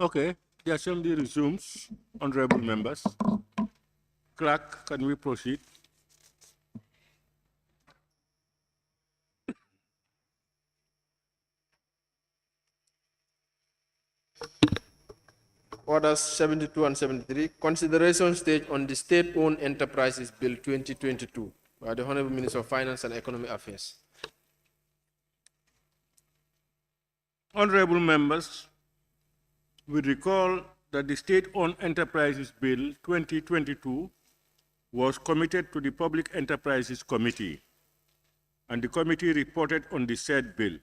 Okay, the assembly resumes. Honorable members. Clerk, can we proceed? Orders 72 and 73, consideration stage on the State-Owned Enterprises Bill 2022 by the Honorable Minister of Finance and Economic Affairs. Honorable members, we recall that the State-Owned Enterprises Bill 2022 was committed to the Public Enterprises Committee, and the committee reported on the said bill.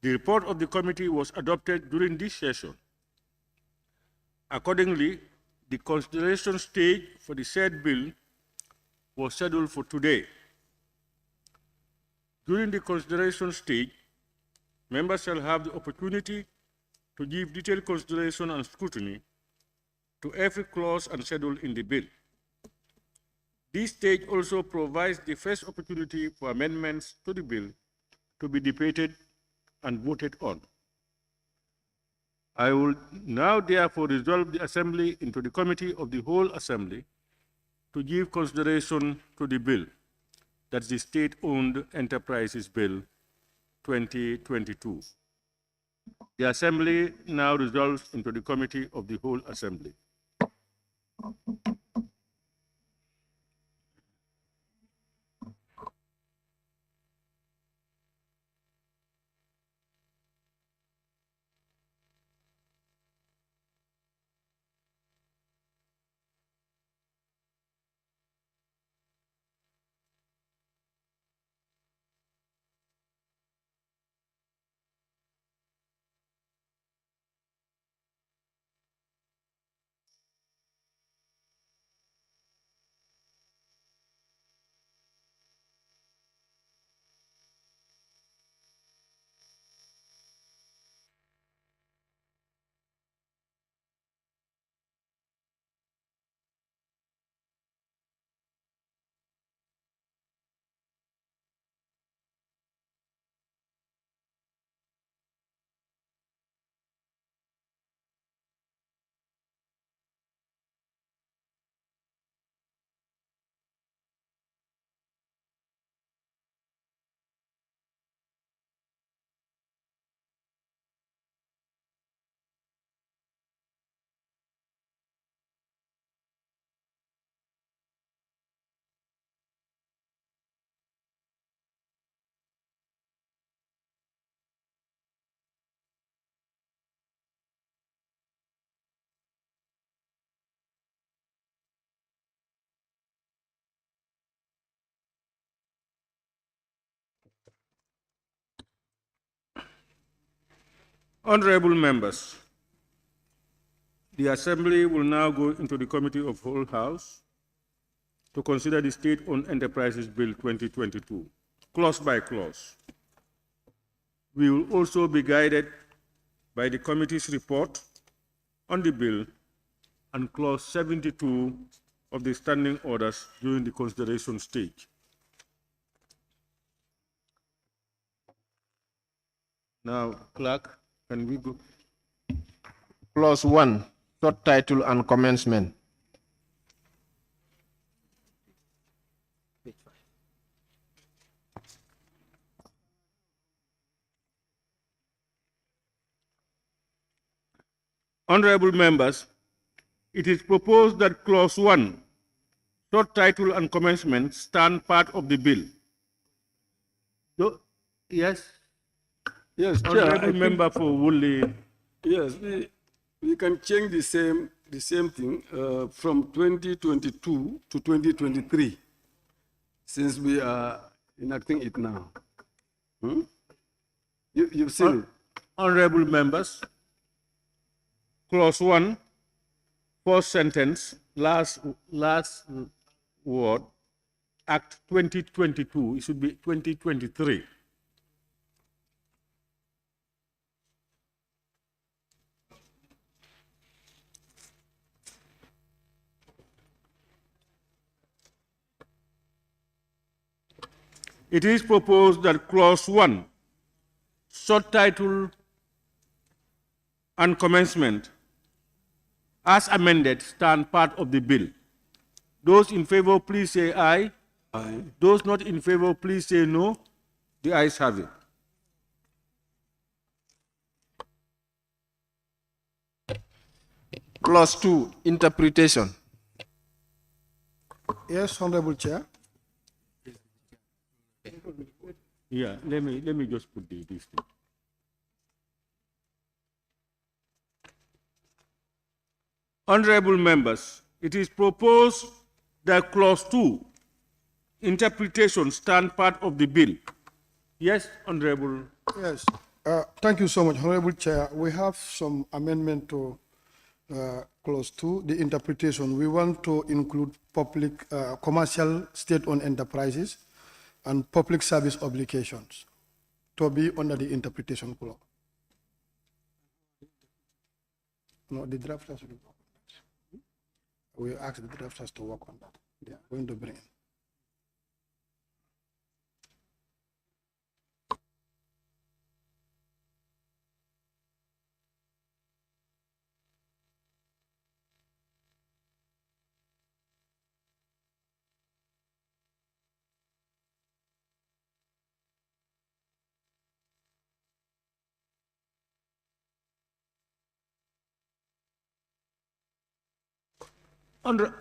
The report of the committee was adopted during this session. Accordingly, the consideration stage for the said bill was scheduled for today. During the consideration stage, members shall have the opportunity to give detailed consideration and scrutiny to every clause and schedule in the bill. This stage also provides the first opportunity for amendments to the bill to be debated and voted on. I will now therefore resolve the Assembly into the Committee of the Whole Assembly to give consideration to the bill, that's the State-Owned Enterprises Bill 2022. The Assembly now resolves into the Committee of the Whole Assembly. Honorable members, the Assembly will now go into the Committee of Whole House to consider the State-Owned Enterprises Bill 2022, clause by clause. We will also be guided by the committee's report on the bill and clause 72 of the standing orders during the consideration stage. Now, Clerk, can we go? Clause 1, short title and commencement. Honorable members, it is proposed that clause 1, short title and commencement, stand part of the bill. Yes? Yes, Honorable member for Woolly. Yes, we can change the same thing from 2022 to 2023, since we are enacting it now. You've seen it. Honorable members, clause 1, first sentence, last word, Act 2022, it should be 2023. It is proposed that clause 1, short title and commencement, as amended, stand part of the bill. Those in favor, please say aye. Aye. Those not in favor, please say no. The ayes have it. Clause 2, interpretation. Yes, Honorable Chair. Yeah, let me just put this thing. Honorable members, it is proposed that clause 2, interpretation, stand part of the bill. Yes, Honorable. Yes. Thank you so much, Honorable Chair. We have some amendment to clause 2, the interpretation. We want to include public, commercial state-owned enterprises and public service obligations to be under the interpretation clause. No, the drafters will work on that. We ask the drafters to work on that. They are going to bring it.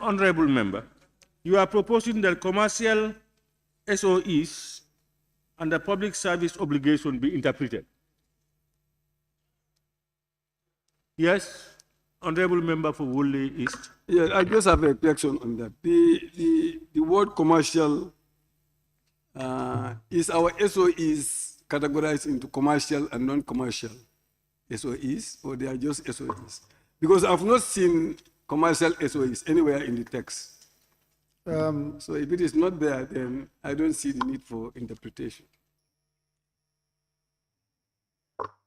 Honorable member, you are proposing that commercial SOEs and the public service obligation be interpreted. Yes, Honorable member for Woolly East. Yeah, I just have a question on that. The word commercial, is our SOEs categorized into commercial and non-commercial SOEs, or they are just SOEs? Because I've not seen commercial SOEs anywhere in the text. So if it is not there, then I don't see the need for interpretation.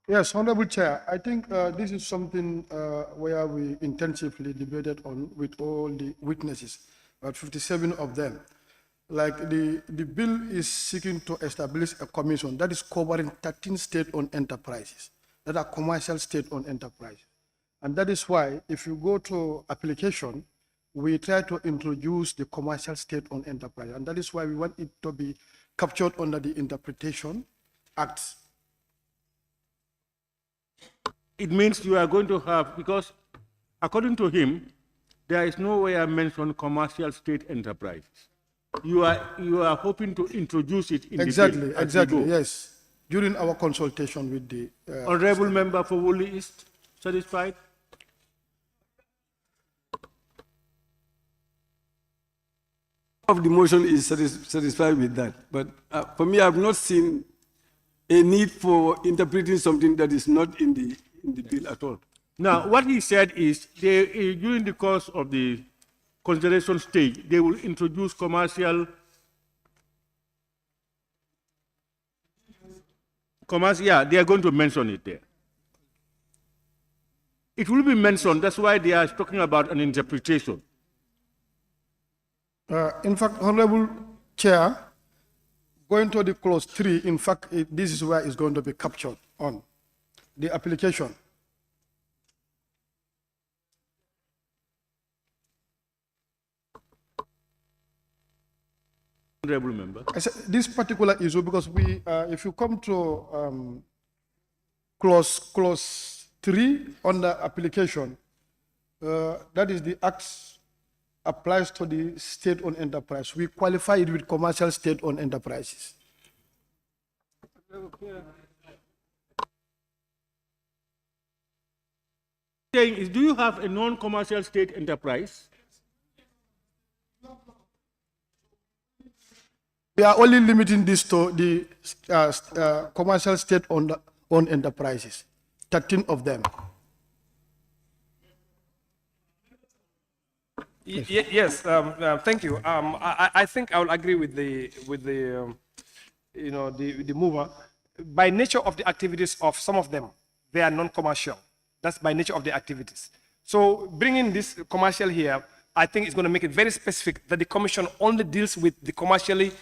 Yes, Honorable Chair, I think this is something where we intensively debated on with all the witnesses, about 57 of them. Like the bill is seeking to establish a commission that is covering 13 state-owned enterprises that are commercial state-owned enterprises. And that is why if you go to application, we try to introduce the commercial state-owned enterprise. And that is why we want it to be captured under the Interpretation Act. It means you are going to have, because according to him, there is nowhere mentioned commercial state enterprises. You are hoping to introduce it in Exactly, the bill. exactly, yes. During our consultation with the... Honorable member for Woolly East, satisfied? Of the motion is satisfied with that, but for me, I've not seen a need for interpreting something that is not in the bill at all. Now, what he said is, during the course of the consideration stage, they will introduce commercial, yeah, they are going to mention it there. It will be mentioned, that's why they are talking about an interpretation. In fact, Honorable Chair, going to the clause 3, in fact, this is where it's going to be captured on the application. Honorable member. I said this particular issue, because we, if you come to clause 3 on the application, that is the acts applies to the state-owned enterprise. We qualify it with commercial state-owned enterprises. Saying is, do you have a non-commercial state enterprise? We are only limiting this to the commercial state-owned enterprises, 13 of them. Yes, thank you. I think I will agree with the mover. By nature of the activities of some of them, they are non-commercial. That's by nature of the activities. So bringing this commercial here, I think it's going to make it very specific that the commission only deals with the commercially,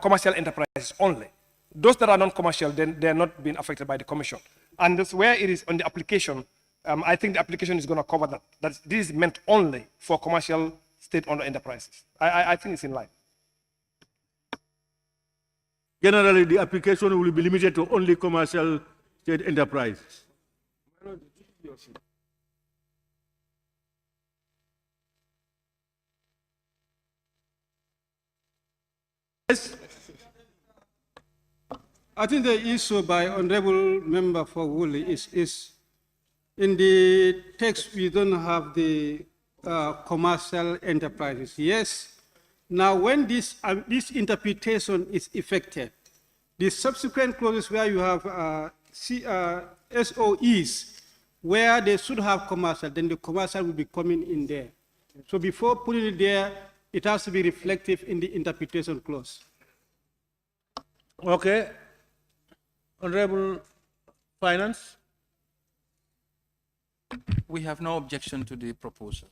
commercial enterprises only. Those that are non-commercial, then they're not being affected by the commission. And that's where it is on the application, I think the application is going to cover that. That this is meant only for commercial state-owned enterprises. I think it's in line. Generally, the application will be limited to only commercial state enterprises. Yes. I think the issue by Honorable Member for Woolly is in the text we don't have the commercial enterprises. Yes. Now, when this interpretation is effected, the subsequent clauses where you have SOEs, where they should have commercial, then the commercial will be coming in there. So before putting it there, it has to be reflective in the interpretation clause. Okay. Honorable Finance? We have no objection to the proposal.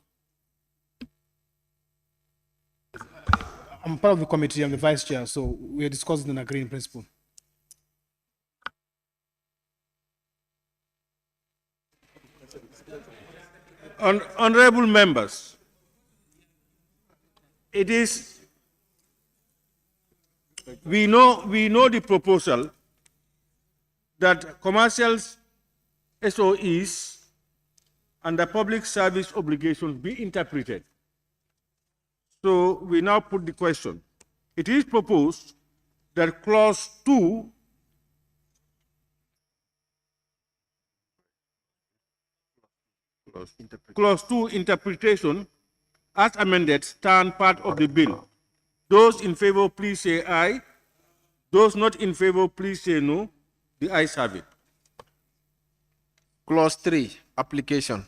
I'm part of the committee, I'm the vice chair, so we are discussing and agreeing in principle. Honorable members, it is, we know the proposal that commercial SOEs and the public service obligations be interpreted. So we now put the question. It is proposed that clause 2 interpretation as amended stand part of the bill. Those in favor, please say aye. Those not in favor, please say no. The ayes have it. Clause 3, application.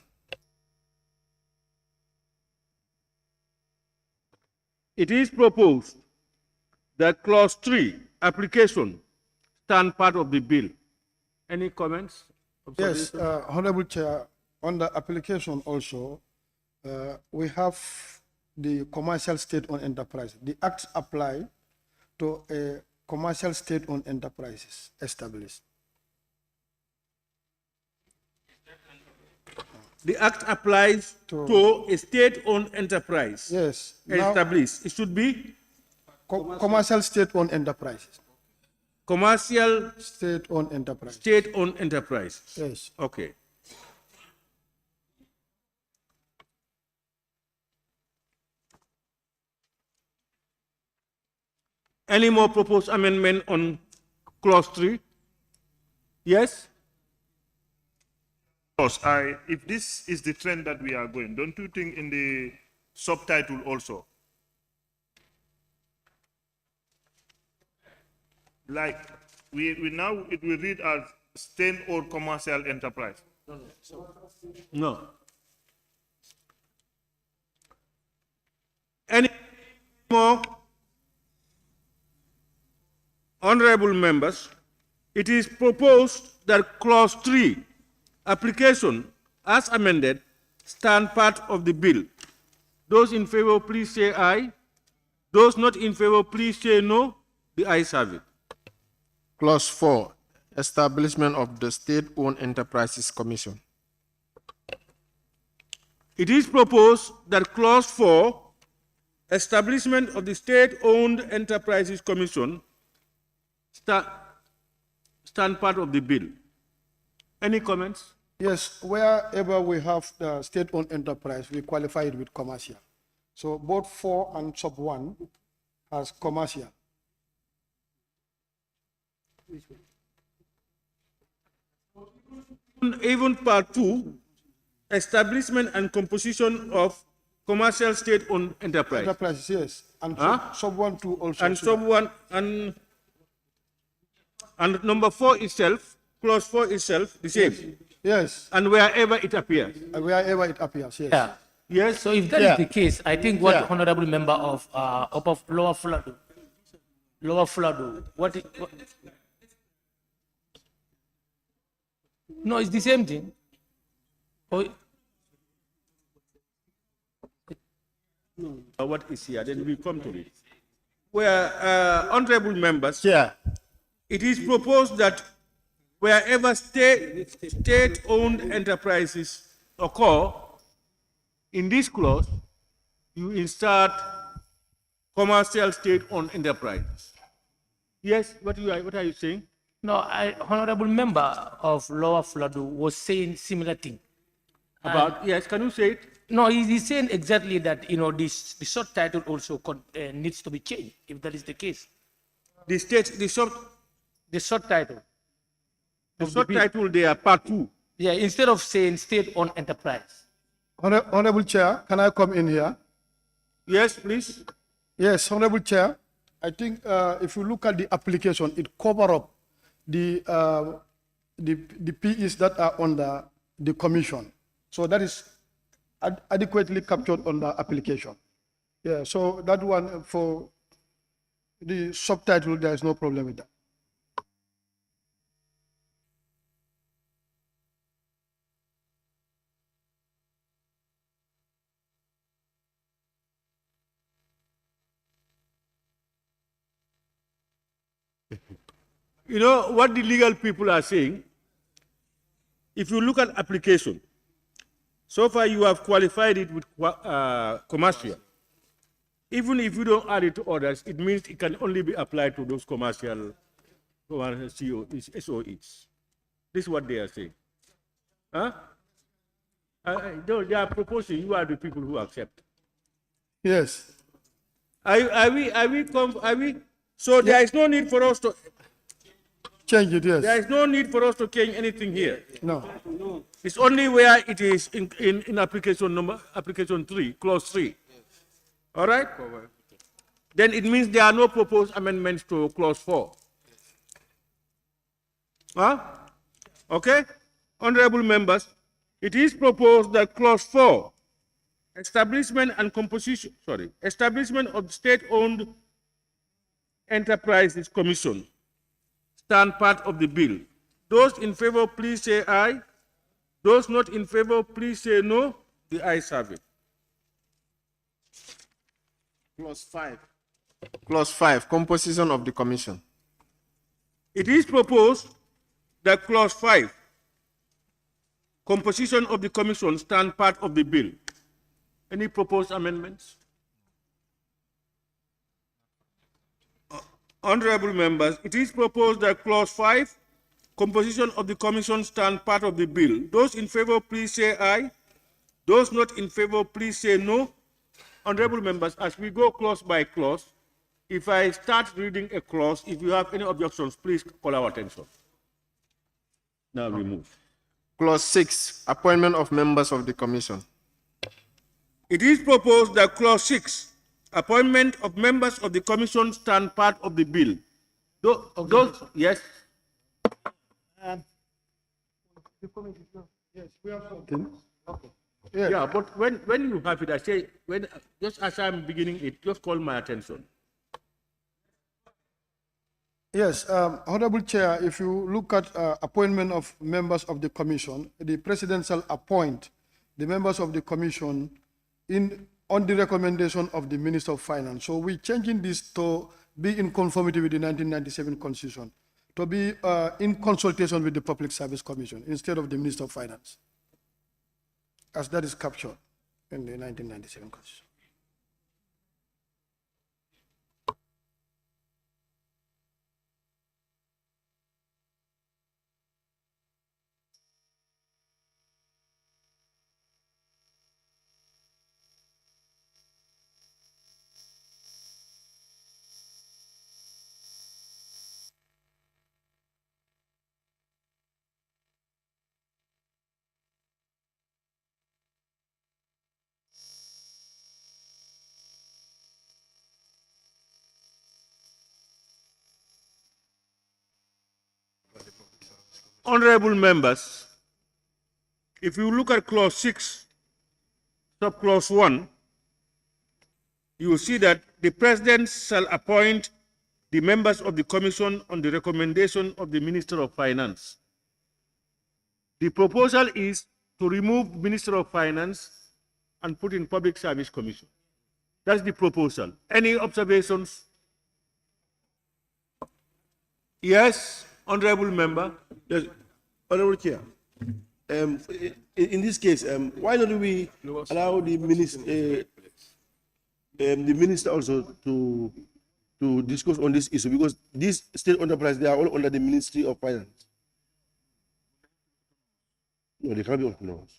It is proposed that clause 3, application, stand part of the bill. Any comments? Yes, Honorable Chair, on the application also, we have the commercial state-owned enterprise. The acts apply to a commercial state-owned enterprises established. The act applies to a state-owned enterprise. Yes. Established. It should be Commercial state-owned enterprises. commercial State-owned enterprise. state-owned enterprise. Yes. Okay. Any more proposed amendment on clause 3? Yes? If this is the trend that we are going, don't you think in the subtitle also, like we now it will read as state or commercial enterprise? No. Any more? Honorable members, it is proposed that clause 3, application as amended, stand part of the bill. Those in favor, please say aye. Those not in favor, please say no. The ayes have it. Clause 4, establishment of the State-Owned Enterprises Commission. It is proposed that clause 4, establishment of the State-Owned Enterprises Commission, stand part of the bill. Any comments? Yes, wherever we have the state-owned enterprise, we qualify it with commercial. So both 4 and sub 1 has commercial. Even part 2, establishment and composition of commercial state-owned enterprise. Enterprises, yes. And sub 1 too also. And sub 1 and number 4 itself, clause 4 itself, the same. Yes. And wherever it appears. Wherever it appears, yes. Yeah. Yes. So if that is the case, I think what honorable member of Lower Flado, no, it's the same thing. What is here? Then we come to it. Where honorable members, it is proposed that wherever state-owned enterprises occur, in this clause, you insert commercial state-owned enterprises. Yes, what are you saying? No, honorable member of Lower Fladu was saying similar thing. About, yes, can you say it? No, he's saying exactly that, the short title also needs to be changed, if that is the case. The short The short title. title there, part 2. Yeah, instead of saying state-owned enterprise. Honorable Chair, can I come in here? Yes, please. Yes, Honorable Chair. I think if you look at the application, it covers up the PEs that are under the commission. So that is adequately captured on the application. Yeah, so that one for the subtitle, there is no problem with that. You know what the legal people are saying? If you look at application, so far you have qualified it with commercial. Even if you don't add it to others, it means it can only be applied to those commercial COEs, SOEs. This is what they are saying. Huh? They are proposing, you are the people who accept. Yes. Are we? So there is no need for us to Change it, yes. There is no need for us to change anything here. No. It's only where it is in application 3, clause 3. All right? Then it means there are no proposed amendments to clause 4. Huh? Okay? Honorable members, it is proposed that clause 4, establishment of state-owned enterprises commission, stand part of the bill. Those in favor, please say aye. Those not in favor, please say no. The ayes have it. Clause 5. Clause 5, composition of the commission. It is proposed that clause 5, composition of the commission, stand part of the bill. Any proposed amendments? Honorable members, it is proposed that clause 5, composition of the commission, stand part of the bill. Those in favor, please say aye. Those not in favor, please say no. Honorable members, as we go clause by clause, if I start reading a clause, if you have any objections, please call our attention. Now we move. Clause 6, appointment of members of the commission. It is proposed that clause 6, appointment of members of the commission, stand part of the bill. Those yes. Yes, we have something. Okay. Yeah, but when you have it, I say, just as I'm beginning it, just call my attention. Yes, Honorable Chair, if you look at appointment of members of the commission, the president shall appoint the members of the commission on the recommendation of the Minister of Finance. So we're changing this to be in conformity with the 1997 Constitution, to be in consultation with the Public Service Commission instead of the Minister of Finance, as that is captured in the 1997 Constitution. Honorable members, if you look at clause 6, subclause 1, you will see that the president shall appoint the members of the commission on the recommendation of the Minister of Finance. The proposal is to remove Minister of Finance and put in Public Service Commission. That's the proposal. Any observations? Yes? honorable member. Yes, Honorable Chair. In this case, why don't we allow the minister also to discuss on this issue, because these state enterprises, they are all under the Ministry of Finance. No, they can't be autonomous.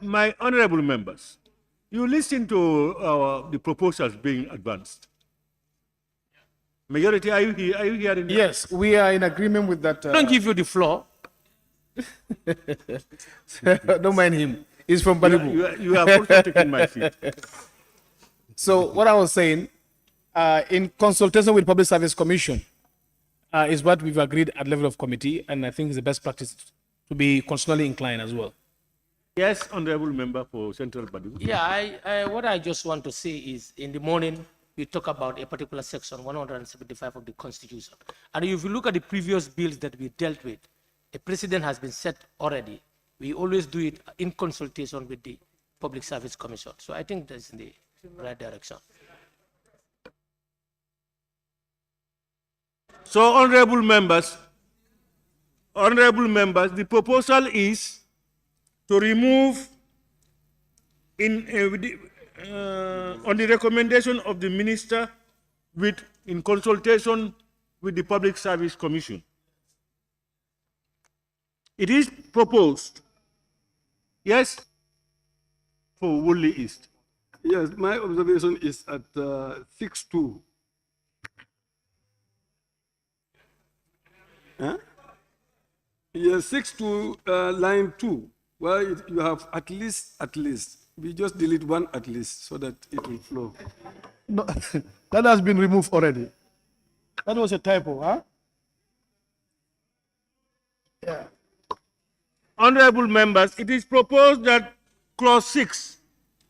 My honorable members, you listen to the proposals being advanced. Majority, are you hearing? Yes, we are in agreement with that. Don't give you the floor. Don't mind him. He's from Balibu. You have also taken my seat. So what I was saying, in consultation with Public Service Commission, is what we've agreed at level of committee, and I think it's the best practice to be constitutionally inclined as well. Yes, honorable member for Central Badu. Yeah, what I just want to say is in the morning, we talk about a particular section, 175 of the Constitution. And if you look at the previous bills that we dealt with, a precedent has been set already. We always do it in consultation with the Public Service Commission. So I think that's in the right direction. So, honorable members, the proposal is to remove on the recommendation of the minister in consultation with the Public Service Commission. It is proposed, yes, for Woolly East. Yes, my observation is at 6.2. Huh? Yes, 6.2, line 2, where you have at least. We just delete one at least so that it will flow. No, that has been removed already. That was a typo, huh? Yeah. Honorable members, it is proposed that clause 6,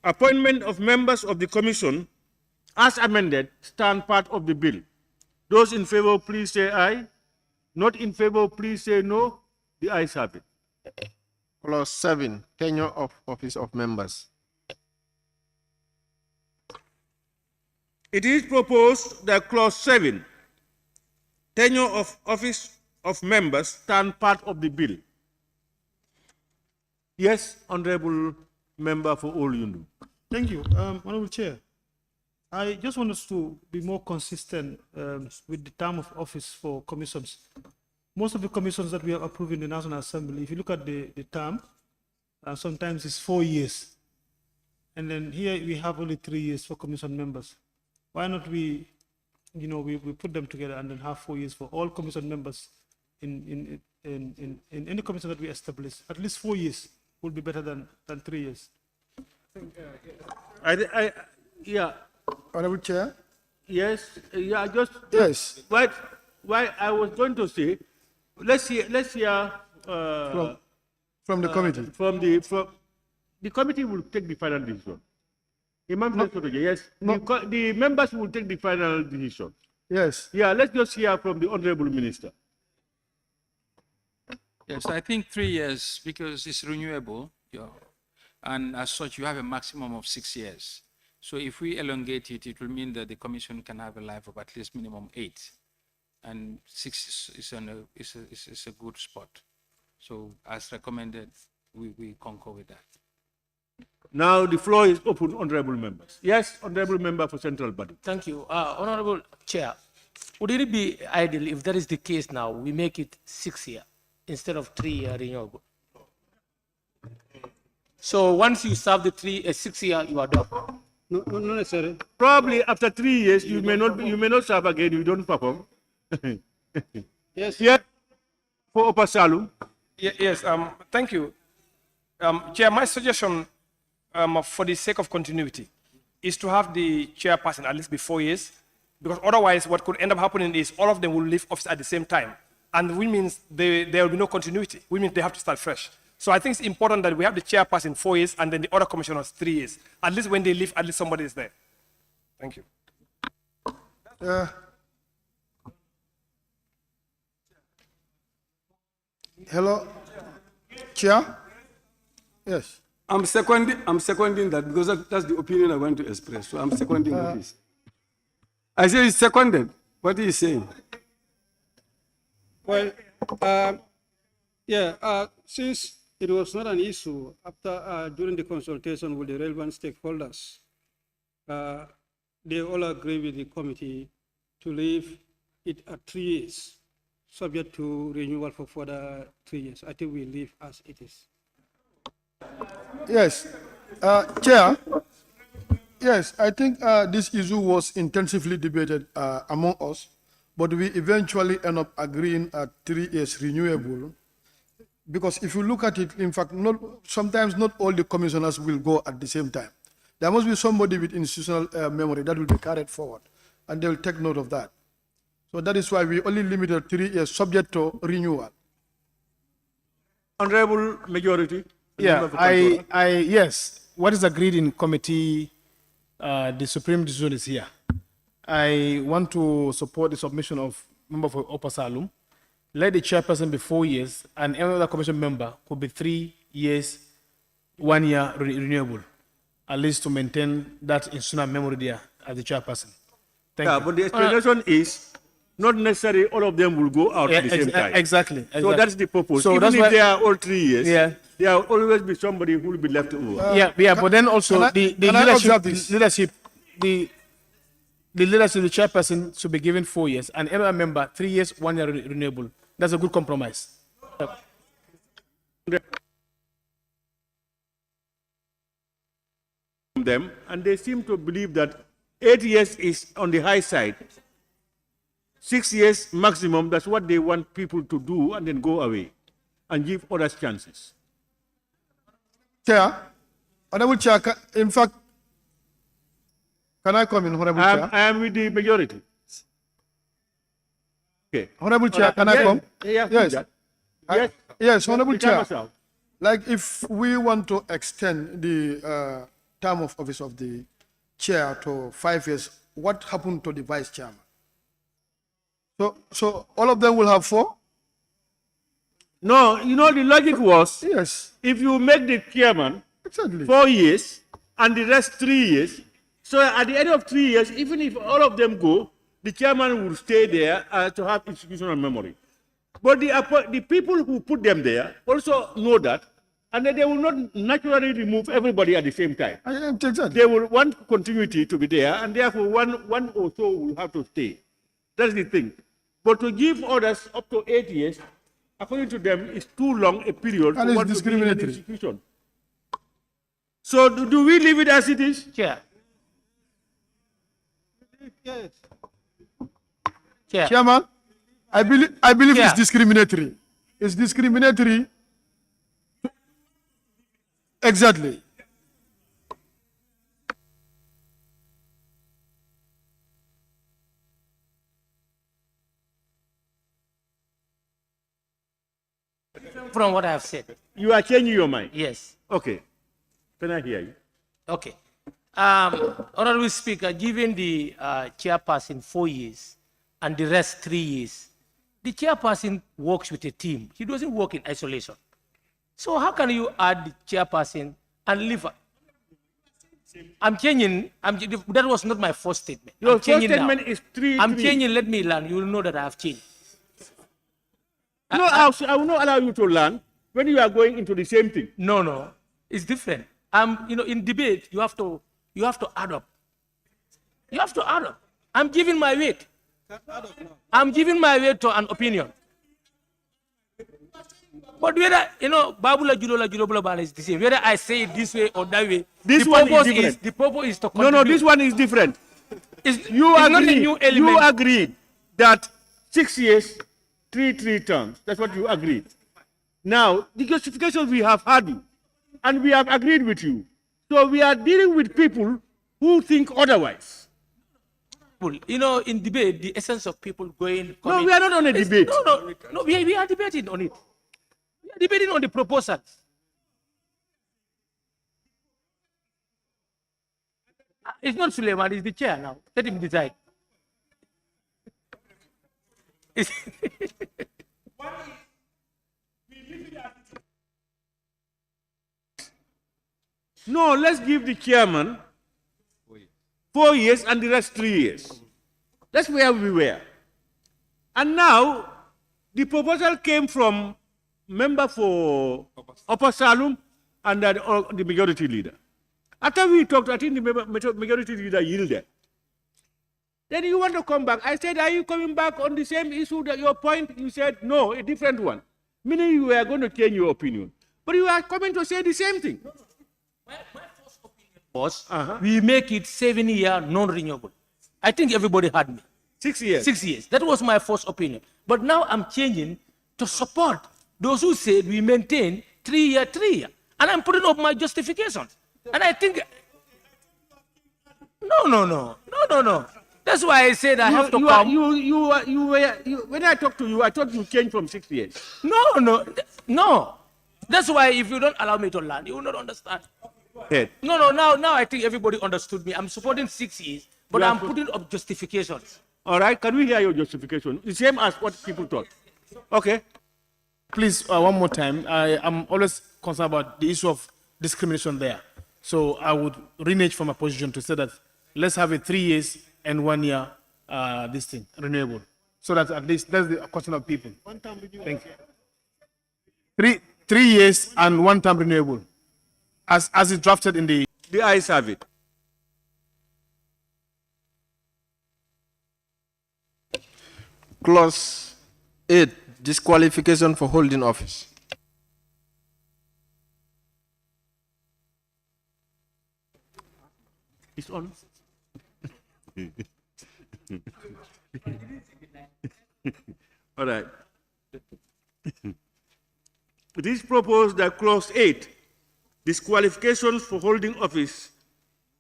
appointment of members of the commission, as amended, stand part of the bill. Those in favor, please say aye. Not in favor, please say no. The ayes have it. Clause 7, tenure of office of members. It is proposed that clause 7, tenure of office of members, stand part of the bill. Yes, honorable member for Olyundu. Thank you, Honorable Chair. I just want us to be more consistent with the term of office for commissions. Most of the commissions that we have approved in the National Assembly, if you look at the term, sometimes it's 4 years. And then here we have only 3 years for commission members. Why not we put them together and then have 4 years for all commission members in any commission that we establish? At least 4 years would be better than 3 years. Yeah. Honorable Chair? Yes, Yes. Why I was going to say, let's hear From the committee. The committee will take the final decision. Yes, the members will take the final decision. Yes. Yeah, let's just hear from the honorable minister. Yes, I think 3 years because it's renewable, and as such, you have a maximum of 6 years. So if we elongate it, it will mean that the commission can have a life of at least minimum 8, and 6 is a good spot. So as recommended, we concur with that. Now the floor is open, honorable members. Yes, honorable member for Central Body. Thank you. Honorable Chair, would it be ideal if that is the case now, we make it 6 years instead of 3 year renewable? So once you serve the 6 year, you are done. No necessarily. Probably after 3 years, you may not serve again. You don't perform. Yes. Yeah. For Upper Salum. Yes. Thank you, Chair. My suggestion, for the sake of continuity, is to have the chairperson at least be 4 years, because otherwise, what could end up happening is all of them will leave office at the same time, and which means there will be no continuity. Which means they have to start fresh. So I think it's important that we have the chairperson 4 years and then the other commissioners 3 years. At least when they leave, at least somebody is there. Thank you. Hello, Chair? Yes. I'm seconding that because that's the opinion I want to express. So I'm seconding this. I say it's seconded. What is he saying? Well, since it was not an issue after during the consultation with the relevant stakeholders, they all agree with the committee to leave it at 3 years, subject to renewal for further 3 years. I think we leave as it is. Yes, Chair. Yes, I think this issue was intensively debated among us, but we eventually end up agreeing at 3 years renewable. Because if you look at it, in fact, sometimes not all the commissioners will go at the same time. There must be somebody with institutional memory that will be carried forward, and they will take note of that. So that is why we only limited 3 years subject to renewal. Honorable majority. Yeah, yes, what is agreed in committee, the Supreme decision is here. I want to support the submission of member for Upper Salum. Let the chairperson be 4 years, and any other commission member could be 3 years, 1 year renewable, at least to maintain that institutional memory there as the chairperson. Thank you. But the explanation is not necessarily all of them will go out at the same time. Exactly. So that's the purpose. So even that's if they are all 3 years, Yeah. there will always be somebody who will be left over. But then also the leadership, the leadership, the chairperson should be given 4 years, and every member 3 years, 1 year renewable. That's a good compromise. Them, and they seem to believe that 8 years is on the high side. 6 years maximum, that's what they want people to do, and then go away and give others chances. Chair, Honorable Chair, in fact, can I come in, Honorable Chair? I am with the majority. Okay. Honorable Chair, can I come? Yes. Yes. Yes, Honorable Chair. Chair. Like if we want to extend the term of office of the chair to 5 years, what happened to the vice chairman? So all of them will have 4? No, the logic was, Yes, if you make the chairman exactly. 4 years and the rest 3 years, so at the end of 3 years, even if all of them go, the chairman will stay there to have institutional memory. But the people who put them there also know that, and that they will not naturally remove everybody at the same time. Exactly. They will want continuity to be there, and therefore one or so will have to stay. That's the thing. But to give others up to 8 years, according to them, is too long a period And for it's one to be in an discriminatory. institution. So do we leave it as it is? Chair. Yes. Chair. Chairman, I believe Yeah. it's discriminatory. It's discriminatory. Exactly. From what I have said. You are changing your mind. Yes. Okay. Can I hear you? Okay. Honorable Speaker, given the chairperson 4 years and the rest 3 years, the chairperson works with a team. He doesn't work in isolation. So how can you add the chairperson and leave? I'm changing. That was not my first statement. Your I'm first changing statement now. is 3. I'm changing. Let me learn. You will know that I have changed. No, I will not allow you to learn when you are going into the same thing. No. It's different. In debate, you have to add up. You have to add up. I'm giving my weight. I'm giving my weight to an opinion. But whether, Babula Judola Judobula is the same, whether I say it this way or that way, This the one is purpose different. the purpose is to No, contribute. this one is different. It's You not a agreed, new element. you agreed that 6 years, three terms. That's what you agreed. Now, the justifications we have had you, and we have agreed with you. So we are dealing with people who think otherwise. In debate, the essence of people going. No, we are not on a debate. No, we are debating on it. We are debating on the proposals. It's not Suleiman, it's the chair now. Let him decide. No, let's give the chairman 4 years and the rest 3 years. That's where we were. And now, the proposal came from member for Upper Salum and the majority leader. After we talked, I think the majority leader yielded. Then you want to come back. I said, are you coming back on the same issue, that your point? You said, no, a different one. Meaning you were going to change your opinion. But you are coming to say the same thing. My first opinion was we make it 7-year non-renewable. I think everybody had me. 6 years. 6 years. That was my first opinion. But now I'm changing to support those who said we maintain 3-year, 3-year. And I'm putting up my justifications. And I think, no. That's why I said I have to come. When I talked to you, I thought you changed from 6 years. No. That's why if you don't allow me to learn, you will not understand. Head. No, now I think everybody understood me. I'm supporting 6 years, but I'm putting up justifications. All right, can we hear your justification? The same as what people thought. Okay. Please, one more time. I am always concerned about the issue of discrimination there. So I would renege from my position to say that let's have a 3 years and 1 year this thing, renewable. So that at least that's the question of people. Thank you. 3 years and 1 term renewable. As it's drafted in the ayes have it. Clause 8, disqualification for holding office. It's on. All right. It is proposed that clause 8, disqualifications for holding office,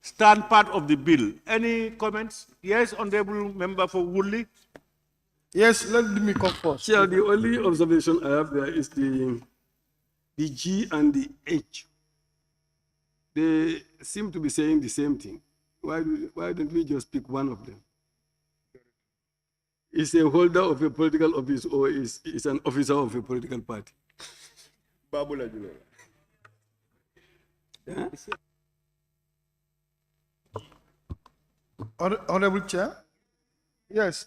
stand part of the bill. Any comments? Yes, honorable member for Woodley. Yes, let me come first. Chair, the only observation I have there is the G and the H. They seem to be saying the same thing. Why don't we just pick one of them? Is a holder of a political office or is an officer of a political party? Yeah? Honorable Chair, yes,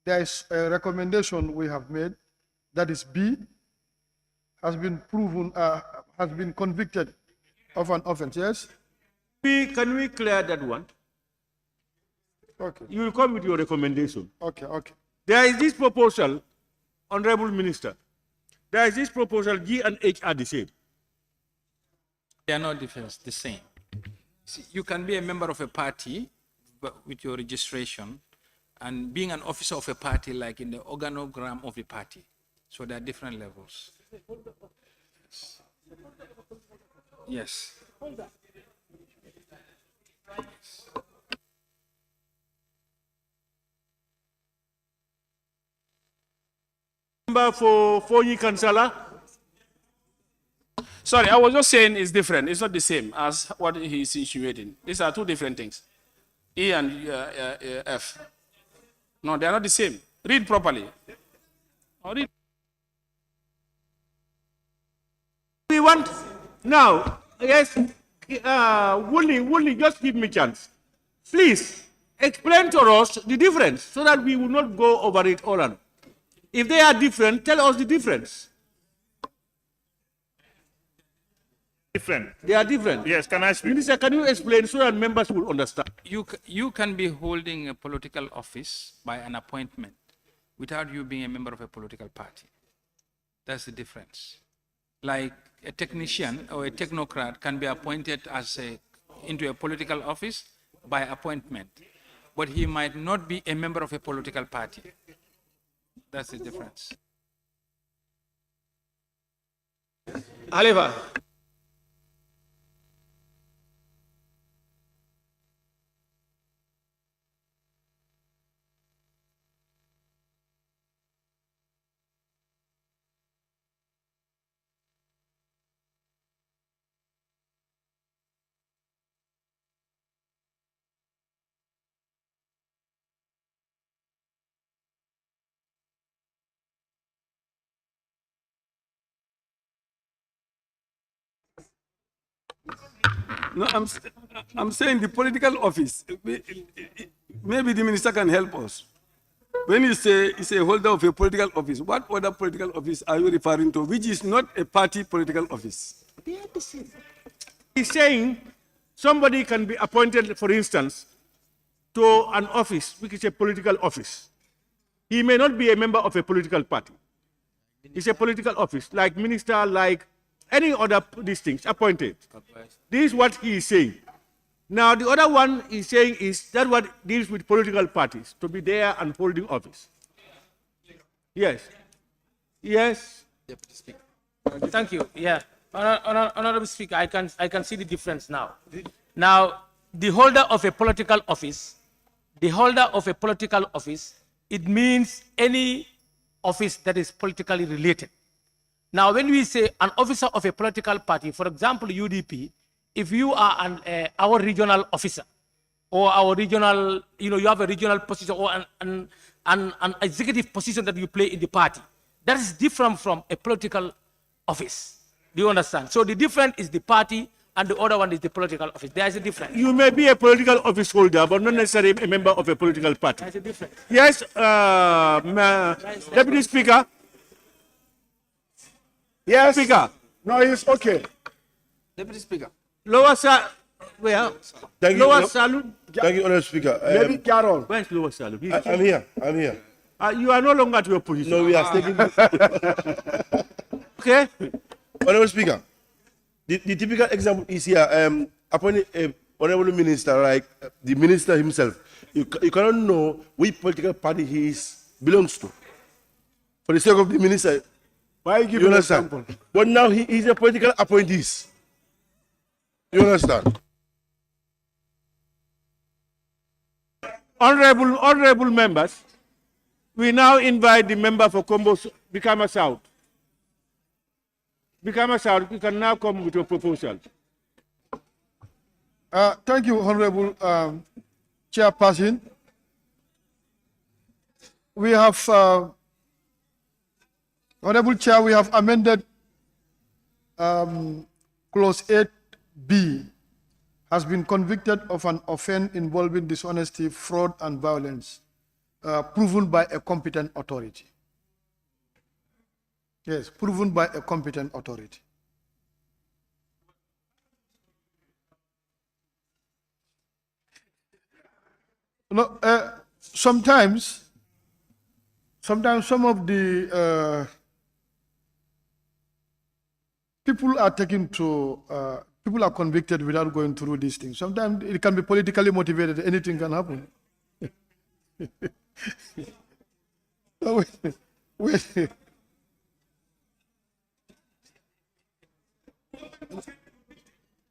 there is a recommendation we have made, that is B, has been proven, has been convicted of an offense, yes? Can we clear that one? Okay. You will come with your recommendation. Okay. There is this proposal, Honorable Minister. There is this proposal, G and H are the same. They are not different, the same. See, you can be a member of a party with your registration and being an officer of a party like in the organogram of the party. So there are different levels. Yes. Member for Fonyi Kansala. Sorry, I was just saying it's different. It's not the same as what he's insinuating. These are two different things. E and F. No, they are not the same. Read properly. Read. We want now, yes, Wooly, just give me a chance. Please explain to us the difference so that we will not go over it all. If they are different, tell us the difference. Different. They are different. Yes, can I speak? Minister, can you explain so that members will understand? You can be holding a political office by an appointment without you being a member of a political party. That's the difference. Like a technician or a technocrat can be appointed into a political office by appointment, but he might not be a member of a political party. That's the difference. However, No, I'm saying the political office. maybe the minister can help us. When you say it's a holder of a political office, what other political office are you referring to, which is not a party political office? He's saying somebody can be appointed, for instance, to an office which is a political office. He may not be a member of a political party. It's a political office, like minister, like any other these things appointed. This is what he is saying. Now, the other one he's saying is that what deals with political parties, to be there and holding office. Yes. Yes. Thank you. Yeah. Honorable Speaker, I can see the difference now. Now, the holder of a political office, it means any office that is politically related. Now, when we say an officer of a political party, for example, UDP, if you are our regional officer or our regional, you have a regional position or an executive position that you play in the party, that is different from a political office. Do you understand? So the difference is the party and the other one is the political office. There is a difference. You may be a political office holder, but not necessarily a member of a political party. There is a difference. Yes, Deputy Speaker. Yes. Speaker. No, it's okay. Deputy Speaker. Lower Salute. Where? Thank you, Lower Salute. Thank you, Honorable Speaker. Maybe Carol. Where's Lower Salute? I'm here. I'm here. You are no longer to your position. No, we are taking. Okay. Honorable Speaker, the typical example is here. Upon a honorable minister, like the minister himself, you cannot know which political party he belongs to. For the sake of the minister, Why give you an understand? example? But now he is a political appointee. You understand? Honorable members, we now invite the member for Combo Bikama South. Bikama South, you can now come with your proposal. Thank you, Honorable Chairperson. We have, Honorable Chair, we have amended Clause 8B, has been convicted of an offense involving dishonesty, fraud, and violence, proven by a competent authority. Yes, proven by a competent authority. No, sometimes some of the people are taken to, people are convicted without going through these things. Sometimes it can be politically motivated. Anything can happen. Wait.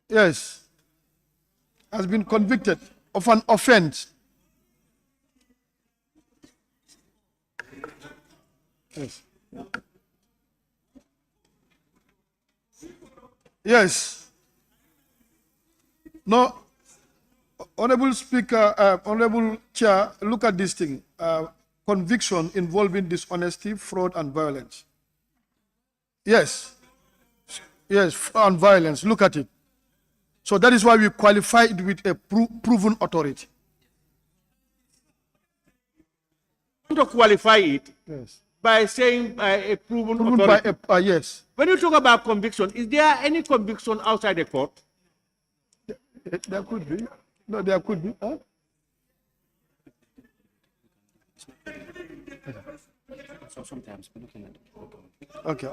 Yes, has been convicted of an offense. Yes. Yes. No, Honorable Speaker, Honorable Chair, look at this thing. Conviction involving dishonesty, fraud, and violence. Yes. Yes, and violence. Look at it. So that is why we qualify it with a proven authority. To qualify it, Yes. by saying a proven Proven authority. by yes. When you talk about conviction, is there any conviction outside the court? There could be. No, there could be. Huh? So sometimes we're looking at Okay.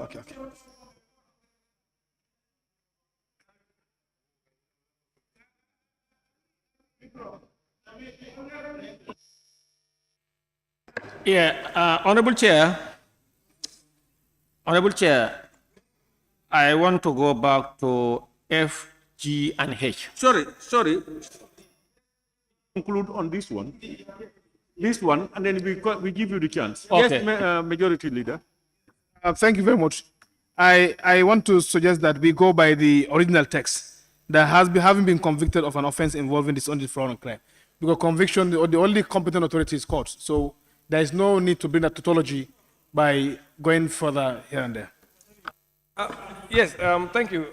Yeah, Honorable Chair, I want to go back to F, G, and H. Sorry. Conclude on this one, and then we give you the chance. Okay. Yes, Majority Leader. Thank you very much. I want to suggest that we go by the original text that having been convicted of an offense involving dishonest, fraud, and crime. Because conviction, the only competent authority is court. So there is no need to bring that tautology by going further here and there. Yes, thank you,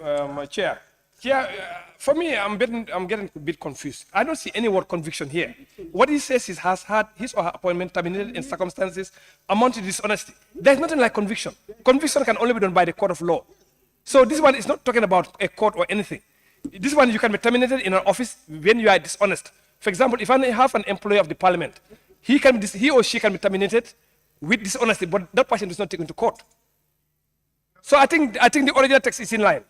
Chair. Yeah, for me, I'm getting a bit confused. I don't see any word conviction here. What he says is has had his or her appointment terminated in circumstances amounting to dishonesty. There's nothing like conviction. Conviction can only be done by the court of law. So this one is not talking about a court or anything. This one, you can be terminated in an office when you are dishonest. For example, if I have an employee of the parliament, he or she can be terminated with dishonesty, but that person is not taken to court. So I think the original text is in line.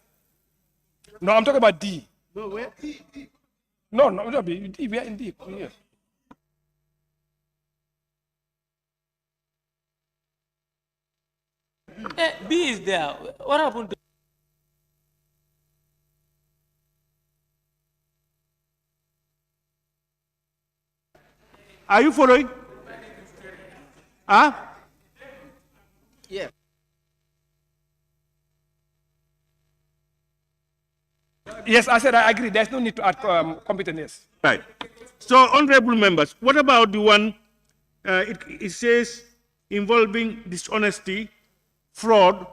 No, I'm talking about D. No, where? No, D, we are in D. Yes. B is there. What happened to Are you following? Huh? Yeah. Yes, I said I agree. There's no need to add competence. Right. So, honorable members, what about the one, it says involving dishonesty, fraud,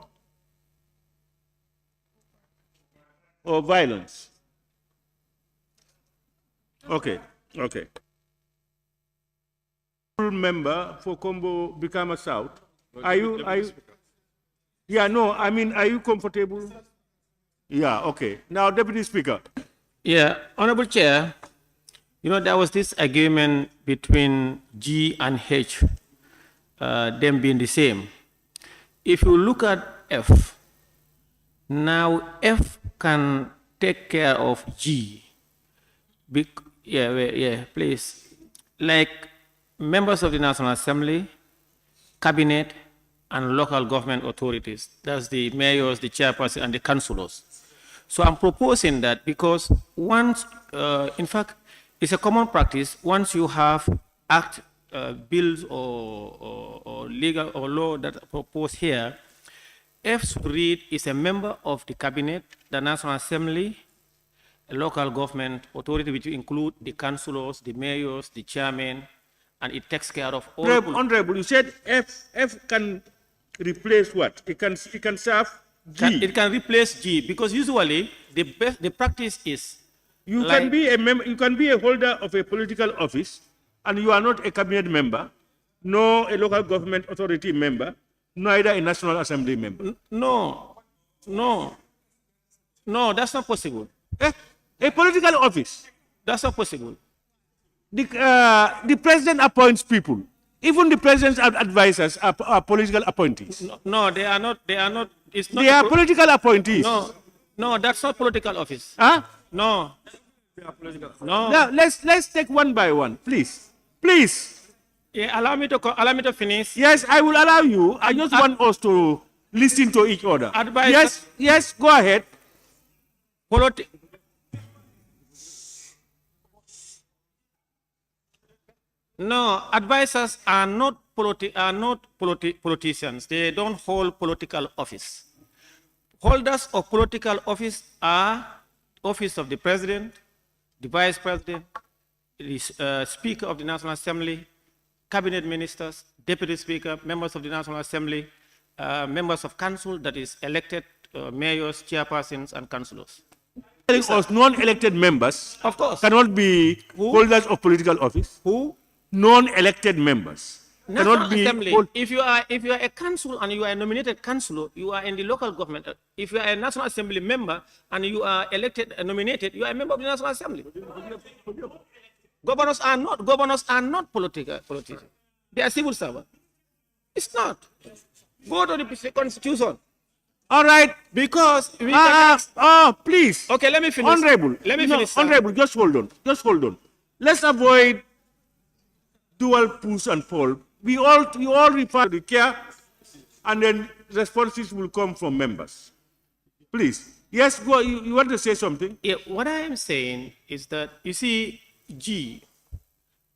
or violence? Okay. Member for Combo Bikama South, are you, yeah, no, I mean, are you comfortable? Yeah, okay. Now, Deputy Speaker. Yeah, Honorable Chair, you know, there was this agreement between G and H, them being the same. If you look at F, now F can take care of G. Please. Like members of the National Assembly, cabinet, and local government authorities. That's the mayors, the chairperson, and the councillors. So I'm proposing that because once, in fact, it's a common practice, once you have act, bills or legal or law that are proposed here, F should read is a member of the cabinet, the National Assembly, a local government authority, which include the councillors, the mayors, the chairman, and it takes care of all. Honorable, you said F can replace what? It can serve G. It can replace G because usually the practice is you can be a member. You can be a holder of a political office, and you are not a cabinet member, nor a local government authority member, neither a National Assembly member. No, that's not possible. A political office. That's not possible. The president appoints people. Even the president's advisors are political appointees. No, they are not. They are not. It's not. They are political appointees. No, that's not political office. Huh? No. No. Now let's take one by one, please. Yeah, allow me to finish. Yes, I will allow you. I just want us to listen to each other. Yes, go ahead. No, advisors are not politicians. They don't hold political office. Holders of political office are office of the president, the vice president, the speaker of the National Assembly, cabinet ministers, deputy speaker, members of the National Assembly, members of council, that is elected mayors, chairpersons, and councillors. Us non-elected members, of course, cannot be holders of political office. Who? Non-elected members cannot be. If you are a council and you are a nominated councillor, you are in the local government. If you are a National Assembly member and you are elected and nominated, you are a member of the National Assembly. Governors are not politicians. They are civil servants. It's not. Go to the Constitution. All right. Because we please. Okay, let me finish. Honorable. Let me finish. Honorable, just hold on. Let's avoid dual push and pull. You all refer to the care, and then responses will come from members. Please. Yes, go. You want to say something? Yeah, what I am saying is that, you see, G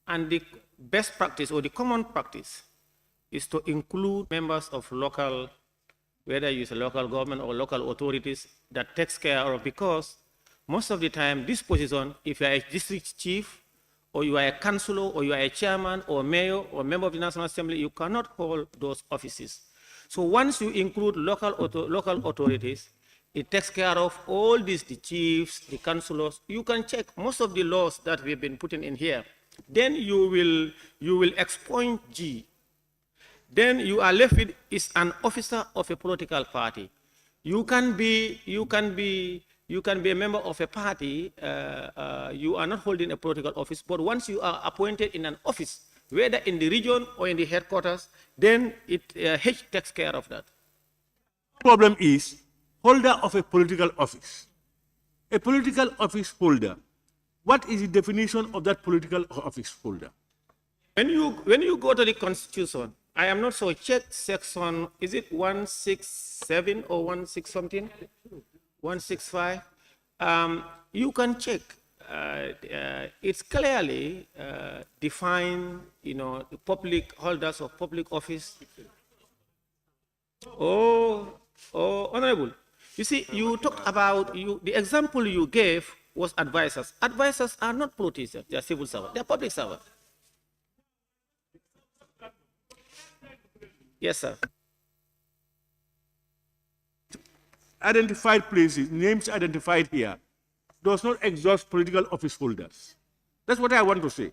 and the best practice or the common practice is to include members of local, whether it's a local government or local authorities, that takes care of, because most of the time, this position, if you are a district chief, or you are a councillor, or you are a chairman, or mayor, or member of the National Assembly, you cannot hold those offices. So once you include local authorities, It takes care of all these, the chiefs, the councillors. You can check most of the laws that we've been putting in here. Then you will expunge G. Then you are left with is an officer of a political party. You can be a member of a party. You are not holding a political office, but once you are appointed in an office, whether in the region or in the headquarters, then H takes care of that. Problem is holder of a political office. A political office holder. What is the definition of that political office holder? When you go to the Constitution, I am not so check section, is it 167 or 16 something? 165. You can check. It's clearly defined, the public holders of public office. Honorable, you see, you talked about, the example you gave was advisors. Advisors are not politicians, they are civil servants, they are public servants. Yes, sir. Identified places, names identified here, does not exhaust political office holders. That's what I want to say.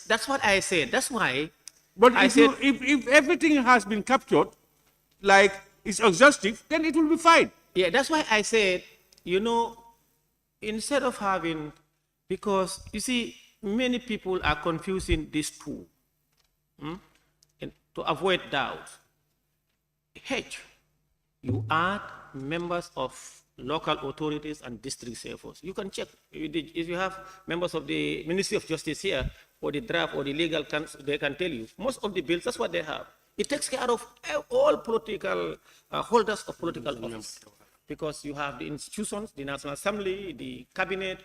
That's what I said. That's why. But if everything has been captured, like it's exhaustive, then it will be fine. Yeah, that's why I said, instead of having, because you see, many people are confusing these two. And to avoid doubt, H, you add members of local authorities and district servers. You can check if you have members of the Ministry of Justice here, or the draft, or the legal council, they can tell you. Most of the bills, that's what they have. It takes care of all political holders of political office. Because you have the institutions, the National Assembly, the cabinet,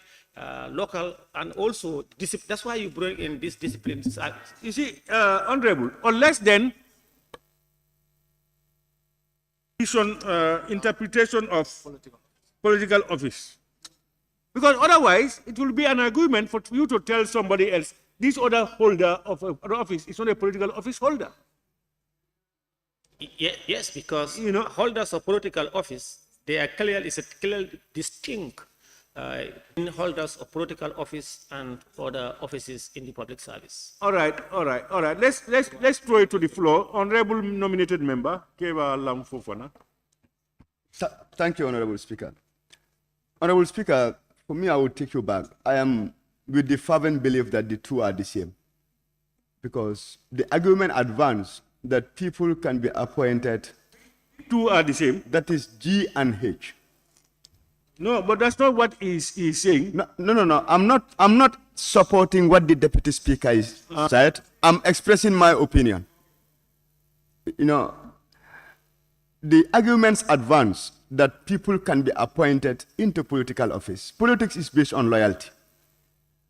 local, and also discipline. That's why you bring in these disciplines. You see, Honorable, unless then interpretation of political office. Because otherwise, it will be an argument for you to tell somebody else, this other holder of an office is not a political office holder. Yes, because holders of political office, they are clearly, it's a clearly distinct holders of political office and other offices in the public service. All right. Let's throw it to the floor. Honorable nominated member, Keva Lam Fofana. Thank you, Honorable Speaker. Honorable Speaker, for me, I will take you back. I am with the fervent belief that the two are the same. Because the argument advanced that people can be appointed. Two are the same. That is G and H. No, but that's not what he's saying. No. I'm not supporting what the Deputy Speaker is said. I'm expressing my opinion. The arguments advance that people can be appointed into political office. Politics is based on loyalty.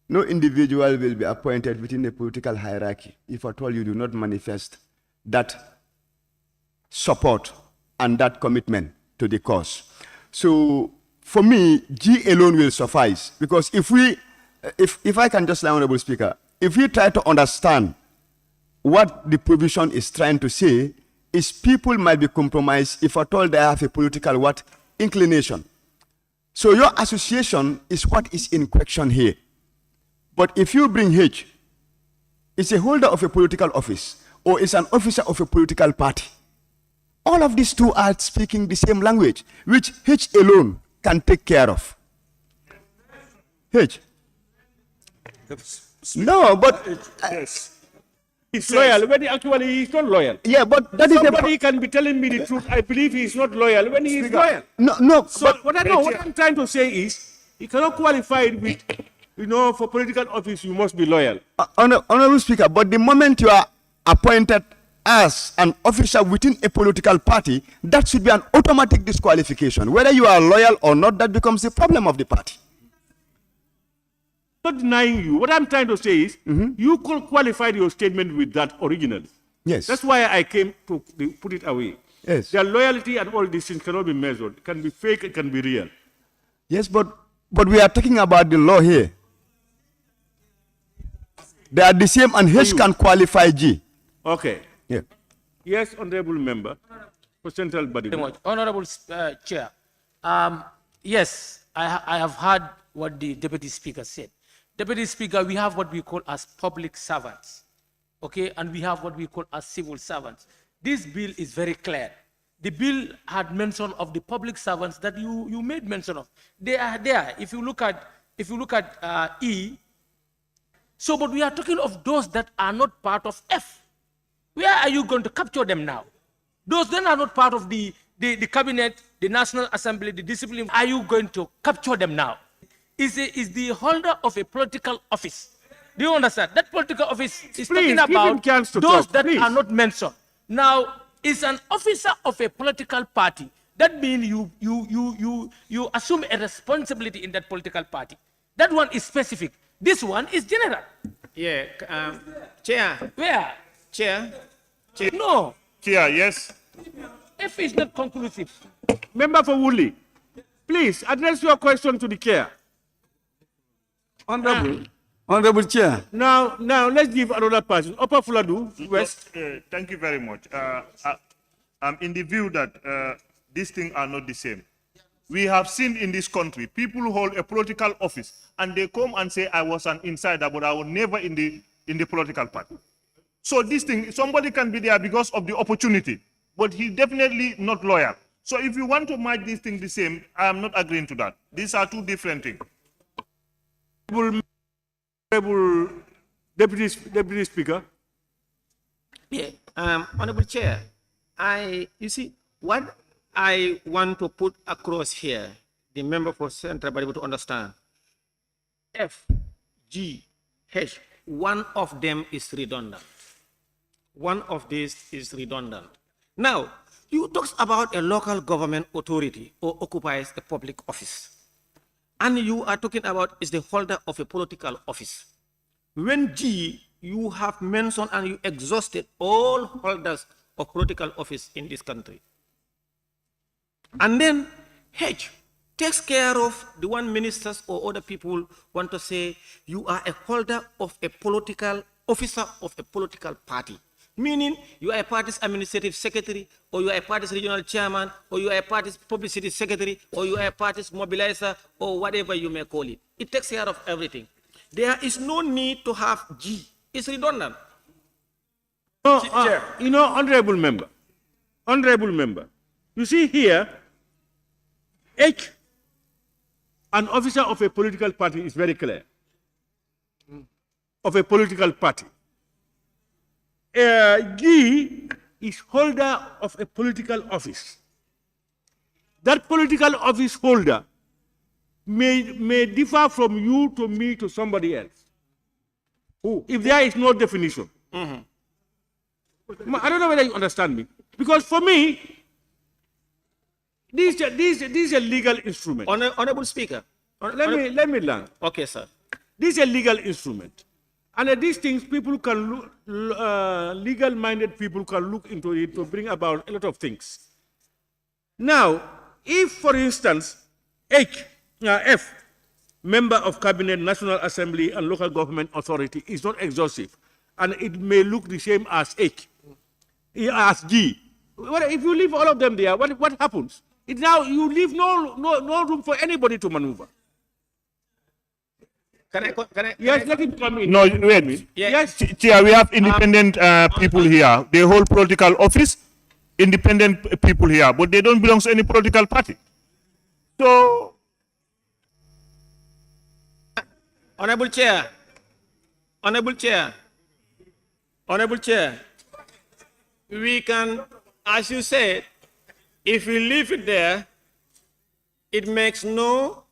No individual will be appointed within a political hierarchy if at all you do not manifest that support and that commitment to the cause. So for me, G alone will suffice, because if I can just say, Honorable Speaker, if we try to understand what the provision is trying to say, is people might be compromised if at all they have a political inclination. So your association is what is in question here. But if you bring H, it's a holder of a political office, or it's an officer of a political party. All of these two are speaking the same language, which H alone can take care of. H. No, but yes. He's loyal when actually he's not loyal. Yeah, but that somebody can be telling me the truth. I believe he's not loyal when he is loyal. No. So what I'm trying to say is, he cannot qualify it with, for political office, you must be loyal. Honorable Speaker, but the moment you are appointed as an officer within a political party, that should be an automatic disqualification. Whether you are loyal or not, that becomes a problem of the party. I'm not denying you. What I'm trying to say is, you qualified your statement with that originally. Yes. That's why I came to put it away. Yes. Their loyalty and all these things cannot be measured. It can be fake, it can be real. Yes, but we are talking about the law here. They are the same, and H can qualify G. Okay. Yeah. Yes, honorable member for Central Body. Very much. Honorable Chair, Yes, I have heard what the Deputy Speaker said. Deputy Speaker, we have what we call as public servants, okay, and we have what we call as civil servants. This bill is very clear. The bill had mention of the public servants that you made mention of. They are there. If you look at E, so but we are talking of those that are not part of F. Where are you going to capture them now? Those that are not part of the cabinet, the National Assembly, the discipline, are you going to capture them now? Is the holder of a political office. Do you understand? That political office is talking about those that are not mentioned. Now, is an officer of a political party. That means you assume a responsibility in that political party. That one is specific. This one is general. Yeah, Chair. Where? Chair. No. Chair, yes. F is not conclusive. Member for Woolly, please address your question to the chair. Honorable Chair. Now let's give another person. Upper Fuladu, West. Thank you very much. I'm in the view that these things are not the same. We have seen in this country people who hold a political office and they come and say, I was an insider, but I was never in the political party. So this thing, somebody can be there because of the opportunity, but he's definitely not loyal. So if you want to make this thing the same, I am not agreeing to that. These are two different things. Deputy Speaker. Yeah, Honorable Chair, you see, what I want to put across here, the member for Central Body to understand, F, G, H, one of them is redundant. One of these is redundant. Now, you talk about a local government authority or occupies a public office. And you are talking about is the holder of a political office. When G, you have mentioned and you exhausted all holders of political office in this country. And then H takes care of the one ministers or other people want to say you are a holder of a political officer of a political party. Meaning you are a party's administrative secretary, or you are a party's regional chairman, or you are a party's publicity secretary, or you are a party's mobilizer, or whatever you may call it. It takes care of everything. There is no need to have G. It's redundant. Honorable member, you see here, H, an officer of a political party is very clear. Of a political party. G is holder of a political office. That political office holder may differ from you to me to somebody else. If there is no definition. I don't know whether you understand me. Because for me, this is a legal instrument. Honorable Speaker. Let me learn. Okay, sir. This is a legal instrument. And these things, people can look, legal-minded people can look into it to bring about a lot of things. Now, if, for instance, F, member of cabinet, National Assembly, and local government authority is not exhaustive, and it may look the same as as G. If you leave all of them there, what happens? Now you leave no room for anybody to maneuver. Can I? Yes, let him come in. No, wait. Yes. Chair, we have independent people here. They hold political office, independent people here, but they don't belong to any political party. So, Honorable Chair, we can, as you said, if we leave it there, it makes no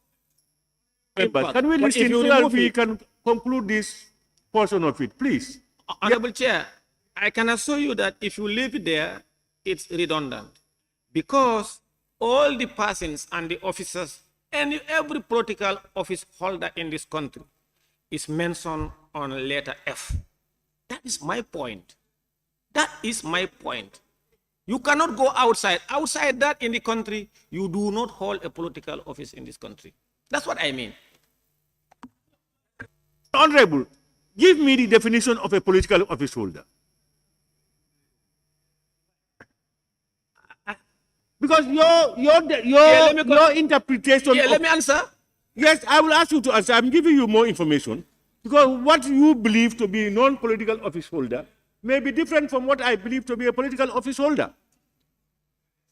impact. Can we But if listen you so that remove we it- can conclude this portion of it, please? Honorable Chair, I can assure you that if you leave it there, it's redundant. Because all the persons and the officers and every political office holder in this country is mentioned on letter F. That is my point. That is my point. You cannot go outside. Outside that in the country, you do not hold a political office in this country. That's what I mean. Honorable, give me the definition of a political office holder. Because let me go- your interpretation. Yeah, of- let me answer. Yes, I will ask you to answer. I'm giving you more information because what you believe to be a non-political office holder may be different from what I believe to be a political office holder.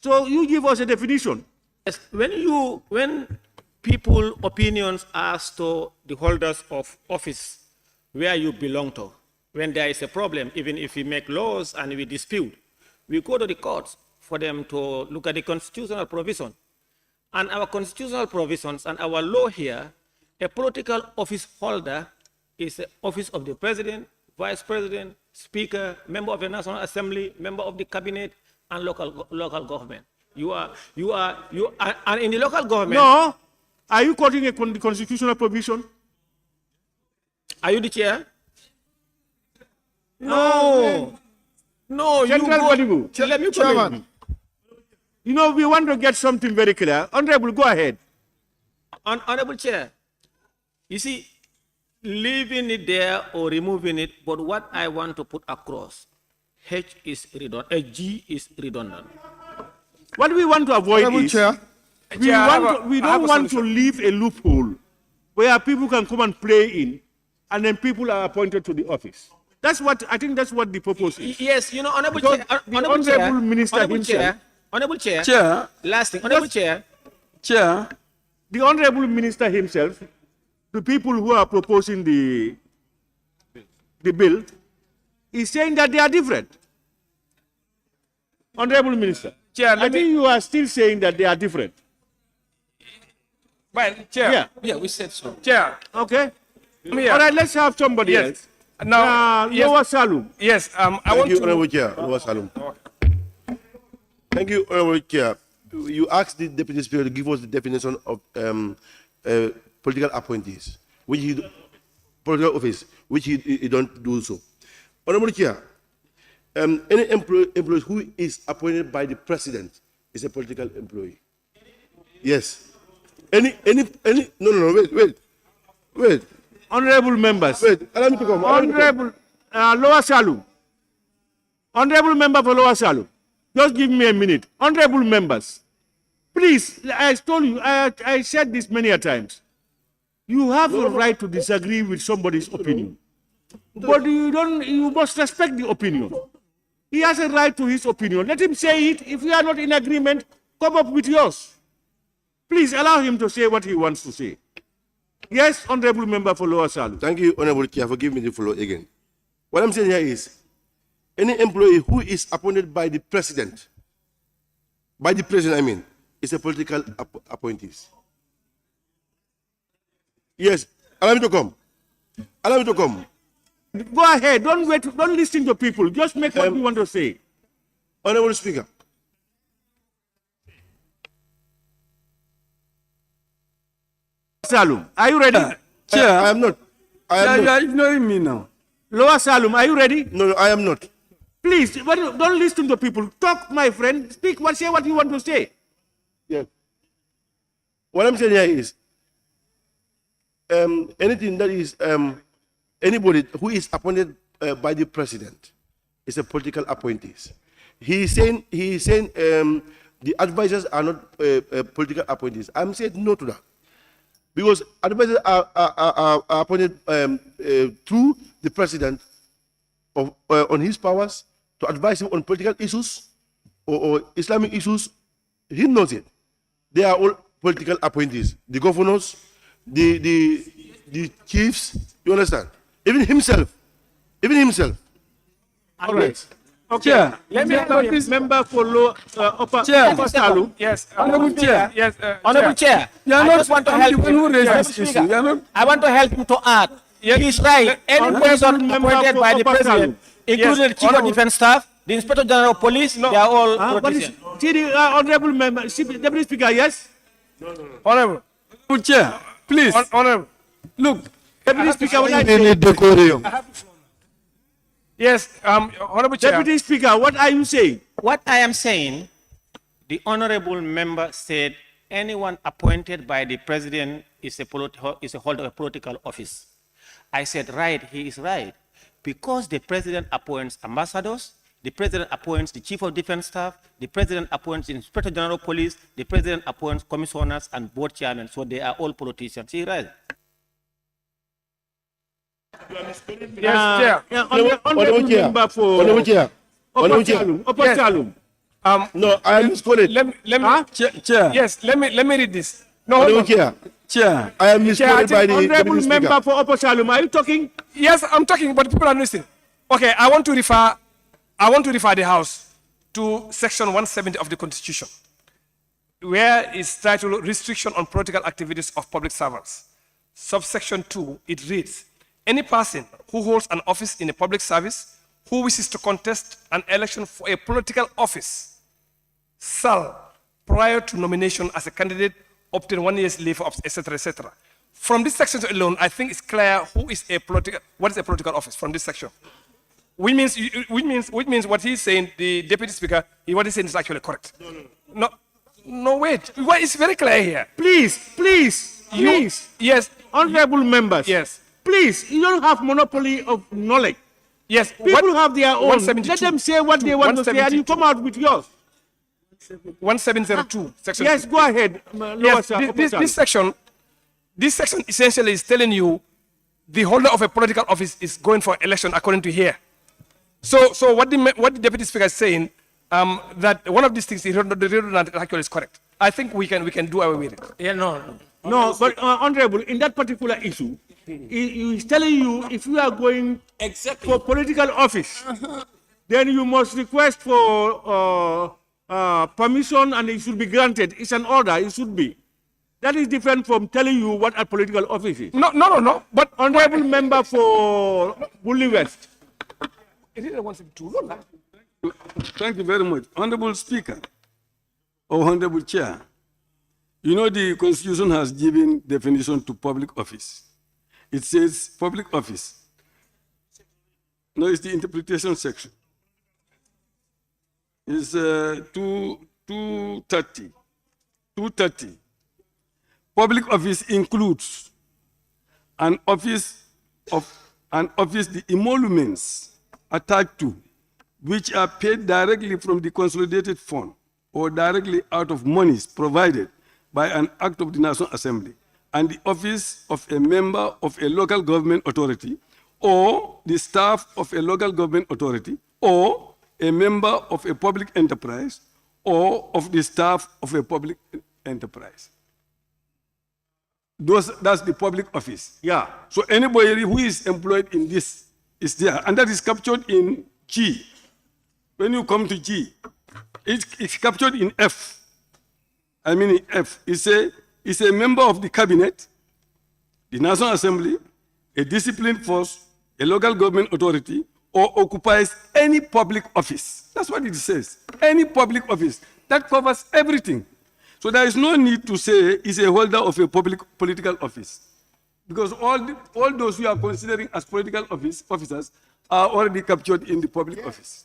So you give us a definition. Yes, when people opinions as to the holders of office where you belong to, when there is a problem, even if we make laws and we dispute, we go to the courts for them to look at the constitutional provision. And our constitutional provisions and our law here, a political office holder is the office of the president, vice president, speaker, member of the National Assembly, member of the cabinet, and local government. You are, and in the local government. No. Are you quoting the constitutional provision? Are you the chair? No. No, Central body move. Let me Chairman. You know, we want to get something very clear. Honorable, go ahead. Honorable Chair, you see, leaving it there or removing it, but what I want to put across, H is redundant, G is redundant. What we want to avoid Honorable is Chair. we don't want to leave a loophole where people can come and play in, and then people are appointed to the office. That's what I think. That's what the purpose is. Yes, you know, Honorable Because Chair, the Honorable Minister Honorable himself. Chair, Honorable Chair, Chair. last thing, Honorable Chair, Chair. The Honorable Minister himself, the people who are proposing the bill, is saying that they are different. Honorable Minister, Chair, I think you are still saying that they are different. Well, Chair. Yeah. Yeah, we said so. Chair. Okay. Here. All right, let's have somebody Yes. else. Now, yes. Lower Salum. Yes, I Thank want you, to. Honorable Chair. Lower Salum. Thank you, Honorable Chair. You asked the Deputy Speaker to give us the definition of political appointees, which he, political office, which he don't do so. Honorable Chair, any employee who is appointed by the President is a political employee. Yes. No, wait. Honorable members. Wait, allow me to come. Honorable Lower Salum. Honorable member for Lower Salum. Just give me a minute. Honorable members, please, I told you, I said this many a times. You have a right to disagree with somebody's opinion. But you must respect the opinion. He has a right to his opinion. Let him say it. If you are not in agreement, come up with yours. Please allow him to say what he wants to say. Yes, Honorable Member for Lower Salum. Thank you, Honorable Chair, for giving me the floor again. What I'm saying here is, any employee who is appointed by the President, is a political appointees. Yes, allow me to come. Go ahead. Don't wait. Don't listen to people. Just make what you want to say. Honorable Speaker. Salum, are you ready? Chair. I am not. You are ignoring me now. Lower Salum, are you ready? No, I am not. Please, don't listen to people. Talk, my friend. Speak. Say what you want to say. Yeah. What I'm saying here is, anything that is anybody who is appointed by the President is a political appointees. He is saying the advisors are not political appointees. I'm saying no to that. Because advisors are appointed through the President on his powers to advise him on political issues or Islamic issues. He knows it. They are all political appointees. The governors, the chiefs, you understand? Even himself. All right. Okay. Chair. Let me have this member for Upper Salum. Yes, Honorable Chair. Yes, Honorable Chair, You are I not just want to I'm help the one him. who raised Mr. this issue. Speaker, You are not. I want to help him to add. He's right. Any person appointed by the President, including the Chief of Defense Staff, the Inspector General of Police, they are all politicians. Honorable member, Deputy Speaker, yes? Honorable. Honorable Chair, please. Honorable. Look. Deputy Speaker, what I say? Yes, Honorable Chair. Deputy Speaker, what are you saying? What I am saying, the honorable member said anyone appointed by the President is a holder of a political office. I said, right, he is right. Because the President appoints ambassadors, the president appoints the chief of defense staff, the president appoints the inspector general of police, the president appoints commissioners and board chairmen, so they are all politicians. He right. Yes, Chair. Honorable Chair. No, I am misquoted. Let me, Chair. yes, let me read this. No, hold Honorable on. Chair. Chair. I am misquoted by the Honorable Deputy member Speaker. for Upper Salum, are you talking? Yes, I'm talking, but people are listening. Okay, I want to refer the House to Section 170 of the Constitution, where it's titled Restriction on Political Activities of Public Servants. Subsection 2, it reads, any person who holds an office in a public service who wishes to contest an election for a political office shall, prior to nomination as a candidate, obtain 1 year's leave, etc., etc. From this section alone, I think it's clear what is a political office from this section. Which means what he's saying, the Deputy Speaker, what he's saying is actually correct. No, wait. It's very clear here. Please. Yes. Honorable members. Yes. Please, you don't have monopoly of knowledge. Yes. People have their own. Let them say what they want to say and you come out with yours. 1702. Section. Yes, go ahead. Yes, this section essentially is telling you the holder of a political office is going for election according to here. So what the Deputy Speaker is saying, that one of these things, the redundant actually is correct. I think we can do away with it. Yeah, no. No, but Honorable, in that particular issue, he is telling you if you are going for political office, then you must request for permission and it should be granted. It's an order, it should be. That is different from telling you what a political office is. No. But Honorable member for Bully West. Is it 172? No. Thank you very much. Honorable Speaker, or Honorable Chair, you know the Constitution has given definition to public office. It says public office. No, it's the interpretation section. It's 230. 230. Public office includes an office the emoluments attached to, which are paid directly from the consolidated fund or directly out of monies provided by an act of the National Assembly, and the office of a member of a local government authority or the staff of a local government authority or a member of a public enterprise or of the staff of a public enterprise. That's the public office. Yeah. So anybody who is employed in this is there, and that is captured in G. When you come to G, it's captured in F. I mean in F. It's a member of the cabinet, the National Assembly, a disciplined force, a local government authority, or occupies any public office. That's what it says. Any public office. That covers everything. So there is no need to say is a holder of a political office, because all those we are considering as political officers are already captured in the public office.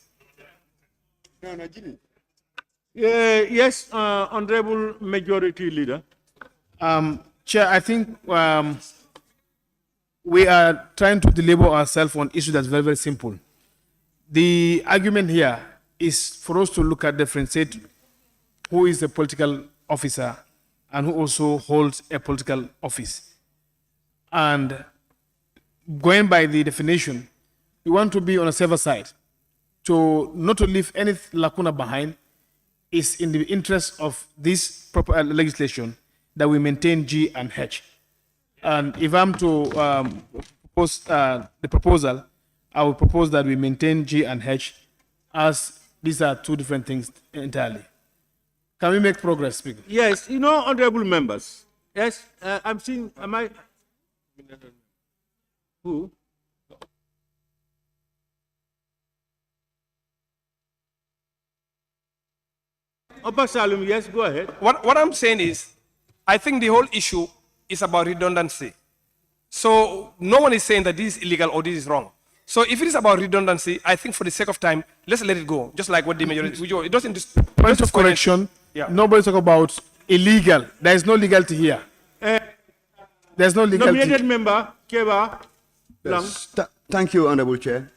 Yes, Honorable Majority Leader. Chair, I think we are trying to deliver ourselves on issue that's very, very simple. The argument here is for us to look at differentiate who is a political officer and who also holds a political office. And going by the definition, we want to be on a safer side. To not to leave any lacuna behind is in the interest of this proper legislation that we maintain G and H. And if I'm to propose the proposal, I would propose that we maintain G and H, as these are two different things entirely. Can we make progress, Speaker? Yes, you know, honorable members. Yes, I'm seeing, who? Upper Salum, yes, go ahead. What I'm saying is, I think the whole issue is about redundancy. So no one is saying that this is illegal or this is wrong. So if it is about redundancy, I think for the sake of time, let's let it go. Just like what the majority, it doesn't. Point of correction. Yeah. Nobody talk about illegal. There is no legality here. There's no legality. Nominated member, Keba. Yes. Thank you, Honorable Chair.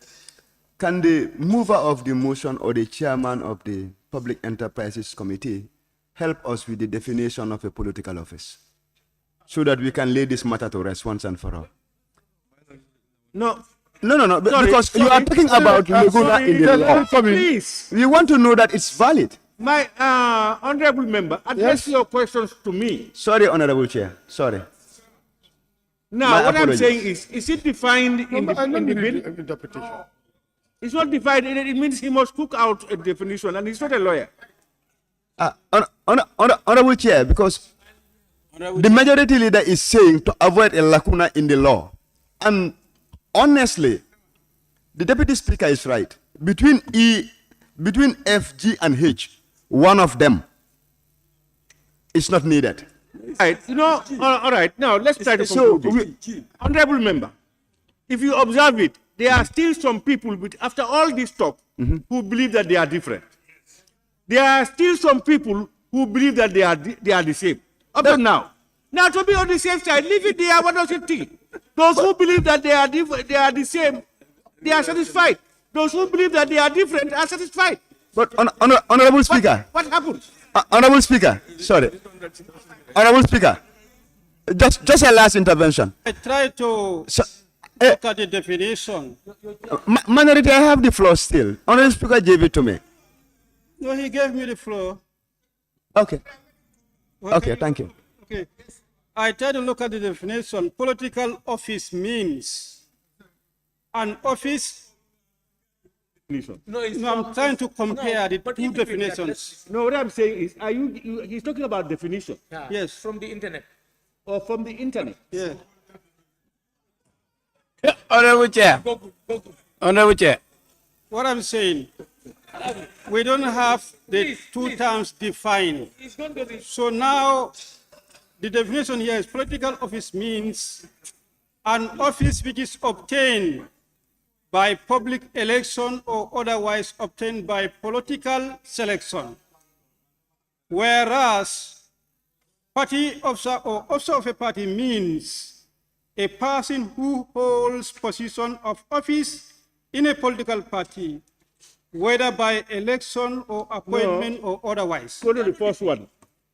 can the mover of the motion or the chairman of the Public Enterprises Committee help us with the definition of a political office so that we can lay this matter to rest once and for all? No. No, Sorry, because you are talking about laguna in the law. Please. We want to know that it's valid. My honorable member, address your questions to me. Sorry, Honorable Chair. Sorry. Now, My what apologies. I'm saying is it defined in the bill? Interpretation. It's not defined. It means he must cook out a definition, and he's not a lawyer. Honorable Chair, because the majority leader is saying to avoid a lacuna in the law. And honestly, the Deputy Speaker is right. Between F, G, and H, one of them is not needed. Right. You know, all right. Now, let's try to conclude this. Honorable member, if you observe it, there are still some people, after all this talk, who believe that they are different. There are still some people who believe that they are the same. Up to now. Now, to be on the safe side, leave it there. What does it think? Those who believe that they are the same, they are satisfied. Those who believe that they are different are satisfied. But, Honorable Speaker. What happens? Honorable Speaker, sorry. Honorable Speaker, just a last intervention. I try to look at the definition. Minority, I have the floor still. Honorable Speaker gave it to me. No, he gave me the floor. Okay. Okay, thank you. Okay. I try to look at the definition. Political office means an office. No, I'm trying to compare the two definitions. No, what I'm saying is, he's talking about definition. Yeah. Yes. From the internet. Or from the internet. Yeah. Honorable Chair. Honorable Chair. What I'm saying, we don't have the two terms defined. So now, the definition here is political office means an office which is obtained by public election or otherwise obtained by political selection. Whereas party officer or officer of a party means a person who holds position of office in a political party, whether by election or appointment or otherwise. Go to the first one.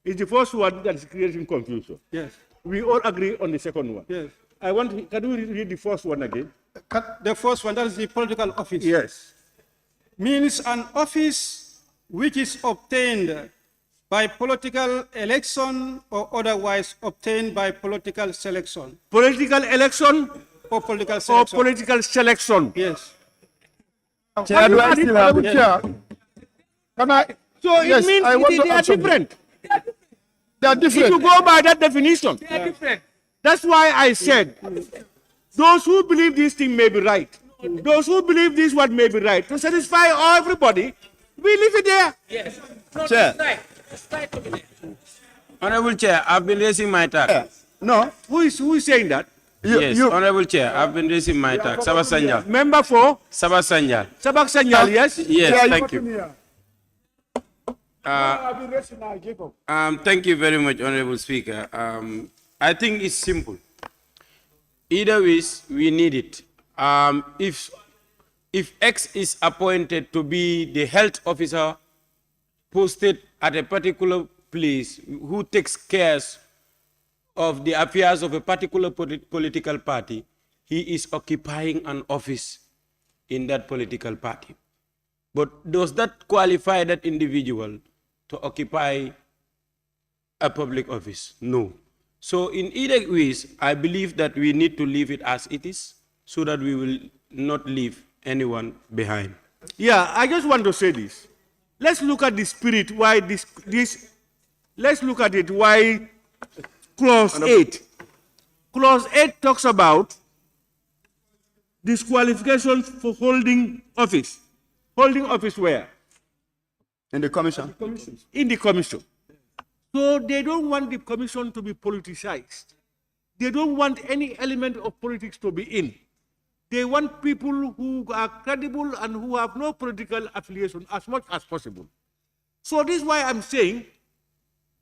It's the first one that is creating confusion. Yes. We all agree on the second one. Yes. Can we read the first one again? The first one, that is the political office. Yes. Means an office which is obtained by political election or otherwise obtained by political selection. Political election or political selection. Or political selection. Yes. Chair, do I still have it? Chair, can I? So Yes, it means I want to they are add something. different. They are different. If you go by that definition, They are different. that's why I said, those who believe this thing may be right. Those who believe this one may be right. To satisfy everybody, we leave it there. Yes. No, Chair. it's right over there. Honorable Chair, I've been raising my tax. No. Who is saying that? Yes, Honorable Chair, I've been raising my tax. Sabah Sanjal. Member for? Sabah Sanjal. Sabah Sanjal, yes? Yes, thank you. Thank you very much, Honorable Speaker. I think it's simple. Either ways, we need it. If X is appointed to be the health officer posted at a particular place who takes care of the affairs of a particular political party, he is occupying an office in that political party. But does that qualify that individual to occupy a public office? No. So in either ways, I believe that we need to leave it as it is so that we will not leave anyone behind. Yeah, I just want to say this. Let's look at the spirit why let's look at it why clause 8. Clause 8 talks about disqualifications for holding office. Holding office where? In the commission. In the commission. So they don't want the commission to be politicized. They don't want any element of politics to be in. They want people who are credible and who have no political affiliation as much as possible. So this is why I'm saying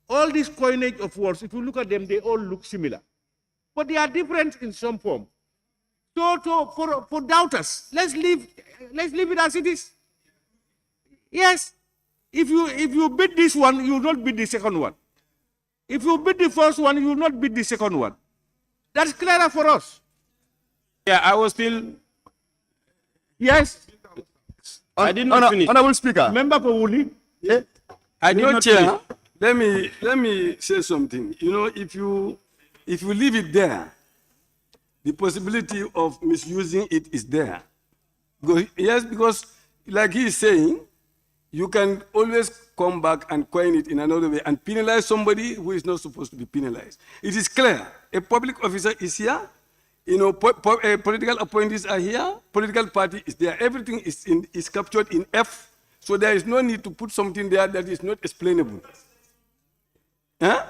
all this coinage of words, if you look at them, they all look similar. But they are different in some form. So for doubters, let's leave let's leave it as it is. Yes. If you beat this one, you will not beat the second one. If you beat the first one, you will not beat the second one. That's clearer for us. Yeah, I was still. Yes. I did not finish. Honorable Speaker. Member for Wuli. Yeah. I did not Chair, finish. let me say something. You know, if you leave it there, the possibility of misusing it is there. Because like he is saying, you can always come back and coin it in another way and penalize somebody who is not supposed to be penalized. It is clear. A public officer is here. You know, political appointees are here. Political party is there. Everything is captured in F. So there is no need to put something there that is not explainable. Huh?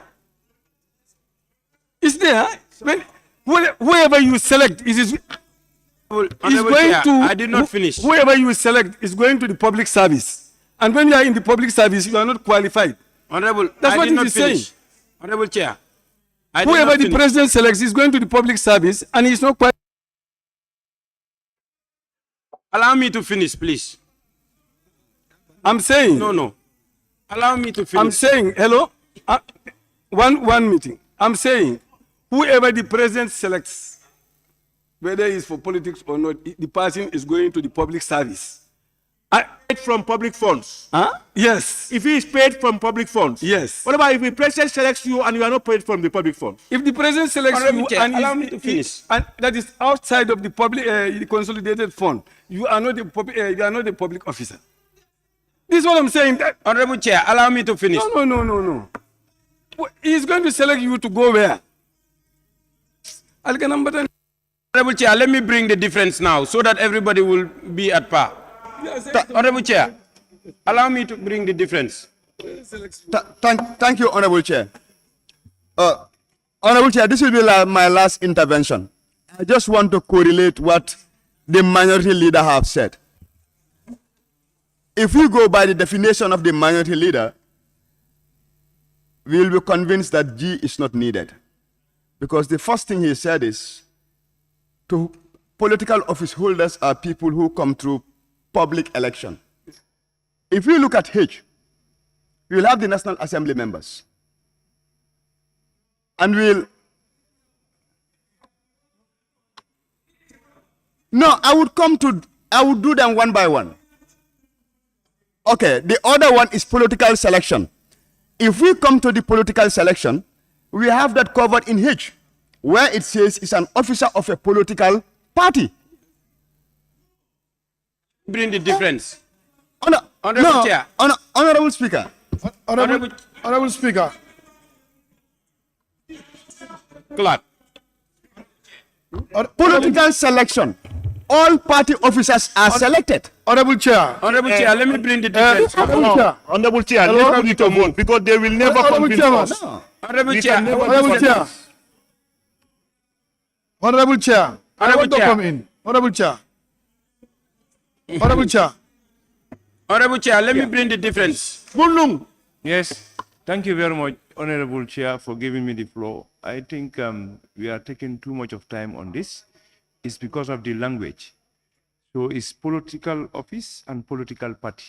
It's there. Whoever you select is going to. I did not finish. Whoever you select is going to the public service. And when you are in the public service, you are not qualified. Honorable, that's what it it is saying. Honorable Chair. Whoever the president selects is going to the public service and he's not qualified. Allow me to finish, please. I'm saying. No. Allow me to finish. I'm saying, hello? One meeting. I'm saying, whoever the president selects, whether it's for politics or not, the person is going to the public service. Paid from public funds. Huh? Yes. If he is paid from public funds. Yes. What about if the president selects you and you are not paid from the public funds? If the president selects you and allow me to finish. And that is outside of the public, the consolidated fund, you are not a public officer. This is what I'm saying. Honorable Chair, allow me to finish. No. He's going to select you to go where? Honorable Chair, let me bring the difference now so that everybody will be at par. Honorable Chair, allow me to bring the difference. Thank you, Honorable Chair. Honorable Chair, this will be my last intervention. I just want to correlate what the minority leader have said. If we go by the definition of the minority leader, we will be convinced that G is not needed. Because the first thing he said is, political office holders are people who come through public election. If we look at H, we will have the National Assembly members. And I would do them one by one. Okay, the other one is political selection. If we come to the political selection, we have that covered in H, where it says it's an officer of a political party. Bring the difference. Honorable Chair. Honorable Speaker. Honorable Speaker. Clark. Political selection. All party officers are selected. Honorable Chair. Honorable Chair, let me bring the difference. Honorable Chair, let me to vote because they will never convince us. Honorable Chair. Honorable Chair. Honorable Chair. I want to come in. Honorable Chair. Honorable Chair. Honorable Chair, let me bring the difference. Yes, thank you very much, Honorable Chair, for giving me the floor. I think we are taking too much of time on this. It's because of the language. So it's political office and political party.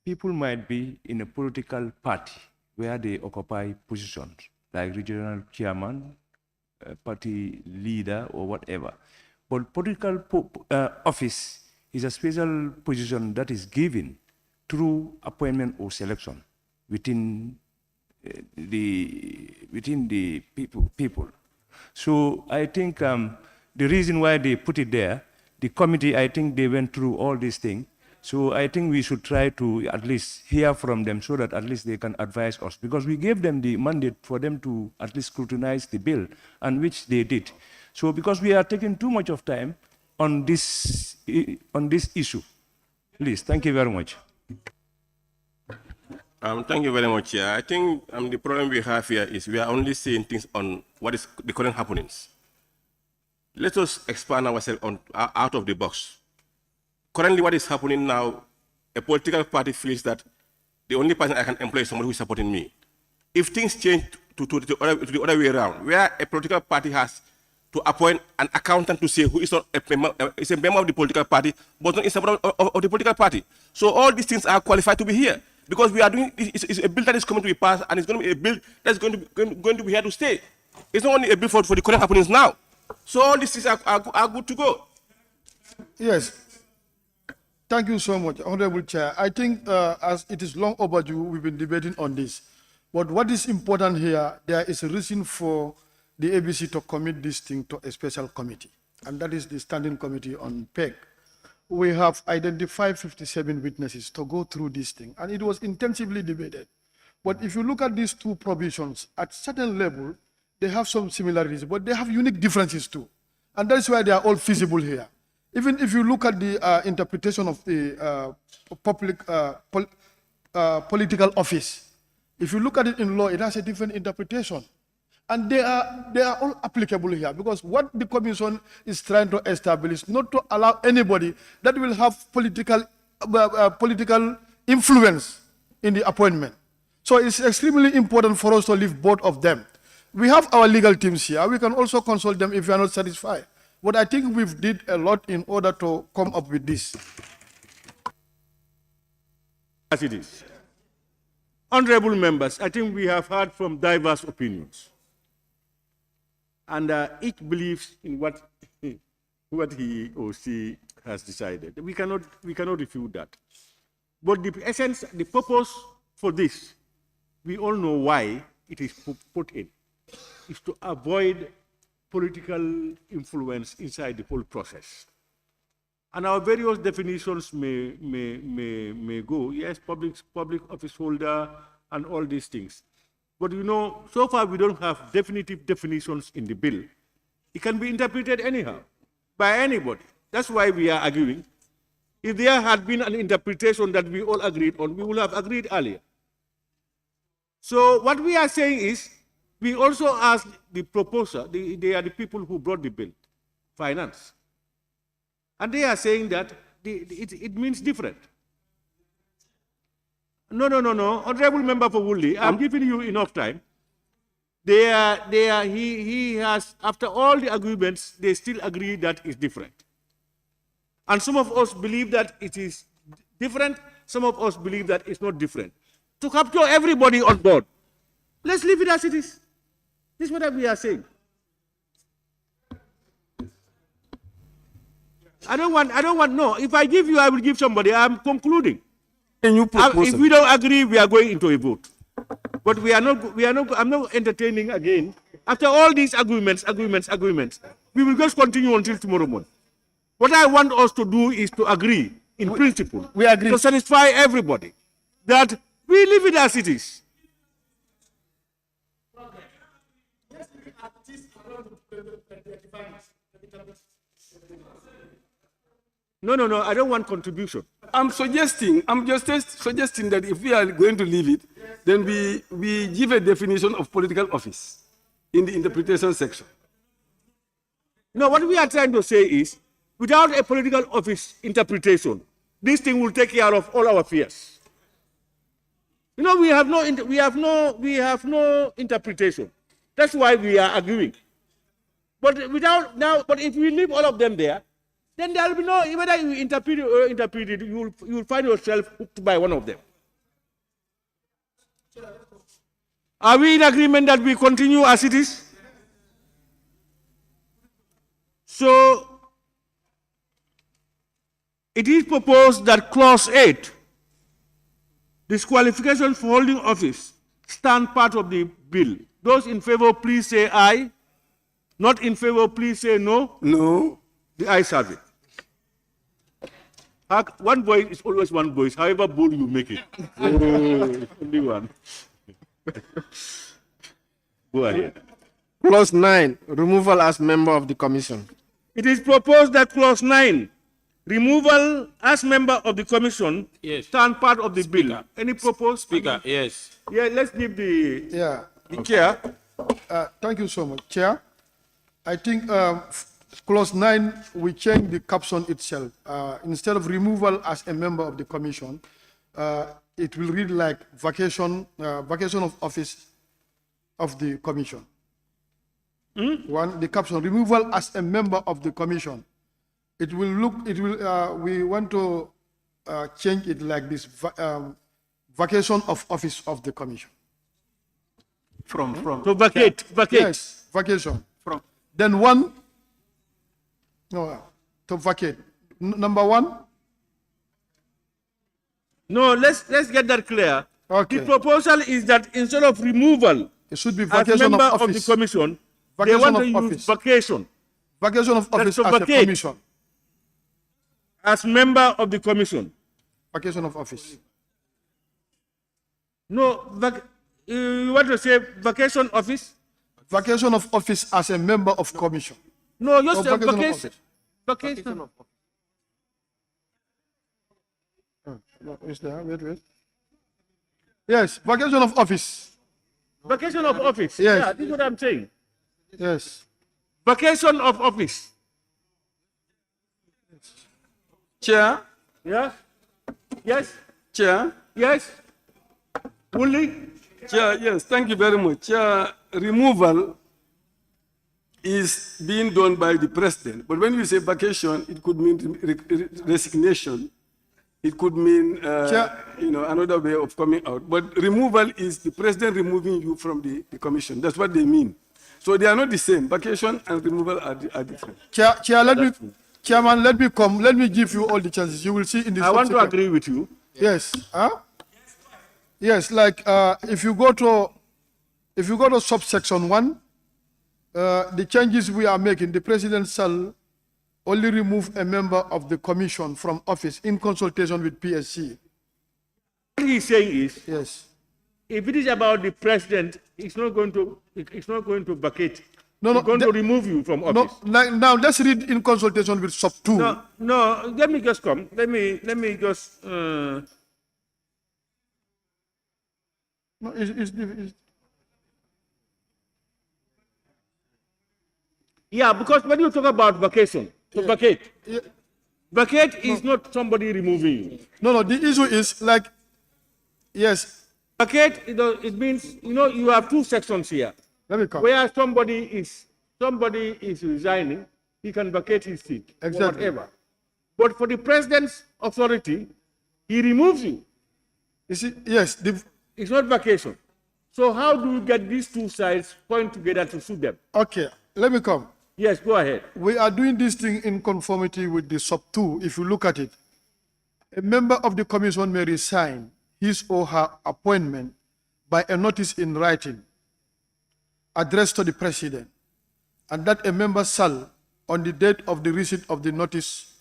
People might be in a political party where they occupy positions, like regional chairman, party leader, or whatever. But political office is a special position that is given through appointment or selection within the people. So I think the reason why they put it there, the committee, I think they went through all these things. So I think we should try to at least hear from them so that at least they can advise us, because we gave them the mandate for them to at least scrutinize the bill, and which they did. So because we are taking too much of time on this issue, please, thank you very much. Thank you very much, Chair. I think the problem we have here is we are only seeing things on what is the current happenings. Let us expand ourselves out of the box. Currently, what is happening now, a political party feels that the only person I can employ is somebody who is supporting me. If things change to the other way around, where a political party has to appoint an accountant to say who is not is a member of the political party, but not is a member of the political party. So all these things are qualified to be here because we are doing it's a bill that is coming to be passed, and it's going to be a bill that's going to be here to stay. It's not only a bill for the current happenings now. So all these things are good to go. Yes. Thank you so much, Honorable Chair. I think as it is long overdue, we've been debating on this. But what is important here, there is a reason for the ABC to commit this thing to a special committee, and that is the Standing Committee on PEG. We have identified 57 witnesses to go through this thing, and it was intensively debated. But if you look at these two provisions, at certain level, they have some similarities, but they have unique differences too. And that's why they are all feasible here. Even if you look at the interpretation of the political office, if you look at it in law, it has a different interpretation. And they are all applicable here because what the commission is trying to establish, not to allow anybody that will have political influence in the appointment. So it's extremely important for us to leave both of them. We have our legal teams here. We can also consult them if we are not satisfied. But I think we've did a lot in order to come up with this. As it is. Honorable members, I think we have heard from diverse opinions. And each believes in what he or she has decided. We cannot refute that. But the essence, the purpose for this, we all know why it is put in, is to avoid political influence inside the whole process. And our various definitions may go, yes, public office holder and all these things. But you know, so far we don't have definitive definitions in the bill. It can be interpreted anyhow, by anybody. That's why we are arguing. If there had been an interpretation that we all agreed on, we would have agreed earlier. So what we are saying is, we also ask the proposer, they are the people who brought the bill, finance. And they are saying that it means different. No. Honorable Member for Woolly, I'm giving you enough time. He has, after all the arguments, they still agree that it's different. And some of us believe that it is different. Some of us believe that it's not different. To capture everybody on board, let's leave it as it is. This is what we are saying. I don't want, no. If I give you, I will give somebody. I'm concluding. If we don't agree, we are going into a vote. But I'm not entertaining again. After all these arguments, we will just continue until tomorrow morning. What I want us to do is to agree, in principle, we agree to satisfy everybody, that we leave it as it is. No, I don't want contribution. I'm just suggesting that if we are going to leave it, then we give a definition of political office in the interpretation section. No, what we are trying to say is, without a political office interpretation, this thing will take care of all our fears. You know, we have no interpretation. That's why we are arguing. But if we leave all of them there, then there will be no, whether you interpret it or interpret it, you will find yourself hooked by one of them. Are we in agreement that we continue as it is? So, it is proposed that clause 8, disqualification for holding office, stand part of the bill. Those in favor, please say aye. Not in favor, please say no. No. The ayes have it. One voice is always one voice, however bold you make it. Only one. Go ahead. Clause 9, removal as member of the commission. It is proposed that clause 9, removal as member of the commission, stand part of the bill. Any proposed? Speaker, yes. Yeah, let's give the chair. Thank you so much, Chair. I think clause 9, we change the caption itself. Instead of removal as a member of the commission, it will read like vacation of office of the commission. One, the caption, removal as a member of the commission. It will look, we want to change it like this, vacation of office of the commission. To vacate. Yes, vacation. Then one, no, to vacate. Number one. No, let's get that clear. Okay. The proposal is that instead of removal, it should be as vacation member of of the office. commission, Vacation they want of to use office. vacation. Vacation of office to as a vacate. commission. As member of the commission. Vacation of office. No, you want to say vacation office? Vacation of office as a member of commission. No, just Or vacation. vacation Vacation of office. No, is there? Wait. Yes, vacation of office. Vacation of office. Yes. Yeah, this is what I'm saying. Yes. Vacation of office. Chair? Yes? Yes? Chair? Yes? Only? Chair, yes, thank you very much. Chair, removal is being done by the president. But when you say vacation, it could mean resignation. It could mean, another way of coming out. But removal is the president removing you from the commission. That's what they mean. So they are not the same. Vacation and removal are different. Chairman, let me give you all the chances. You will see in this. I want to agree with you. Yes. Huh? Yes, like if you go to subsection 1, the changes we are making, the president shall only remove a member of the commission from office in consultation with PSC. What he's saying is, yes, if it is about the president, it's not going to vacate. No, It's going to remove you from office. No, now let's read in consultation with sub 2. No, let me just come. Let me just. No, it's yeah, because when you talk about vacation, to vacate, vacate is not somebody removing you. No, the issue is like, yes. Vacate, it means, you have two sections here. Let me come. Where somebody is resigning, he can vacate his seat. Exactly. Whatever. But for the president's authority, he removes you. You see, yes. It's not vacation. So how do you get these two sides point together to suit them? Okay, let me come. Yes, go ahead. We are doing this thing in conformity with the sub 2. If you look at it, a member of the commission may resign his or her appointment by a notice in writing addressed to the president, and that a member shall, on the date of the receipt of the notice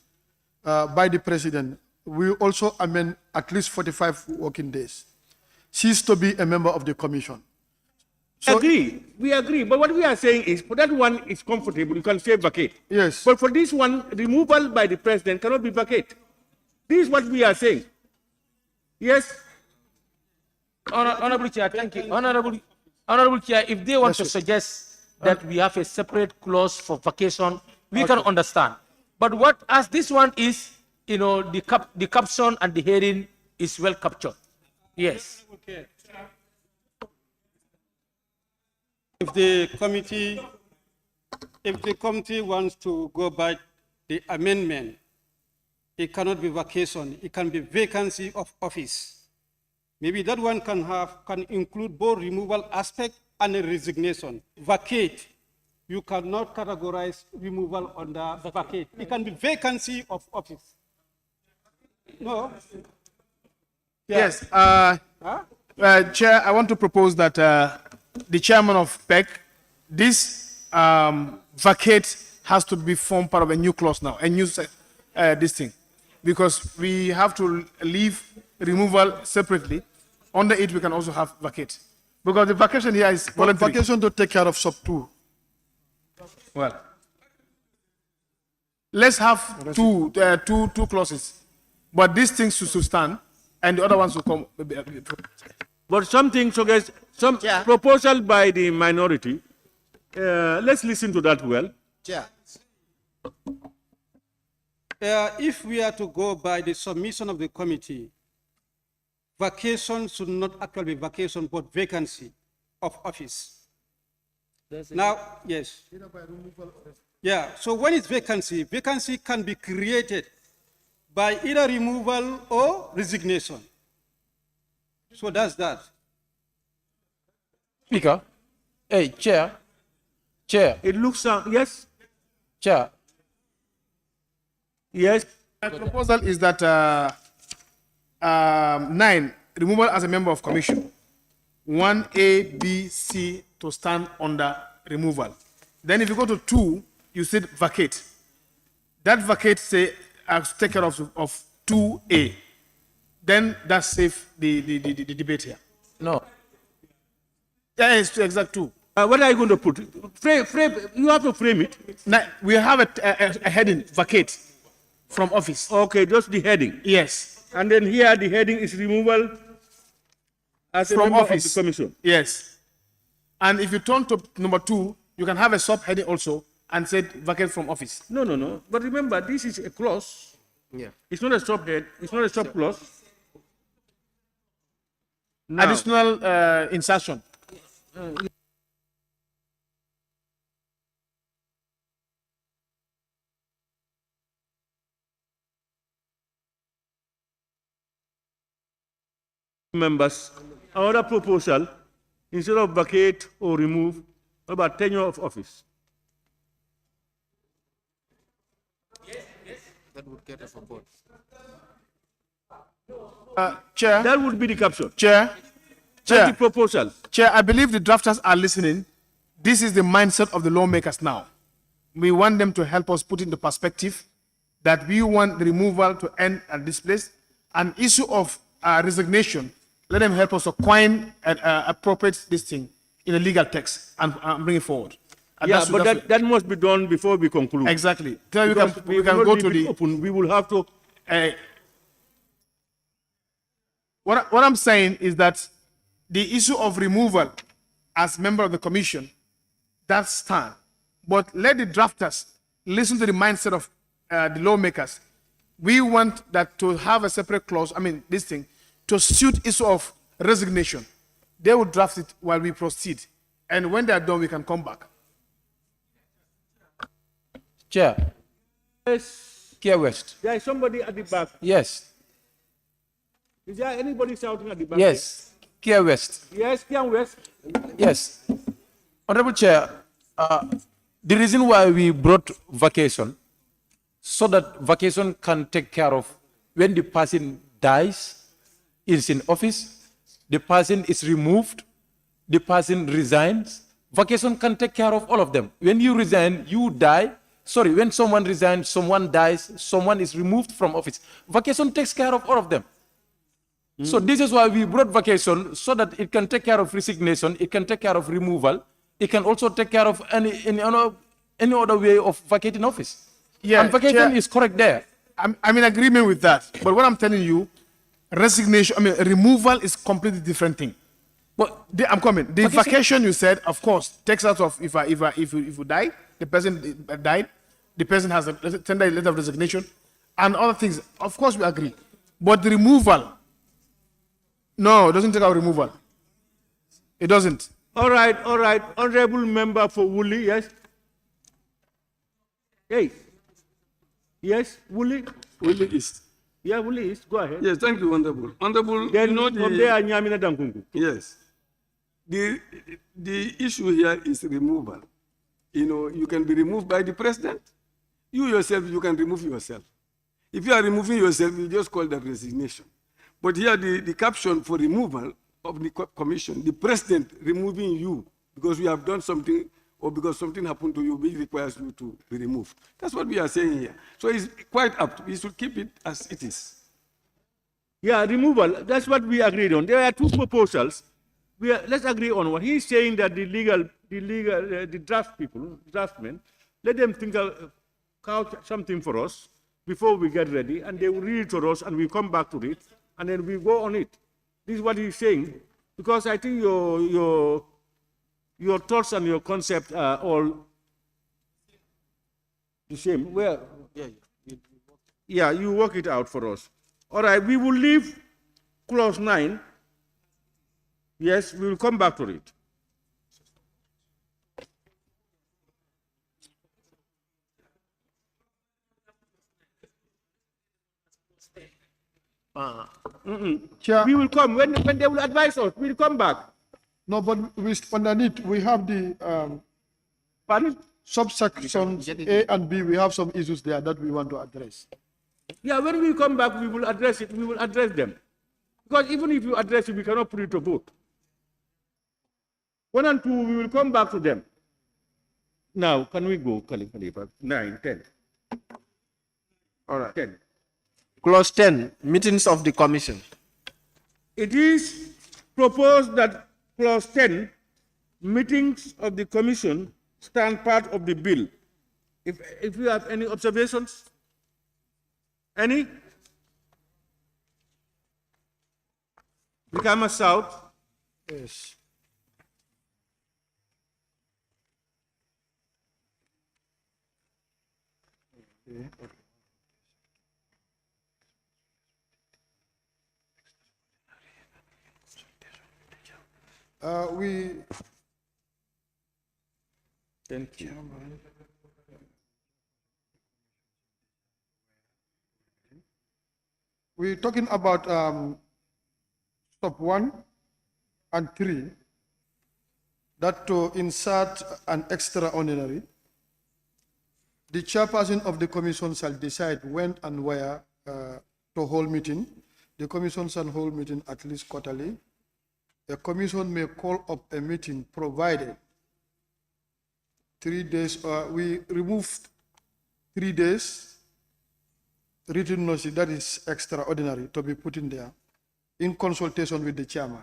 by the president, will also amend at least 45 working days, cease to be a member of the commission. So, We agree. But what we are saying is, for that one, it's comfortable. You can say vacate. Yes. But for this one, removal by the president cannot be vacate. This is what we are saying. Yes. Honorable Chair, thank you. Honorable Chair, if they want to suggest that we have a separate clause for vacation, we can understand. But what as this one is, the caption and the heading is well captured. Yes. Okay. If the committee wants to go by the amendment, it cannot be vacation, it can be vacancy of office. Maybe that one can include both removal aspect and a resignation. Vacate, you cannot categorize removal under vacate. It can be vacancy of office. No? Yes. Chair, I want to propose that the chairman of PEC, this vacate has to be formed part of a new clause now, a new this thing, because we have to leave removal separately. Under it, we can also have vacate, because the vacation here is voluntary. Vacation to take care of sub 2. Well, let's have two clauses, but these things should stand, and the other ones will come. But some things, okay, some proposal by the minority, let's listen to that well. Yeah. If we are to go by the submission of the committee, vacation should not actually be vacation, but vacancy of office. Now, yes. Yeah, so when it's vacancy, vacancy can be created by either removal or resignation. So that's that. Speaker, hey, Chair, It looks, yes? Chair. Yes. My proposal is that 9, removal as a member of commission. 1A, B, C to stand under removal. Then if you go to 2, you said vacate. That vacate say take care of 2A. Then that's safe the debate here. No. Yeah, it's exact 2. What are you going to put? You have to frame it. Now, we have a heading, vacate, from office. Okay, just the heading. Yes. And then here the heading is removal as a From member office. of the commission. Yes. And if you turn to number 2, you can have a subheading also and say vacate from office. No. But remember, this is a clause. Yeah. It's not a subhead. It's not a subclause. Now, Additional insertion. members, another proposal, instead of vacate or remove, about tenure of office. That would get us on board. Chair. That would be the caption. Chair. That's the proposal. Chair, I believe the drafters are listening. This is the mindset of the lawmakers now. We want them to help us put into perspective that we want the removal to end at this place. An issue of resignation, let them help us to coin and appropriate this thing in a legal text and bring it forward. And Yeah, but that must be done before we conclude. Exactly. Then we Because can will not go leave to it the open. We will have to. What I'm saying is that the issue of removal as member of the commission, that's stand. But let the drafters listen to the mindset of the lawmakers. We want that to have a separate clause, this thing, to suit issue of resignation. They will draft it while we proceed. And when they are done, we can come back. Chair. Yes. Kia West. There is somebody at the back. Yes. Is there anybody shouting at the back? Yes. Kia West. Yes, Kia West. Yes. Honorable Chair, the reason why we brought vacation, so that vacation can take care of when the person dies, is in office, the person is removed, the person resigns, vacation can take care of all of them. When you resign, you die. Sorry, when someone resigns, someone dies, someone is removed from office. Vacation takes care of all of them. So this is why we brought vacation, so that it can take care of resignation, it can take care of removal, it can also take care of any other way of vacating office. Yeah, and vacation is correct there. I'm in agreement with that. But what I'm telling you, resignation, removal is completely different thing. But I'm coming. The vacation you said, of course, takes out of if you die, the person died, the person has a tender letter of resignation, and other things. Of course, we agree. But the removal, no, it doesn't take out removal. It doesn't. All right. Honorable member for Woolley, yes. Hey. Yes, Woolley. Woolley East. Yeah, Woolley East. Go ahead. Yes, thank you, Honorable. Honorable, then you know from there, Nyamina Dankungu. Yes. The issue here is removal. You can be removed by the president. You yourself, you can remove yourself. If you are removing yourself, you just call that resignation. But here, the caption for removal of the commission, the president removing you because you have done something or because something happened to you which requires you to be removed. That's what we are saying here. So it's quite apt. We should keep it as it is. Yeah, removal. That's what we agreed on. There are two proposals. Let's agree on one. He's saying that the draftsmen, let them think out something for us before we get ready, and they will read it to us, and we come back to it, and then we go on it. This is what he's saying, because I think your thoughts and your concept are all the same. Well, yeah, you work it out for us. All right, we will leave clause 9. Yes, we will come back to it. Chair, We will come when they will advise us. We'll come back. no, but underneath we have the subsections A and B. We have some issues there that we want to address. Yeah, when we come back, we will address it. We will address them. Because even if you address it, we cannot put it to vote. 1 and 2, we will come back to them. Now, can we go, Khalifa? 9, 10. All right. 10. Clause 10, meetings of the commission. It is proposed that clause 10, meetings of the commission, stand part of the bill. If you have any observations? Any? Brikama South. Yes. Okay. Thank you. We're talking about step 1 and 3, that to insert an extraordinary. The chairperson of the commission shall decide when and where to hold meeting. The commission shall hold meeting at least quarterly. The commission may call up a meeting provided 3 days, we removed 3 days written notice, that is extraordinary, to be put in there in consultation with the chairman.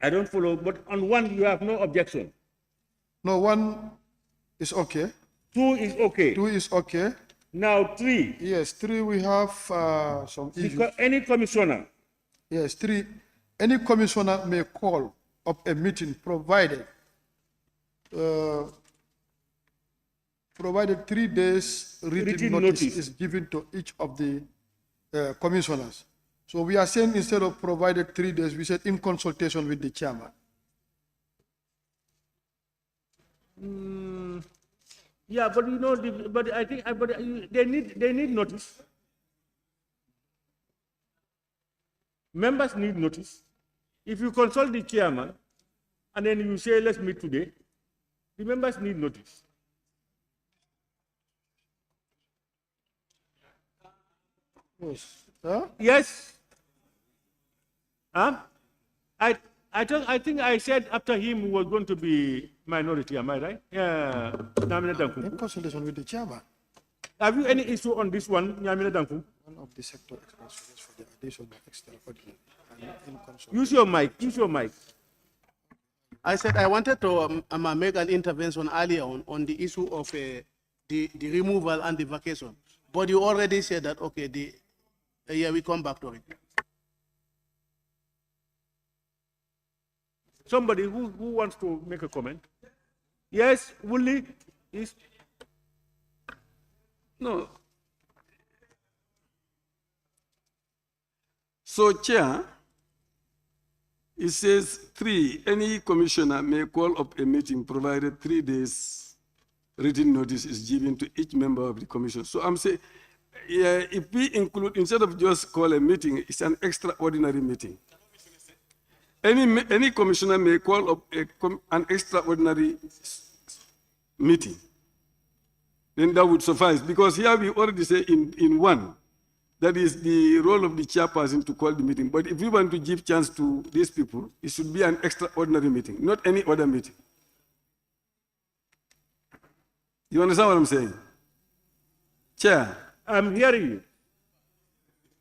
I don't follow, but on 1 you have no objection. No, 1 is okay. 2 is okay. 2 is okay. Now 3. Yes, 3 we have some issues. Any commissioner. Yes, 3. Any commissioner may call up a meeting provided 3 days written notice is given to each of the commissioners. So we are saying instead of provided 3 days, we said in consultation with the chairman. Yeah, but you know, but I think they need notice. Members need notice. If you consult the chairman and then you say, let's meet today, the members need notice. Yes. Huh? Yes. Huh? I think I said after him we were going to be minority, am I right? Yeah. In consultation with the chairman. Have you any issue on this one, Nyamina Danku? One of the sector expenses for the additional extraordinary. Use your mic. Use your mic. I said I wanted to make an intervention earlier on the issue of the removal and the vacation. But you already said that, okay, yeah, we come back to it. Somebody who wants to make a comment? Yes, Woolley is. No. So, Chair, it says 3, any commissioner may call up a meeting provided 3 days written notice is given to each member of the commission. So I'm saying, yeah, if we include, instead of just call a meeting, it's an extraordinary meeting. Any commissioner may call up an extraordinary meeting. Then that would suffice, because here we already say in 1, that is the role of the chairperson to call the meeting. But if we want to give chance to these people, it should be an extraordinary meeting, not any other meeting. You understand what I'm saying? Chair. I'm hearing you.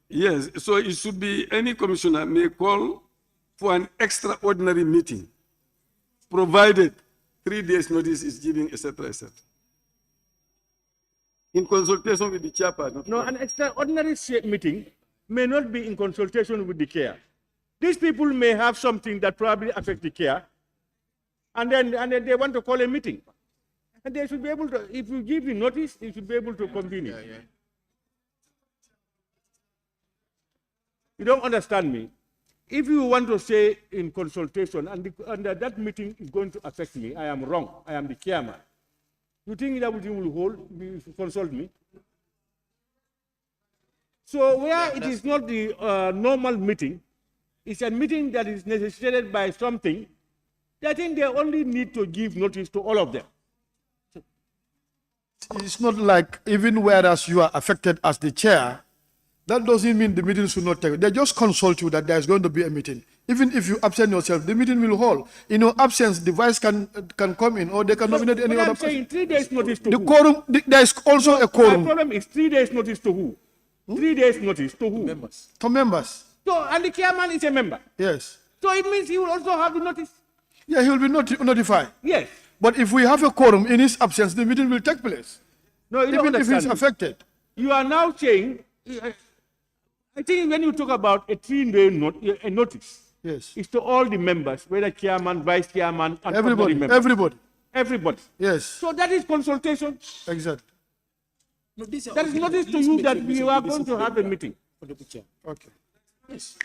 Yes, so it should be any commissioner may call for an extraordinary meeting, provided 3 days notice is given, etc., etc. In consultation with the chairperson. No, an extraordinary meeting may not be in consultation with the chair. These people may have something that probably affects the chair, and then they want to call a meeting. And they should be able to, if you give the notice, you should be able to convene it. Yeah. You don't understand me. If you want to say in consultation and that meeting is going to affect me, I am wrong. I am the chairman. You think that meeting will hold? You consult me? So where it is not the normal meeting, it's a meeting that is necessitated by something, I think they only need to give notice to all of them. It's not like even whereas you are affected as the chair, that doesn't mean the meeting should not take. They just consult you that there's going to be a meeting. Even if you absent yourself, the meeting will hold. In your absence, the vice can come in, or they can nominate any other person. I'm saying 3 days notice to The who? quorum, there is also a quorum. My problem is 3 days notice to who? 3 days notice to who? Members. To members. So, and the chairman is a member. Yes. So it means he will also have the notice. Yeah, he will be notified. Yes. But if we have a quorum in his absence, the meeting will take place. No, you don't even if he's understand me. affected. You are now saying, I think when you talk about a 3-day notice, yes, it's to all the members, whether chairman, vice chairman, and everybody, ordinary members. everybody. Everybody. Yes. So that is consultation. Exactly. No, that is notice to you that we are going to have a meeting. Okay. Yes.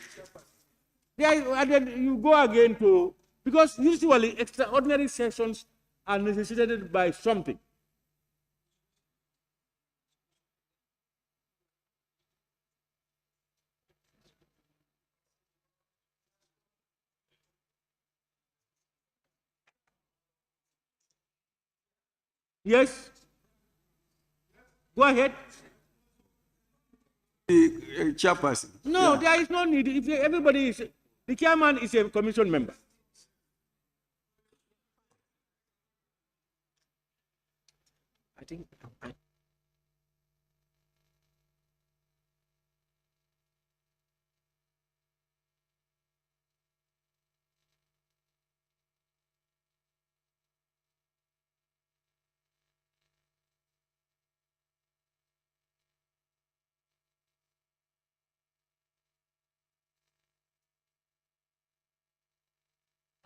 Yeah, and then you go again to, because usually extraordinary sessions are necessitated by something. Yes. Go ahead. The chairperson. No, there is no need. If everybody is, the chairman is a commission member. I think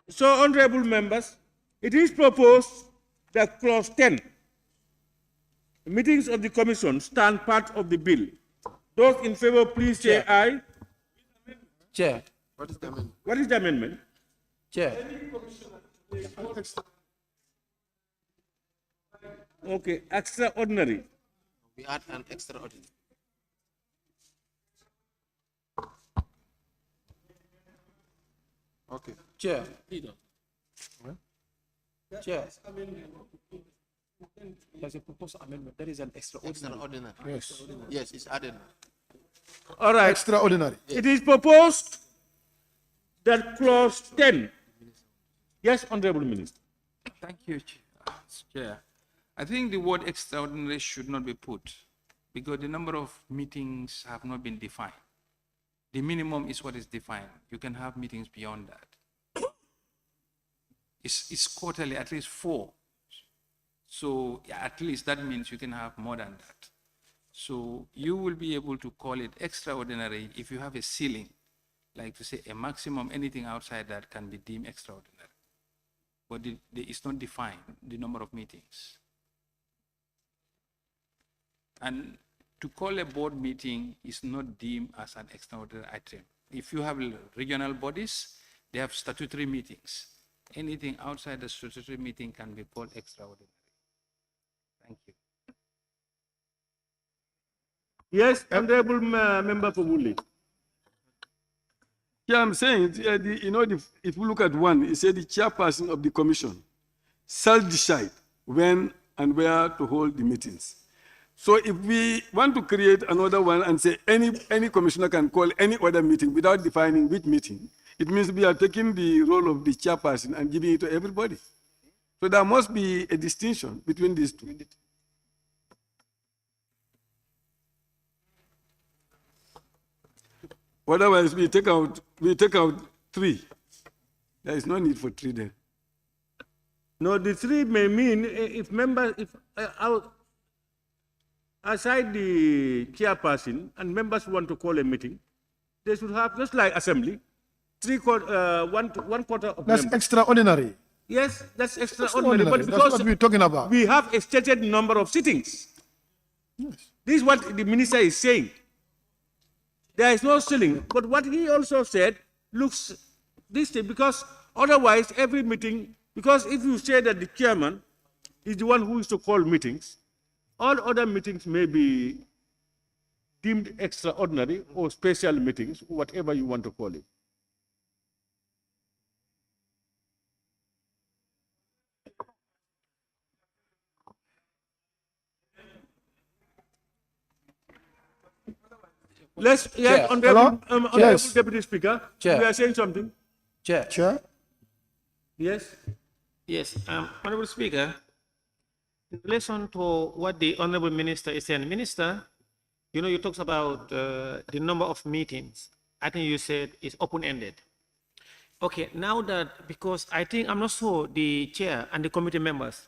So, honorable members, it is proposed that clause 10, meetings of the commission stand part of the bill. Those in favor, please say aye. Chair. What is the amendment? What is the amendment? Chair. Okay, extraordinary. we add an extraordinary. Okay. Chair. Chair. There's a proposed amendment. There is an extraordinary. Yes. Yes, it's added. All right. Extraordinary. It is proposed that clause 10. Yes, honorable minister. Thank you, Chair. I think the word extraordinary should not be put because the number of meetings have not been defined. The minimum is what is defined. You can have meetings beyond that. It's quarterly, at least 4. So yeah, at least that means you can have more than that. So you will be able to call it extraordinary if you have a ceiling, like to say a maximum, anything outside that can be deemed extraordinary. But it's not defined, the number of meetings. And to call a board meeting is not deemed as an extraordinary item. If you have regional bodies, they have statutory meetings. Anything outside the statutory meeting can be called extraordinary. Thank you. Yes, honorable member for Woolly. Yeah, I'm saying, if we look at one, it said the chairperson of the commission shall decide when and where to hold the meetings. So if we want to create another one and say any commissioner can call any other meeting without defining which meeting, it means we are taking the role of the chairperson and giving it to everybody. So there must be a distinction between these two. Otherwise, we take out 3. There is no need for 3 then. No, the 3 may mean if members, aside the chairperson and members want to call a meeting, they should have, just like assembly, one quarter of That's members. extraordinary. Yes, that's extraordinary. But That's because what we're talking about. we have a stated number of sittings. Yes. This is what the minister is saying. There is no ceiling. But what he also said looks this thing, because otherwise every meeting, because if you say that the chairman is the one who is to call meetings, all other meetings may be deemed extraordinary or special meetings, whatever you want to call it. Let's, yes, Honorable, Honorable Deputy Speaker, Chair. we are saying something. Chair. Yes. Yes, Honorable Speaker, in relation to what the Honorable Minister is saying, Minister, you know, you talked about the number of meetings. I think you said it's open-ended. Okay, now that, because I think, I'm not sure the chair and the committee members,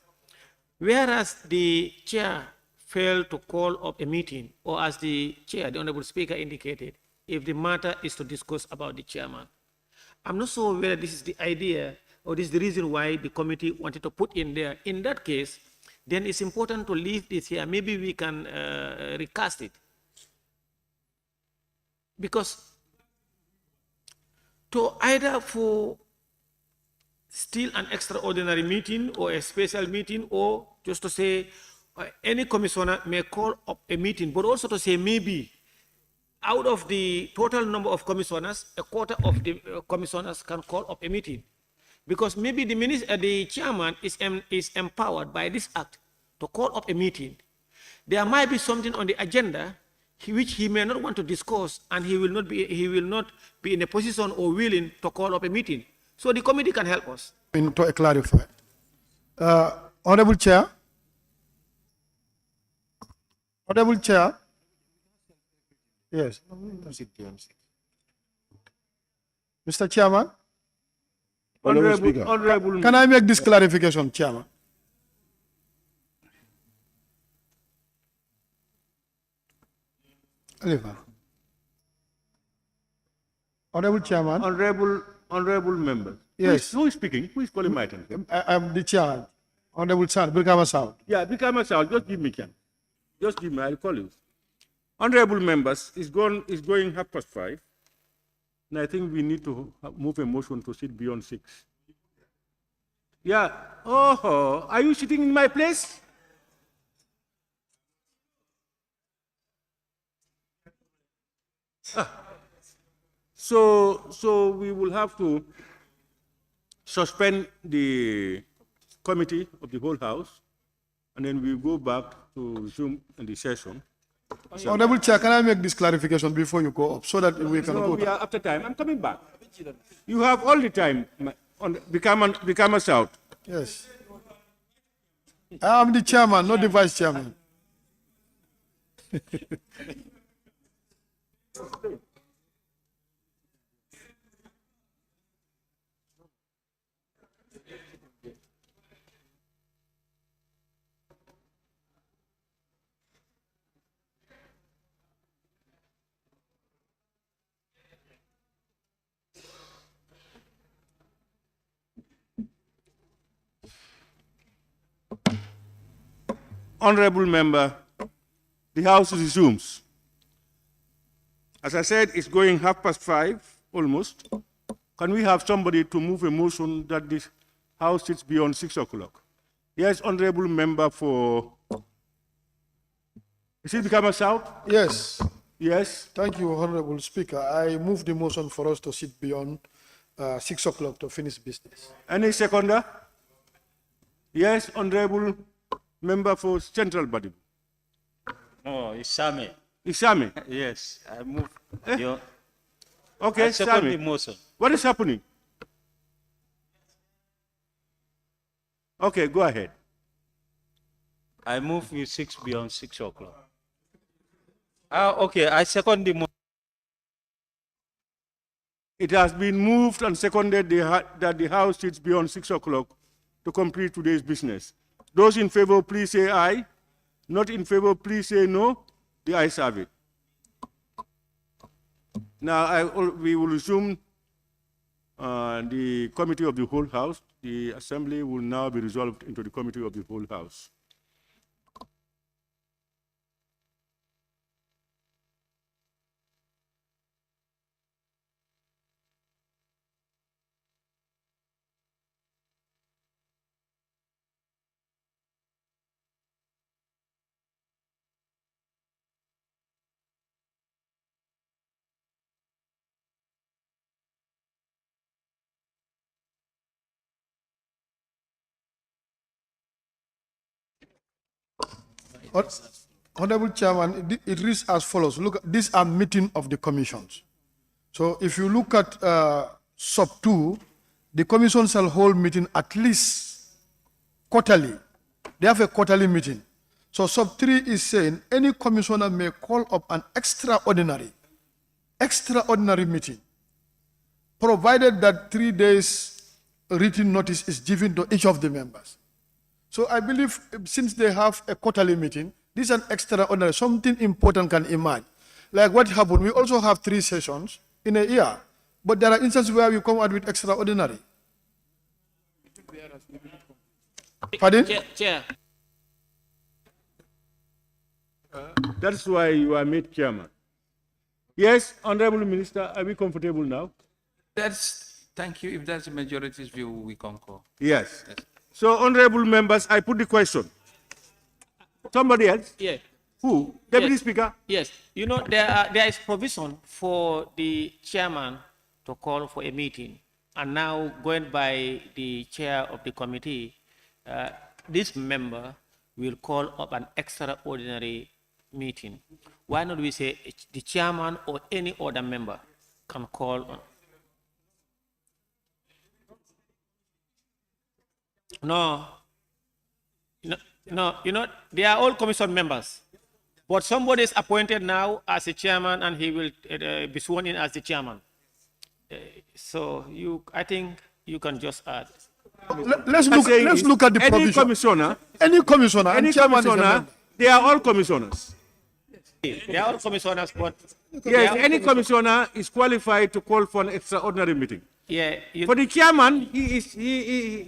whereas the chair failed to call up a meeting, or as the chair, the Honorable Speaker indicated, if the matter is to discuss about the chairman. I'm not sure whether this is the idea or this is the reason why the committee wanted to put in there. In that case, then it's important to leave this here. Maybe we can recast it. Because to either for still an extraordinary meeting or a special meeting, or just to say any commissioner may call up a meeting, but also to say maybe out of the total number of commissioners, a quarter of the commissioners can call up a meeting. Because maybe the chairman is empowered by this act to call up a meeting. There might be something on the agenda which he may not want to discuss, and he will not be in a position or willing to call up a meeting. So the committee can help us. To clarify, Honorable Chair. Honorable Chair. Yes. Mr. Chairman. Honorable. Can I make this clarification, Chairman? Oliver. Honorable Chairman. Honorable members. Yes. Who is speaking? Who is calling my attention? I'm the chair. Honorable Sound, Brikama Sound. Yeah, Brikama Sound. Just give me chance. Just give me. I'll call you. Honorable members, it's going 5:30, and I think we need to move a motion to sit beyond 6. Yeah. Oh, are you sitting in my place? So we will have to suspend the committee of the whole house, and then we go back to resume the session. Honorable Chair, can I make this clarification before you go up so that we can go? We are after time. I'm coming back. You have all the time. Become us out. Yes. I am the chairman, not the vice chairman. Honorable member, the House resumes. As I said, it's going 5:30, almost. Can we have somebody to move a motion that this House sits beyond 6 o'clock? Yes, honorable member for... Is it become a shout? Yes. Yes. Thank you, Honorable Speaker. I move the motion for us to sit beyond 6 o'clock to finish business. Any seconder? Yes, honorable member for Central Body. Oh, Isame. Isame? Yes, I move. Okay, I second Isame. the motion. What is happening? Okay, go ahead. I move you 6 beyond 6 o'clock. Okay, I second the motion. It has been moved and seconded that the House sits beyond 6 o'clock to complete today's business. Those in favor, please say aye. Not in favor, please say no. The ayes have it. Now, we will resume the committee of the whole House. The Assembly will now be resolved into the committee of the whole House. Honorable Chairman, it reads as follows. Look, these are meeting of the commissions. So if you look at sub 2, the commission shall hold meeting at least quarterly. They have a quarterly meeting. So sub 3 is saying any commissioner may call up an extraordinary meeting, provided that 3 days written notice is given to each of the members. So I believe since they have a quarterly meeting, this is an extraordinary, something important can emerge. Like what happened, we also have 3 sessions in a year, but there are instances where we come out with extraordinary. Pardon? Chair. That's why you are made chairman. Yes, Honorable Minister, are we comfortable now? Thank you. If that's the majority's view, we concur. Yes. So, honorable members, I put the question. Somebody else? Yeah. Who? Deputy Yes. Speaker? Yes. You know, there is provision for the chairman to call for a meeting. And now, going by the chair of the committee, this member will call up an extraordinary meeting. Why not we say the chairman or any other member can call on? No, they are all commission members. But somebody is appointed now as a chairman and he will be sworn in as the chairman. So I think you can just add. Let's look at the provision. Any commissioner, they are all commissioners. They are all commissioners, but yes, any commissioner is qualified to call for an extraordinary meeting. Yeah. For the chairman,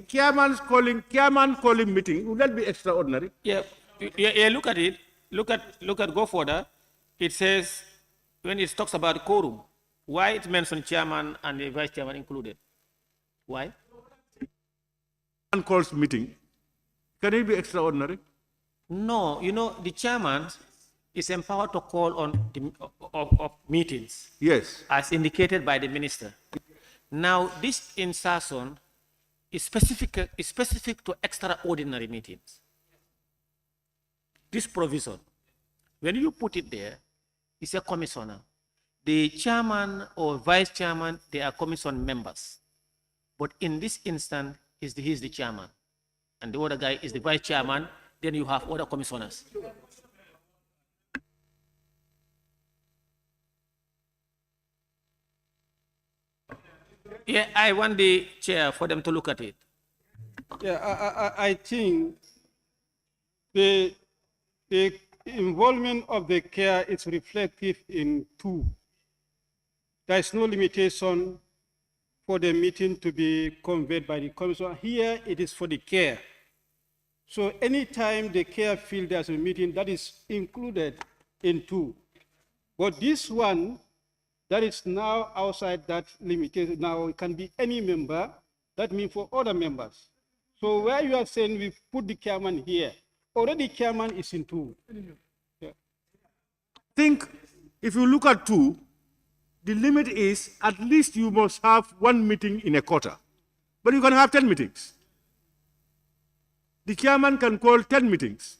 chairman calling meeting. Would that be extraordinary? Yeah. Look at it. Look at go further. It says when it talks about quorum, why it mentions chairman and the vice chairman included? Why? Chairman calls meeting. Can it be extraordinary? No. The chairman is empowered to call on of meetings. Yes. As indicated by the minister. Now, this insertion is specific to extraordinary meetings. This provision, when you put it there, it's a commissioner. The chairman or vice chairman, they are commission members. But in this instance, he's the chairman. And the other guy is the vice chairman. Then you have other commissioners. Yeah, I want the chair for them to look at it. Yeah, I think the involvement of the care is reflective in 2. There is no limitation for the meeting to be conveyed by the commission. Here it is for the care. So anytime the care feel there's a meeting, that is included in 2. But this one, that is now outside that limitation. Now it can be any member. That means for other members. So where you are saying we put the chairman here, already chairman is in 2. Yeah. Think if you look at 2, the limit is at least you must have 1 meeting in a quarter. But you can have 10 meetings. The chairman can call 10 meetings.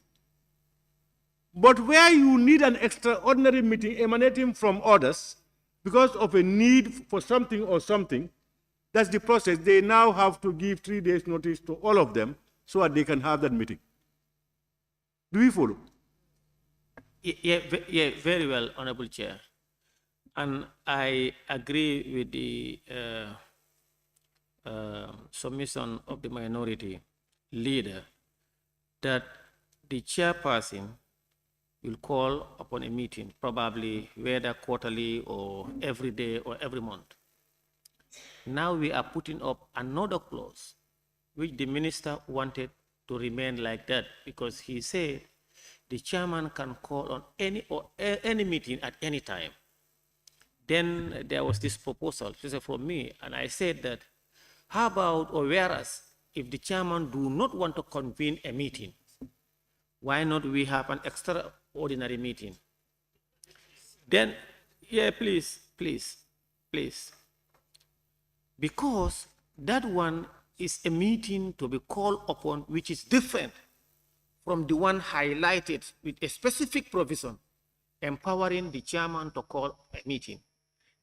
But where you need an extraordinary meeting emanating from others, because of a need for something or something, that's the process. They now have to give 3 days notice to all of them so that they can have that meeting. Do we follow? Yeah, very well, Honorable Chair. And I agree with the submission of the minority leader that the chairperson will call upon a meeting, probably whether quarterly or every day or every month. Now we are putting up another clause, which the minister wanted to remain like that, because he said the chairman can call on any meeting at any time. Then there was this proposal from me, and I said that, how about, or whereas, if the chairman do not want to convene a meeting, why not we have an extraordinary meeting? Then, yeah, please. Because that one is a meeting to be called upon, which is different from the one highlighted with a specific provision empowering the chairman to call a meeting.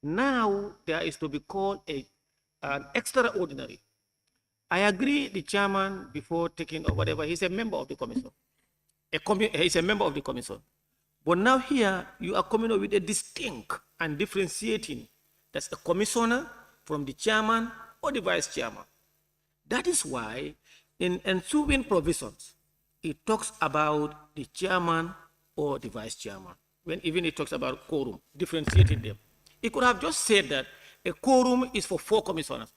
Now there is to be called an extraordinary. I agree the chairman before taking or whatever, he's a member of the commission. He's a member of the commission. But now here you are coming up with a distinct and differentiating. That's a commissioner from the chairman or the vice chairman. That is why in ensuing provisions, it talks about the chairman or the vice chairman. When even it talks about quorum, differentiating them. It could have just said that a quorum is for 4 commissioners.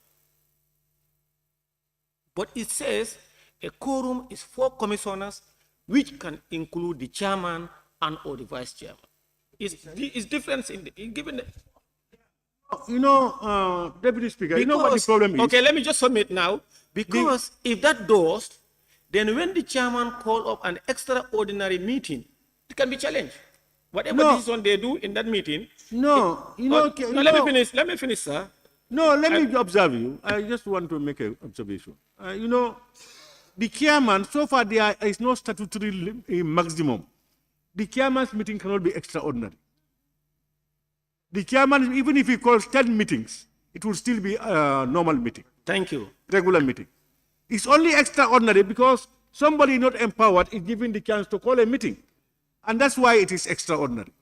But it says a quorum is 4 commissioners, which can include the chairman and or the vice chairman. It's different in given the, Deputy Speaker, you know what the problem is? Okay, let me just submit now. Because if that does, then when the chairman call up an extraordinary meeting, it can be challenged. Whatever decision they do in that meeting. Let me finish, sir. No, let me observe you. I just want to make an observation. The chairman, so far there is no statutory maximum. The chairman's meeting cannot be extraordinary. The chairman, even if he calls 10 meetings, it will still be a normal meeting. Thank you. Regular meeting. It's only extraordinary because somebody not empowered is given the chance to call a meeting. And that's why it is extraordinary.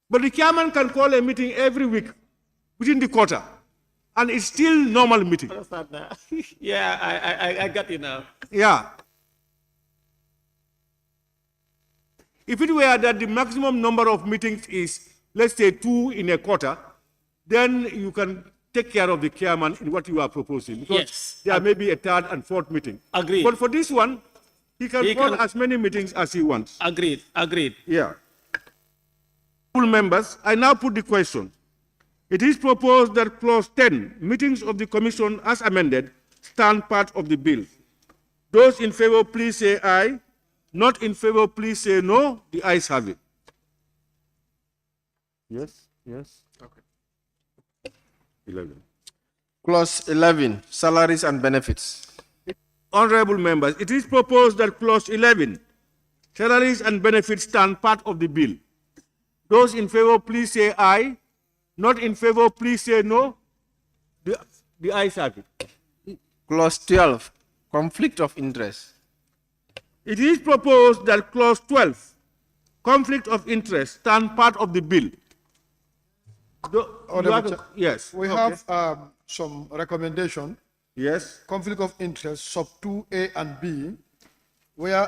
But the chairman can call a meeting every week within the quarter. And it's still normal meeting. Yeah, I got you now. Yeah. If it were that the maximum number of meetings is, let's say, 2 in a quarter, then you can take care of the chairman in what you are proposing. Because there may be a 3rd and 4th meeting. Agreed. But for this one, he can call as many meetings as he wants. Agreed. Yeah. Members, I now put the question. It is proposed that clause 10, meetings of the commission as amended, stand part of the bill. Those in favor, please say aye. Not in favor, please say no. The ayes have it. Yes. Okay. 11. Clause 11, salaries and benefits. Honorable members, it is proposed that clause 11, salaries and benefits, stand part of the bill. Those in favor, please say aye. Not in favor, please say no. The ayes have it. Clause 12, conflict of interest. It is proposed that clause 12, conflict of interest, stand part of the bill. Yes. We have some recommendation. Yes. Conflict of interest, sub 2A and B, where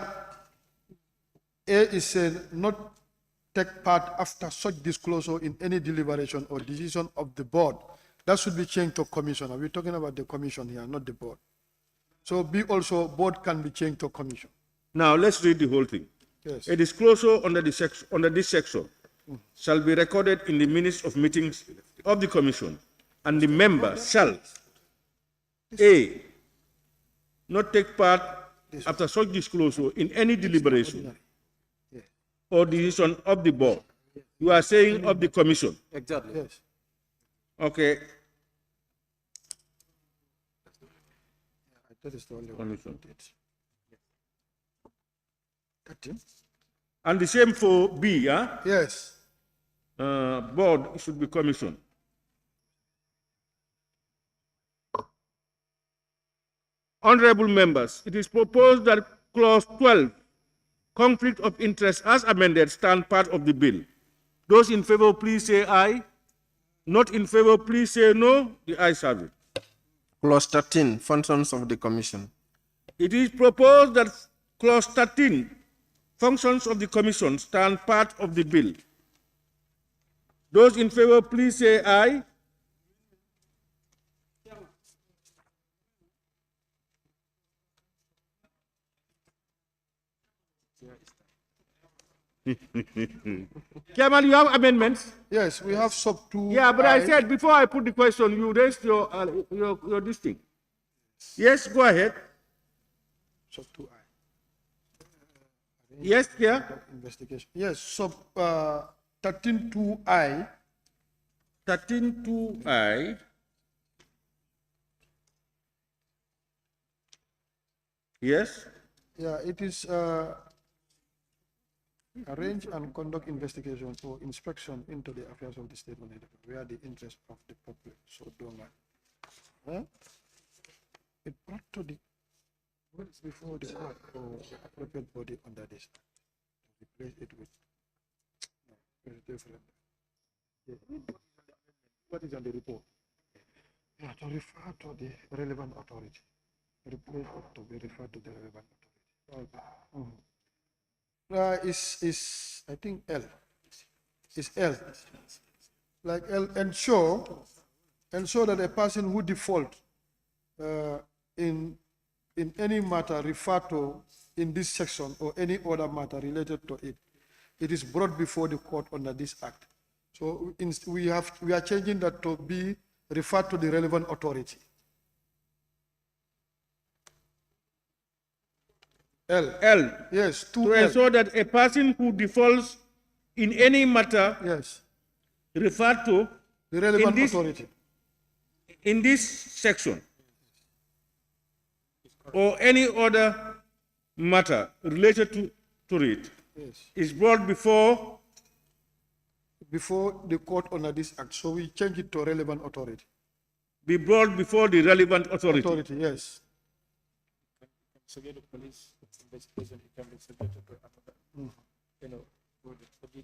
A is said not take part after such disclosure in any deliberation or decision of the board. That should be changed to commissioner. We're talking about the commission here, not the board. So B also, board can be changed to commission. Now let's read the whole thing. Yes. A disclosure under this section shall be recorded in the minutes of meetings of the commission, and the member shall A, not take part after such disclosure in any deliberation or decision of the board. You are saying of the commission. Exactly. Yes. Okay. That is the only Commission. one. And the same for B, huh? Yes. Board should be commission. Honorable members, it is proposed that clause 12, conflict of interest as amended, stand part of the bill. Those in favor, please say aye. Not in favor, please say no. The ayes have it. Clause 13, functions of the commission. It is proposed that clause 13, functions of the commission, stand part of the bill. Those in favor, please say aye. Chairman, you have amendments? Yes, we have sub 2. Yeah, but I said before I put the question, you raised your this thing. Yes, go ahead. Sub 2I. Yes, yeah. Investigation. Yes, sub 13.2I. 13.2I. Yes. Yeah, it is arrange and conduct investigation or inspection into the affairs of the state where the interest of the public so don't it brought to the before the court or the appropriate body under this. Replace it with it's different. Yeah. What is on the report? Yeah, to refer to the relevant authority. Replace it to be referred to the relevant authority. Okay. Is I think L. Is L. Like L ensure that a person who default in any matter referred to in this section or any other matter related to it, it is brought before the court under this act. So we are changing that to be referred to the relevant authority. L. Yes. To ensure that a person who defaults in any matter. Yes. Referred to. The relevant authority. In this section. Or any other matter related to it. Yes. Is brought before the court under this act. So we change it to relevant authority. Be brought before the relevant authority. Authority, yes. So the police investigation, it can be subjected to another, you know, for the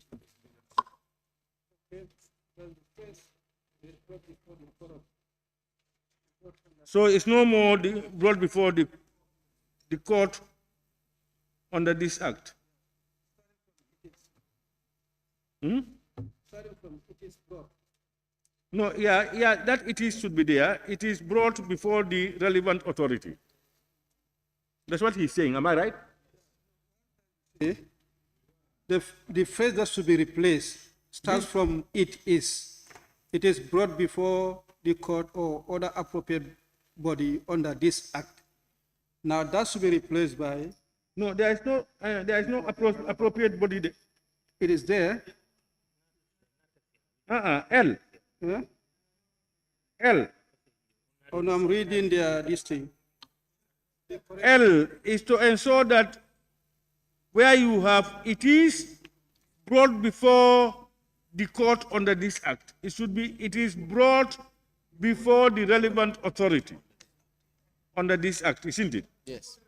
So it's no more brought before the court under this act. No, yeah, that it is should be there. It is brought before the relevant authority. That's what he's saying. Am I right? The phrase that should be replaced starts from it is. It is brought before the court or other appropriate body under this act. Now that should be replaced by. No, there is no appropriate body there. It is there. L. Yeah? L. Oh no, I'm reading this thing. L is to ensure that where you have it is brought before the court under this act. It is brought before the relevant authority under this act, isn't it? Yes.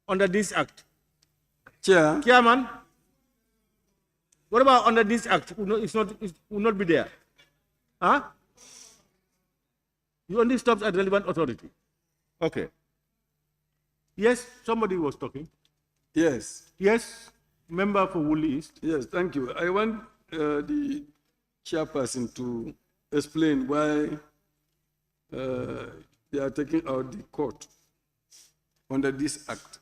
Under this act. Chair. Chairman, what about under this act? It will not be there. Huh? You only stops at relevant authority. Okay. Yes, somebody was talking. Yes. Yes, member for Woolly East. Yes, thank you. I want the chairperson to explain why they are taking out the court under this act.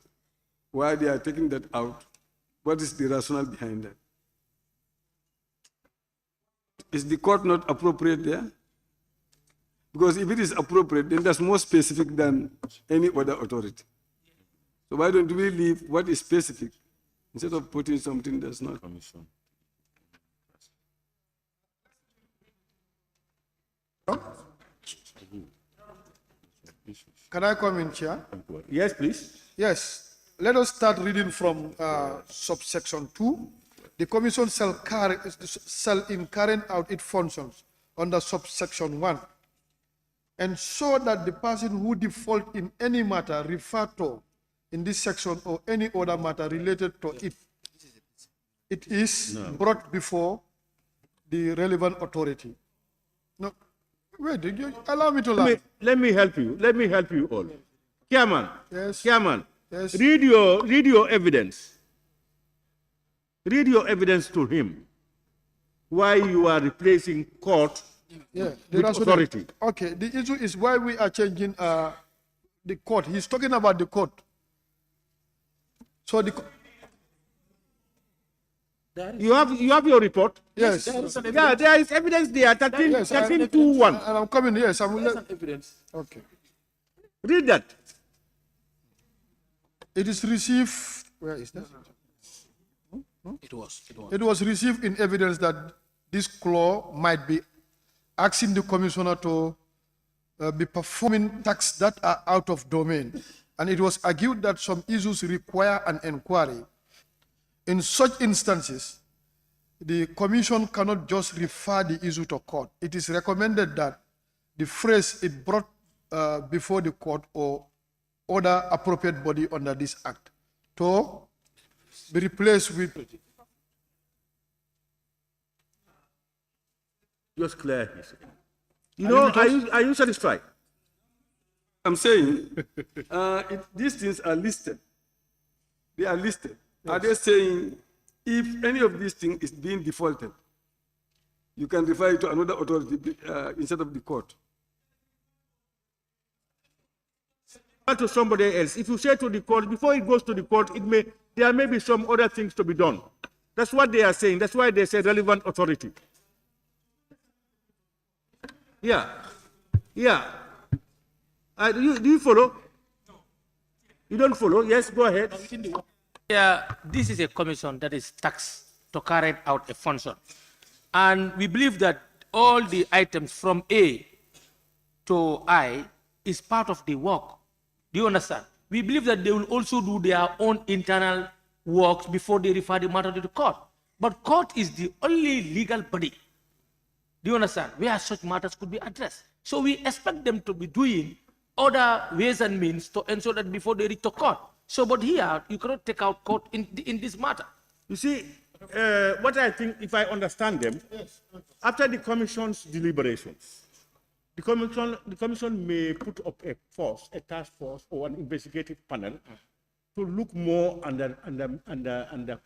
Why they are taking that out? What is the rationale behind that? Is the court not appropriate there? Because if it is appropriate, then that's more specific than any other authority. So why don't we leave what is specific instead of putting something that's not? Commission. Can I come in, Chair? Yes, please. Yes. Let us start reading from subsection 2. The Commission shall in carrying out its functions under subsection 1 ensure that the person who default in any matter referred to in this section or any other matter related to it is brought before the relevant authority. No, wait, did you allow me to learn? Let me help you. Let me help you all. Chairman. Yes. Chairman. Yes. Read your evidence. Read your evidence to him. Why you are replacing court with authority. Okay, the issue is why we are changing the court. He's talking about the court. So you have your report? Yes. Yeah, there is evidence there. 13:1. And I'm coming, yes. Evidence. Okay. Read that. It is received, where is that? It was. It was received in evidence that this clause might be asking the commissioner to be performing tasks that are out of domain and it was argued that some issues require an inquiry. In such instances, the commission cannot just refer the issue to court. It is recommended that the phrase "it brought before the court" or other appropriate body under this act to be replaced with. Just clear. You know, are you satisfied? I'm saying these things are listed. They are listed. Yes. Are they saying if any of these things is being defaulted, you can refer it to another authority instead of the court? To somebody else. If you say to the court, before it goes to the court, there may be some other things to be done. That's what they are saying. That's why they say relevant authority. Yeah. Yeah. Do you follow? You don't follow? Yes, go ahead. Yeah, this is a commission that is taxed to carry out a function. And we believe that all the items from A to I is part of the work. Do you understand? We believe that they will also do their own internal works before they refer the matter to the court. But court is the only legal body, do you understand, where such matters could be addressed. So we expect them to be doing other ways and means to ensure that before they reach to court. So, but here, you cannot take out court in this matter. You see, what I think, if I understand them, after the commission's deliberations, the commission may put up a task force or an investigative panel to look more and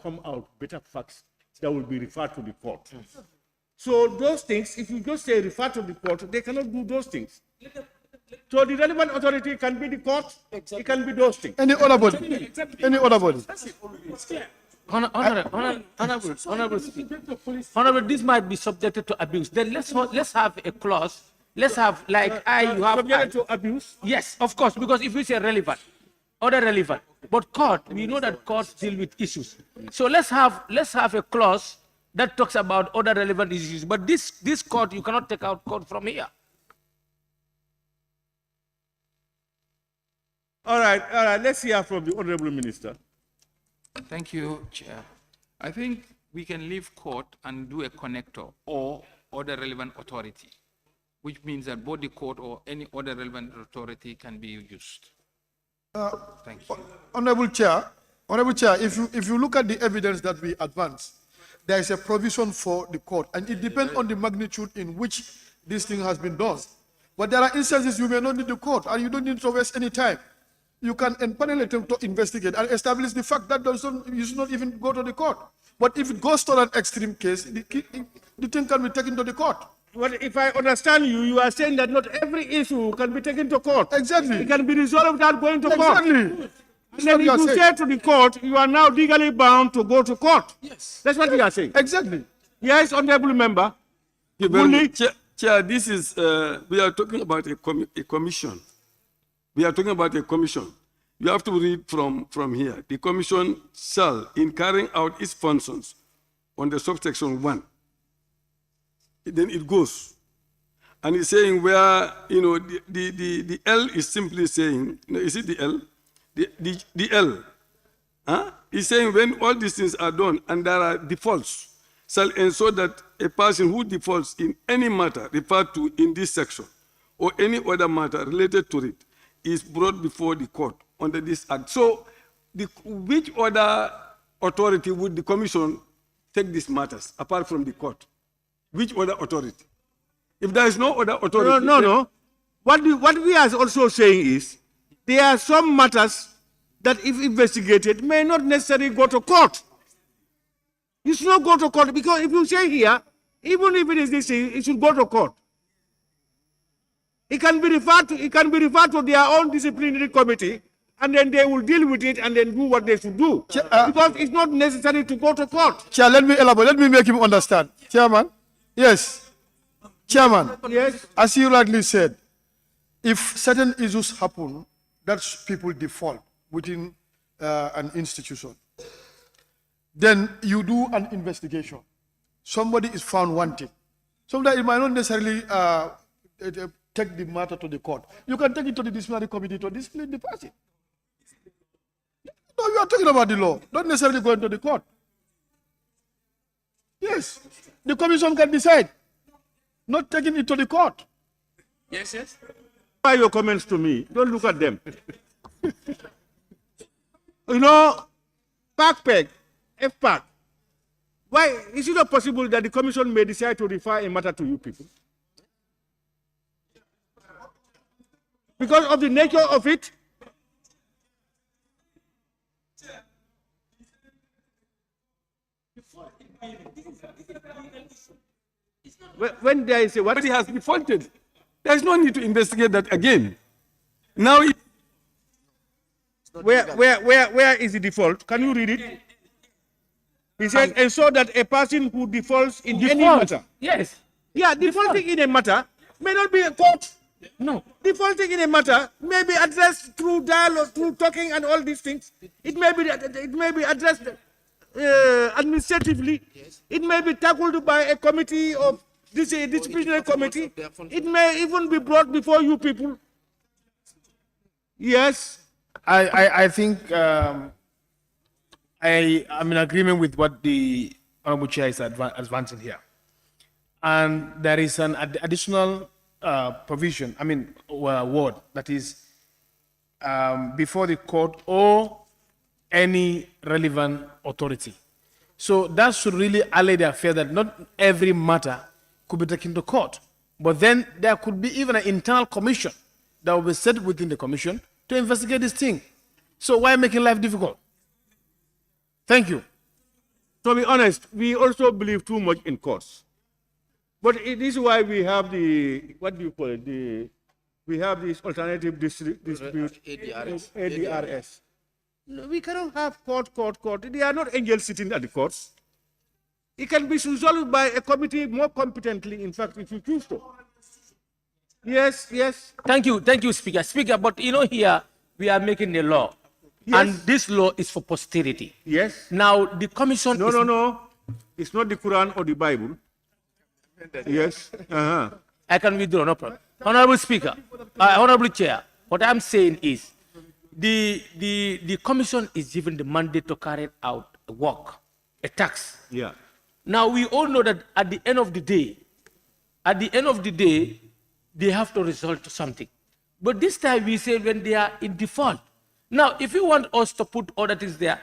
come out better facts that will be referred to the court. So those things, if you just say refer to the court, they cannot do those things. So the relevant authority can be the court, it can be those things. Any other body? Any other body? Honorable, this might be subjected to abuse. Then let's have a clause. Let's have, like you have. Subjected to abuse? Yes, of course, because if we say relevant, other relevant, but court, we know that courts deal with issues. So let's have a clause that talks about other relevant issues. But this court, you cannot take out court from here. All right. Let's hear from the Honorable Minister. Thank you, Chair. I think we can leave court and do a connector or other relevant authority, which means that both the court or any other relevant authority can be used. Thank you. Honorable Chair, if you look at the evidence that we advance, there is a provision for the court, and it depends on the magnitude in which this thing has been done. But there are instances you may not need the court, and you don't need to waste any time. You can empanel them to investigate and establish the fact that you should not even go to the court. But if it goes to an extreme case, the thing can be taken to the court. Well, if I understand you, you are saying that not every issue can be taken to court. Exactly. It can be resolved without going to court. Exactly. And then if you say to the court, you are now legally bound to go to court. Yes. That's what you are saying. Exactly. Yes, Honorable Member. Chair, this is, we are talking about a commission. We are talking about a commission. You have to read from here. The commission shall, in carrying out its functions on the subsection 1, then it goes. And it's saying where, the L is simply saying, is it the L? The L. It's saying when all these things are done and there are defaults, shall ensure that a person who defaults in any matter referred to in this section or any other matter related to it is brought before the court under this act. So, which other authority would the commission take these matters apart from the court? Which other authority? If there is no other authority... No. What we are also saying is, there are some matters that if investigated may not necessarily go to court. You should not go to court because if you say here, even if it is this thing, it should go to court. It can be referred to their own disciplinary committee, and then they will deal with it and then do what they should do. Because it's not necessary to go to court. Chair, let me elaborate. Let me make him understand. Chairman, yes. Chairman, yes. As you rightly said, if certain issues happen, that's people default within an institution. Then you do an investigation. Somebody is found wanting. Sometimes it might not necessarily take the matter to the court. You can take it to the disciplinary committee to discipline the person. are talking about the law, not necessarily going to the court. Yes, the commission can decide, not taking it to the court. Yes, yes. Why your comments to me? Don't look at them. You know, FPAC, why is it not possible that the commission may decide to refer a matter to you people? Because of the nature of it, when there is a what? But he has defaulted. There is no need to investigate that again. Now, where is the default? Can you read it? He said, ensure that a person who defaults in any matter. Yes. Yeah, defaulting in a matter may not be a court. No. Defaulting in a matter may be addressed through dialogue, through talking and all these things. It may be addressed administratively. Yes. It may be tackled by a committee of disciplinary committee. It may even be brought before you people. Yes. I think I am in agreement with what the Honorable Chair is advancing here. And there is an additional provision, word, that is before the court or any relevant authority. So that should really allay the affair that not every matter could be taken to court. But then there could be even an internal commission that will be set within the commission to investigate this thing. So why making life difficult? Thank you. To be honest, we also believe too much in courts. But it is why we have the, what do you call it? We have this alternative dispute. ADRS. No, we cannot have court. They are not angels sitting at the courts. It can be resolved by a committee more competently, in fact, if you choose to. Yes. Thank you, Speaker. Speaker, but here we are making a law. Yes. And this law is for posterity. Yes. Now, the commission No. It's not the Quran or the Bible. Yes. I can withdraw, no problem. Honorable Speaker, Honorable Chair, what I'm saying is the commission is given the mandate to carry out a work, a task. Yeah. Now, we all know that at the end of the day, they have to result to something. But this time we say when they are in default. Now, if you want us to put all that is there,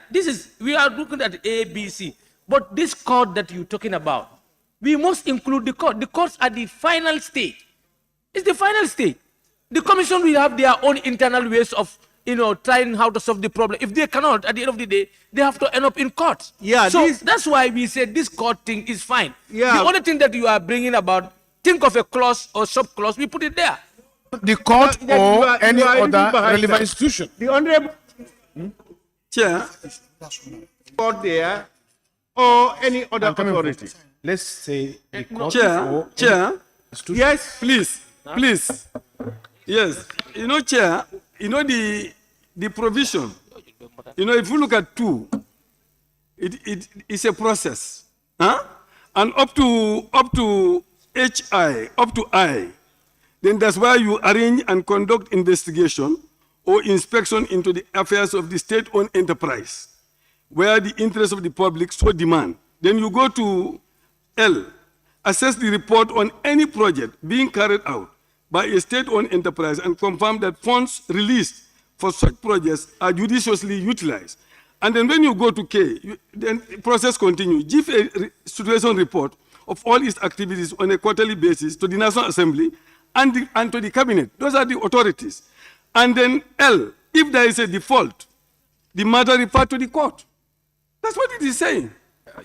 we are looking at A, B, C. But this court that you're talking about, we must include the court. The courts are the final stage. It's the final stage. The commission will have their own internal ways of, trying how to solve the problem. If they cannot, at the end of the day, they have to end up in court. Yeah. So that's why we said this court thing is fine. Yeah. The only thing that you are bringing about, think of a clause or sub-clause, we put it there. The court or any other relevant institution. The Honorable Chair, court there or any other authority. Let's say the court Chair. Yes, please. Yes, Chair, the provision, if you look at 2, it's a process, and up to I, then that's why you arrange and conduct investigation or inspection into the affairs of the state-owned enterprise, where the interests of the public so demand. Then you go to L, assess the report on any project being carried out by a state-owned enterprise and confirm that funds released for such projects are judiciously utilized. And then when you go to K, then the process continues. Give a situation report of all its activities on a quarterly basis to the National Assembly and to the Cabinet. Those are the authorities. And then L, if there is a default, the matter referred to the court. That's what it is saying.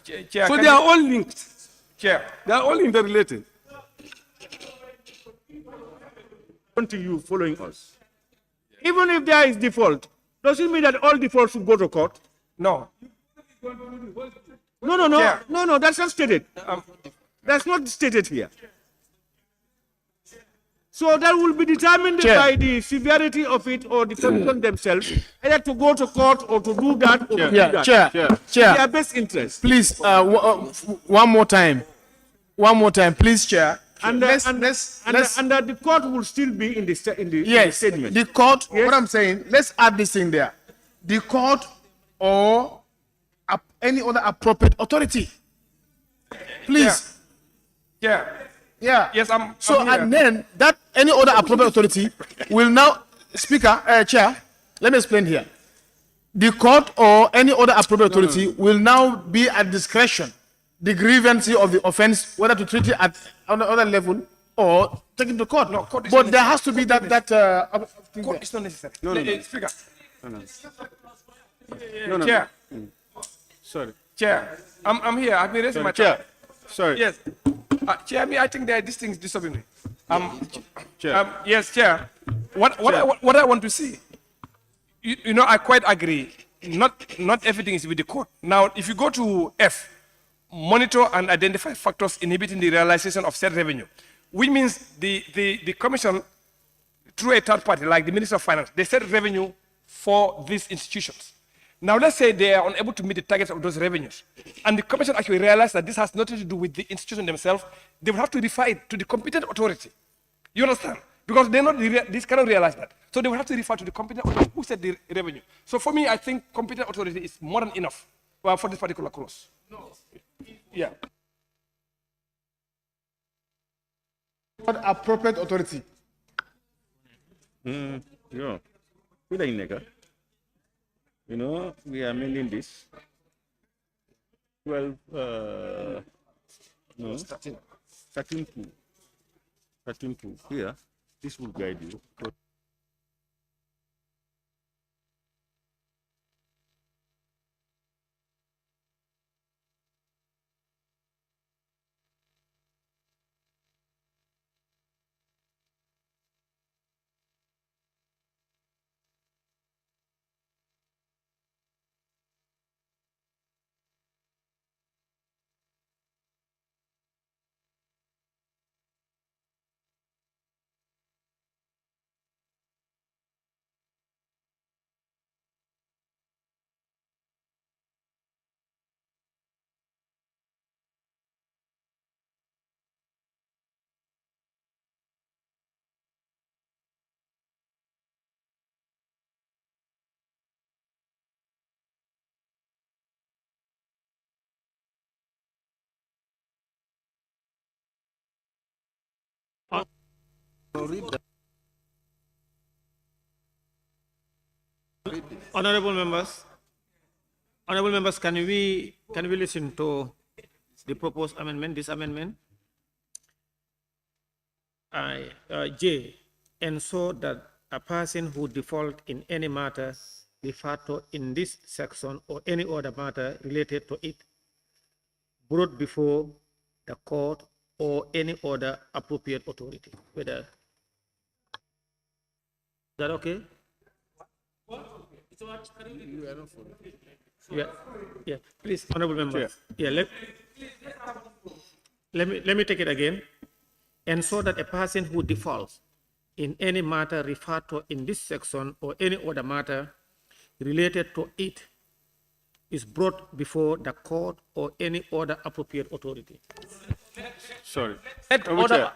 Chair, so they are all linked. Chair. They are all interrelated. To you following us. Even if there is default, does it mean that all defaults should go to court? No. No, that's not stated. That's not stated here. So that will be determined by the severity of it or the commission themselves, either to go to court or to do that or to do that. Chair. Their best interest. Please, one more time, please, Chair. And the court will still be in the statement. The court, what I'm saying, let's add this in there. The court or any other appropriate authority. Please. Yeah. Yeah. Yes, I'm So, here. and then that any other appropriate authority will now, Chair, let me explain here. The court or any other appropriate authority will now be at discretion, the grievance of the offense, whether to treat it at another level or take it to court. No, court is But not there necessary. has to be Court that. Court is not necessary. No, no, no. Speaker. No, no. Chair. Sorry. Chair. I'm here. I've been raising my Chair. time. Sorry. Yes. Chair, I think there are these things disturbing me. Chair. Yes, Chair. What I want to see, you know, I quite agree. Not everything is with the court. Now, if you go to F, monitor and identify factors inhibiting the realization of said revenue, which means the commission, through a third party like the Minister of Finance, they set revenue for these institutions. Now, let's say they are unable to meet the targets of those revenues, and the commission actually realized that this has nothing to do with the institution themselves. They will have to refer it to the competent authority. You understand? Because this cannot realize that. So they will have to refer to the competent authority who set the revenue. So for me, I think competent authority is more than enough for this particular clause. No. Yeah. What appropriate authority? Yeah. You know, we are amending this. 12, no, 13.2. Here, this will guide you. Honorable members, can we listen to the proposed amendment, this amendment? J, ensure that a person who default in any matter referred to in this section or any other matter related to it brought before the court or any other appropriate authority. Whether is that okay? Yeah. Please, honorable members. Yeah. Let me take it again. Ensure that a person who defaults in any matter referred to in this section or any other matter related to it is brought before the court or any other appropriate authority. Sorry. Let other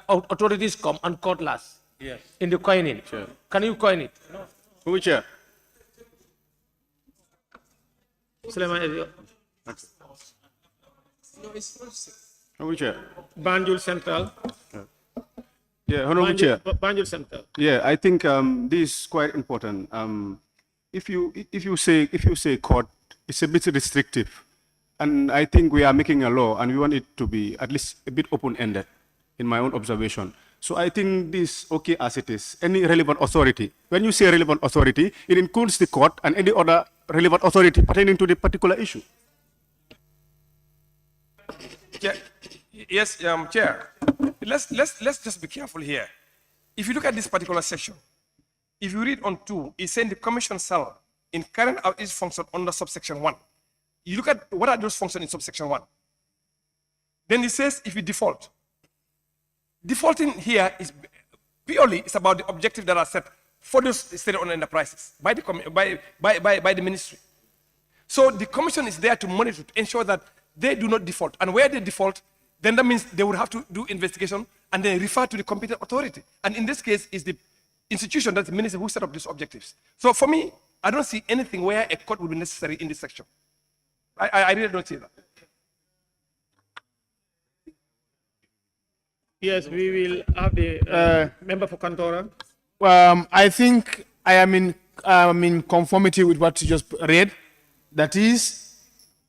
authorities come and court last. Yes. In the coining. Sure. Can you coin it? Who chair? Suleiman, Who chair? Banjul Central. Yeah, Honorable Chair. Banjul Central. Yeah, I think this is quite important. If you say court, it's a bit restrictive, and I think we are making a law, and we want it to be at least a bit open-ended, in my own observation. So I think this okay as it is. Any relevant authority. When you say relevant authority, it includes the court and any other relevant authority pertaining to the particular issue. Yes, Chair. Let's just be careful here. If you look at this particular section, if you read on 2, it's saying the commission shall in current out its function under subsection 1. You look at what are those functions in subsection 1. Then it says if you default. Defaulting here is purely it's about the objective that are set for those state-owned enterprises by the ministry. So the commission is there to monitor, to ensure that they do not default. And where they default, then that means they would have to do investigation and then refer to the competent authority. And in this case, is the institution, that's the minister who set up these objectives. So for me, I don't see anything where a court will be necessary in this section. I really don't see that. Yes, we will have the member for Kantora. I think I am in conformity with what you just read. That is,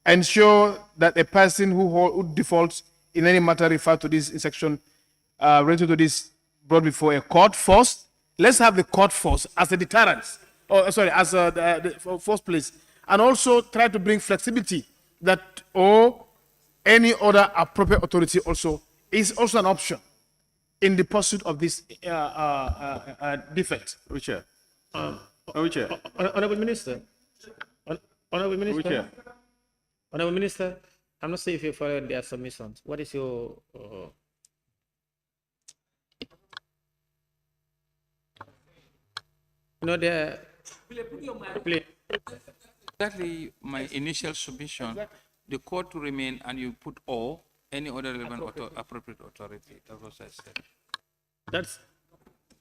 ensure that a person who defaults in any matter referred to this in section related to this brought before a court first. Let's have the court first as a deterrent, or sorry, as the first place, and also try to bring flexibility that any other appropriate authority also is also an option in the pursuit of this defect. Chair. Honorable Minister. Honorable Minister. Honorable Minister, I'm not sure if you followed their submissions. What is your Exactly my initial submission, the court to remain and you put or any other relevant appropriate authority. That was I said.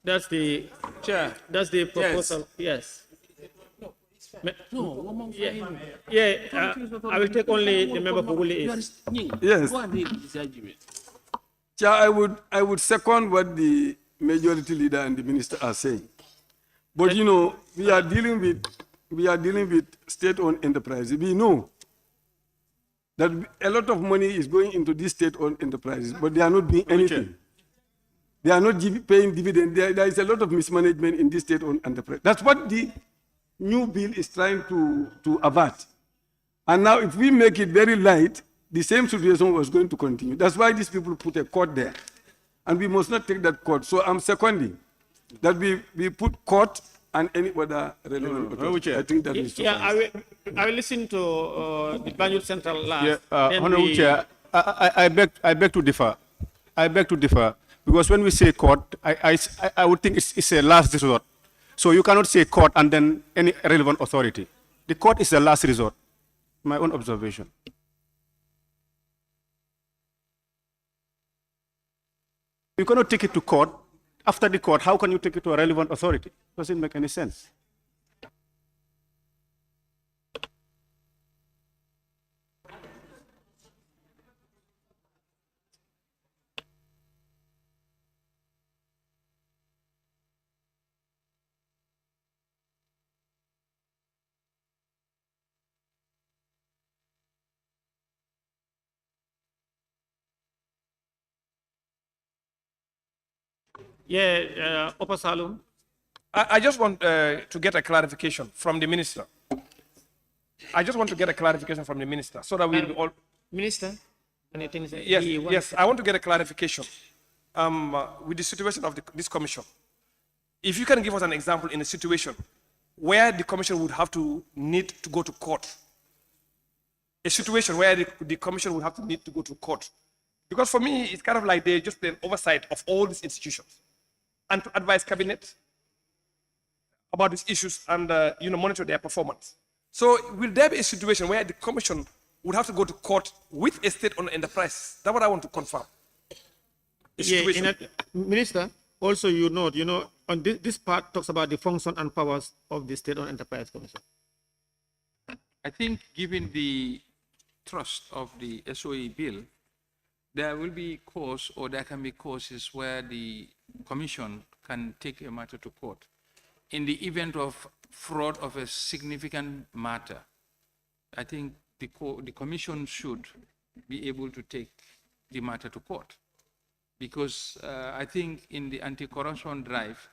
That's the chair. That's the proposal. Yes. I will take only the member for Willie. Yes. Chair, I would second what the majority leader and the minister are saying. But you know, we are dealing with state-owned enterprises. We know that a lot of money is going into these state-owned enterprises, but they are not doing anything. They are not paying dividend. There is a lot of mismanagement in this state-owned enterprise. That's what the new bill is trying to avert. And now if we make it very light, the same situation was going to continue. That's why these people put a court there. And we must not take that court. So I'm seconding that we put court and any other relevant authority. I think that is I will listen to the Banjul Central last. Honorable Chair, I beg to differ. I beg to differ because when we say court, I would think it's a last resort. So you cannot say court and then any relevant authority. The court is the last resort. My own observation. You cannot take it to court. After the court, how can you take it to a relevant authority? Doesn't make any sense. Upper Salum. I just want to get a clarification from the minister. I just want to get a clarification from the minister so that we will all. Minister, anything? Yes, I want to get a clarification with the situation of this commission. If you can give us an example in a situation where the commission would have to need to go to court, a situation where the commission would have to need to go to court. Because for me, it's kind of like they just an oversight of all these institutions and to advise cabinet about these issues and monitor their performance. So will there be a situation where the commission would have to go to court with a state-owned enterprise? That's what I want to confirm. Minister, also on this part talks about the function and powers of the state-owned enterprise commission. I think given the thrust of the SOE bill, there will be cause or there can be causes where the commission can take a matter to court. In the event of fraud of a significant matter, I think the commission should be able to take the matter to court. Because I think in the anti-corruption drive,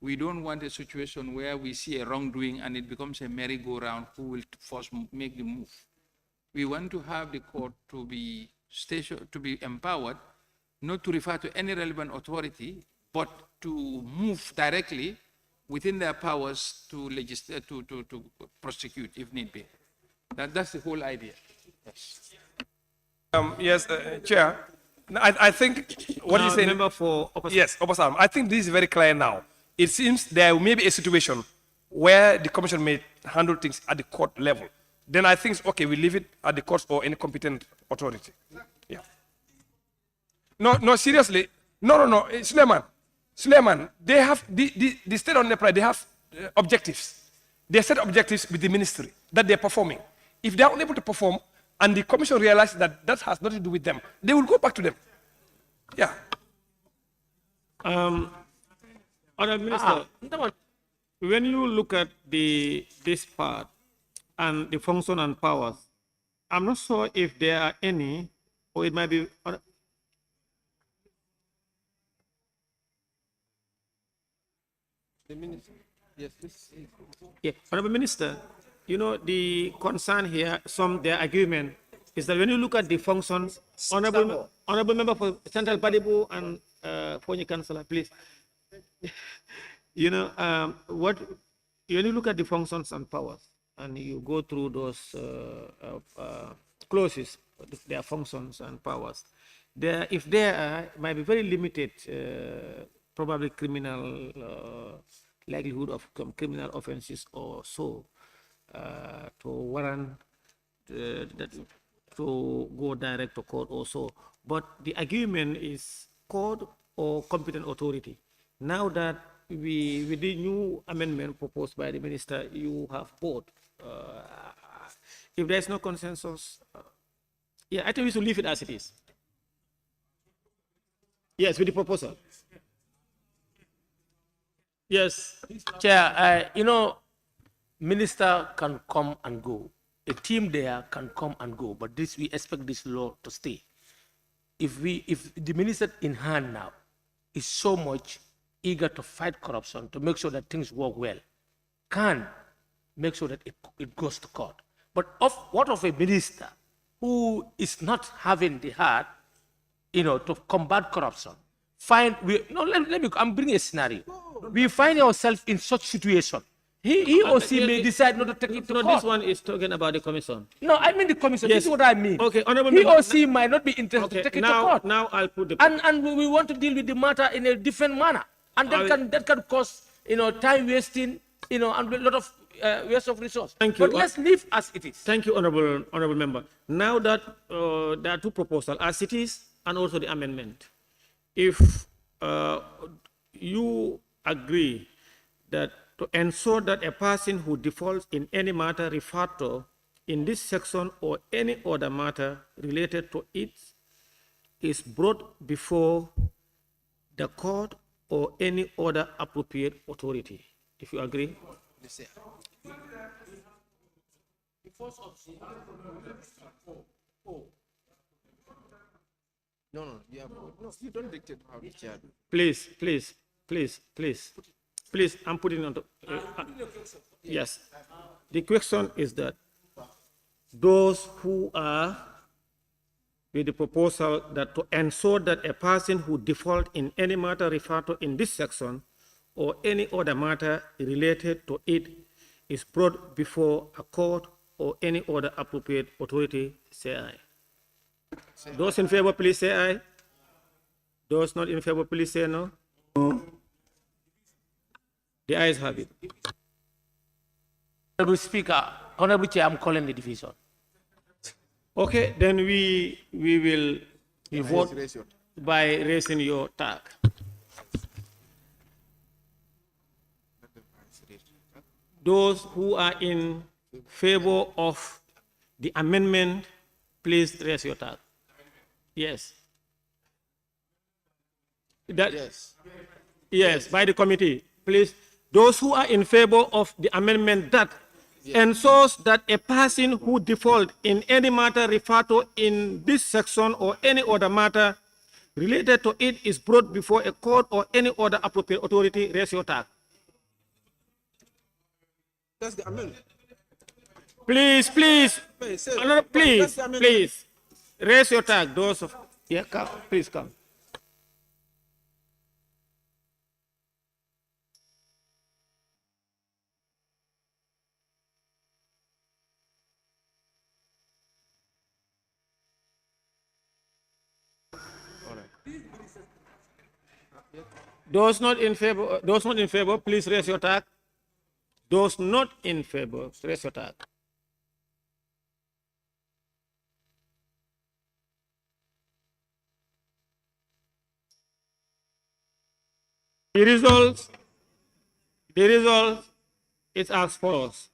we don't want a situation where we see a wrongdoing and it becomes a merry-go-round who will first make the move. We want to have the court to be empowered, not to refer to any relevant authority, but to move directly within their powers to legislate, to prosecute if need be. That's the whole idea. Yes, Chair. I think what you say. Member for Opposite. Yes, Opposite. I think this is very clear now. It seems there may be a situation where the commission may handle things at the court level. Then I think, okay, we leave it at the courts or any competent authority. Yeah. No, seriously. No. Suleiman, they have, the state-owned enterprise, they have objectives. they set objectives with the ministry that they're performing. If they are unable to perform and the commission realizes that that has nothing to do with them, they will go back to them. Yeah. Honorable Minister, when you look at this part and the function and powers, I'm not sure if there are any, or it might be. The minister. Yes, this is. Yeah, Honorable Minister, you know, the concern here, their agreement is that when you look at the functions, Honorable Member for Central Padibu and Fonyi Councillor, please. You know, when you look at the functions and powers, and you go through those clauses, their functions and powers, if there are, might be very limited, probably criminal likelihood of some criminal offenses or so to warrant that to go direct to court or so. But the agreement is court or competent authority. Now that with the new amendment proposed by the minister, you have both. If there is no consensus, yeah, I think we should leave it as it is. Yes, with the proposal. Yes. Chair, you know, minister can come and go. A team there can come and go, but we expect this law to stay. If the minister in hand now is so much eager to fight corruption, to make sure that things work well, can make sure that it goes to court. But what of a minister who is not having the heart, you know, to combat corruption? I'm bringing a scenario. We find ourselves in such situation. He or she may decide not to take it to court. This one is talking about the commission. No, I mean the commission. Yes. This is what I mean. Okay, Honorable He Member, or she might not be interested to take it to court. Now I'll put the... And we want to deal with the matter in a different manner. And that can cause, you know, time wasting, you know, and a lot of waste of resource. Thank you. But let's leave as it is. Thank you, Honorable Member. Now that there are two proposals, as it is and also the amendment. If you agree that to ensure that a person who defaults in any matter referred to in this section or any other matter related to it is brought before the court or any other appropriate authority. If you agree? No, you don't dictate how the chair do. Please, I'm putting on the... yes. The question is that those who are with the proposal that to ensure that a person who default in any matter referred to in this section or any other matter related to it is brought before a court or any other appropriate authority, say aye. Those in favor, please say aye. Those not in favor, please say no. The ayes have it. Honorable Speaker, Honorable Chair, I'm calling the division. Okay, then we will vote by raising your tag. Those who are in favor of the amendment, please raise your tag. Yes. Yes, by the committee. Please, those who are in favor of the amendment that ensures that a person who default in any matter referred to in this section or any other matter related to it is brought before a court or any other appropriate authority, raise your tag. That's the amendment. Please, raise your tag. Those of come, please come. Those not in favor, please raise your tag. Those not in favor, raise your tag. The results It's as follows.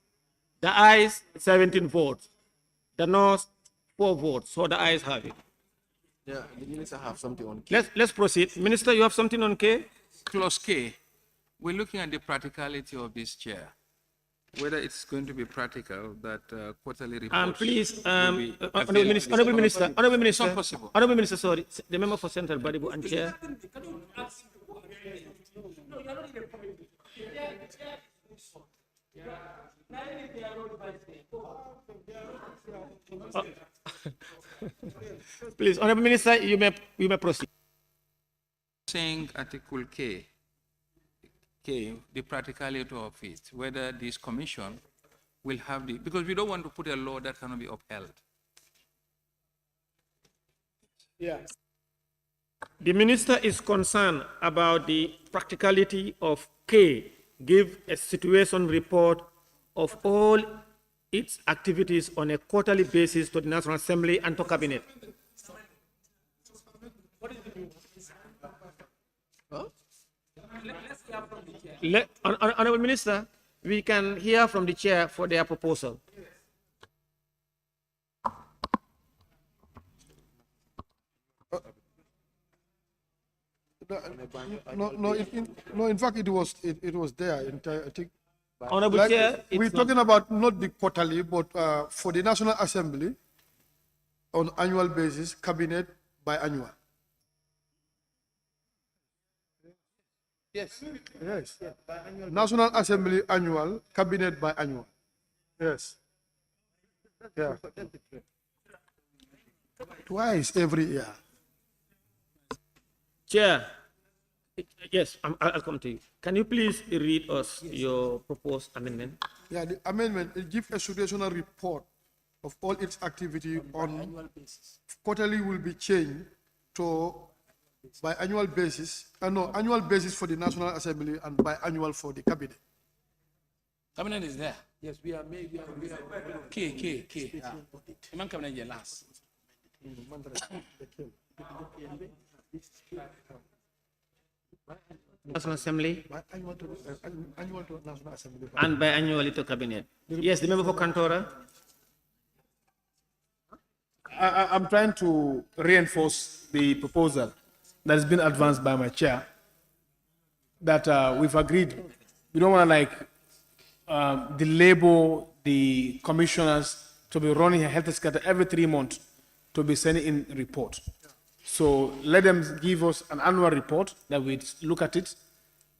The ayes, 17 votes. The noes, 4 votes. So the ayes have it. Yeah, the minister have something on K. Let's proceed. Minister, you have something on K? Clause K, we're looking at the practicality of this, Chair. Whether it's going to be practical that quarterly reports. Please, will be Honorable Minister, Honorable Minister, Honorable Minister, It's not possible. Honorable Minister, sorry, the member for Central Badibu and Chair. Please, Honorable Minister, you may proceed. Saying Article K, the practicality of it, whether this commission will have the, because we don't want to put a law that cannot be upheld. Yes. The minister is concerned about the practicality of K, give a situation report of all its activities on a quarterly basis to the National Assembly and to Cabinet. Honorable Minister, we can hear from the chair for their proposal. No, in fact, it was there. I think. Honorable Chair, we're talking about not the quarterly, but for the National Assembly on annual basis, cabinet biannual. Yes. Yes. National Assembly annual, cabinet biannual. Yes. Yeah. Twice every year. Chair, yes, I'll come to you. Can you please read us your proposed amendment? Yeah, the amendment, it gives a situational report of all its activity on quarterly will be changed to biannual basis, no, annual basis for the National Assembly and biannual for the cabinet. Cabinet is there. Yes, we are K. The man cabinet is last. National Assembly Annual to National Assembly. and biannually to Cabinet. Yes, the member for Cantora. I'm trying to reinforce the proposal that has been advanced by my chair that we've agreed. We don't want to delabel the commissioners to be running a health scatter every 3 months to be sending in report. So let them give us an annual report that we look at it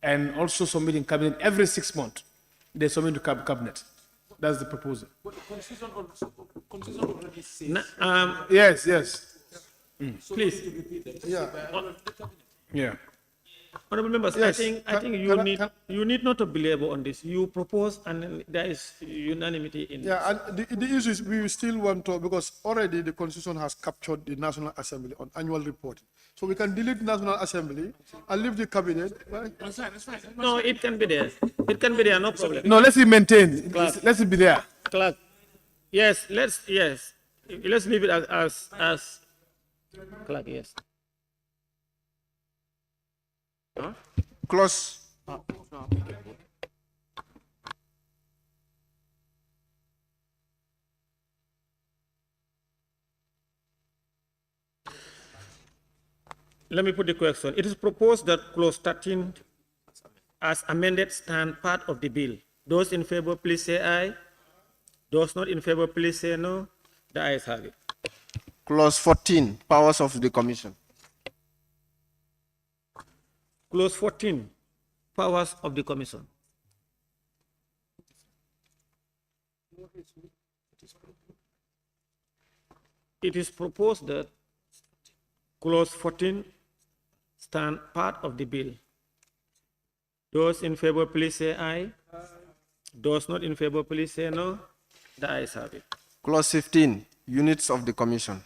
and also submit in cabinet every 6 months. They submit to cabinet. That's the proposal. But the constitution already says. Yes. Please. Yeah. Honorable members, Yes. I think you need not to belabor on this. You propose and there is unanimity in Yeah, and the issue is we still want to, because already the Constitution has captured the National Assembly on annual reporting. So we can delete National Assembly and leave the cabinet. Right? That's fine. No, it can be there. It can be there, no problem. No, let's maintain. Let's be there. Clerk. Yes, let's leave it as clerk, yes. Clause. Let me put the question. It is proposed that clause 13 as amended stand part of the bill. Those in favor, please say aye. Those not in favor, please say no. The ayes have it. Clause 14, powers of the commission. Clause 14, powers of the commission. It is proposed that clause 14 stand part of the bill. Those in favor, please say aye. Those not in favor, please say no. The ayes have it. Clause 15, units of the commission.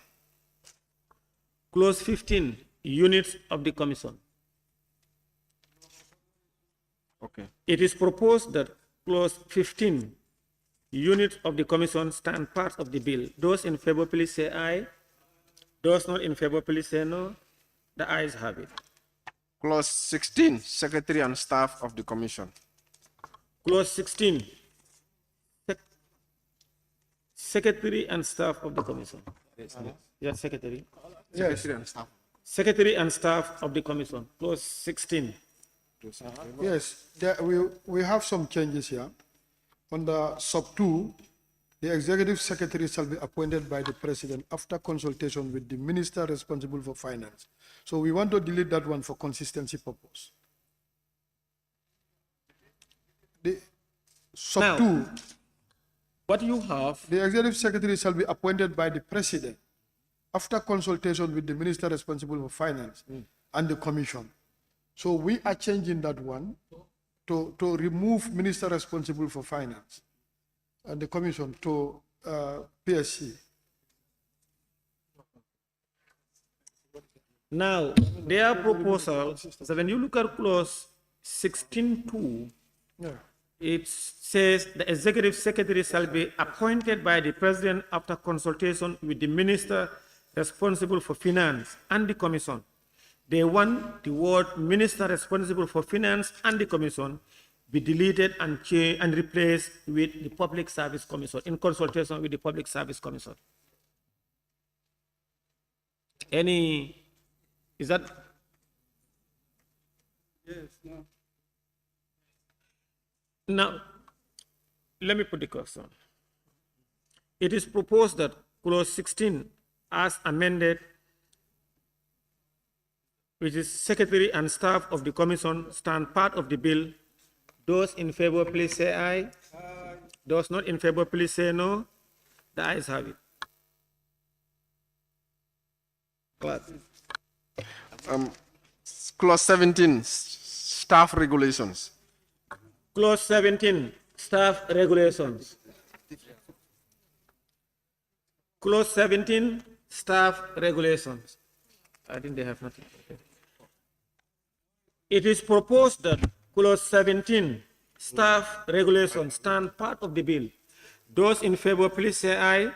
Clause 15, units of the commission. Okay. It is proposed that clause 15, units of the commission stand part of the bill. Those in favor, please say aye. Those not in favor, please say no. The ayes have it. Clause 16, secretary and staff of the commission. Clause 16, Secretary and staff of the commission. Yeah, secretary. Yes. Secretary and staff of the commission, clause 16. Yes, we have some changes here. Under sub 2, the executive secretary shall be appointed by the president after consultation with the minister responsible for finance. So we want to delete that one for consistency purpose. The sub Now, 2, what you have, the executive secretary shall be appointed by the president after consultation with the minister responsible for finance and the commission. So we are changing that one to remove minister responsible for finance and the commission to PSC. now their proposal, so when you look at clause 16.2, it says the executive secretary shall be appointed by the president after consultation with the minister responsible for finance and the commission. They want the word minister responsible for finance and the commission be deleted and changed and replaced with the public service commission in consultation with the public service commission. Is that? Yes, no. Now, let me put the question. It is proposed that clause 16 as amended, which is secretary and staff of the commission stand part of the bill. Those in favor, please say aye. Aye. Those not in favor, please say no. The ayes have it. Class. Clause 17, staff regulations. Clause 17, staff regulations. Clause 17, staff regulations. I think they have nothing. It is proposed that clause 17, staff regulations stand part of the bill. Those in favor, please say aye.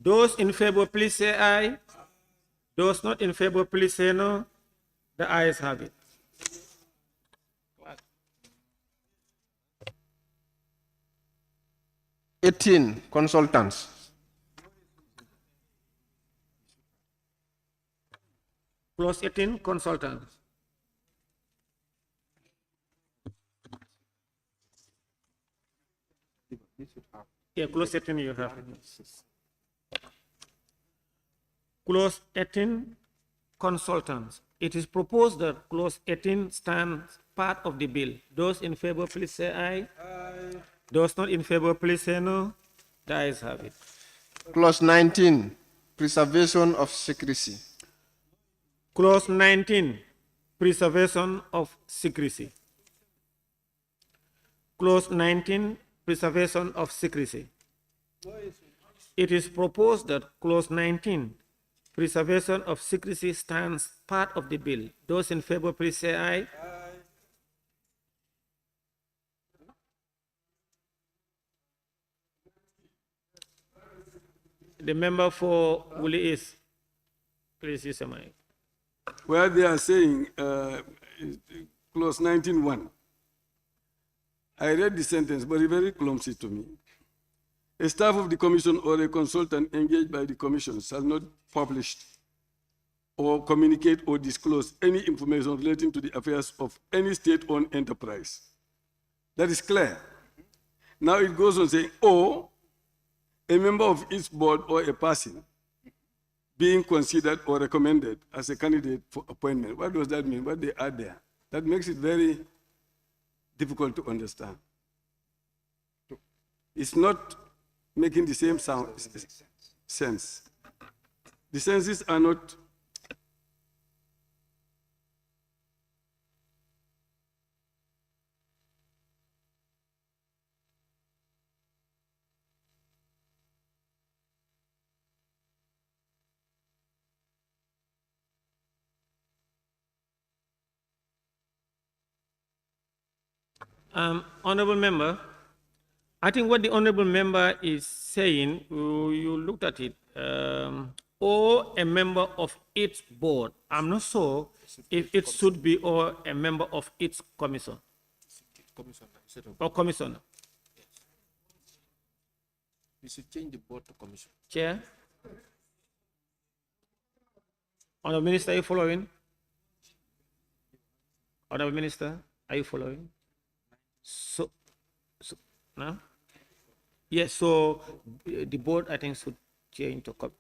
Those in favor, please say aye. Those not in favor, please say no. The ayes have it. Consultants. Clause 18, consultants. Yeah, clause 18 you have. Clause 18, consultants. It is proposed that clause 18 stands part of the bill. Those in favor, please say aye. Aye. Those not in favor, please say no. The ayes have it. Clause 19, preservation of secrecy. Clause 19, preservation of secrecy. Clause 19, preservation of secrecy. It is proposed that clause 19, preservation of secrecy stands part of the bill. Those in favor, please say aye. Aye. The member for Woolly East, please use your mic. Where they are saying, clause 19.1. I read the sentence, but it's very clumsy to me. A staff of the commission or a consultant engaged by the commission shall not publish or communicate or disclose any information relating to the affairs of any state-owned enterprise. That is clear. Now it goes on saying, or a member of its board or a person being considered or recommended as a candidate for appointment. What does that mean? What they add there? That makes it very difficult to understand. It's not making the same sense. The senses are not. Honorable member, I think what the honorable member is saying, you looked at it, or a member of its board. I'm not sure if it should be or a member of its commission. Or commissioner. we should change the board to commission. Chair. Honorable Minister, are you following? Honorable Minister, are you following? So no? Yes, so the board, I think, should change to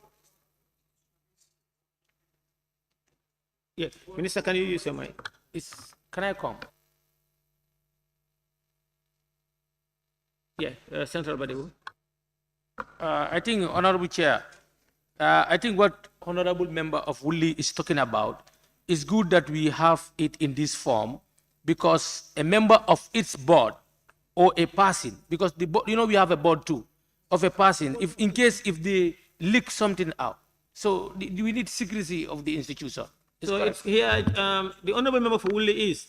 yeah, Minister, can you use your mic? Can I come? Yeah, Central Badibu. I think, Honorable Chair, I think what Honorable Member of Woolley is talking about is good that we have it in this form, because a member of its board or a person, because the board, we have a board too, of a person, if in case if they leak something out. So we need secrecy of the institution. So it's here, the honorable member for Woolley is,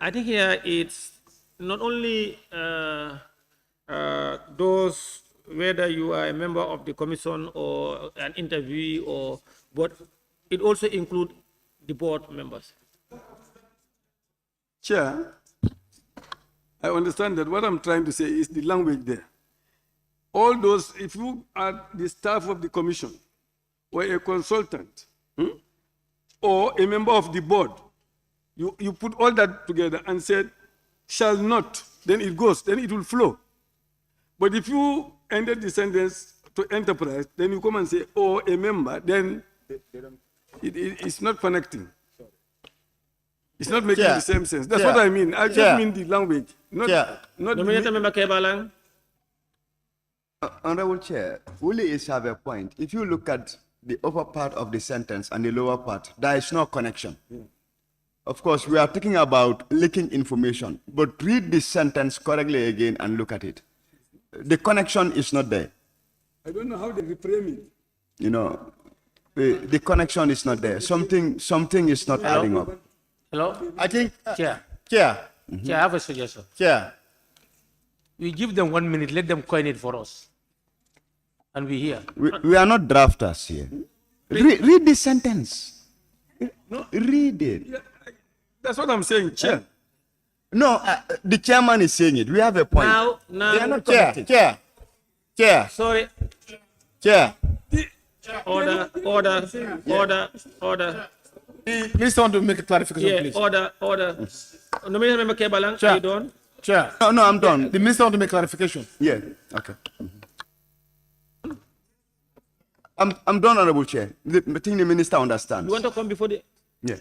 I think here it's not only those, whether you are a member of the commission or an interviewee, but it also includes the board members. Chair, I understand that what I'm trying to say is the language there. All those, if you are the staff of the commission or a consultant or a member of the board, you put all that together and said, shall not, then it goes, then it will flow. But if you ended the sentence to enterprise, then you come and say, or a member, then it's not connecting. It's not making the same sense. That's what I mean. I just mean the language. Member Honorable Chair, Woolley is have a point. If you look at the upper part of the sentence and the lower part, there is no connection. Of course, we are talking about leaking information, but read this sentence correctly again and look at it. The connection is not there. I don't know how they reframe it. The connection is not there. Something is not adding up. Hello? I think, Chair. Chair. Chair, I have a suggestion. Chair. We give them 1 minute, let them coin it for us. And we hear. We are not drafters here. Read this sentence. Read it. That's what I'm saying, Chair. No, the chairman is saying it. We have a point. Now, they are not Chair, connected. Chair. Sorry. Chair. Order. Please want to make a clarification, Yeah, please. order. Nomination member Kebalang, are you done? Chair. No, I'm done. The minister want to make clarification. Yeah, okay. I'm done, Honorable Chair. I think the minister understands. You want to come before the... Yeah.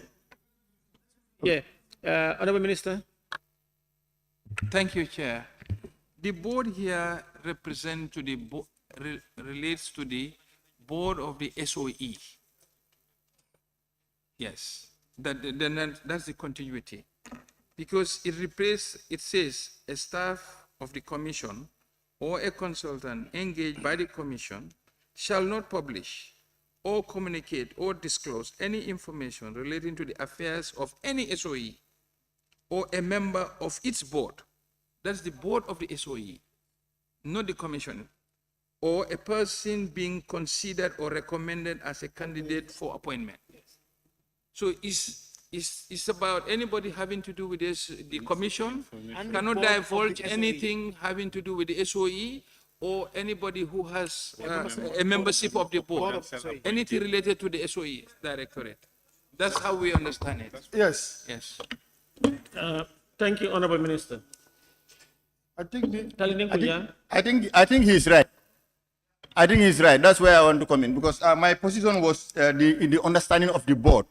Yeah. Honorable Minister. Thank you, Chair. The board here relates to the board of the SOE. Yes, that's the continuity. Because it says a staff of the commission or a consultant engaged by the commission shall not publish or communicate or disclose any information relating to the affairs of any SOE or a member of its board. That's the board of the SOE, not the commission, or a person being considered or recommended as a candidate for appointment. So it's about anybody having to do with this, the commission cannot divulge anything having to do with the SOE or anybody who has a membership of the board, anything related to the SOE directorate. That's how we understand it. Yes. Yes. Thank you, Honorable Minister. I think he's right. I think he's right. That's where I want to come in, because my position was the understanding of the board.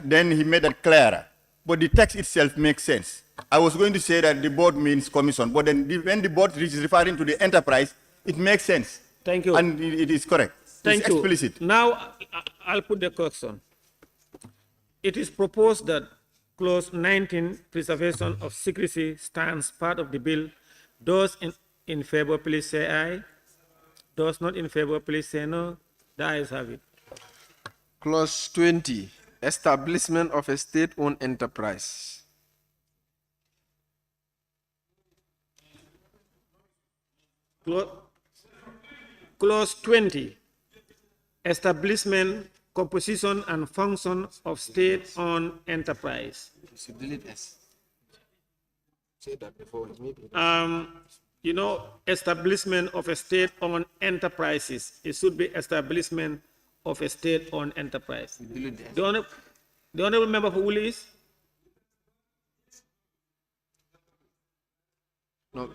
Then he made that clearer. But the text itself makes sense. I was going to say that the board means commission, but then when the board is referring to the enterprise, it makes sense. Thank you. And it is correct. Thank it's you. explicit. Now, I'll put the question. It is proposed that Clause 19, preservation of secrecy, stands part of the bill. Those in favor, please say aye. Those not in favor, please say no. The ayes have it. Clause 20, establishment of a state-owned enterprise. Clause 20, establishment, composition, and function of state-owned enterprise. You should delete S. Say that before. You know, establishment of a state-owned enterprises. It should be establishment of a state-owned enterprise. The honorable member for Woolly is? No.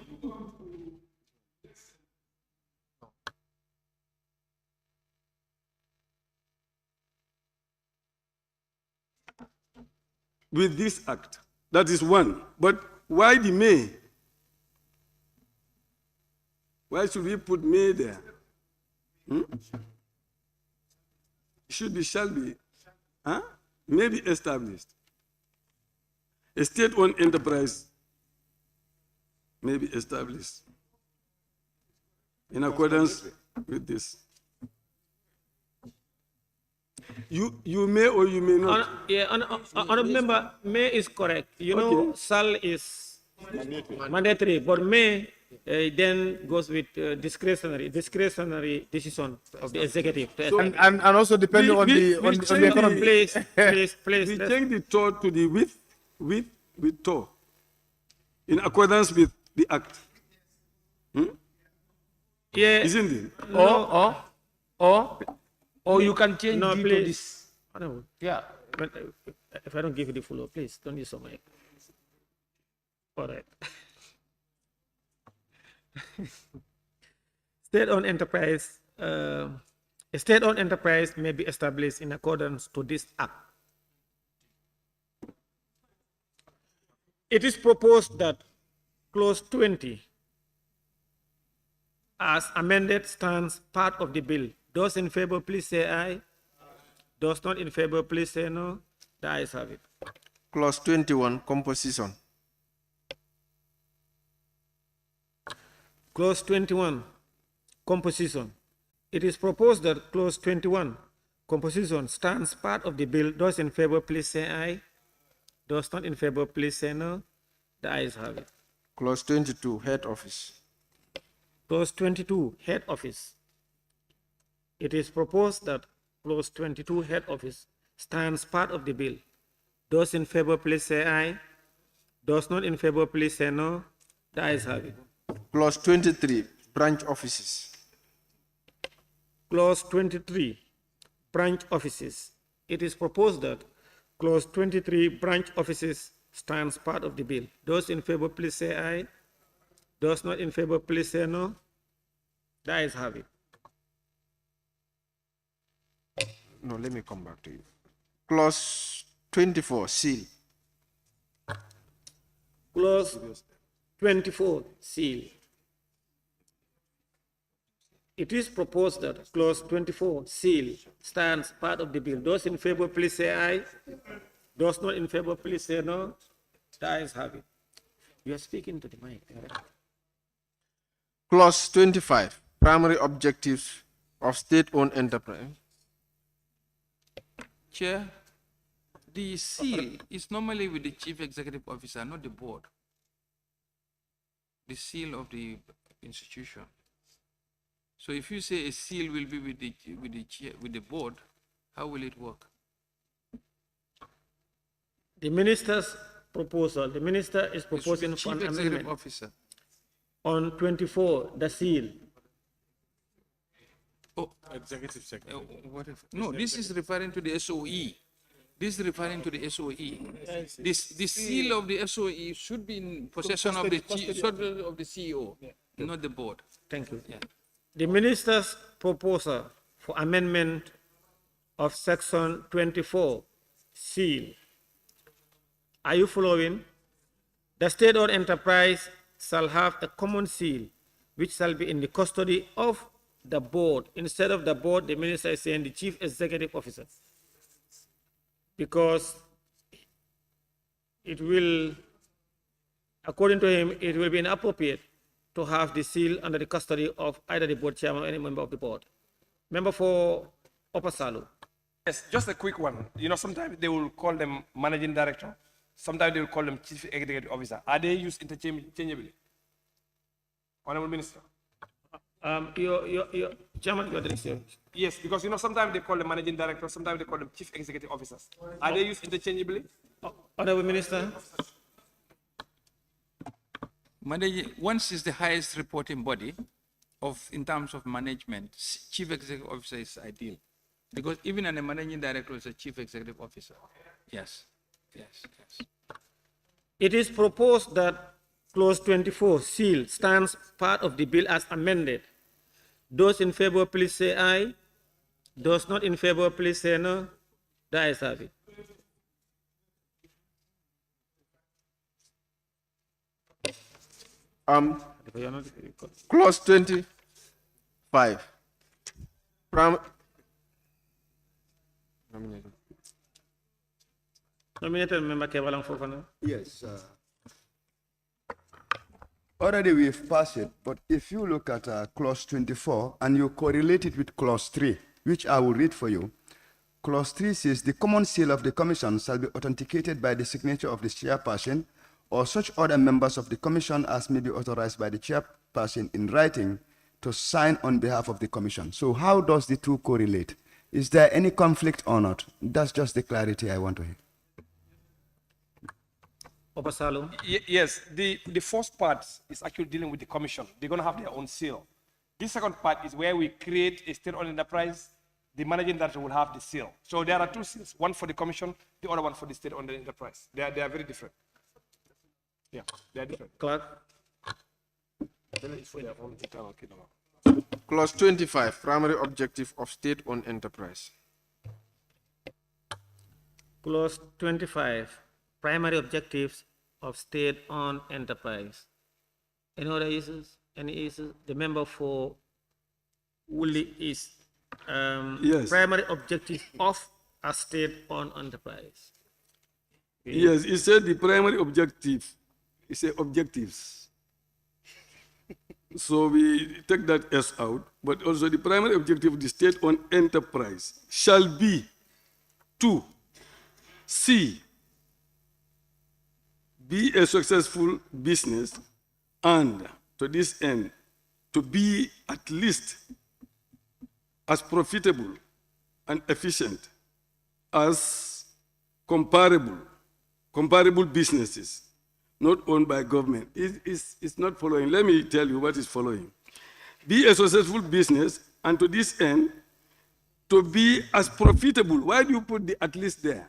With this act, that is one. But why the may? Why should we put may there? Hmm? It should be, shall be. Huh? May be established. A state-owned enterprise may be established in accordance with this. You may or you may not. Honorable member, may is correct. You know, shall is mandatory, but may then goes with discretionary decision of the executive. And also depending on the economy. Please. We change the toe to the with toe in accordance with the act. Yeah. Isn't it? Or you can change no, to please. this. Yeah. But if I don't give you the floor, please don't use so much. All right. State-owned enterprise. A state-owned enterprise may be established in accordance to this act. It is proposed that clause 20, as amended, stands part of the bill. Those in favor, please say aye. Those not in favor, please say no. The ayes have it. Clause 21, composition. Clause 21, composition. It is proposed that clause 21, composition, stands part of the bill. Those in favor, please say aye. Those not in favor, please say no. The ayes have it. Clause 22, head office. Clause 22, head office. It is proposed that clause 22, head office, stands part of the bill. Those in favor, please say aye. Those not in favor, please say no. The ayes have it. Clause 23, branch offices. Clause 23, branch offices. It is proposed that clause 23, branch offices, stands part of the bill. Those in favor, please say aye. Those not in favor, please say no. The ayes have it. No, let me come back to you. Clause 24, seal. Clause 24, seal. It is proposed that clause 24, seal, stands part of the bill. Those in favor, please say aye. Those not in favor, please say no. The ayes have it. You are speaking to the mic. Clause 25, primary objectives of state-owned enterprise. Chair, the seal is normally with the chief executive officer, not the board. The seal of the institution. So if you say a seal will be with the board, how will it work? The minister's proposal, the minister is proposing for an chief executive amendment officer. on 24, the seal. Oh, executive secretary. No, this is referring to the SOE. This is referring to the SOE. The seal of the SOE should be in possession of the CEO, not the board. Thank you. Yeah. The minister's proposal for amendment of section 24, seal. Are you following? The state-owned enterprise shall have a common seal, which shall be in the custody of the board. Instead of the board, the minister is saying the chief executive officer. Because it will, according to him, it will be inappropriate to have the seal under the custody of either the board chairman or any member of the board. Member for Upper Salu. Yes, just a quick one. You know, sometimes they will call them managing director. Sometimes they will call them chief executive officer. Are they used interchangeably? Honorable Minister. Your chairman, your director. Yes, because you know sometimes they call them managing director, sometimes they call them chief executive officers. Are they used interchangeably? Honorable Minister. Once is the highest reporting body in terms of management, chief executive officer is ideal. Because even a managing director is a chief executive officer. Yes, yes, yes. It is proposed that clause 24 seal stands part of the bill as amended. Those in favor, please say aye. Those not in favor, please say no. The ayes have it. Clause 25. Nominated member Kevalang Fofana. Yes. Already we've passed it, but if you look at clause 24 and you correlate it with clause 3, which I will read for you, clause 3 says the common seal of the commission shall be authenticated by the signature of the chairperson or such other members of the commission as may be authorized by the chairperson in writing to sign on behalf of the commission. So how does the two correlate? Is there any conflict or not? That's just the clarity I want to hear. Yes, the first part is actually dealing with the commission. They're going to have their own seal. The second part is where we create a state-owned enterprise. The managing director will have the seal. So there are two seals, one for the commission, the other one for the state-owned enterprise. They are very different. Yeah, they are different. Clark. Clause 25, primary objective of state-owned enterprise. Clause 25, primary objectives of state-owned enterprise. Any other issues? Any issues? The member for Woolly is Yes. primary objective of a state-owned enterprise. Yes, he said the primary objective. He said objectives. So we take that S out, but also the primary objective of the state-owned enterprise shall be to C, be a successful business, and to this end, to be at least as profitable and efficient as comparable businesses not owned by government. It's not following. Let me tell you what is following. Be a successful business, and to this end, to be as profitable. Why do you put the at least there?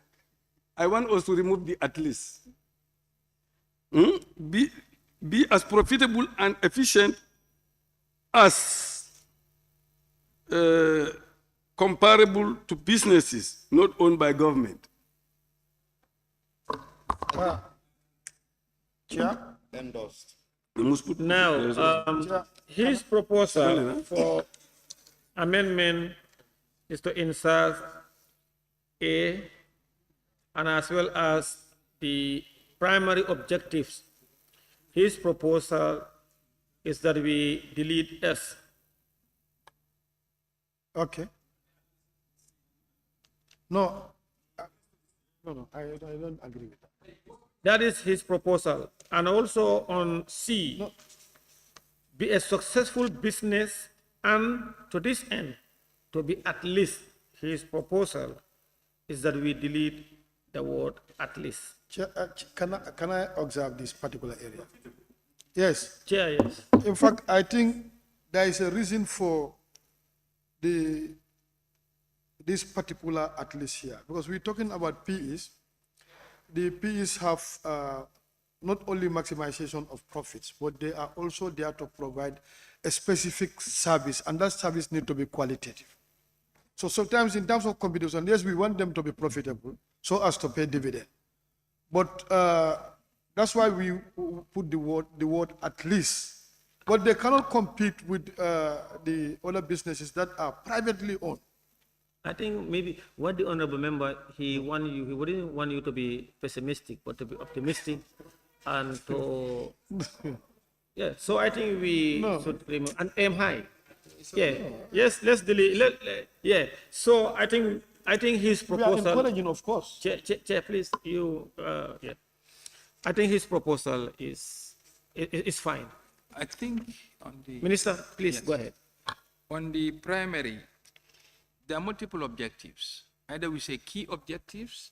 I want us to remove the at least. Be as profitable and efficient as comparable to businesses not owned by government. Chair? Endorsed. Now, his proposal for amendment is to insert A and as well as the primary objectives. His proposal is that we delete S. Okay. No, I don't agree with that. That is his proposal. And also on C, be a successful business, and to this end, to be at least, his proposal is that we delete the word at least. Chair, can I observe this particular area? Yes. Chair, yes. In fact, I think there is a reason for this particular at least here, because we're talking about PEs. The PEs have not only maximization of profits, but they are also there to provide a specific service, and that service needs to be qualitative. So sometimes in terms of competition, yes, we want them to be profitable so as to pay dividend. But that's why we put the word at least. But they cannot compete with the other businesses that are privately owned. I think maybe what the honorable member, he wouldn't want you to be pessimistic, but to be optimistic and to, yeah. So I think we should remove and aim high. Yeah. Yes. Let's delete. Yeah. So I think his proposal. We are encouraging, of course. Chair, please. Yeah. I think his proposal is fine. I think on the Minister, please go ahead. On the primary, there are multiple objectives. Either we say key objectives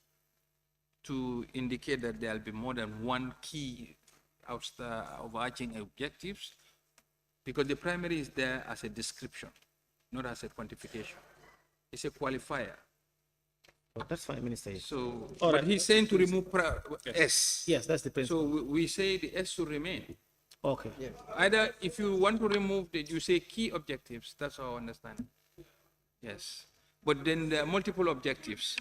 to indicate that there will be more than one key overarching objectives, because the primary is there as a description, not as a quantification. It's a qualifier. Oh, that's fine, Minister. So, All but right. he's saying to remove S. Yes, that's the principle. So we say the S should remain. Okay. Either if you want to remove it, you say key objectives. That's our understanding. Yes. But then there are multiple objectives.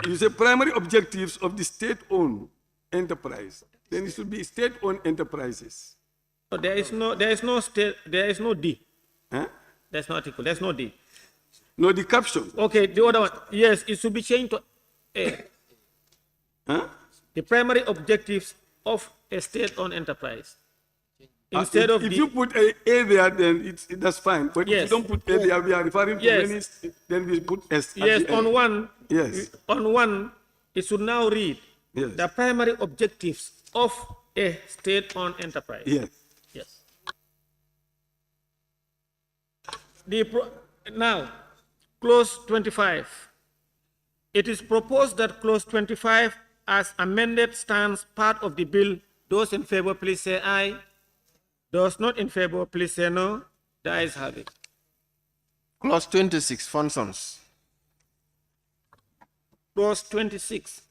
You say primary objectives of the state-owned enterprise. Then it should be state-owned enterprises. No, there is no state, there is no D. Huh? There's no article, there's no D. No, the caption. Okay, the other one, yes, it should be changed to A. Huh? The primary objectives of a state-owned enterprise. Instead if, of if you put a there, then that's fine. But Yes. if you don't put A there, we are referring to Yes. many, then we put S. at Yes, the end. on one. Yes. On one, it should now read Yes. the primary objectives of a state-owned enterprise. Yes. Yes. Now, clause 25. It is proposed that clause 25 as amended stands part of the bill. Those in favor, please say aye. Those not in favor, please say no. The ayes have it. Clause 26, functions. Clause 26,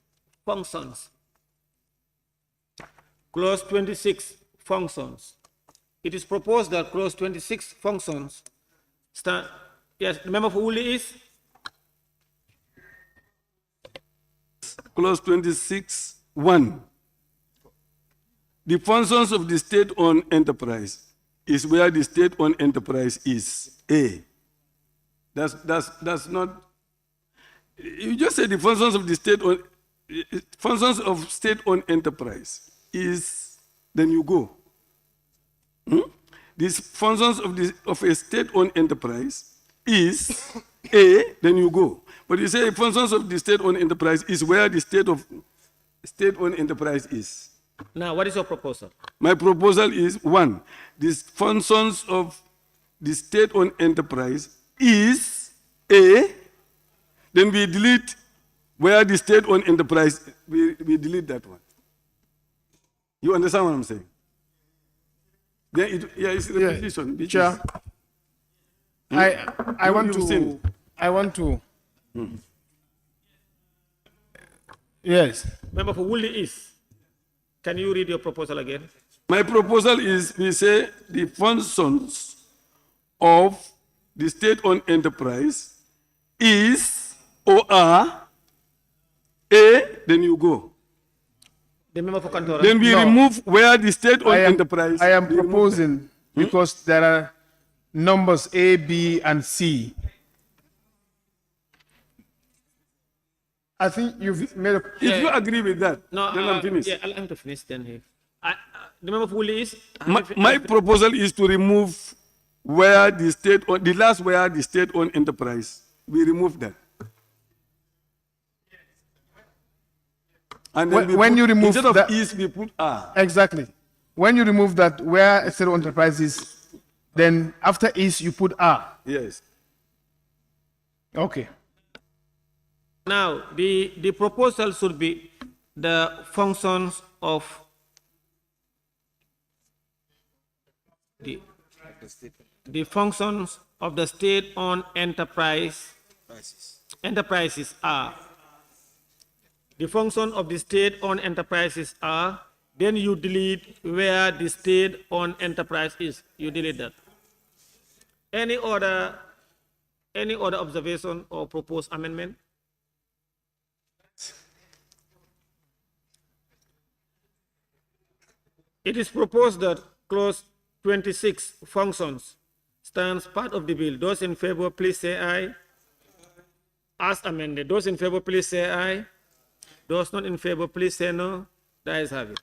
functions. Clause 26, functions. It is proposed that clause 26, functions, stand. Yes, the member for Uli is? Clause 26, 1. The functions of the state-owned enterprise is where the state-owned enterprise is. A. That's not. You just say the functions of the state-owned functions of state-owned enterprise is. Then you go. These functions of a state-owned enterprise is A. Then you go. But you say functions of the state-owned enterprise is where the state-owned enterprise is. Now, what is your proposal? My proposal is 1. The functions of the state-owned enterprise is A. Then we delete where the state-owned enterprise, we delete that one. You understand what I'm saying? Then it's repetition. Yeah. Chair, I want to. Yes. Member for Woolley is. Can you read your proposal again? My proposal is we say the functions of the state-owned enterprise is or are A, then you go. The member for Kantora. Then we remove where the state-owned enterprise. I am proposing, because there are numbers A, B, and C. I think you've made a... If you agree with that, No, then I'm finished. Yeah, I'll have to finish then here. The member for Woolley is? My proposal is to remove where the state-owned, the last where the state-owned enterprise, we remove that. And then When you remove instead of that, is, we put are. Exactly. When you remove that where a state-owned enterprise is, then after is you put are. Yes. Okay. Now, the proposal should be the functions of the functions of the state-owned enterprises are. The function of the state-owned enterprises are, then you delete where the state-owned enterprise is. You delete that. Any other observation or proposed amendment? It is proposed that clause 26 functions stands part of the bill. Those in favor, please say aye. As amended. Those in favor, please say aye. Those not in favor, please say no. The ayes have it.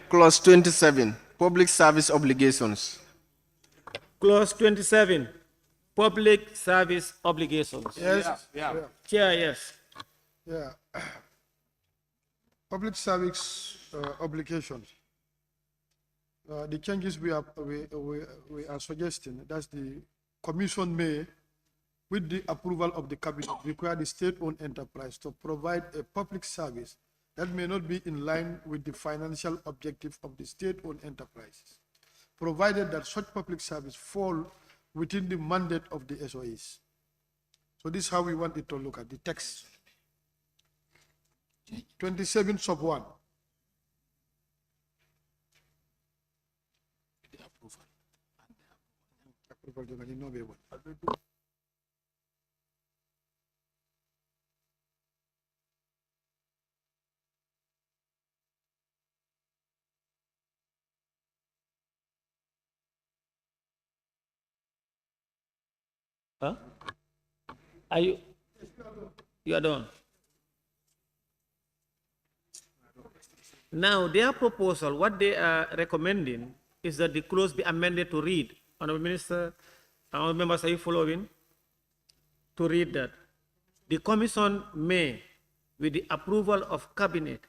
Clause 27, public service obligations. Clause 27, public service obligations. Yes. Chair, yes. Yeah. Public service obligations. The changes we are suggesting, that's the commission may, with the approval of the cabinet, require the state-owned enterprise to provide a public service that may not be in line with the financial objective of the state-owned enterprises, provided that such public service fall within the mandate of the SOEs. So this is how we want it to look at the text. 27 sub 1. Huh? Are you? You are done. Now, their proposal, what they are recommending is that the clause be amended to read. Honorable Minister, honorable members, are you following? To read that the Commission may, with the approval of Cabinet,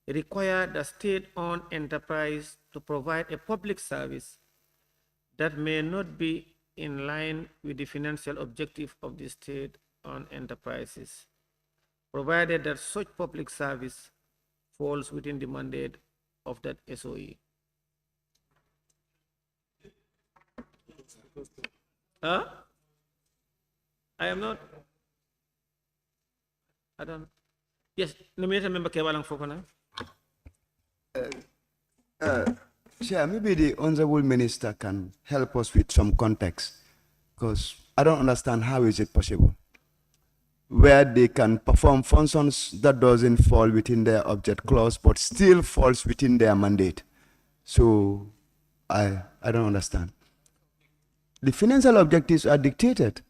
require the state-owned enterprise to provide a public service that may not be in line with the financial objective of the state-owned enterprises, provided that such public service falls within the mandate of that SOE. Huh? I am not. I don't. Yes, nominated member Kewalang Fofana. Chair, maybe the Honorable Minister can help us with some context, because I don't understand how is it possible where they can perform functions that doesn't fall within their object clause but still falls within their mandate. So I don't understand. The financial objectives are dictated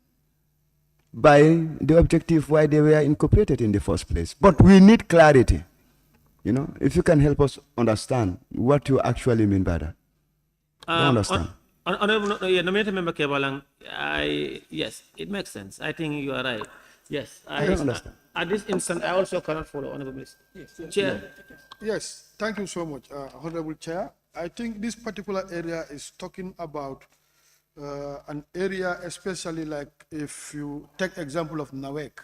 by the objective why they were incorporated in the first place. But we need clarity. You know, if you can help us understand what you actually mean by that. I don't understand. Honorable nominated member Kewalang, yes, it makes sense. I think you are right. Yes, I don't understand. At this instant, I also cannot follow, Honorable Minister. Yes. Chair. Yes, thank you so much, Honorable Chair. I think this particular area is talking about an area, especially like if you take example of Nawek.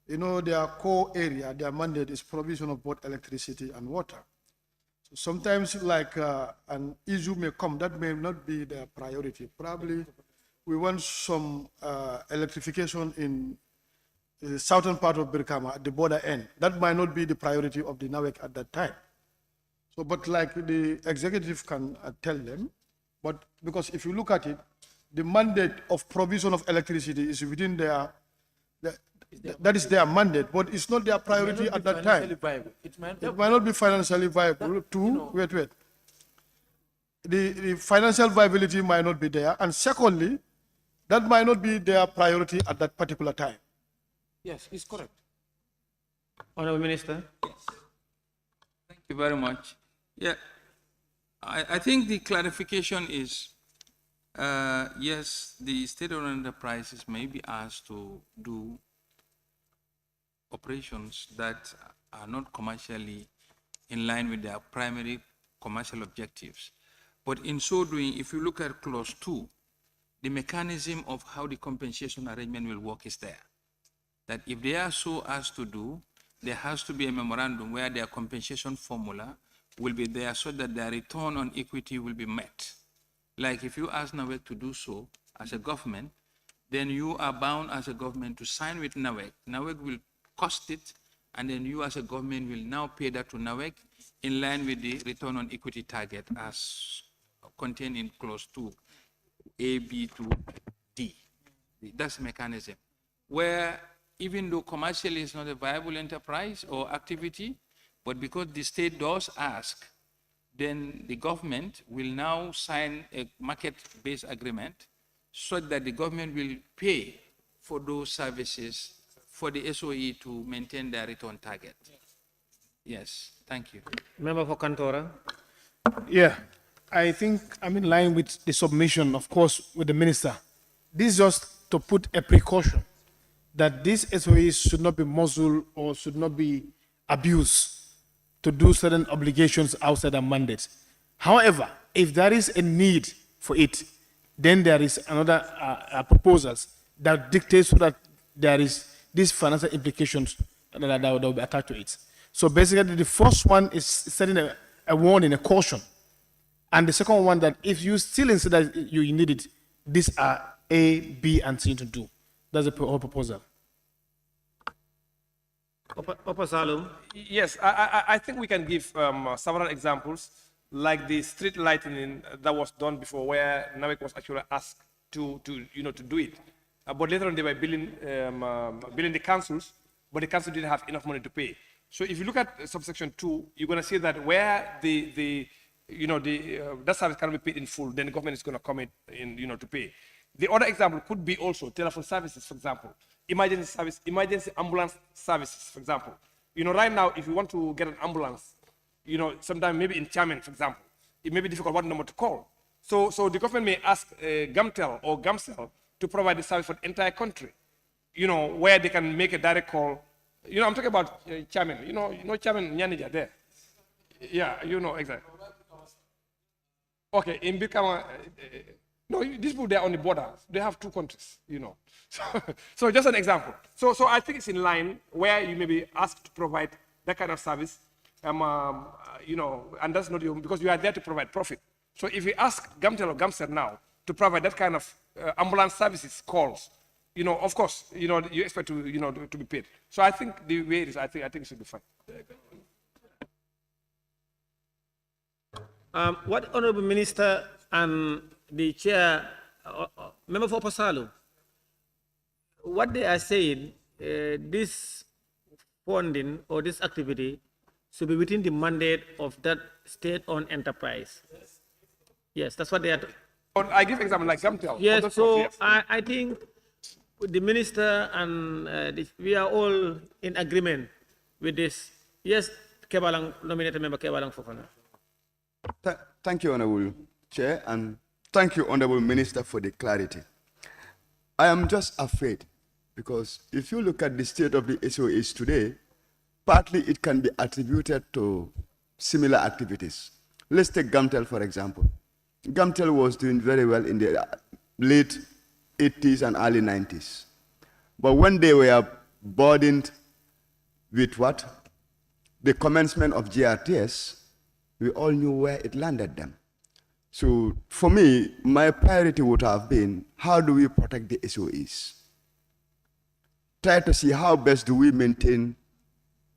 You know, their core area, their mandate is provision of both electricity and water. So sometimes like an issue may come, that may not be their priority. Probably we want some electrification in the southern part of Birkama at the border end. That might not be the priority of the NAWEC at that time. So, but like the executive can tell them, but because if you look at it, the mandate of provision of electricity is within that is their mandate, but it's not their priority at that time. It might not be financially viable wait. The financial viability might not be there. And secondly, that might not be their priority at that particular time. Yes, it's correct. Honorable Minister. Yes. Thank you very much. Yeah, I think the clarification is, yes, the state-owned enterprises may be asked to do operations that are not commercially in line with their primary commercial objectives. But in so doing, if you look at clause 2, the mechanism of how the compensation arrangement will work is there. That if they are so asked to do, there has to be a memorandum where their compensation formula will be there so that their return on equity will be met. Like if you ask NAWEC to do so as a government, then you are bound as a government to sign with NAWEC. NAWEC will cost it, and then you as a government will now pay that to NAWEC in line with the return on equity target as contained in clause 2, A, B to D. That's the mechanism. Where even though commercially is not a viable enterprise or activity, but because the state does ask, then the government will now sign a market-based agreement so that the government will pay for those services for the SOE to maintain their return target. Yes, thank you. Member for Kantora. Yeah, I think I'm in line with the submission, of course, with the minister. This is just to put a precaution that these SOEs should not be muzzled or should not be abused to do certain obligations outside their mandates. However, if there is a need for it, then there is another proposals that dictates so that there is these financial implications that will be attached to it. So basically, the first one is setting a warning, a caution. And the second one that if you still insist that you need it, these are A, B, and C to do. That's the whole proposal. Yes, I think we can give several examples, like the street lighting that was done before, where NAWEC was actually asked to do it. But later on, they were billing the councils, but the council didn't have enough money to pay. So if you look at subsection 2, you're going to see that where that service cannot be paid in full, then the government is going to come in, to pay. The other example could be also telephone services, for example, emergency ambulance services, for example. Right now, if you want to get an ambulance, sometime maybe in Chairman, for example, it may be difficult what number to call. So the government may ask Gamtel or Gamcel to provide the service for the entire country, where they can make a direct call. I'm talking about Chairman, Chairman Nyanija there. Yeah, exactly. Okay, in Bikama, no, these people, they're on the border. They have 2 countries, So just an example. So I think it's in line where you may be asked to provide that kind of service, and that's not because you are there to provide profit. So if you ask Gamtel or Gamcel now to provide that kind of ambulance services calls, of course, you expect to be paid. So I think the way it is, I think it should be fine. What Honorable Minister and the Chair, Member for Pasalu, what they are saying, this funding or this activity should be within the mandate of that state-owned enterprise. Yes, that's what they are. I give example like Gamtel. Yes, so I think the minister and we are all in agreement with this. Yes, Kebalang, nominated member Kebalang Fofana. Thank you, Honorable Chair, and thank you, Honorable Minister, for the clarity. I am just afraid because if you look at the state of the SOEs today, partly it can be attributed to similar activities. Let's take Gamtel, for example. Gamtel was doing very well in the late 80s and early 90s. But when they were burdened with what? The commencement of GRTS, we all knew where it landed them. So for me, my priority would have been, how do we protect the SOEs? Try to see how best do we maintain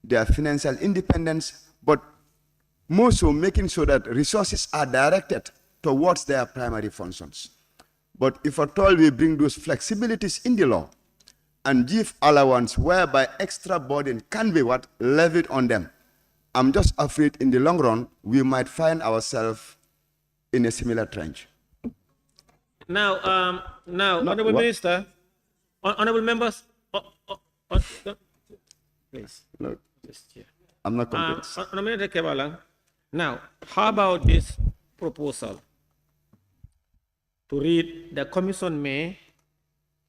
their financial independence, but more so making sure that resources are directed towards their primary functions. But if at all we bring those flexibilities in the law and give allowance whereby extra burden can be levied on them, I'm just afraid in the long run, we might find ourselves in a similar trench. Now, Honorable Minister, Honorable members, please. Look, I'm not convinced. Honorable Kebalang, now, how about this proposal to read the Commission may,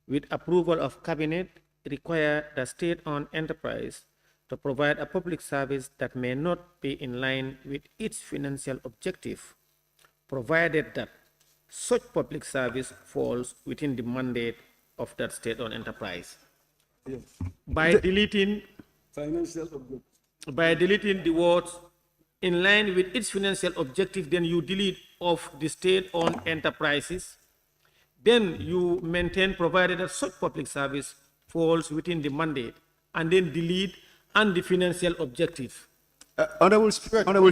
with approval of Cabinet, require the state-owned enterprise to provide a public service that may not be in line with its financial objective, provided that such public service falls within the mandate of that state-owned enterprise. Yes. By deleting the words in line with its financial objective, then you delete of the state-owned enterprises, then you maintain provided that such public service falls within the mandate, and then delete and the financial objective. Honorable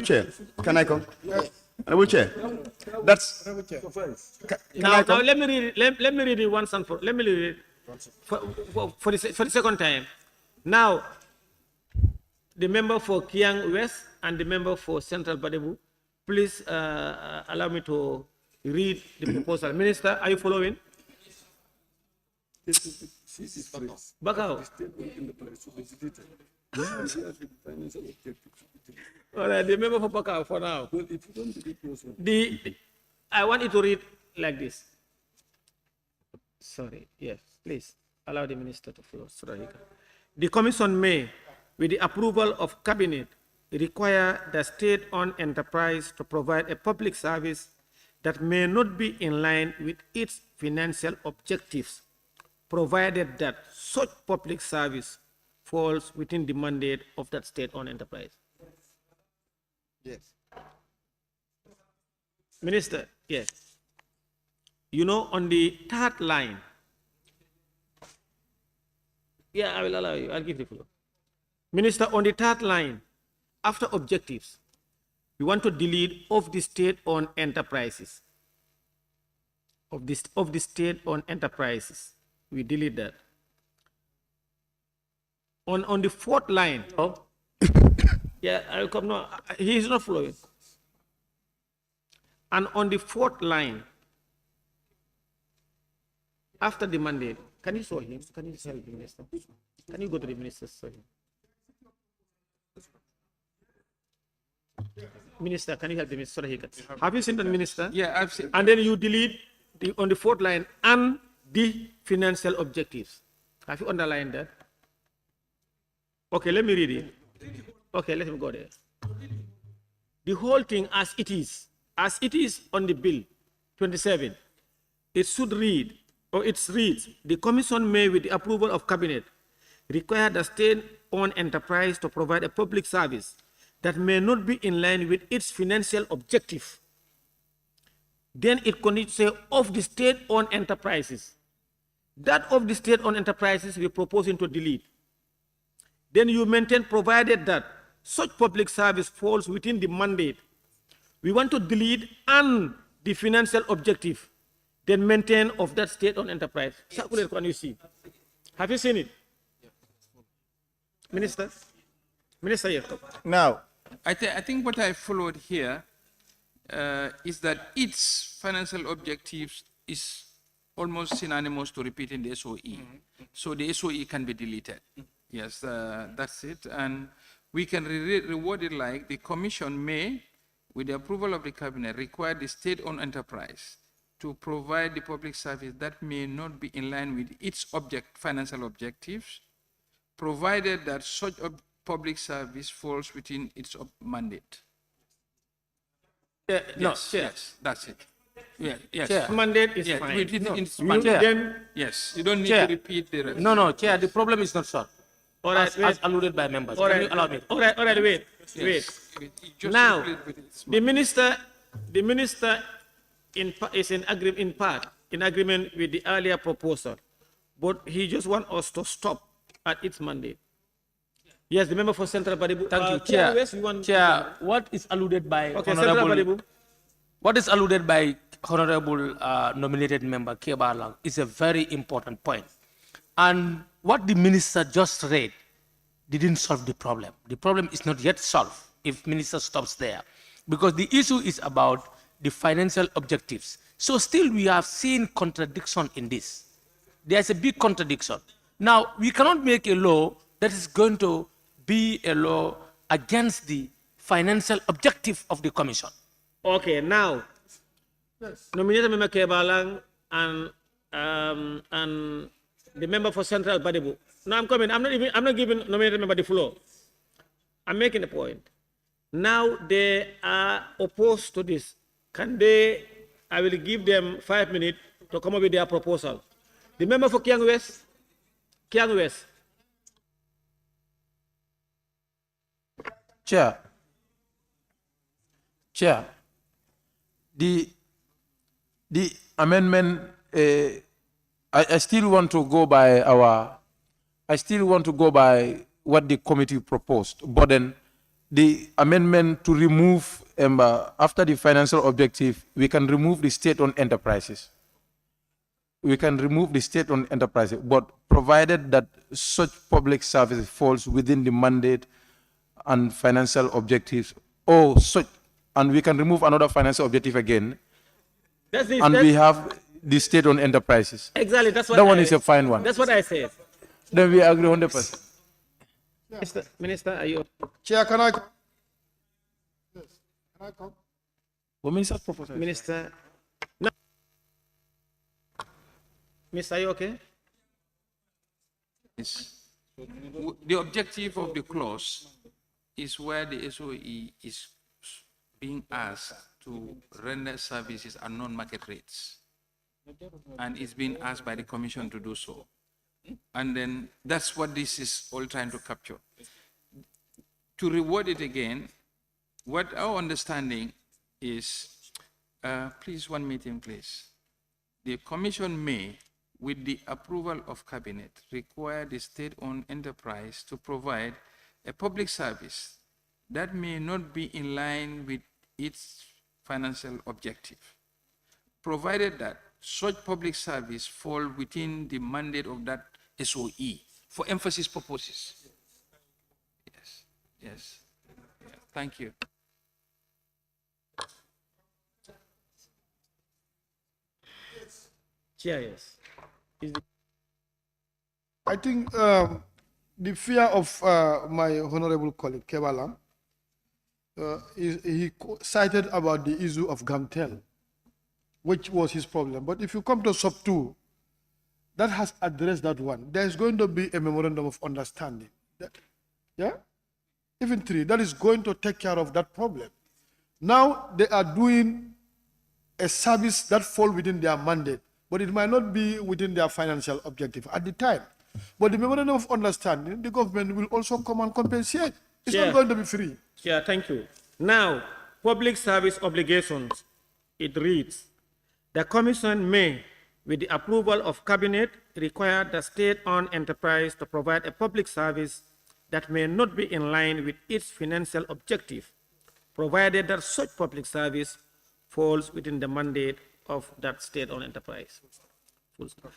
Chair, can I come? Yes. Honorable Chair, that's. Now let me read it. Let me read it once and for. Let me read it for the second time. Now, the member for Kiang West and the member for Central Badebu, please allow me to read the proposal. Minister, are you following? Bakau. All right, the member for Bakau for now. I want you to read like this. Sorry, yes, please allow the minister to follow. The Commission may, with the approval of Cabinet, require the state-owned enterprise to provide a public service that may not be in line with its financial objectives, provided that such public service falls within the mandate of that state-owned enterprise. Yes. Minister, yes. You know, on the third line, yeah, I will allow you, I'll give the floor. Minister, on the third line, after objectives, we want to delete of the state-owned enterprises. Of the state-owned enterprises, we delete that. On the fourth line, yeah, I'll come now. He is not following. And on the fourth line, after the mandate, can you show him? Can you tell the minister? Can you go to the minister? Sorry. Minister, can you help the minister? Sorry, have you seen the minister? Yeah, I've seen. And then you delete on the fourth line and the financial objectives. Have you underlined that? Okay, let me read it. Okay, let him go there. The whole thing as it is on the bill 27, it should read, or it reads, the commission may, with the approval of cabinet, require the state-owned enterprise to provide a public service that may not be in line with its financial objective. Then it continues to say of the state-owned enterprises. That of the state-owned enterprises we're proposing to delete. Then you maintain provided that such public service falls within the mandate. We want to delete and the financial objective, then maintain of that state-owned enterprise. Can you see? Have you seen it? Minister? Minister, yes. Now, I think what I followed here is that its financial objectives is almost synonymous to repeating the SOE. So the SOE can be deleted. Yes, that's it. And we can reward it like the commission may, with the approval of the cabinet, require the state-owned enterprise to provide the public service that may not be in line with its financial objectives, provided that such a public service falls within its mandate. Yes, that's it. Yeah, yes. Chair. Mandate is fine. It's No. mandate. Then, yes, you don't need Chair. to repeat the rest. No, Chair, the problem is not solved. All right, as alluded by members. All Can right, you allow me? All right, wait. Now, the minister is in part in agreement with the earlier proposal, but he just wants us to stop at its mandate. Yes, the member for Central Badibu. Thank you, Chair. Chair, what is alluded by what is alluded by Honorable nominated member Kebalang is a very important point. And what the minister just read didn't solve the problem. The problem is not yet solved if minister stops there, because the issue is about the financial objectives. So still we have seen contradiction in this. There's a big contradiction. Now, we cannot make a law that is going to be a law against the financial objective of the commission. Okay, now, nominated member Kebalang and the member for Central Badibu. No, I'm coming. I'm not giving nominated member the floor. I'm making a point. Now they are opposed to this. Can they? I will give them 5 minutes to come up with their proposal. The member for Kiang West. Kiang West. Chair, the amendment, I still want to go by what the committee proposed, but then the amendment to remove, after the financial objective, we can remove the state-owned enterprises. We can remove the state-owned enterprises, but provided that such public service falls within the mandate and financial objectives, or such, and we can remove another financial objective again, we have the state-owned enterprises. Exactly, that's what that one is a fine one. That's what I said. Then we agree 100%. Minister, are you? Chair, can I come? Yes. Can I come? What minister proposal? Minister. No. Minister, are you okay? Yes. The objective of the clause is where the SOE is being asked to render services at non-market rates. And it's being asked by the Commission to do so. And then that's what this is all trying to capture. To reward it again, what our understanding is, please, one meeting, please. The Commission may, with the approval of Cabinet, require the state-owned enterprise to provide a public service that may not be in line with its financial objective, provided that such public service fall within the mandate of that SOE for emphasis purposes. Yes, yes. Yeah, thank you. Chair, yes. I think the fear of my honorable colleague, Kebala, he cited about the issue of Gamtel, which was his problem. But if you come to sub 2, that has addressed that one. There's going to be a memorandum of understanding. Yeah? Even 3, that is going to take care of that problem. Now they are doing a service that fall within their mandate, but it might not be within their financial objective at the time. But the memorandum of understanding, the government will also come and compensate. It's not going to be free. Yeah, thank you. Now, public service obligations, it reads, the Commission may, with the approval of Cabinet, require the state-owned enterprise to provide a public service that may not be in line with its financial objective, provided that such public service falls within the mandate of that state-owned enterprise. Full stop.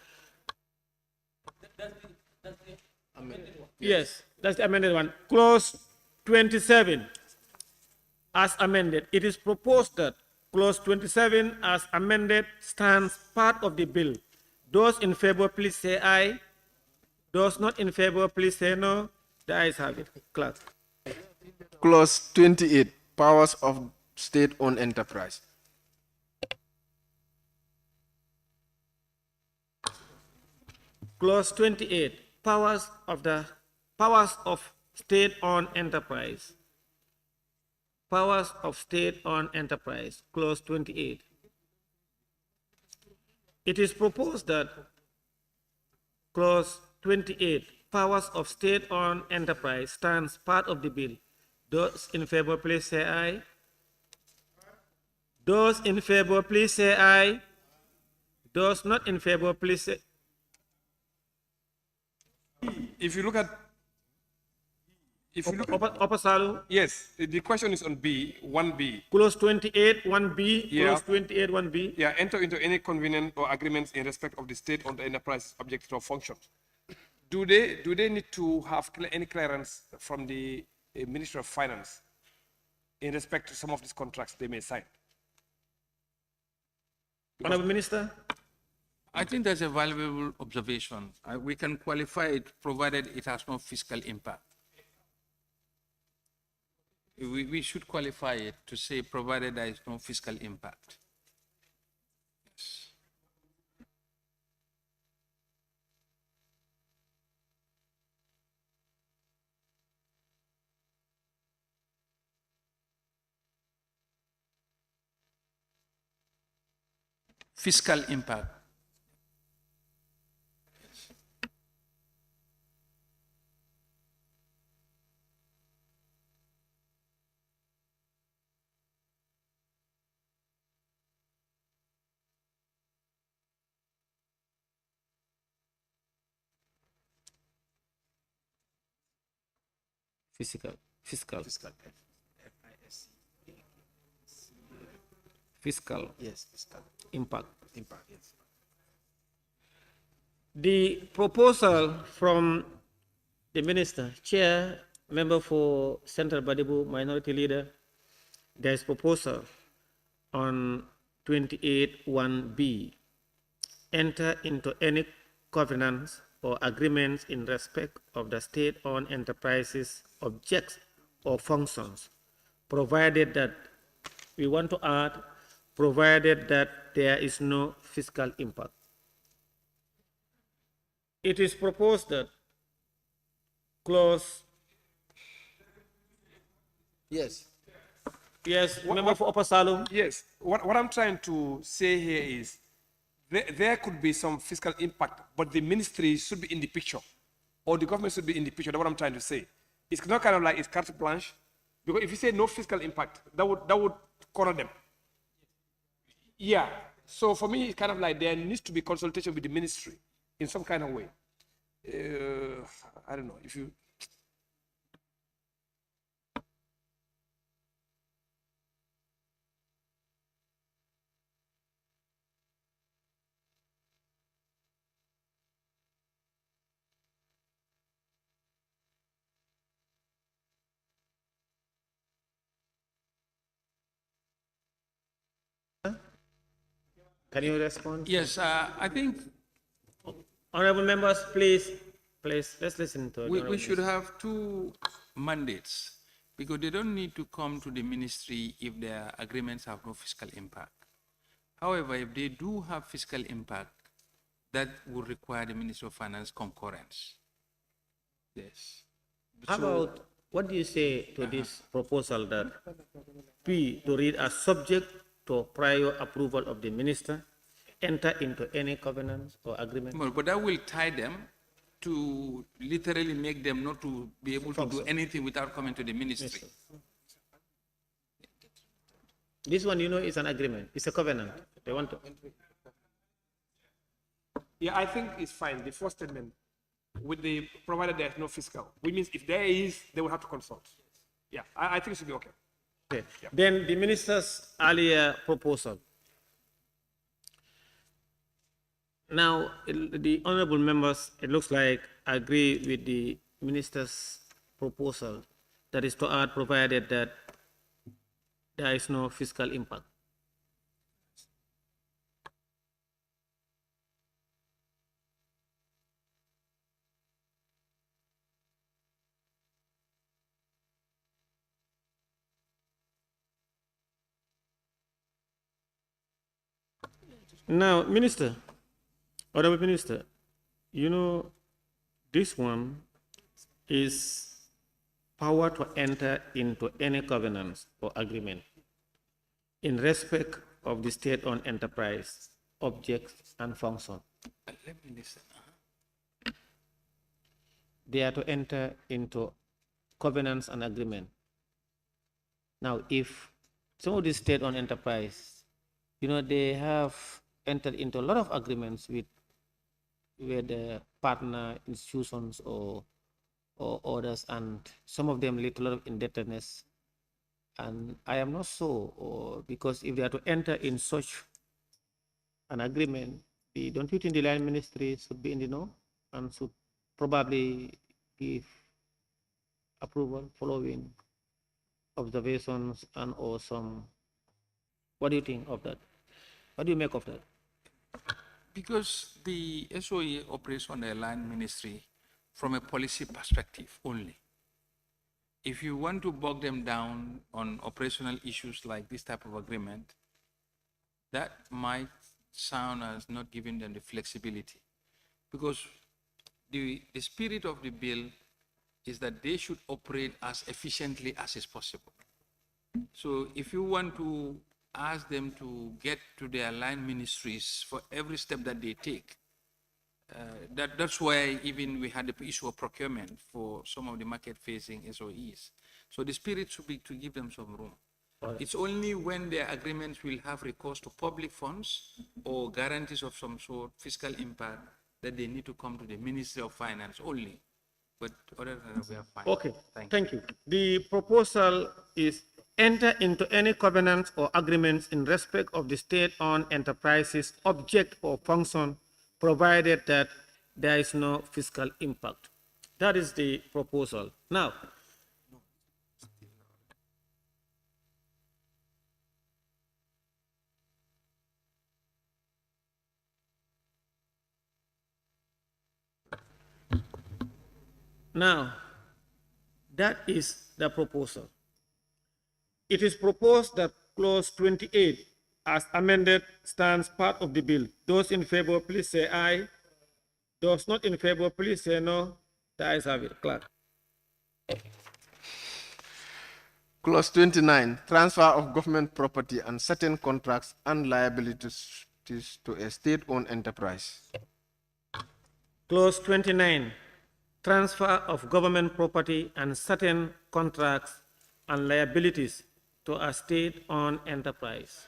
Yes, that's the amended one. Clause 27, as amended. It is proposed that Clause 27, as amended, stands part of the bill. Those in favor, please say aye. Those not in favor, please say no. The ayes have it. Clerk. Clause 28, powers of state-owned enterprise. Clause 28, powers of state-owned enterprise. Powers of state-owned enterprise. Clause 28. It is proposed that Clause 28, powers of state-owned enterprise, stands part of the bill. Those in favor, please say aye. Those in favor, please say aye. Those not in favor, please say. If you look at, Opasalu? Yes, the question is on B, 1B. Clause 28, 1B. Yeah. Clause 28, 1B. Yeah, enter into any covenant or agreements in respect of the state or the enterprise objective or functions. Do they need to have any clearance from the Ministry of Finance in respect to some of these contracts they may sign? Honorable Minister? I think that's a valuable observation. We can qualify it provided it has no fiscal impact. We should qualify it to say provided there is no fiscal impact. Yes. Fiscal impact. Fiscal. Fiscal. Fiscal. Yes, fiscal. Impact. Impact, yes. The proposal from the Minister, Chair, Member for Central Badibu, Minority Leader, there is proposal on 28(1)B. Enter into any covenants or agreements in respect of the state-owned enterprises, objects or functions, provided that, we want to add, provided that there is no fiscal impact. It is proposed that clause Yes. Yes, member for Upper Salum. Yes, what I'm trying to say here is there could be some fiscal impact, but the ministry should be in the picture, or the government should be in the picture. That's what I'm trying to say. It's not kind of like it's carte blanche, because if you say no fiscal impact, that would corner them. Yeah. So for me, it's kind of like there needs to be consultation with the ministry in some kind of way. I don't know if you. Can you respond? Yes, I think Honorable members, please, let's listen to we should have two mandates, because they don't need to come to the ministry if their agreements have no fiscal impact. However, if they do have fiscal impact, that would require the Ministry of Finance concurrence. Yes. How about, what do you say to this proposal that P to read as subject to prior approval of the minister, enter into any covenants or agreement? Well, but that will tie them to literally make them not to be able to do anything without coming to the ministry. This one, is an agreement. It's a covenant. They want to. Yeah, I think it's fine. The first statement, with the provided there's no fiscal, which means if there is, they will have to consult. Yeah, I think it should be okay. Okay. Yeah. Then the minister's earlier proposal. Now, the honorable members, it looks like, agree with the minister's proposal, that is to add, provided that there is no fiscal impact. Now, Minister, Honorable Minister, this one is power to enter into any covenants or agreement in respect of the state-owned enterprise, objects, and function. Let me listen. They are to enter into covenants and agreement. Now, if some of these state-owned enterprise, they have entered into a lot of agreements with the partner institutions or others, and some of them lead to a lot of indebtedness. And I am not so, because if they are to enter in such an agreement, don't you think the line ministry should be in the know and should probably give approval following observations and or some? What do you think of that? What do you make of that? Because the SOE operates on the line ministry from a policy perspective only. If you want to bog them down on operational issues like this type of agreement, that might sound as not giving them the flexibility. Because the spirit of the bill is that they should operate as efficiently as is possible. So if you want to ask them to get to their line ministries for every step that they take, that's why even we had the issue of procurement for some of the market-facing SOEs. So the spirit should be to give them some room. Right. It's only when their agreements will have recourse to public funds or guarantees of some sort, fiscal impact, that they need to come to the Ministry of Finance only. But other than that, we are fine. Okay, thank you. The proposal is enter into any covenants or agreements in respect of the state-owned enterprises, object or function, provided that there is no fiscal impact. That is the proposal. Now, that is the proposal. It is proposed that clause 28 as amended stands part of the bill. Those in favor, please say aye. Those not in favor, please say no. The ayes have it. Clerk. Clause 29, transfer of government property and certain contracts and liabilities to a state-owned enterprise. Clause 29, transfer of government property and certain contracts and liabilities to a state-owned enterprise.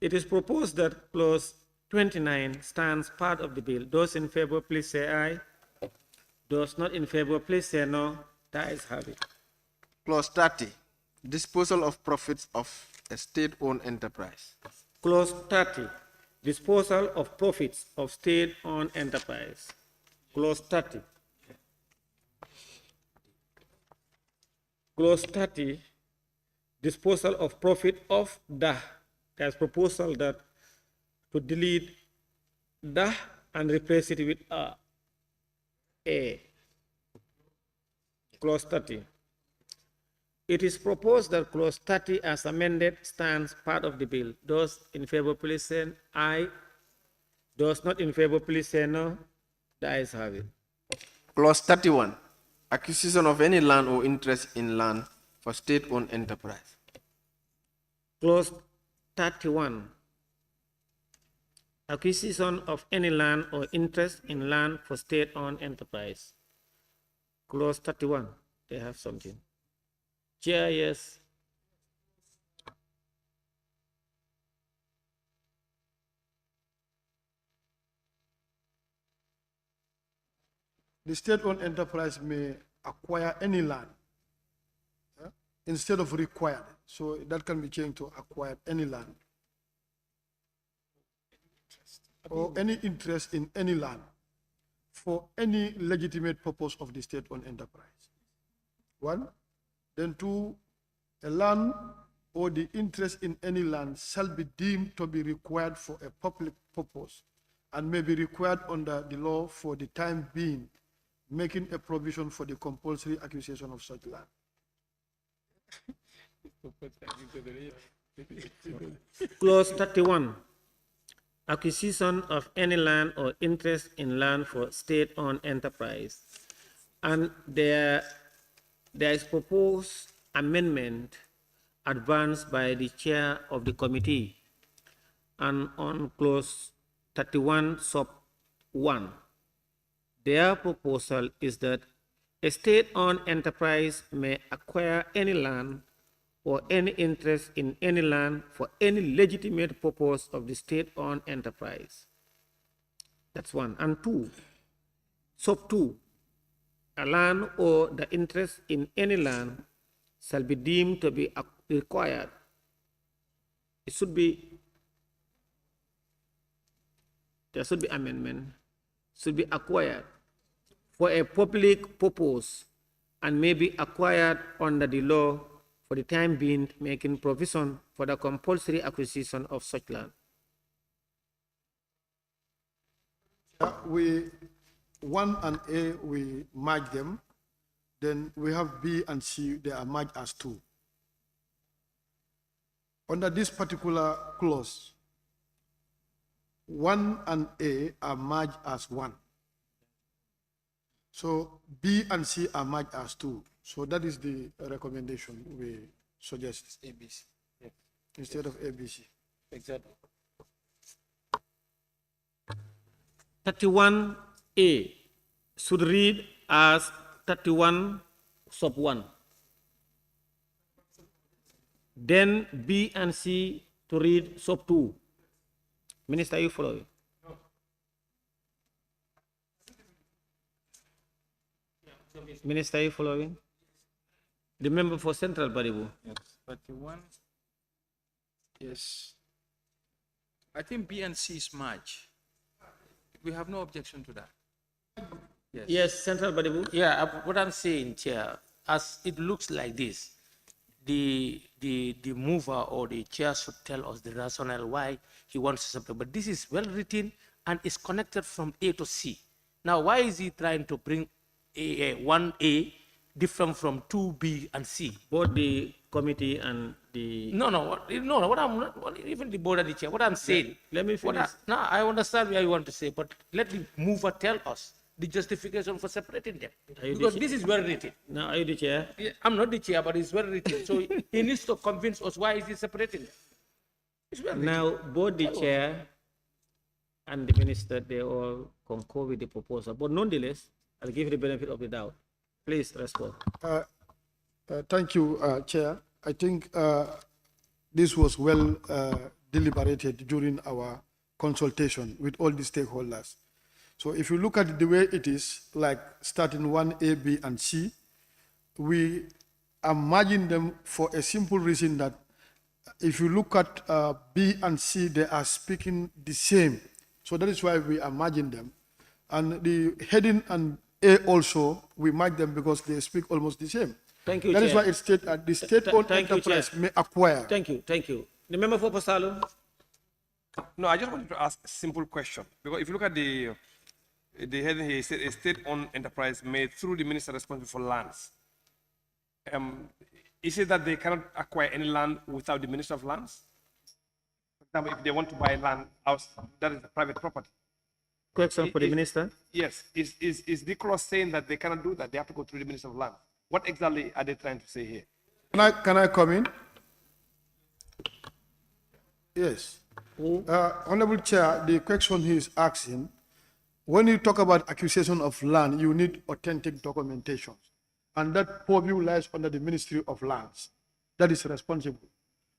It is proposed that clause 29 stands part of the bill. Those in favor, please say aye. Those not in favor, please say no. The ayes have it. Clause 30, disposal of profits of a state-owned enterprise. Clause 30, disposal of profits of state-owned enterprise. Clause 30. Clause 30, disposal of profit of the. There's proposal that to delete the and replace it with a. Clause 30. It is proposed that clause 30 as amended stands part of the bill. Those in favor, please say aye. Those not in favor, please say no. The ayes have it. Clause 31, acquisition of any land or interest in land for state-owned enterprise. Clause 31, acquisition of any land or interest in land for state-owned enterprise. Clause 31, they have something. Chair, yes. The state-owned enterprise may acquire any land instead of required. So that can be changed to acquire any land or any interest in any land for any legitimate purpose of the state-owned enterprise. One. Then two, a land or the interest in any land shall be deemed to be required for a public purpose and may be required under the law for the time being, making a provision for the compulsory acquisition of such land. Clause 31, acquisition of any land or interest in land for state-owned enterprise. And there is proposed amendment advanced by the chair of the committee. And on clause 31 sub 1, their proposal is that a state-owned enterprise may acquire any land or any interest in any land for any legitimate purpose of the state-owned enterprise. That's one. And two, sub 2, a land or the interest in any land shall be deemed to be required. It should be, there should be amendment, should be acquired for a public purpose and may be acquired under the law for the time being, making provision for the compulsory acquisition of such land. We 1 and A, we merge them. Then we have B and C, they are merged as 2. Under this particular clause, 1 and A are merged as 1. So B and C are merged as 2. So that is the recommendation we suggest. ABC. Yeah. Instead of ABC. Exactly. 31A should read as 31 sub 1. Then B and C to read sub 2. Minister, are you following? Minister, are you following? The member for Central Baribu. Yes, 31. Yes. I think B and C is merged. We have no objection to that. Yes, yes, Central Baribu. Yeah, what I'm saying, Chair, as it looks like this, the mover or the chair should tell us the rationale why he wants something. But this is well written and is connected from A to C. Now, why is he trying to bring 1A different from 2B and C? Both the committee and the... What I'm not, even the board and the chair, what I'm saying... Let me finish. I understand what you want to say, but let the mover tell us the justification for separating them. Are you the Because chair? this is well written. Now, are you the chair? Yeah, I'm not the chair, but it's well written. So he needs to convince us why is he separating them. It's well written. Now, both the chair and the minister, they all concur with the proposal. But nonetheless, I'll give you the benefit of the doubt. Please respond. Thank you, Chair. I think this was well deliberated during our consultation with all the stakeholders. So if you look at the way it is, like starting 1A, B, and C, we are merging them for a simple reason that if you look at B and C, they are speaking the same. So that is why we are merging them. And the heading and A also, we merge them because they speak almost the same. Thank you, That is Chair. why it states that the state-owned enterprise may acquire. Thank you, thank you. The member for Pasalo? No, I just wanted to ask a simple question. Because if you look at the heading here, it said a state-owned enterprise made through the minister responsible for lands. Is it that they cannot acquire any land without the Minister of Lands? For example, if they want to buy land house, that is private property. Question for the minister. Yes. Is the clause saying that they cannot do that? They have to go through the Minister of Land. What exactly are they trying to say here? Can I come in? Yes. Honorable Chair, the question he is asking, when you talk about acquisition of land, you need authentic documentation. And that purview lies under the Ministry of Lands. That is responsible.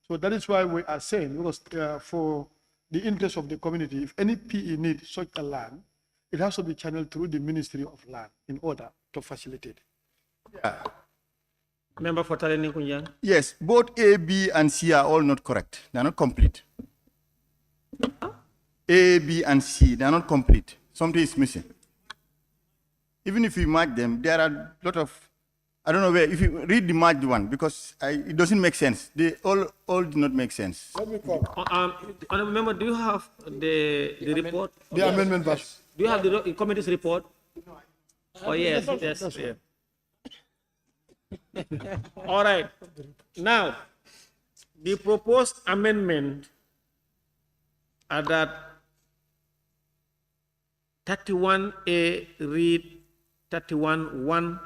So that is why we are saying, because for the interest of the community, if any PE needs such a land, it has to be channeled through the Ministry of Land in order to facilitate. Yeah. Member for Taleni Kunjan. Yes, both A, B, and C are all not correct. They are not complete. A, B, and C, they are not complete. Something is missing. Even if we merge them, there are a lot of, I don't know where, if you read the merged one, because it doesn't make sense. They all do not make sense. Let me come. Member, do you have the report? The amendment version. Do you have the committee's report? Oh, yes, yes. Yeah. All right. Now, the proposed amendment are that 31A read 31.1,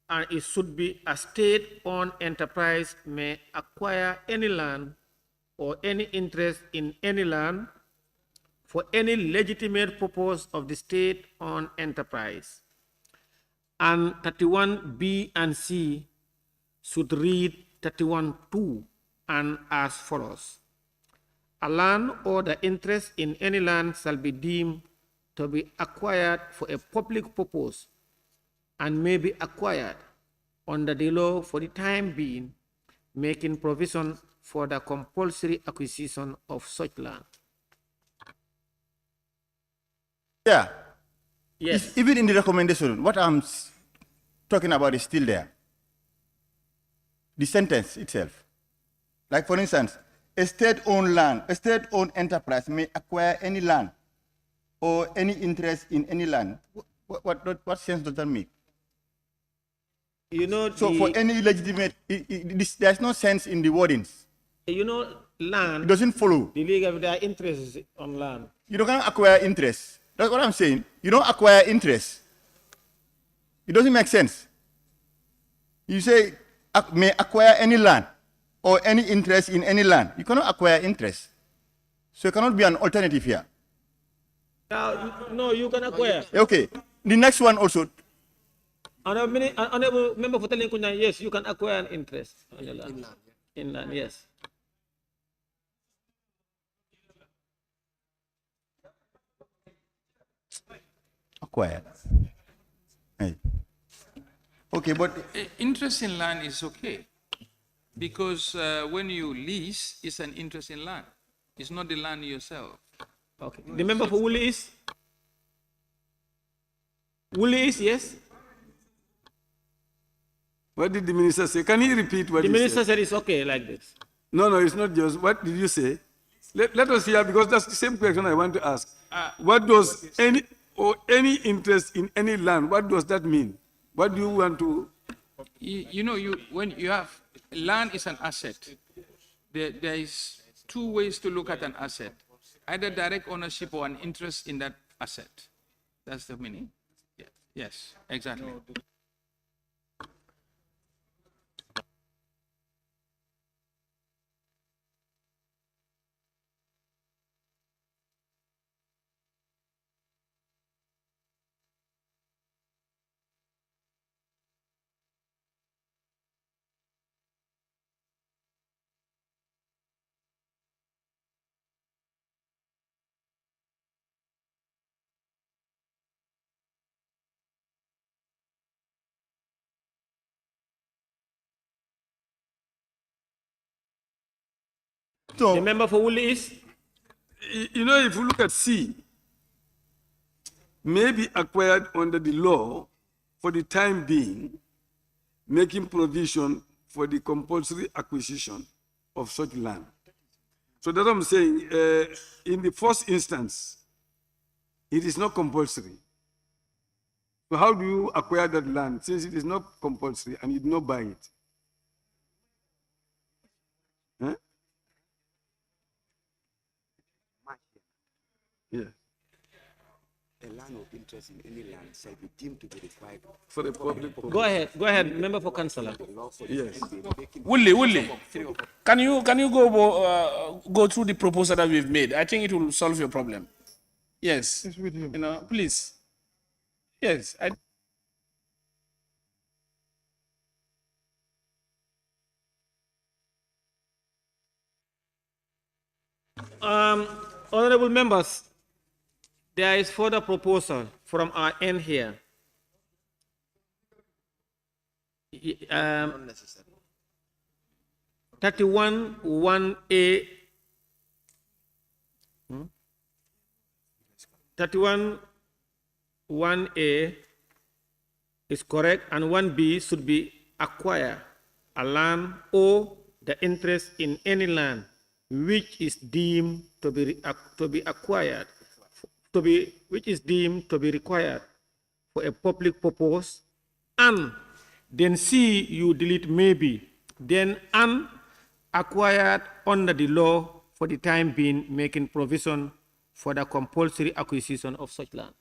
and it should be a state-owned enterprise may acquire any land or any interest in any land for any legitimate purpose of the state-owned enterprise. And 31B and C should read 31.2 and as follows. A land or the interest in any land shall be deemed to be acquired for a public purpose and may be acquired under the law for the time being, making provision for the compulsory acquisition of such land. Yeah. Yes. Even in the recommendation, what I'm talking about is still there. The sentence itself. Like for instance, a state-owned land, a state-owned enterprise may acquire any land or any interest in any land. What sense does that make? You know, so for any legitimate, there's no sense in the wordings. You know, land. It doesn't follow. The league of their interests on land. You don't acquire interest. That's what I'm saying. You don't acquire interest. It doesn't make sense. You say may acquire any land or any interest in any land. You cannot acquire interest. So it cannot be an alternative here. No, you can acquire. Okay. The next one also. Honorable member for Talikunya, yes, you can acquire an interest on the land. In land, yes. Acquired. Hey. Okay, but interest in land is okay because when you lease, it's an interest in land. It's not the land yourself. Okay. The member for Woolly is? Woolly is, yes? What did the minister say? Can he repeat what the he minister said? said it's okay like this. No, it's not just. What did you say? Let us hear, because that's the same question I want to ask. What does any interest in any land, what does that mean? What do you want to? You know, when you have land is an asset. There is two ways to look at an asset: either direct ownership or an interest in that asset. That's the meaning. Yes, exactly. So, The member for Woolly is? You know, if you look at C, may be acquired under the law for the time being, making provision for the compulsory acquisition of such land. So that's what I'm saying. In the first instance, it is not compulsory. So how do you acquire that land since it is not compulsory and you do not buy it? Huh? Yeah. A land of interest in any land shall be deemed to be required For the public purpose. Go ahead, member for councillor. Yes. Willie, can you go through the proposal that we've made? I think it will solve your problem. Yes. It's with him. You know, please. Yes. Honorable members, there is further proposal from our end here. 31(1)(a), 31(1)(a) is correct, and 1B should be acquire a land or the interest in any land which is deemed to be acquired, which is deemed to be required for a public purpose, and then C, you delete maybe, then acquired under the law for the time being, making provision for the compulsory acquisition of such land.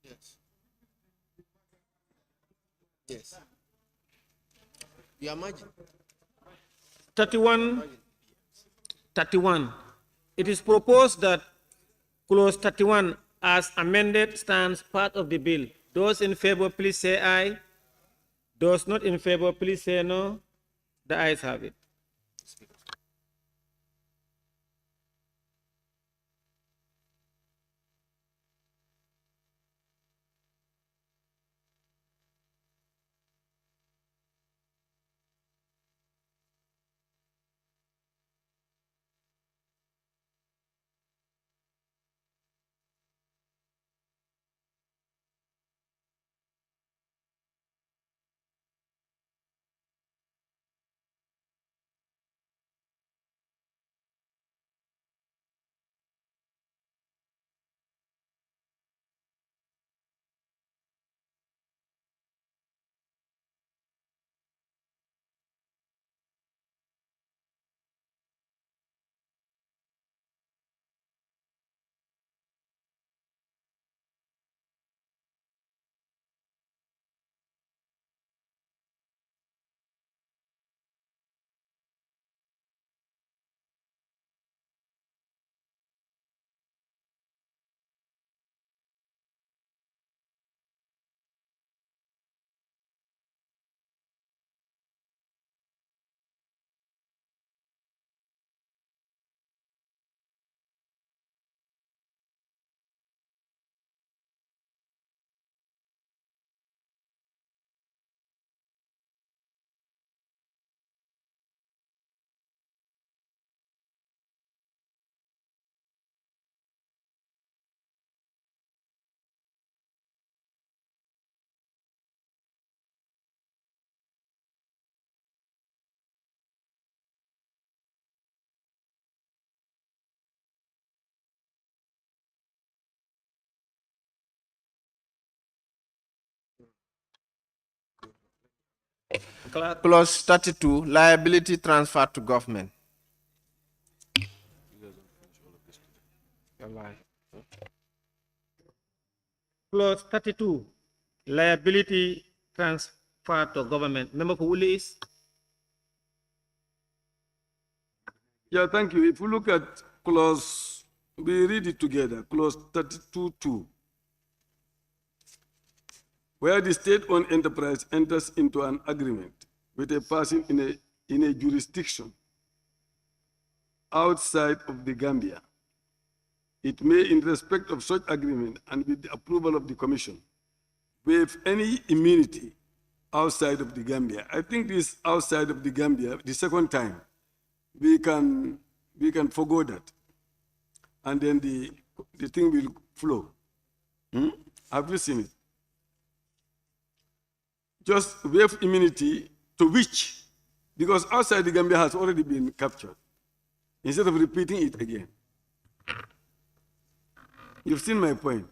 Yes. Yes. You imagine. 31. It is proposed that clause 31 as amended stands part of the bill. Those in favor, please say aye. Those not in favor, please say no. The ayes have it. Clause 32, liability transfer to government. Clause 32. liability transfer to government. Member for Woolly is? Yeah, thank you. If you look at clause, we read it together, clause 32.2, where the state-owned enterprise enters into an agreement with a person in a jurisdiction outside of the Gambia, it may, in respect of such agreement and with the approval of the Commission, waive any immunity outside of the Gambia. I think this outside of the Gambia, the second time, we can forgo that, and then the thing will flow. Have you seen it? Just waive immunity to which, because outside the Gambia has already been captured, instead of repeating it again. You've seen my point.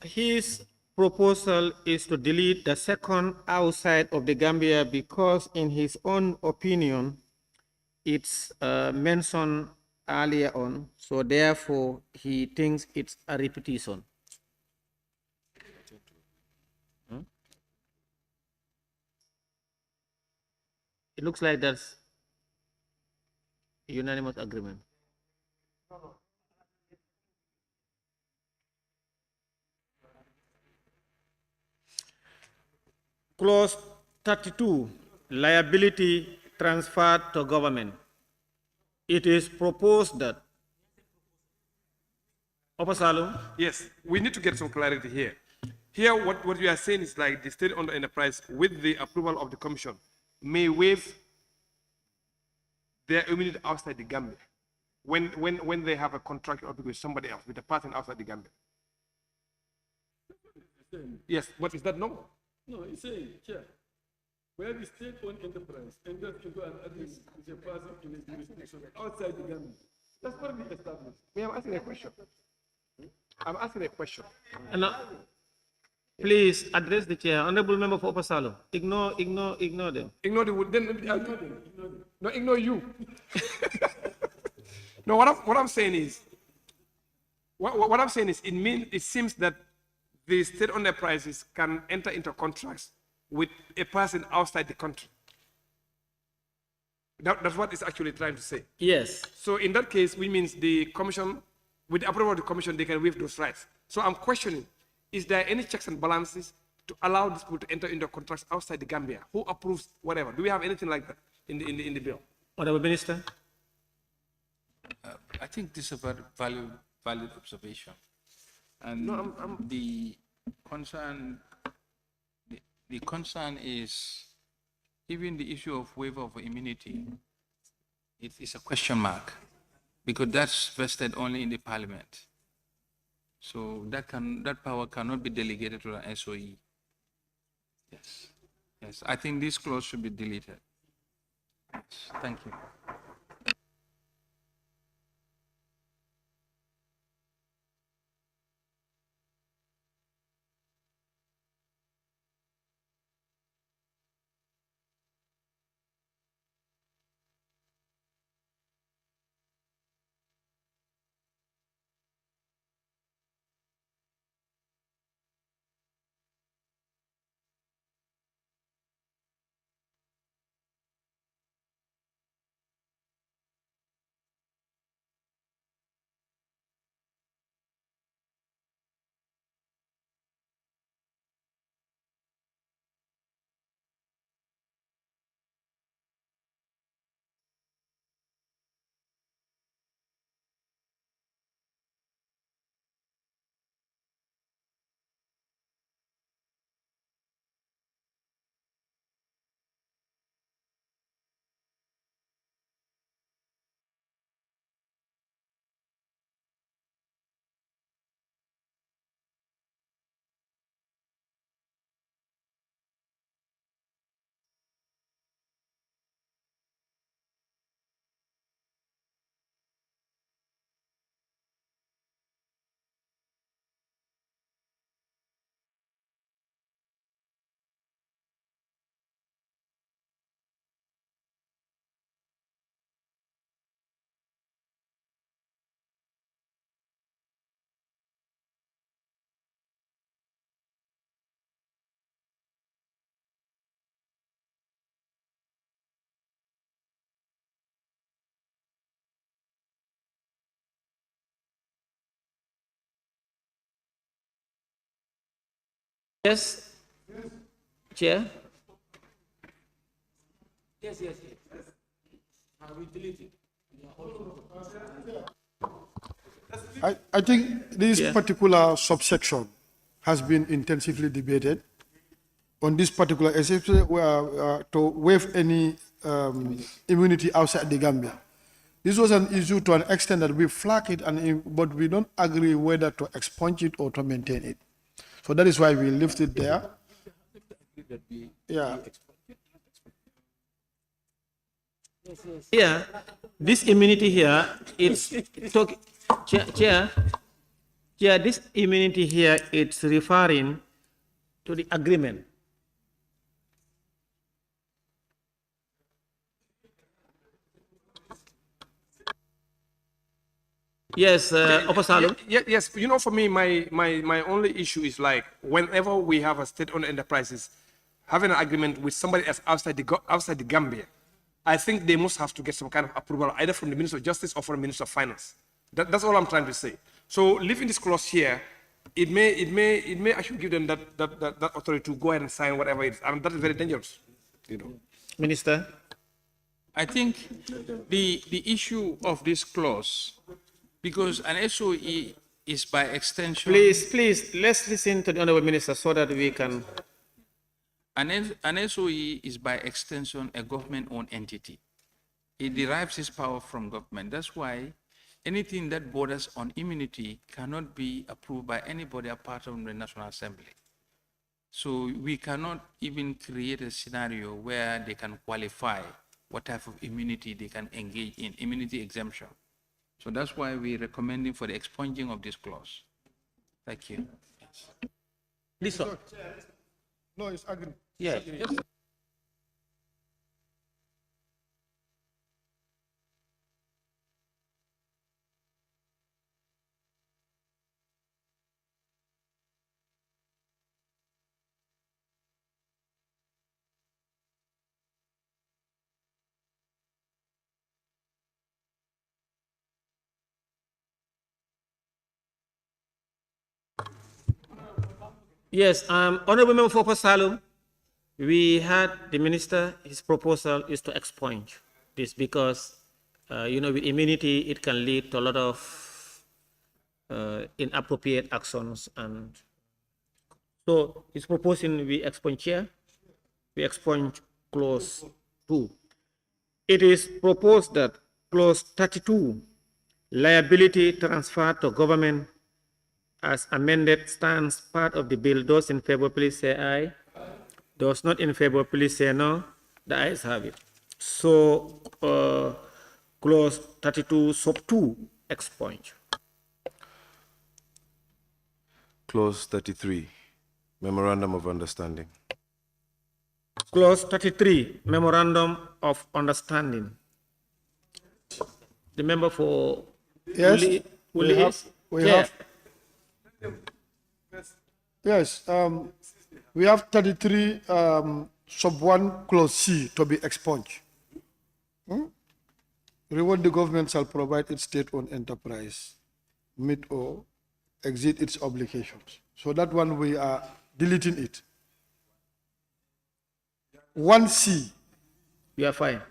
His proposal is to delete the second outside of the Gambia because in his own opinion, it's mentioned earlier on, so therefore he thinks it's a repetition. It looks like that's unanimous agreement. Clause 32, liability transferred to government. It is proposed that Opasalo? Yes, we need to get some clarity here. Here, what we are saying is like the state-owned enterprise, with the approval of the Commission, may waive their immunity outside the Gambia when they have a contract with somebody else, with a person outside the Gambia. Yes, but is that normal? No, it's saying, Chair, where the state-owned enterprise enters into an agreement with a person in a jurisdiction outside the Gambia. That's what we established. I'm asking a question. I'm asking a question. Please address the chair. Honorable member for Opasalo. Ignore them. Ignore the then ignore them. No, ignore you. No, what I'm saying is, what I'm saying is, it seems that the state-owned enterprises can enter into contracts with a person outside the country. That's what it's actually trying to say. Yes. So in that case, which means the Commission, with the approval of the Commission, they can waive those rights. So I'm questioning, is there any checks and balances to allow these people to enter into contracts outside the Gambia? Who approves whatever? Do we have anything like that in the bill? Honorable Minister. I think this is a very valid observation. And No, the concern is even the issue of waiver of immunity. It is a question mark because that's vested only in the Parliament. So that power cannot be delegated to an SOE. Yes. I think this clause should be deleted. Yes. Thank you. Yes, Chair. Yes. We delete it. I think this Yeah. particular subsection has been intensively debated on this particular, especially to waive any immunity outside the Gambia. This was an issue to an extent that we flag it, but we don't agree whether to expunge it or to maintain it. So that is why we left it there. Yeah. Here, this immunity here, it's Chair, this immunity here, it's referring to the agreement. Yes, Opasalo. Yes, you know, for me, my only issue is like whenever we have a state-owned enterprises having an agreement with somebody else outside the Gambia, I think they must have to get some kind of approval either from the Minister of Justice or from the Minister of Finance. That's all I'm trying to say. So leaving this clause here, it may actually give them that authority to go ahead and sign whatever it is. I mean, that is very dangerous, you know. Minister. I think the issue of this clause, because an SOE is by extension. Please, let's listen to the Honorable Minister so that we can. An SOE is by extension a government-owned entity. It derives its power from government. That's why anything that borders on immunity cannot be approved by anybody apart from the National Assembly. So we cannot even create a scenario where they can qualify what type of immunity they can engage in, immunity exemption. So that's why we're recommending for the expunging of this clause. Thank you. This one. No, it's agreed. Yeah. Yes, Honorable Member for Pasalum, we had the minister, his proposal is to expunge this because, you know, with immunity, it can lead to a lot of inappropriate actions. And so he's proposing we expunge here, we expunge clause 2. It is proposed that clause 32, liability transferred to government as amended stands part of the bill. Those in favor, please say aye. Those not in favor, please say no. The ayes have it. So, clause 32, sub 2, expunge. Clause 33, Memorandum of Understanding. Clause 33, Memorandum of Understanding. The member for Yes, we have 33 sub 1 clause C to be expunged. Reward the government shall provide its state-owned enterprise meet or exceed its obligations. So that one we are deleting it. 1C. You are fine.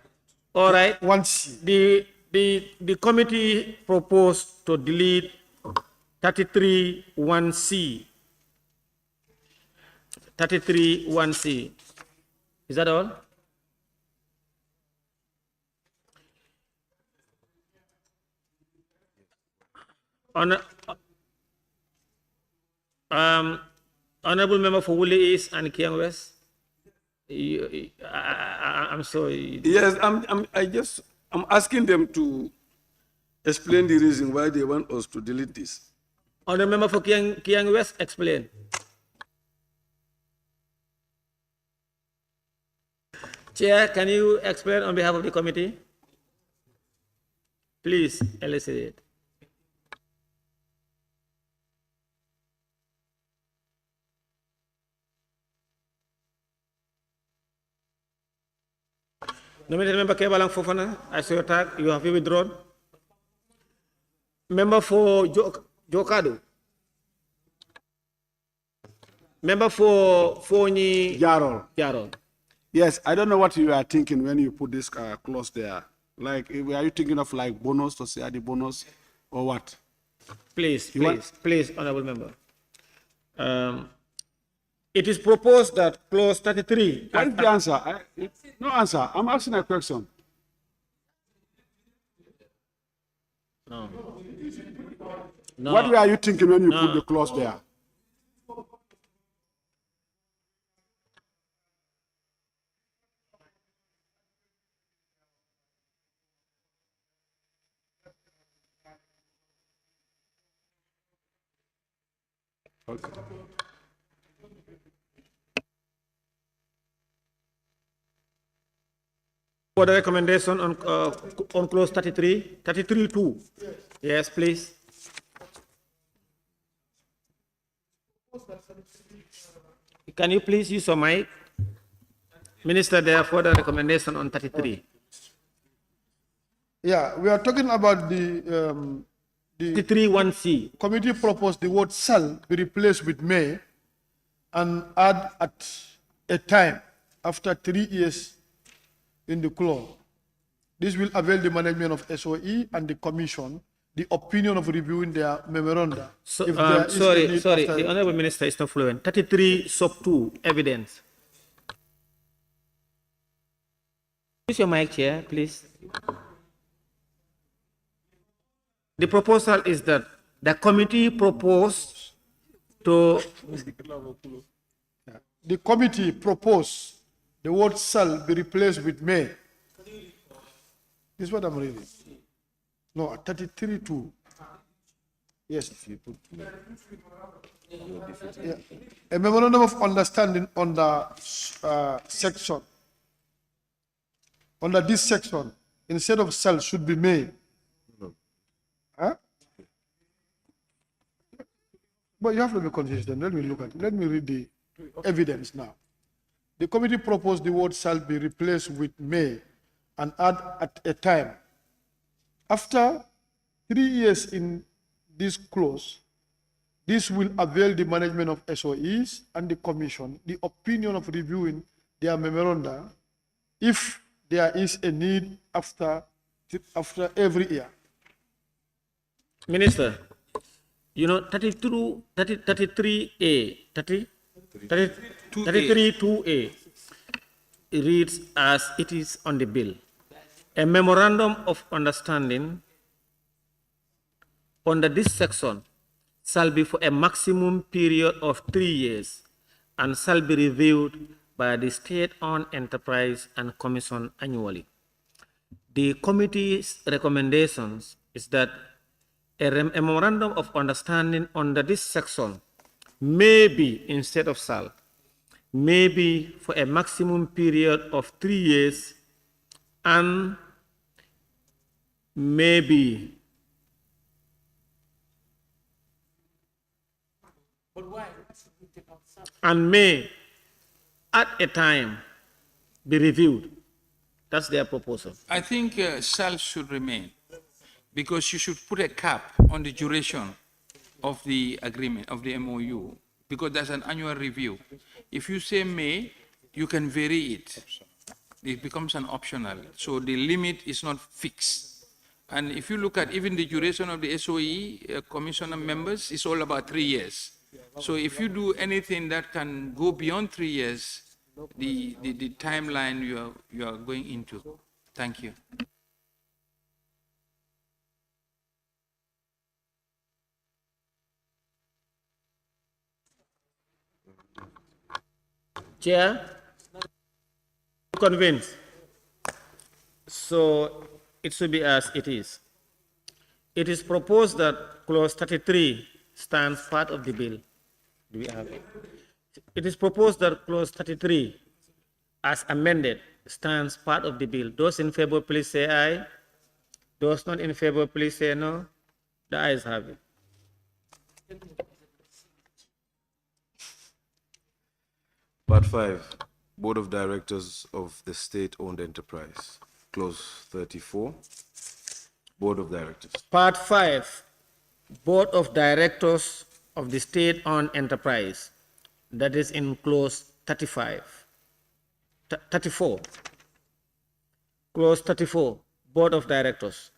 All right. 1C. The committee proposed to delete 33 1C. 33 1C. Is that all? Honorable Member for Woolly East and Kiang West. I'm sorry. Yes, I'm asking them to explain the reason why they want us to delete this. Honorable Member for Kiang West, explain. Chair, can you explain on behalf of the committee? Please elicit it. Nominated Member Kebalang Fofana, I saw your tag. You have withdrawn. Member for Jokado. Member for Foni Jarol. Jarol. Yes, I don't know what you are thinking when you put this clause there. Like, are you thinking of like bonus to say the bonus or what? Please, You want- please, honorable member. It is proposed that clause 33. What is the answer? No answer. I'm asking a question. No. What were you thinking when you No. put the clause there? Okay. For the recommendation on clause 33, 33.2. Yes, please. Can you please use your mic? Minister, there for the recommendation on 33. Yeah, we are talking about the 33.1c. Committee proposed the word shall be replaced with may and add at a time after 3 years in the clause. This will avail the management of SOE and the Commission the opinion of reviewing their memoranda. So, if there is a need sorry, after- the Honorable Minister is not fluent. 33 sub 2, evidence. Use your mic, Chair, please. The proposal is that the committee proposed to... The committee proposed the word shall be replaced with may. This is what I'm reading. No, 33.2. Yes. Yeah. A memorandum of understanding under section. Under this section, instead of shall, should be may. Huh? But you have to be consistent. Let me look at it. Let me read the evidence now. The committee proposed the word shall be replaced with may and add at a time. After 3 years in this clause, this will avail the management of SOEs and the Commission the opinion of reviewing their memoranda if there is a need after every year. Minister, you know, 33A, 33.2A reads as it is on the bill. A memorandum of understanding under this section shall be for a maximum period of 3 years and shall be reviewed by the state-owned enterprise and commission annually. The committee's recommendations is that a memorandum of understanding under this section may be, instead of shall, may be for a maximum period of 3 years and may be and may at a time be reviewed. That's their proposal. I think shall should remain, because you should put a cap on the duration of the agreement, of the MOU, because there's an annual review. If you say may, you can vary it. It becomes an optional. So the limit is not fixed. And if you look at even the duration of the SOE commissioner members, it's all about 3 years. So if you do anything that can go beyond 3 years, the timeline you are going into. Thank you. Chair, convinced. So it should be as it is. It is proposed that clause 33 stands part of the bill. Do we have it? It is proposed that clause 33, as amended, stands part of the bill. Those in favor, please say aye. Those not in favor, please say no. The ayes have it. Part 5, Board of Directors of the State-Owned Enterprise. Clause 34, Board of Directors. Part 5, Board of Directors of the State-Owned Enterprise. That is in clause 35. 34. Clause 34, Board of Directors.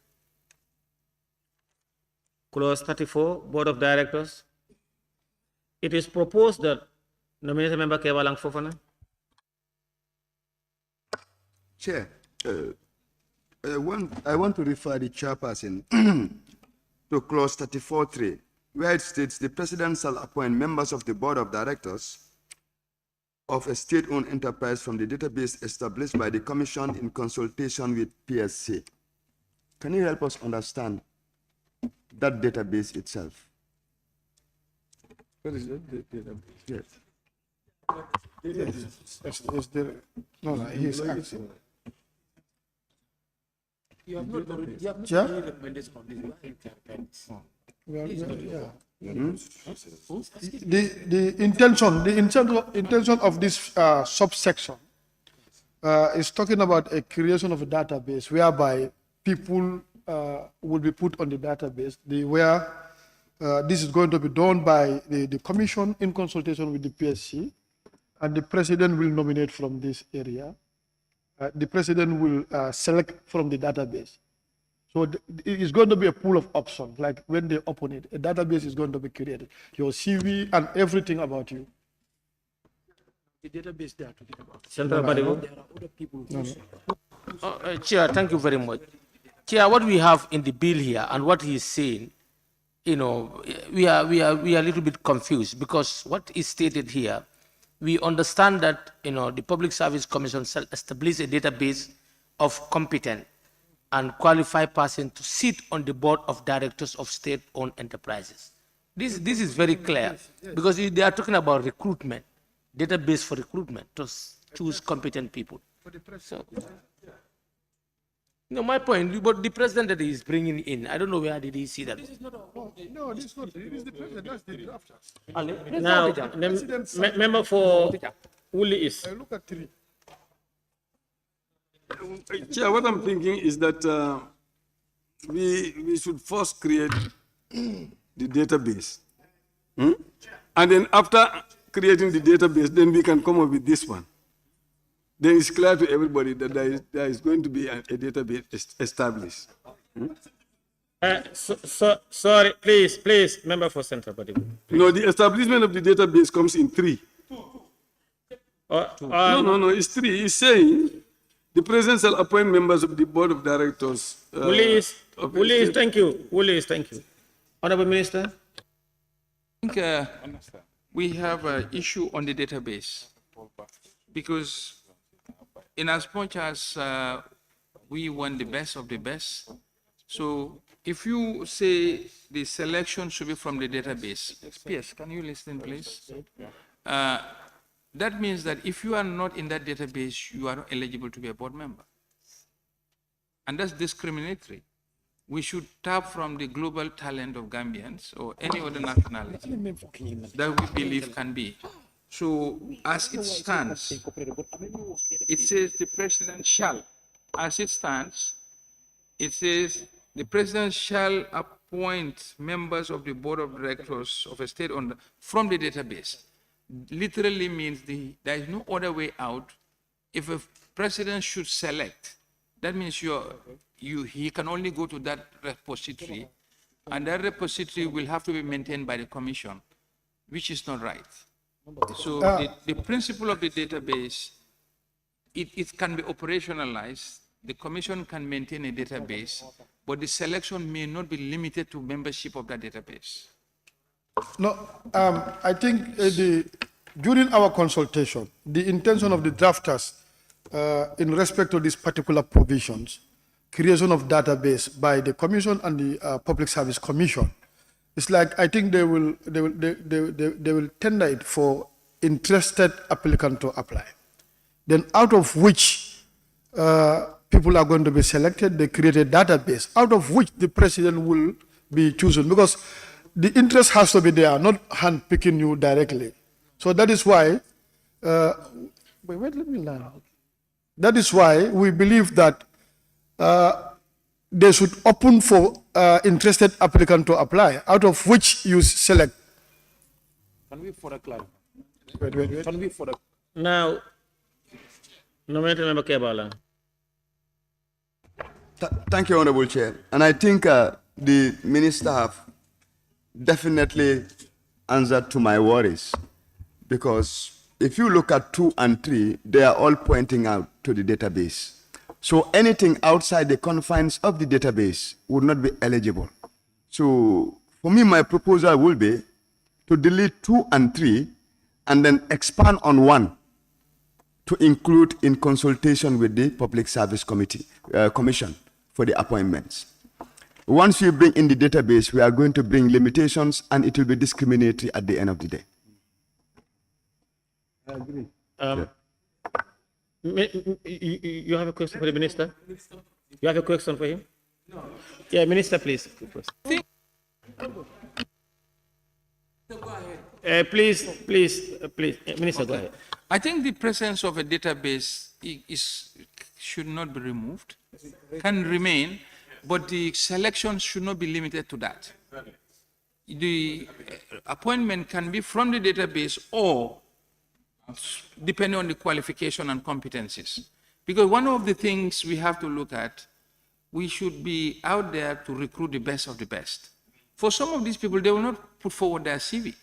Clause 34, Board of Directors. It is proposed that nominated member Kevalang Fofana. Chair, I want to refer the chairperson to clause 34.3, where it states the president shall appoint members of the board of directors of a state-owned enterprise from the database established by the commission in consultation with PSC. Can you help us understand that database itself? What is that database? Yes. He's asking. You have not already, you have not Chair? already recommended on this. Why you campaigns? The intention of this subsection is talking about a creation of a database whereby people will be put on the database, where this is going to be done by the commission in consultation with the PSC, and the president will nominate from this area. The president will select from the database. So it is going to be a pool of options, like when they open it, a database is going to be created. Your CV and everything about you. The database they are talking about. Central Body. There are other people who Chair, thank you very much. Chair, what we have in the bill here and what he is saying, you know, we are a little bit confused, because what is stated here, we understand that, you know, the Public Service Commission shall establish a database of competent and qualified persons to sit on the board of directors of state-owned enterprises. This is very clear, because they are talking about recruitment, database for recruitment, to choose competent people. So, no, my point, but the president that he is bringing in, I don't know where did he see that. No, this is not. It is the president. That's the drafters. Now, member for Uli is. Look at 3. Chair, what I'm thinking is that we should first create the database. And then after creating the database, then we can come up with this one. Then it's clear to everybody that there is going to be a database established. Sorry, please, member for Central Body. No, the establishment of the database comes in 3. No, it's 3. It's saying the president shall appoint members of the board of directors. Uli, thank you. Honorable Minister. I think we have an issue on the database, because in as much as we want the best of the best, so if you say the selection should be from the database, PS, can you listen, please? That means that if you are not in that database, you are not eligible to be a board member. And that's discriminatory. We should tap from the global talent of Gambians or any other nationality that we believe can be. So as it stands, it says the president shall. As it stands, it says the president shall appoint members of the board of directors of a state-owned from the database. Literally means there is no other way out. If a president should select, that means he can only go to that repository, and that repository will have to be maintained by the commission, which is not right. So the principle of the database, it can be operationalized. The commission can maintain a database, but the selection may not be limited to membership of that database. No, I think during our consultation, the intention of the drafters in respect to these particular provisions, creation of database by the commission and the Public Service Commission, it's like I think they will tender it for interested applicant to apply. Then out of which people are going to be selected, they create a database out of which the president will be chosen, because the interest has to be there, not hand-picking you directly. So that is why, let me learn. That is why we believe that they should open for interested applicant to apply, out of which you select. Can we further clarify? Wait. Can we for the Now, nominated member Kebalang. Thank you, Honorable Chair. And I think the minister have definitely answered to my worries, because if you look at 2 and 3, they are all pointing out to the database. So anything outside the confines of the database would not be eligible. So for me, my proposal will be to delete 2 and 3 and then expand on 1 to include in consultation with the Public Service Commission for the appointments. Once we bring in the database, we are going to bring limitations and it will be discriminatory at the end of the day. I agree. You have a question for the minister? You have a question for him? No. Yeah, minister, please. Please, minister, go ahead. I think the presence of a database should not be removed, can remain, but the selection should not be limited to that. The appointment can be from the database or depending on the qualification and competencies. Because one of the things we have to look at, we should be out there to recruit the best of the best. For some of these people, they will not put forward their CV.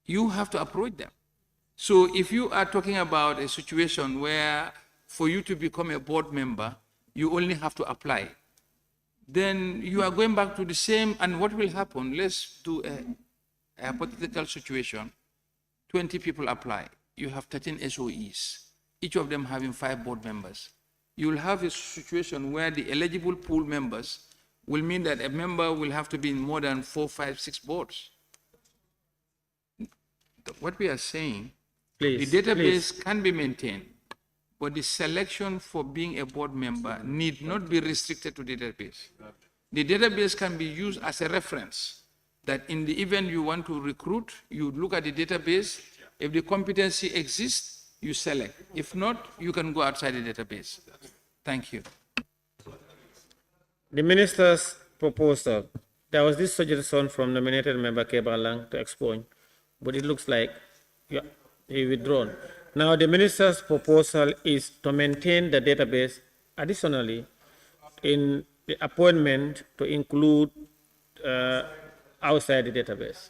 You have to approach them. So if you are talking about a situation where for you to become a board member, you only have to apply, then you are going back to the same, and what will happen? Let's do a hypothetical situation. 20 people apply. You have 13 SOEs, each of them having 5 board members. You will have a situation where the eligible pool members will mean that a member will have to be in more than 4, 5, 6 boards. What we are saying, the database can be maintained, but the selection for being a board member need not be restricted to the database. The database can be used as a reference that in the event you want to recruit, you look at the database. If the competency exists, you select. If not, you can go outside the database. Thank you. The minister's proposal, there was this suggestion from nominated member Kebalang to expunge, but it looks like he withdrawn. Now the minister's proposal is to maintain the database additionally in the appointment to include outside the database.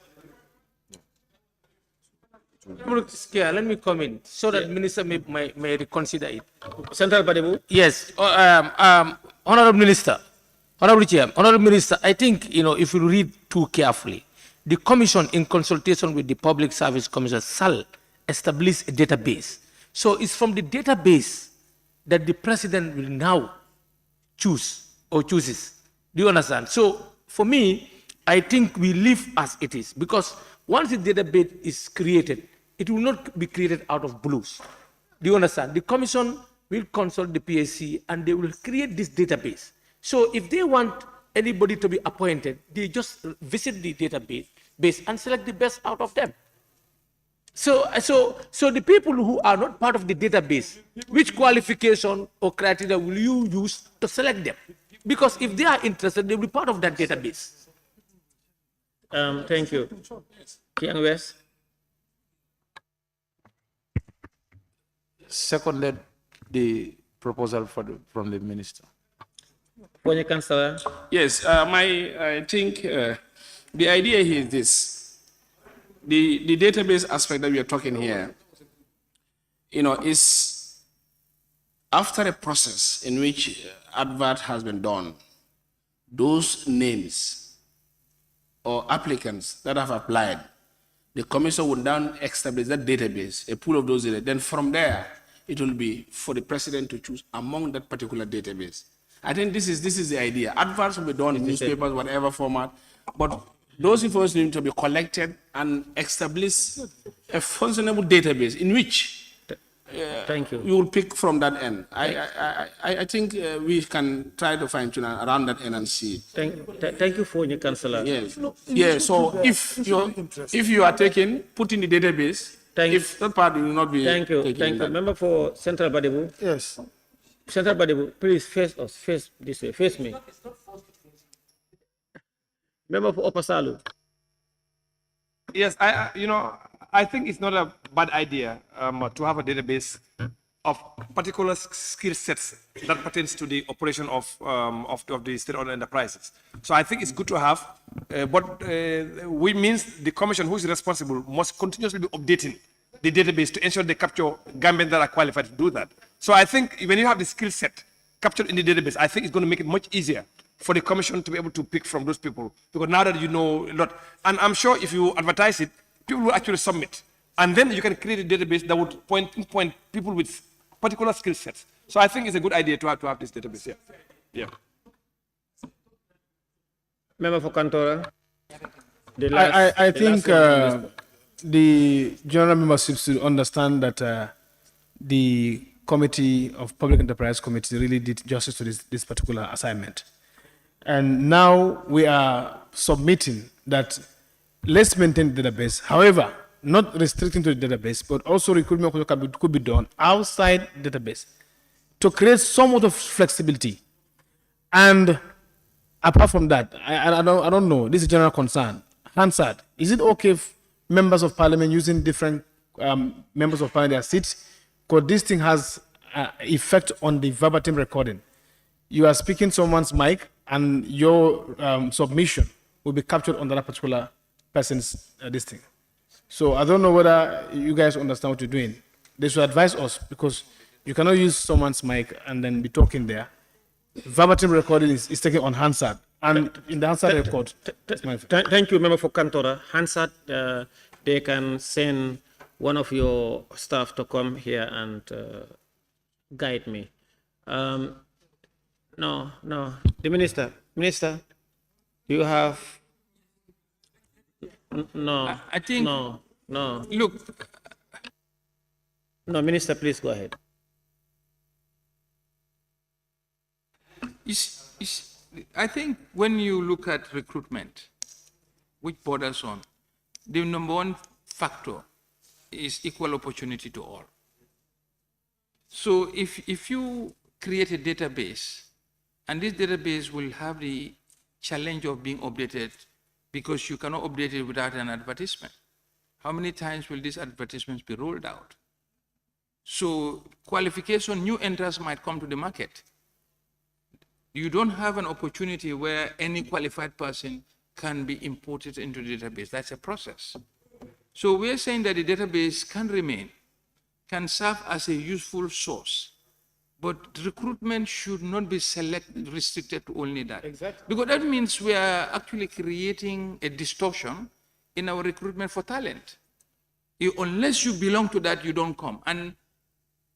Let me comment so that minister may reconsider it. Central Badibu? Yes. Honorable Minister, Honorable Chair, Honorable Minister, I think, if you read too carefully, the Commission, in consultation with the Public Service Commission, shall establish a database. So it's from the database that the President will now choose or chooses. Do you understand? So for me, I think we leave as it is, because once the database is created, it will not be created out of blues. Do you understand? The Commission will consult the PSC and they will create this database. So if they want anybody to be appointed, they just visit the database and select the best out of them. So the people who are not part of the database, which qualification or criteria will you use to select them? Because if they are interested, they will be part of that database. Thank you. Kiang West. Seconded the proposal from the minister. Councillor. Yes, I think the idea here is this. The database aspect that we are talking here, is after a process in which advert has been done, those names or applicants that have applied, the commission would then establish that database, a pool of those data. Then from there, it will be for the president to choose among that particular database. I think this is the idea. Adverts will be done in newspapers, whatever format, but those information need to be collected and establish a functionable database in which thank you. You will pick from that end. I think we can try to fine tune around that end and see. Thank you for your councillor. Yes. Yeah. So if you are taken, put in the database. If that part will not be. Thank you. Thank you. Member for Central Badibu. Yes. Central Badibu, please face us. Face this way. Face me. Member for Upper Salu. Yes, I think it's not a bad idea to have a database of particular skill sets that pertains to the operation of the state-owned enterprises. So I think it's good to have, but which means the commission who is responsible must continuously be updating the database to ensure they capture Gambians that are qualified to do that. So I think when you have the skill set captured in the database, I think it's going to make it much easier for the commission to be able to pick from those people, because now that you know a lot, and I'm sure if you advertise it, people will actually submit, and then you can create a database that would point people with particular skill sets. So I think it's a good idea to have this database here. Yeah. Member for Kantora. I think the general membership should understand that the Committee of Public Enterprise Committee really did justice to this particular assignment. And now we are submitting that let's maintain the database. However, not restricting to the database, but also recruitment could be done outside the database to create somewhat of flexibility. And apart from that, I don't know, this is a general concern. Hansard, is it okay if members of parliament using different members of parliament their seats? Because this thing has effect on the verbatim recording. You are speaking someone's mic and your submission will be captured on that particular person's this thing. So I don't know whether you guys understand what you're doing. They should advise us, because you cannot use someone's mic and then be talking there. Verbatim recording is taken on Hansard. And in the Hansard record, thank you, Member for Kantora. Hansard, they can send one of your staff to come here and guide me. No, the minister, you have, no, I think, no. Look. No, Minister, please go ahead. I think when you look at recruitment, which borders on, the number one factor is equal opportunity to all. So if you create a database, and this database will have the challenge of being updated, because you cannot update it without an advertisement. How many times will these advertisements be rolled out? So qualification, new entrants might come to the market. You don't have an opportunity where any qualified person can be imported into the database. That's a process. So we're saying that the database can remain, can serve as a useful source, but recruitment should not be restricted to only that. Exactly. Because that means we are actually creating a distortion in our recruitment for talent. Unless you belong to that, you don't come. And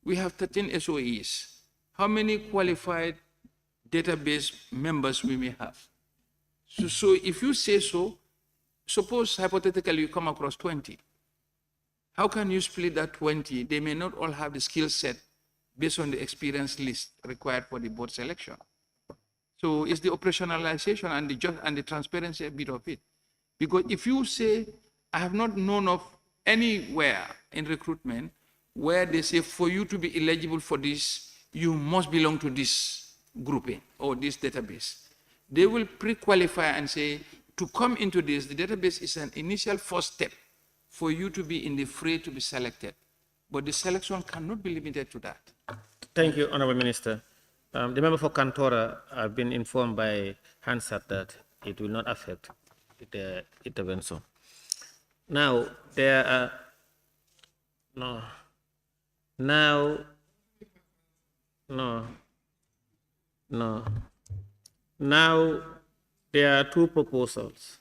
we have 13 SOEs. How many qualified database members we may have? So if you say so, suppose hypothetically you come across 20. How can you split that 20? They may not all have the skill set based on the experience list required for the board selection. So it's the operationalization and the transparency bit of it. Because if you say, I have not known of anywhere in recruitment where they say for you to be eligible for this, you must belong to this grouping or this database. They will pre-qualify and say, to come into this, the database is an initial first step for you to be in the fray to be selected. But the selection cannot be limited to that. Thank you, Honorable Minister. The member for Kantora have been informed by Hansard that it will not affect the intervention. Now, there are, now there are two proposals.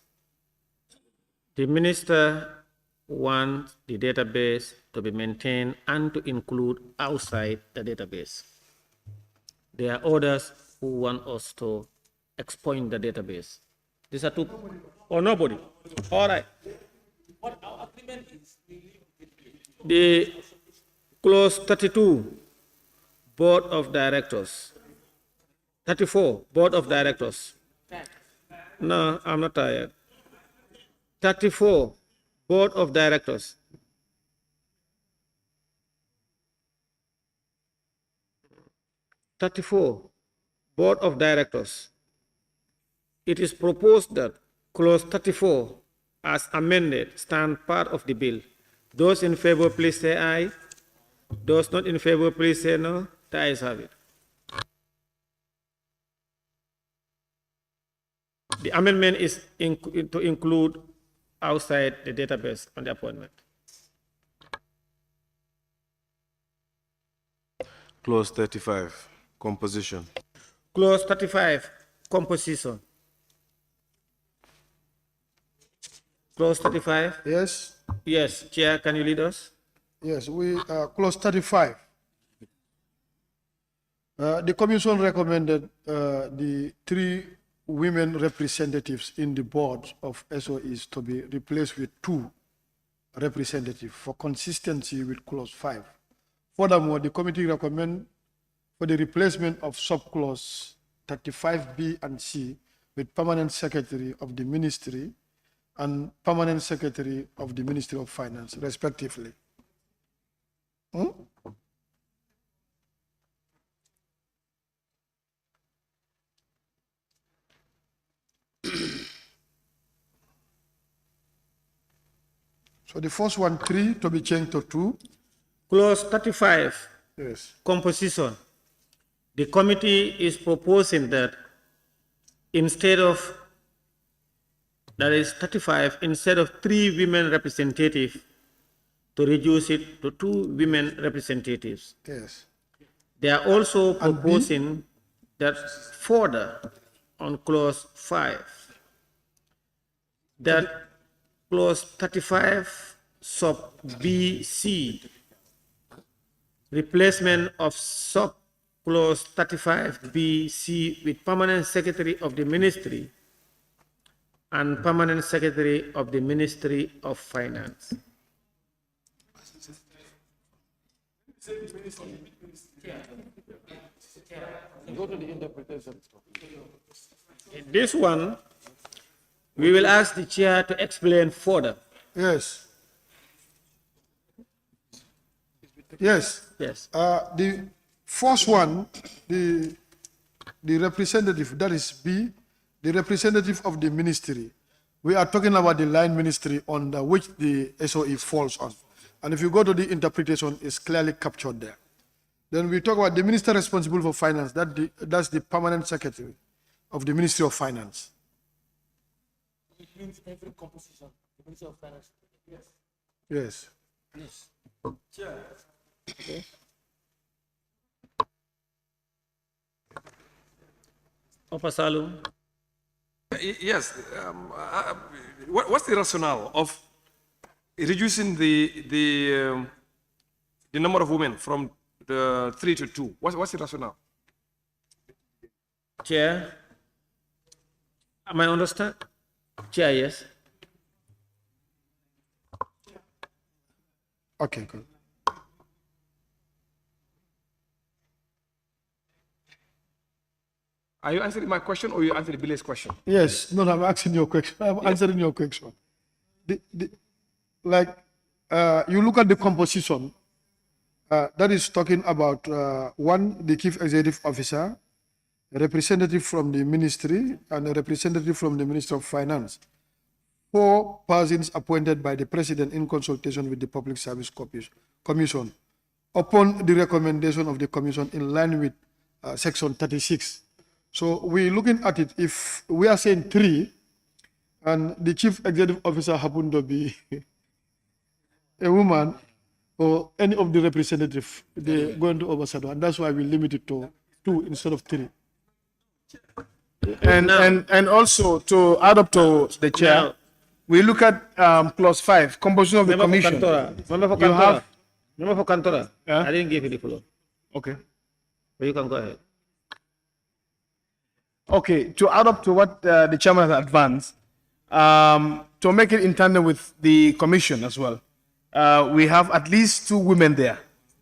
The minister wants the database to be maintained and to include outside the database. There are others who want us to expand the database. These are two, or nobody? All right. What our agreement is, The clause 32, Board of Directors. 34, Board of Directors. No, I'm not tired. 34, Board of Directors. Board of Directors. It is proposed that clause 34 as amended stand part of the bill. Those in favor, please say aye. Those not in favor, please say no. The ayes have it. The amendment is to include outside the database on the appointment. Clause 35, composition. Clause 35, composition. Clause 35? Yes. Yes, Chair, can you lead us? Yes, clause 35. The Commission recommended the 3 women representatives in the board of SOEs to be replaced with 2 representatives for consistency with clause 5. Furthermore, the committee recommends for the replacement of subclause 35B and C with permanent secretary of the ministry and permanent secretary of the Ministry of Finance, respectively. So the first one, 3, to be changed to 2. Clause 35, yes. Composition. The committee is proposing that instead of, that is 35, instead of 3 women representatives, to reduce it to 2 women representatives. Yes. They are also proposing that further on clause 5, that clause 35 sub BC, replacement of sub clause 35 BC with permanent secretary of the ministry and permanent secretary of the Ministry of Finance. Go to the interpretation. This one, we will ask the chair to explain further. Yes. Yes. Yes. The first one, the representative, that is B, the representative of the ministry. We are talking about the line ministry on which the SOE falls on. And if you go to the interpretation, it's clearly captured there. Then we talk about the minister responsible for finance. That's the permanent secretary of the Ministry of Finance. It means every composition, the Ministry of Finance. Yes. Yes. Yes. Chair. Okay. Opasalu. Yes. What's the rationale of reducing the number of women from the 3 to 2? What's the rationale? Chair, am I understand? Chair, yes. Okay, good. Are you answering my question or you answering Billy's question? Yes, no, I'm asking your question. I'm answering your question. You look at the composition, that is talking about 1, the chief executive officer, a representative from the ministry, and a representative from the Ministry of Finance. 4 persons appointed by the president in consultation with the Public Service Commission upon the recommendation of the commission in line with section 36. So we're looking at it, if we are saying 3, and the chief executive officer happened to be a woman or any of the representatives, they're going to overshadow, and that's why we limit it to 2 instead of 3. And also to add up to the chair, we look at clause 5, composition of the commission. Member for Cantora, I didn't give you the floor. Okay. But you can go ahead. Okay, to add up to what the chairman has advanced, to make it in tandem with the commission as well, we have at least 2 women there.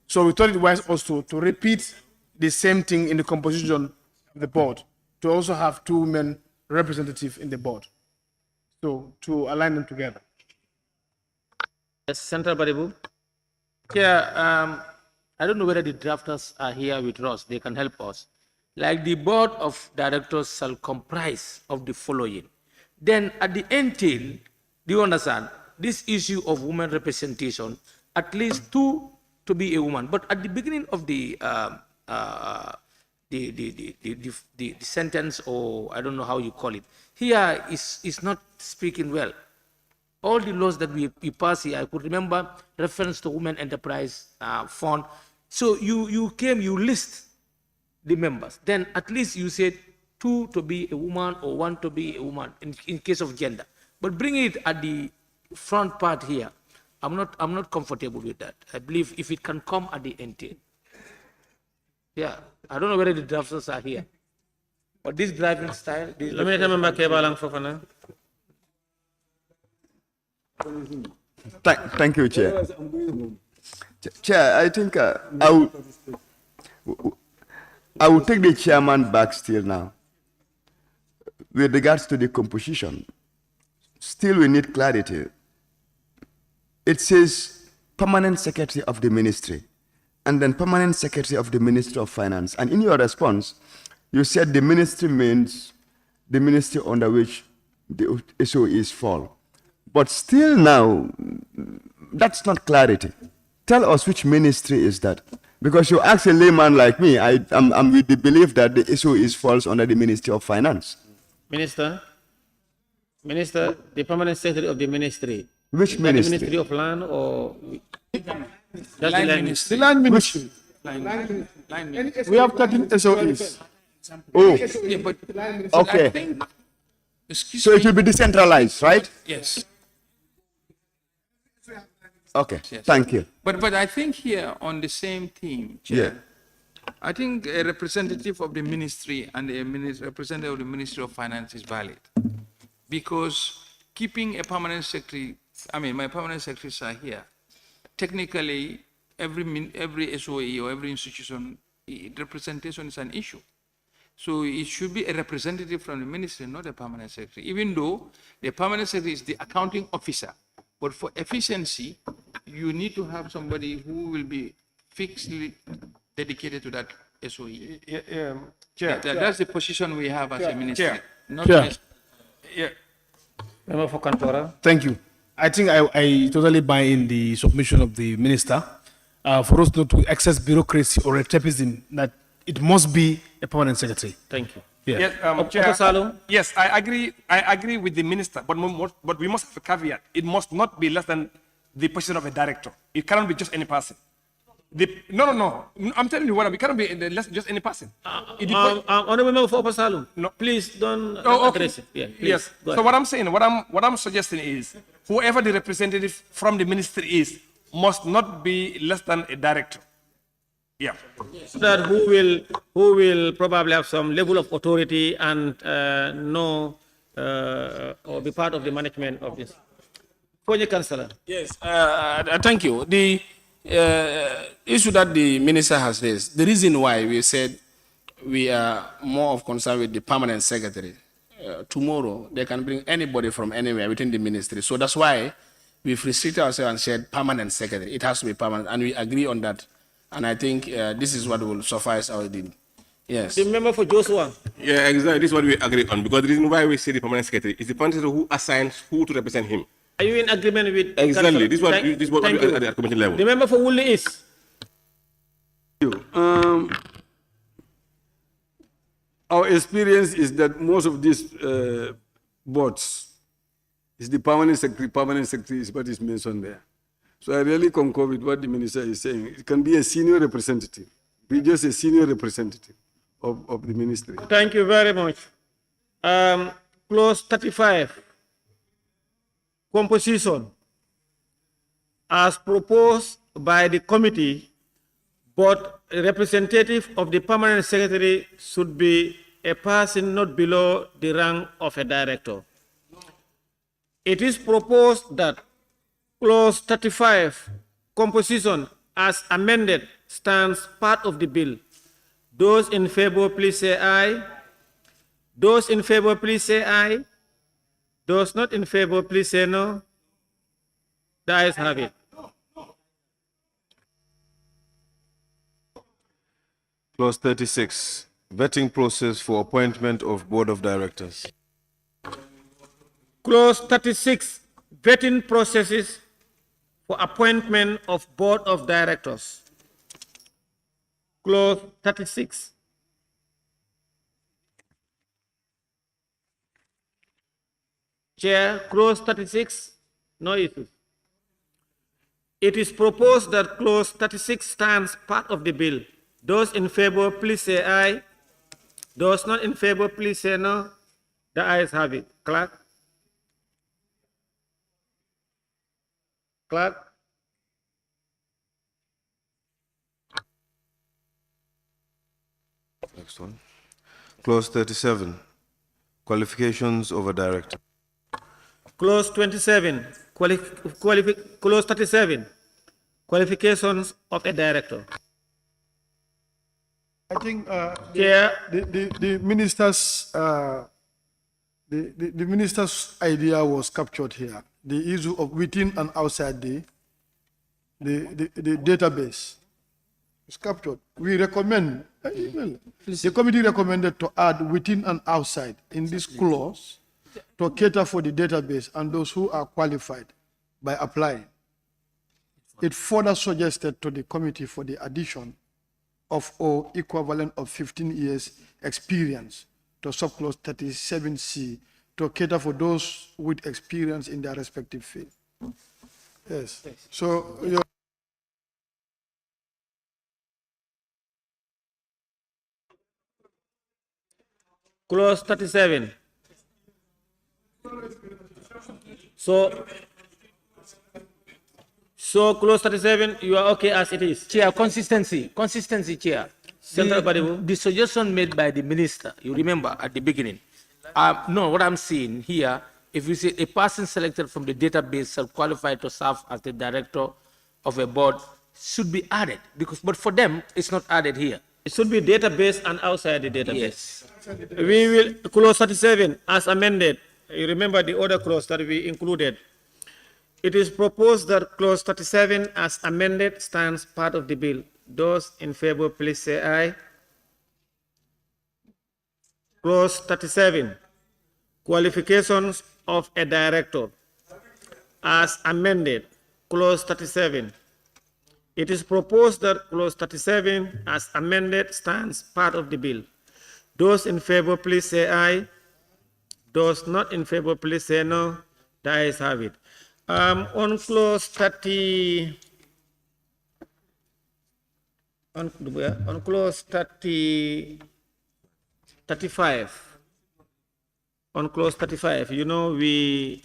So we thought it wise also to repeat the same thing in the composition of the board, to also have 2 women representatives in the board. So to align them together. Yes, Central Baribu. Yeah, I don't know whether the drafters are here with us. They can help us. Like the board of directors shall comprise of the following. Then at the end tail, do you understand? this issue of women representation, at least 2 to be a woman. But at the beginning of the sentence, or I don't know how you call it, here is not speaking well. All the laws that we pass here, I could remember reference to Women Enterprise Fund. So you list the members. Then at least you said 2 to be a woman or 1 to be a woman in case of gender. But bring it at the front part here. I'm not comfortable with that. I believe if it can come at the end. Yeah, I don't know whether the drafters are here. But this driving style. Let me remember Kebalang Fofana. Thank you, Chair. Chair, I think I will take the chairman back still now. With regards to the composition, still we need clarity. It says permanent secretary of the ministry, and then permanent secretary of the Ministry of Finance. And in your response, you said the ministry means the ministry under which the SOEs fall. But still now, that's not clarity. Tell us which ministry is that. Because you ask a layman like me, I'm with the belief that the SOEs falls under the Ministry of Finance. Minister, the permanent secretary of the ministry. Which ministry? The Ministry of Land or? The land ministry. Line ministry. We have 13 SOEs. Oh, yeah, but okay. I think, So it will be decentralized, right? yes. Okay, Yes. thank you. But I think here on the same theme, Chair, Yeah. I think a representative of the ministry and a representative of the Ministry of Finance is valid. Because keeping a permanent secretary, my permanent secretaries are here. Technically, every SOE or every institution, representation is an issue. So it should be a representative from the ministry, not a permanent secretary, even though the permanent secretary is the accounting officer. But for efficiency, you need to have somebody who will be fixedly dedicated to that SOE. Chair. That's the position we have as a ministry. Chair. Not Chair. ministry. Yeah. Member for Kantora. Thank you. I think I totally buy in the submission of the minister for us not to excess bureaucracy or escapism that it must be a permanent secretary. Thank you. Yeah. Yes, Chair, yes, I agree with the minister, but we must have a caveat. It must not be less than the position of a director. It cannot be just any person. No. I'm telling you what, it cannot be less just any person. Honorable Member for Upper Salum, no, please don't okay. address it. Yeah, please, yes. go So ahead. what I'm saying, what I'm suggesting is, whoever the representative from the ministry is, must not be less than a director. Yeah. So that who will probably have some level of authority and know or be part of the management of this. For the councillor. Yes, thank you. The issue that the minister has raised, the reason why we said we are more of concern with the permanent secretary. Tomorrow, they can bring anybody from anywhere within the ministry. So that's why we've restricted ourselves and said permanent secretary. It has to be permanent, and we agree on that. And I think this is what will suffice our deal. Yes. The member for Joshua. Yeah, exactly. This is what we agree on. Because the reason why we say the permanent secretary is the permanent secretary who assigns who to represent him. Are you in agreement with? Exactly. This is what Thank we you. at the committee level. The member for Woolly is. Our experience is that most of these boards is the permanent secretary is what is mentioned there. So I really concur with what the minister is saying. It can be a senior representative, be just a senior representative of the ministry. Thank you very much. Clause 35, composition, as proposed by the committee, but a representative of the permanent secretary should be a person not below the rank of a director. It is proposed that Clause 35, composition as amended, stands part of the bill. Those in favor, please say aye. Those in favor, please say aye. Those not in favor, please say no. The ayes have it. Clause 36, vetting process for appointment of board of directors. Clause 36, vetting processes for appointment of board of directors. Clause 36. Chair, clause 36, no issues. It is proposed that clause 36 stands part of the bill. Those in favor, please say aye. Those not in favor, please say no. The ayes have it. Clerk? Clerk? Next one. Clause 37, qualifications of a director. Clause 27, clause 37, qualifications of a director. I think Chair. the minister's the minister's idea was captured here. The issue of within and outside the database is captured. We recommend, the committee recommended to add within and outside in this clause to cater for the database and those who are qualified by applying. It further suggested to the committee for the addition of or equivalent of 15 years experience to subclause 37C to cater for those with experience in their respective field. Yes. So Clause 37. So clause 37, you are okay as it is? Chair, consistency, Chair. The suggestion made by the minister, you remember at the beginning. No, what I'm seeing here, if you say a person selected from the database shall qualify to serve as the director of a board should be added, but for them, it's not added here. It should be database and outside the database. Yes. We will, clause 37 as amended. You remember the other clause that we included. It is proposed that clause 37 as amended stands part of the bill. Those in favor, please say aye. Clause 37, qualifications of a director as amended. Clause 37. It is proposed that clause 37 as amended stands part of the bill. Those in favor, please say aye. Those not in favor, please say no. The ayes have it. On clause 30, on clause 35, on clause 35, you know, we're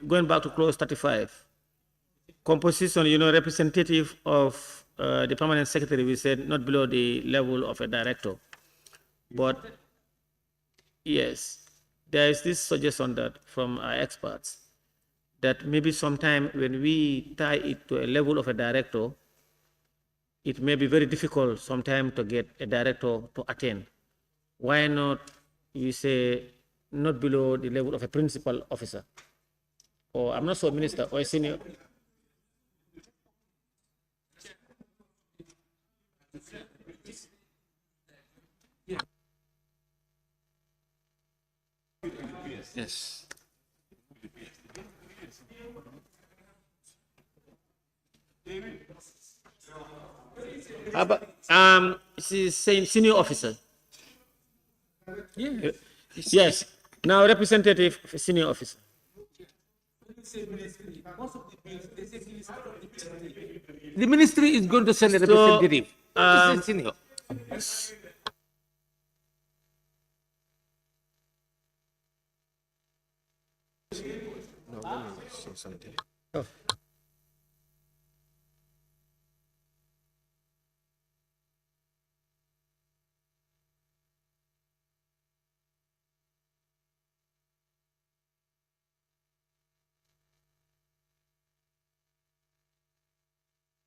going back to clause 35. Composition, you know, representative of the permanent secretary, we said not below the level of a director. But yes, there is this suggestion that from our experts that maybe sometime when we tie it to a level of a director, it may be very difficult sometime to get a director to attain. Why not we say not below the level of a principal officer? Or I'm not sure, minister, or a senior. Yes. She's saying senior officer. Yeah. Yes. Now representative senior officer. The ministry is going to send a representative. Senior. No, let me say something. Oh.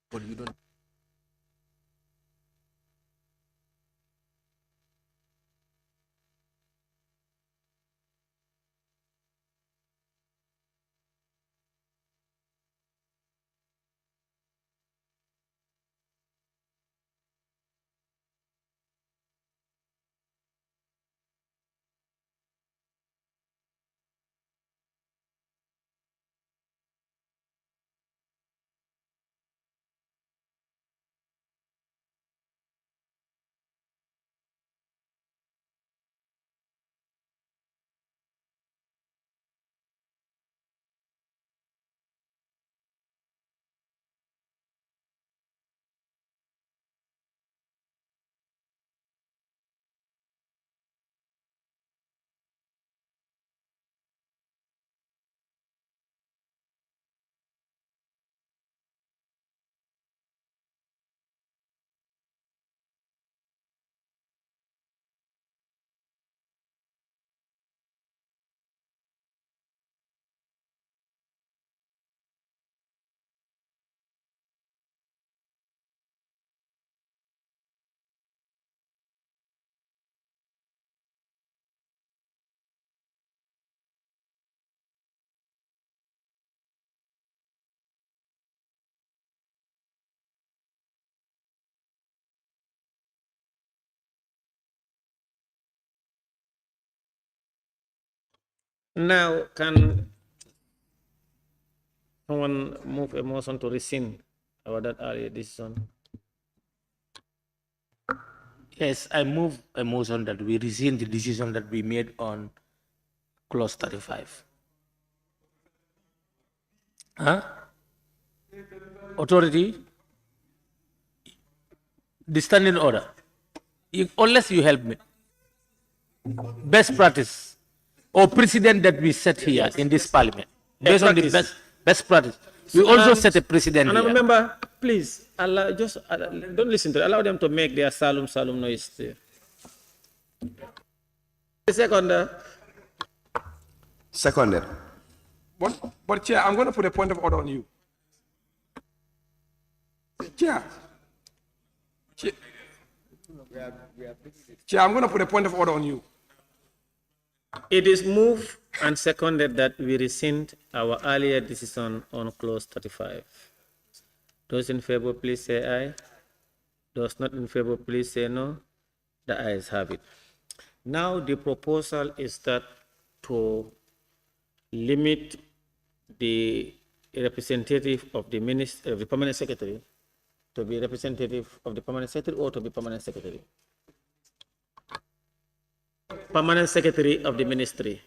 But you don't. Now, can someone move a motion to rescind our that earlier decision? Yes, I move a motion that we rescind the decision that we made on clause 35. Huh? Authority, the standing order. Unless you help me. Best practice or precedent that we set here in this parliament. Based on the best practice. We also set a precedent And I here. remember, please, allow, just don't listen to it. Allow them to make their solemn noise there. The second. Seconded. But Chair, I'm going to put a point of order on you. Chair. Chair, I'm going to put a point of order on you. It is moved and seconded that we rescind our earlier decision on clause 35. Those in favor, please say aye. Those not in favor, please say no. The ayes have it. Now the proposal is that to limit the representative of the minister, of the permanent secretary, to be representative of the permanent secretary or to be permanent secretary. Permanent secretary of the ministry.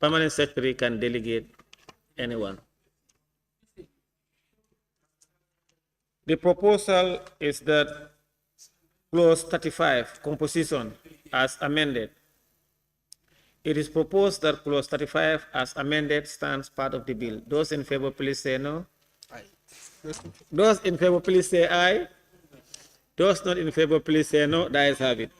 Permanent secretary can delegate anyone. The proposal is that clause 35, composition, as amended. It is proposed that clause 35 as amended stands part of the bill. Those in favor, please say no. Aye. Those in favor, please say aye. Those not in favor, please say no. The ayes have it.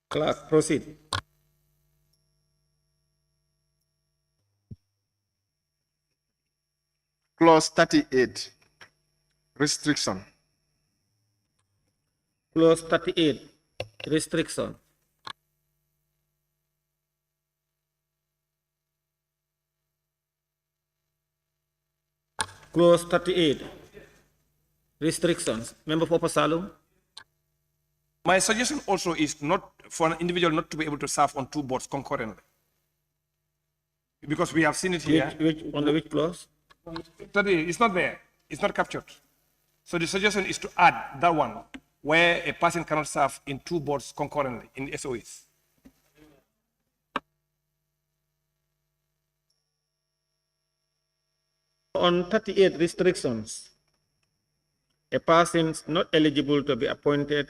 Clerk, proceed. Clause 38, restriction. Clause 38, restriction. Clause 38, restrictions. Member for Salum. My suggestion also is not for an individual not to be able to serve on two boards concurrently. Because we have seen it here. Which clause? It's not there. It's not captured. So the suggestion is to add that one where a person cannot serve in two boards concurrently in SOEs. On 38 restrictions, a person is not eligible to be appointed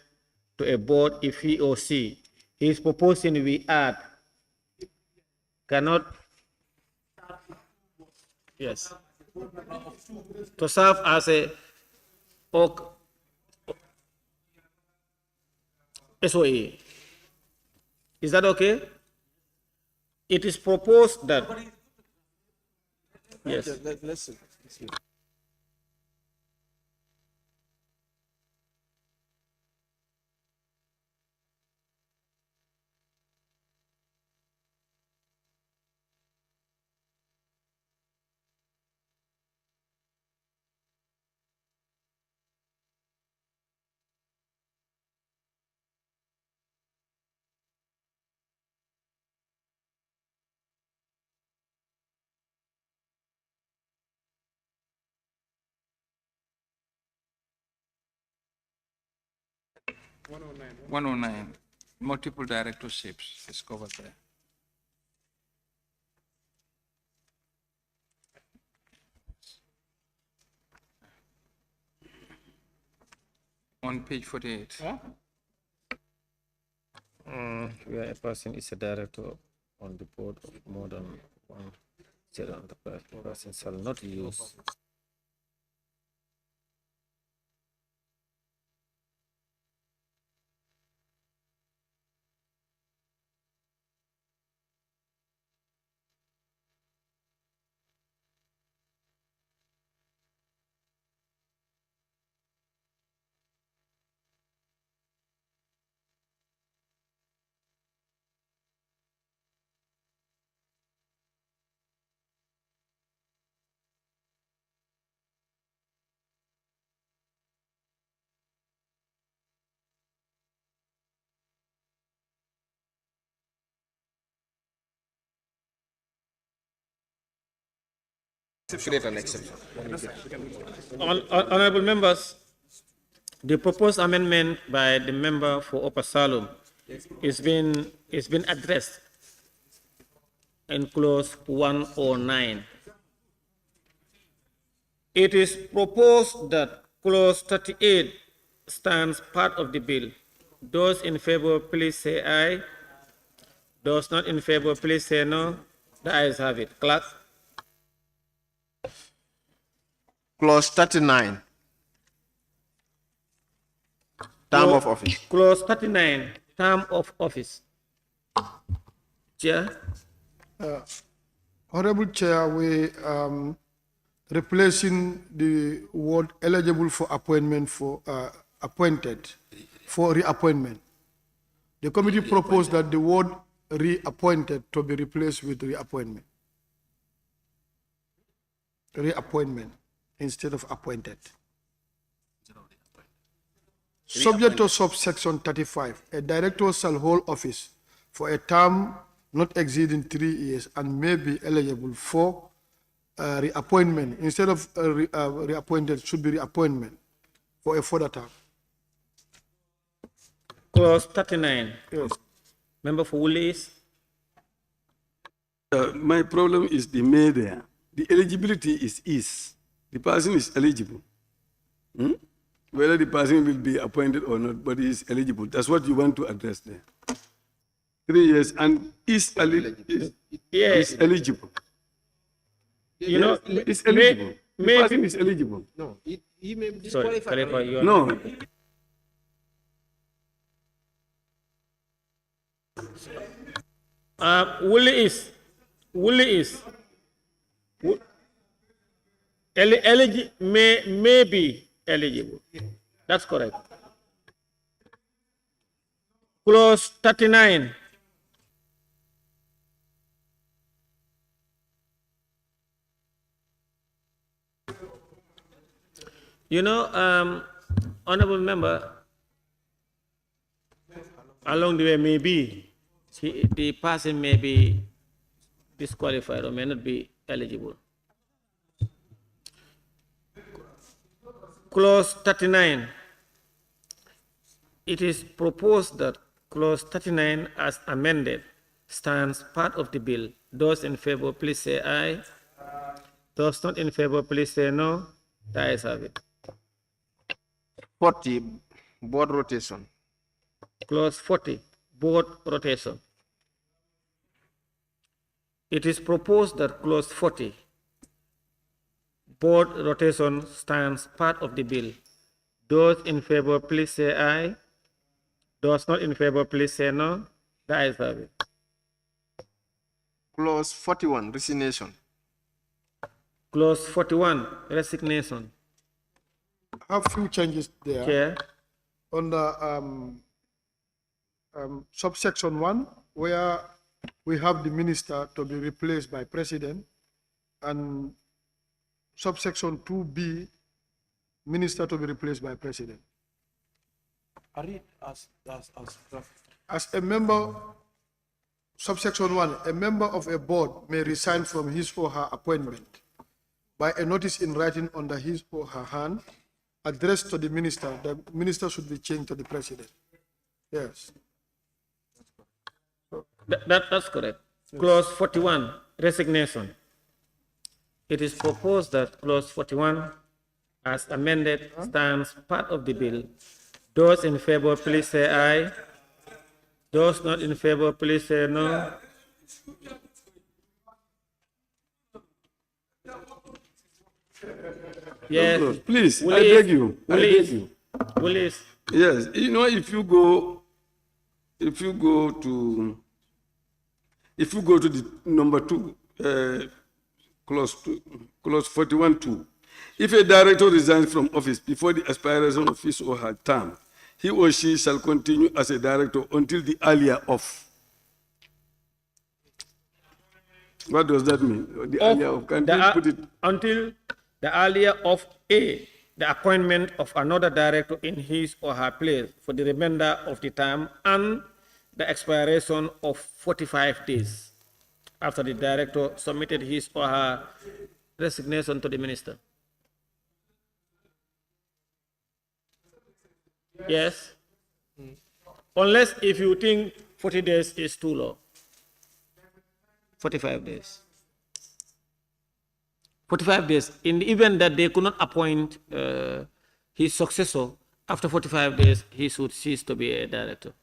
to a board if he or she is proposing we add cannot, yes, to serve as a SOE. Is that okay? It is proposed that, yes. Let's see. One oh nine, multiple directorships is covered there. On page 48. Where a person is a director on the board of more than one state enterprise, the person shall not use create an exception. Honorable members, the proposed amendment by the member for Upper Salem is been addressed in clause 109. It is proposed that clause 38 stands part of the bill. Those in favor, please say aye. Those not in favor, please say no. The ayes have it. Clerk. Clause 39. Term of office. Clause 39, term of office. Chair. Honorable Chair, we replacing the word eligible for appointment for appointed for reappointment. The committee proposed that the word reappointed to be replaced with reappointment. Reappointment instead of appointed. Subject to subsection 35, a director shall hold office for a term not exceeding 3 years and may be eligible for reappointment. Instead of reappointed, should be reappointment for a further term. Clause 39. Yes. Member for Woolies. My problem is the may there. The eligibility is. The person is eligible. Whether the person will be appointed or not, but he is eligible. That's what you want to address there. 3 years and is eligible. You know, it's eligible. The person is eligible. No, he may be Sorry, disqualified. No. Woolly is may be eligible. That's correct. Clause 39. You know, honorable member, along the way maybe the person may be disqualified or may not be eligible. Clause 39. It is proposed that clause 39 as amended stands part of the bill. Those in favor, please say aye. Those not in favor, please say no. The ayes have it. 40, board rotation. Clause 40, board rotation. It is proposed that clause 40, board rotation, stands part of the bill. Those in favor, please say aye. Those not in favor, please say no. The ayes have it. Clause 41, resignation. Clause 41, resignation. I have few changes there. Chair. On the subsection 1, where we have the minister to be replaced by president, and subsection 2B, minister to be replaced by president. I read As a member, subsection 1, a member of a board may resign from his or her appointment by a notice in writing under his or her hand, addressed to the minister. The minister should be changed to the president. Yes. That's correct. Yes. Clause 41, resignation. It is proposed that clause 41, as amended, stands part of the bill. Those in favor, please say aye. Those not in favor, please say no. Yes. Please, I beg you. I beg you. Willis. Yes, you know, if you go to the number 2, clause 41(2), if a director resigns from office before the expiration of his or her term, he or she shall continue as a director until the earlier of. What does that mean? The earlier of, can you put it? Until the earlier of A, the appointment of another director in his or her place for the remainder of the term and the expiration of 45 days after the director submitted his or her resignation to the minister? Yes. Unless if you think 40 days is too low. 45 days. 45 days. In the event that they could not appoint his successor, after 45 days, he should cease to be a director.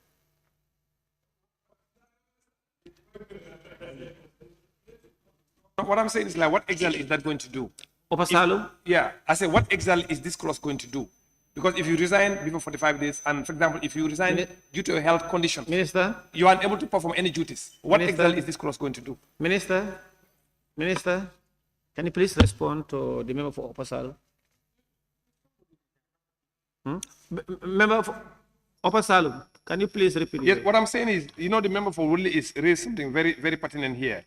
What I'm saying is like, what exile is that going to do? Opasalum? Yeah, I say, what exile is this clause going to do? Because if you resign before 45 days, and for example, if you resign due to a health condition, Minister, you are unable to perform any duties. What Minister, exile is this clause going to do? Minister, can you please respond to the member for Opasalum? Member for Opasalum, can you please repeat? Yes, what I'm saying is, you know, the member for Woodley is raised something very, very pertinent here.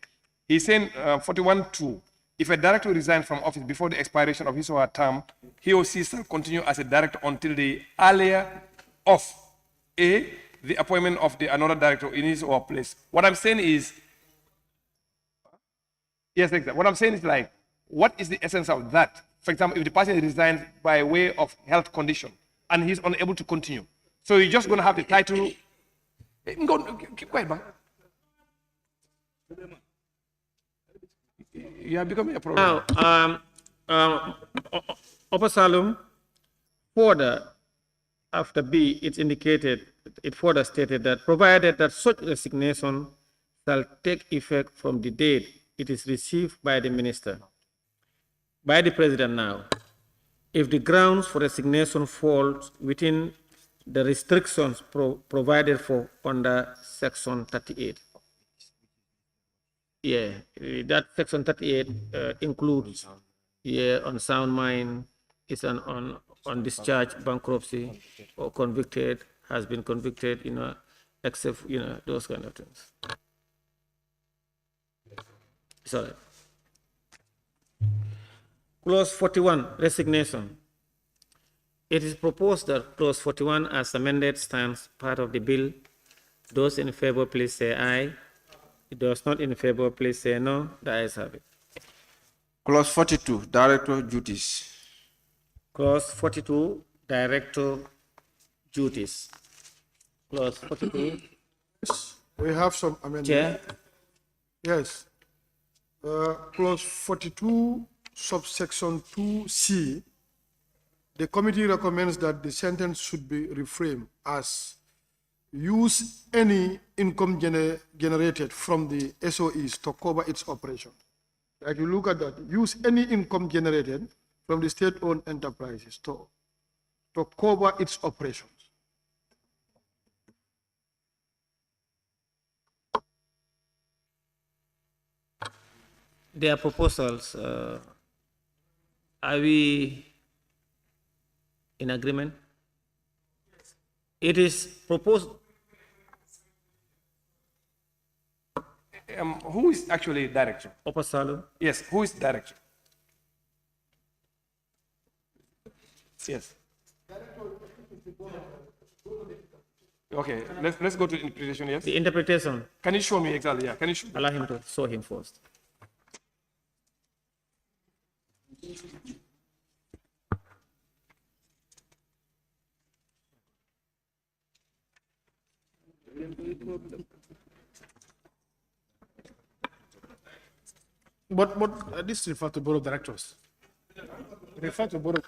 He's saying 41.2, if a director resigns from office before the expiration of his or her term, he or she shall continue as a director until the earlier of A, the appointment of the another director in his or her place. What I'm saying is, yes, exactly. What I'm saying is like, what is the essence of that? For example, if the person resigns by way of health condition and he's unable to continue, so you're just going to have the title. Keep quiet, man. You are becoming a problem. Now, Opasalum, further, after B, it's indicated, it further stated that provided that such resignation shall take effect from the date it is received by the minister, by the president now, if the grounds for resignation falls within the restrictions provided for under Section 38. Yeah, that Section 38 includes unsound mind, is an undischarged bankruptcy, or convicted, has been convicted, except, those kind of things. It's all right. Clause 41, resignation. It is proposed that clause 41 as amended stands part of the bill. Those in favor, please say aye. Those not in favor, please say no. The ayes have it. Clause 42, director duties. Clause 42, director duties. Clause 42. We have some amendments. Chair? Yes. Clause 42, subsection 2C, the committee recommends that the sentence should be reframed as use any income generated from the SOEs to cover its operation. Like you look at that, use any income generated from the state-owned enterprises to cover its operations. Their proposals, are we in agreement? It is proposed. Who is actually director? Opasalum. Yes, who is director? Yes. Okay, let's go to the interpretation, yes? The interpretation. Can you show me exactly? Yeah, can you show me? Allow him to show him first. But this refers to board of directors. Refer to board of.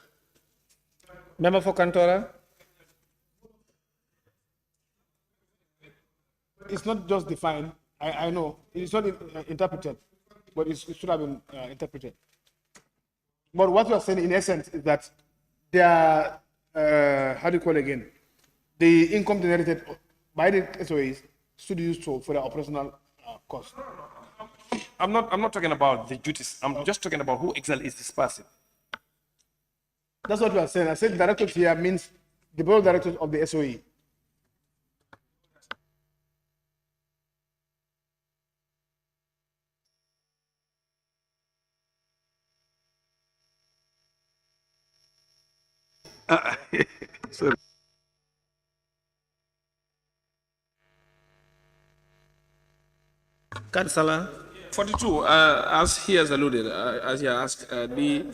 Member for Cantora. It's not just defined. I know it's not interpreted, but it should have been interpreted. But what you are saying in essence is that they are, how do you call it again? The income generated by the SOAs should be used for their operational costs. I'm not talking about the duties. I'm just talking about who exile is this person. That's what you are saying. I said directors here means the board of directors of the SOE. Sorry. Councillor, 42, as he has alluded, as he asked, the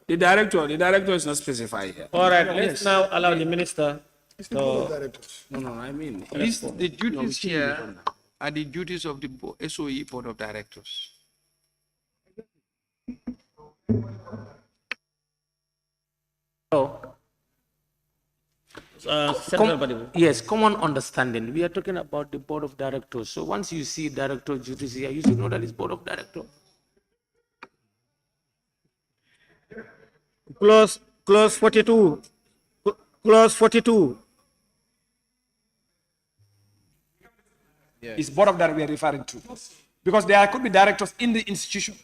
director is not specified here. All right, let's now allow the minister. No, I mean, The duties here are the duties of the SOE Board of Directors. Yes, common understanding. We are talking about the board of directors. So once you see director duties here, you should know that it's board of directors. Clause 42. Clause 42. It's board of directors we are referring to. Because there could be directors in the institution,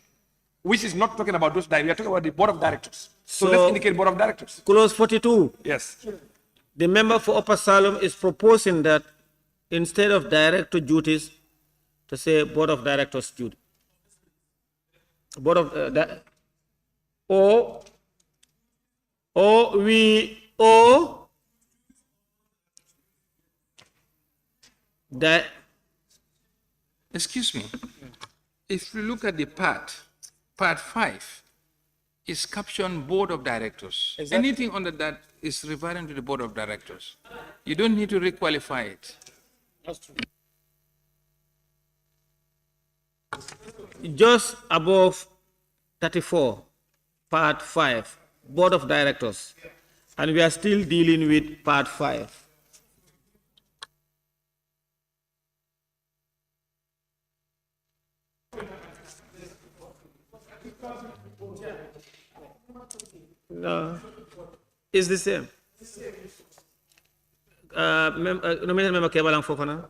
which is not talking about those directors. We are talking about the board of directors. So let's indicate board of directors. Clause 42. Yes. The member for Upper Salem is proposing that instead of director duties, to say board of directors duty. Board of that. Excuse me. If you look at the part 5 is captioned Board of Directors. Exactly. Anything under that is referring to the Board of Directors. You don't need to requalify it. That's true. Just above 34, part 5, Board of Directors. And we are still dealing with part 5. No, it's the same. Nominated member Kebalang Fofana.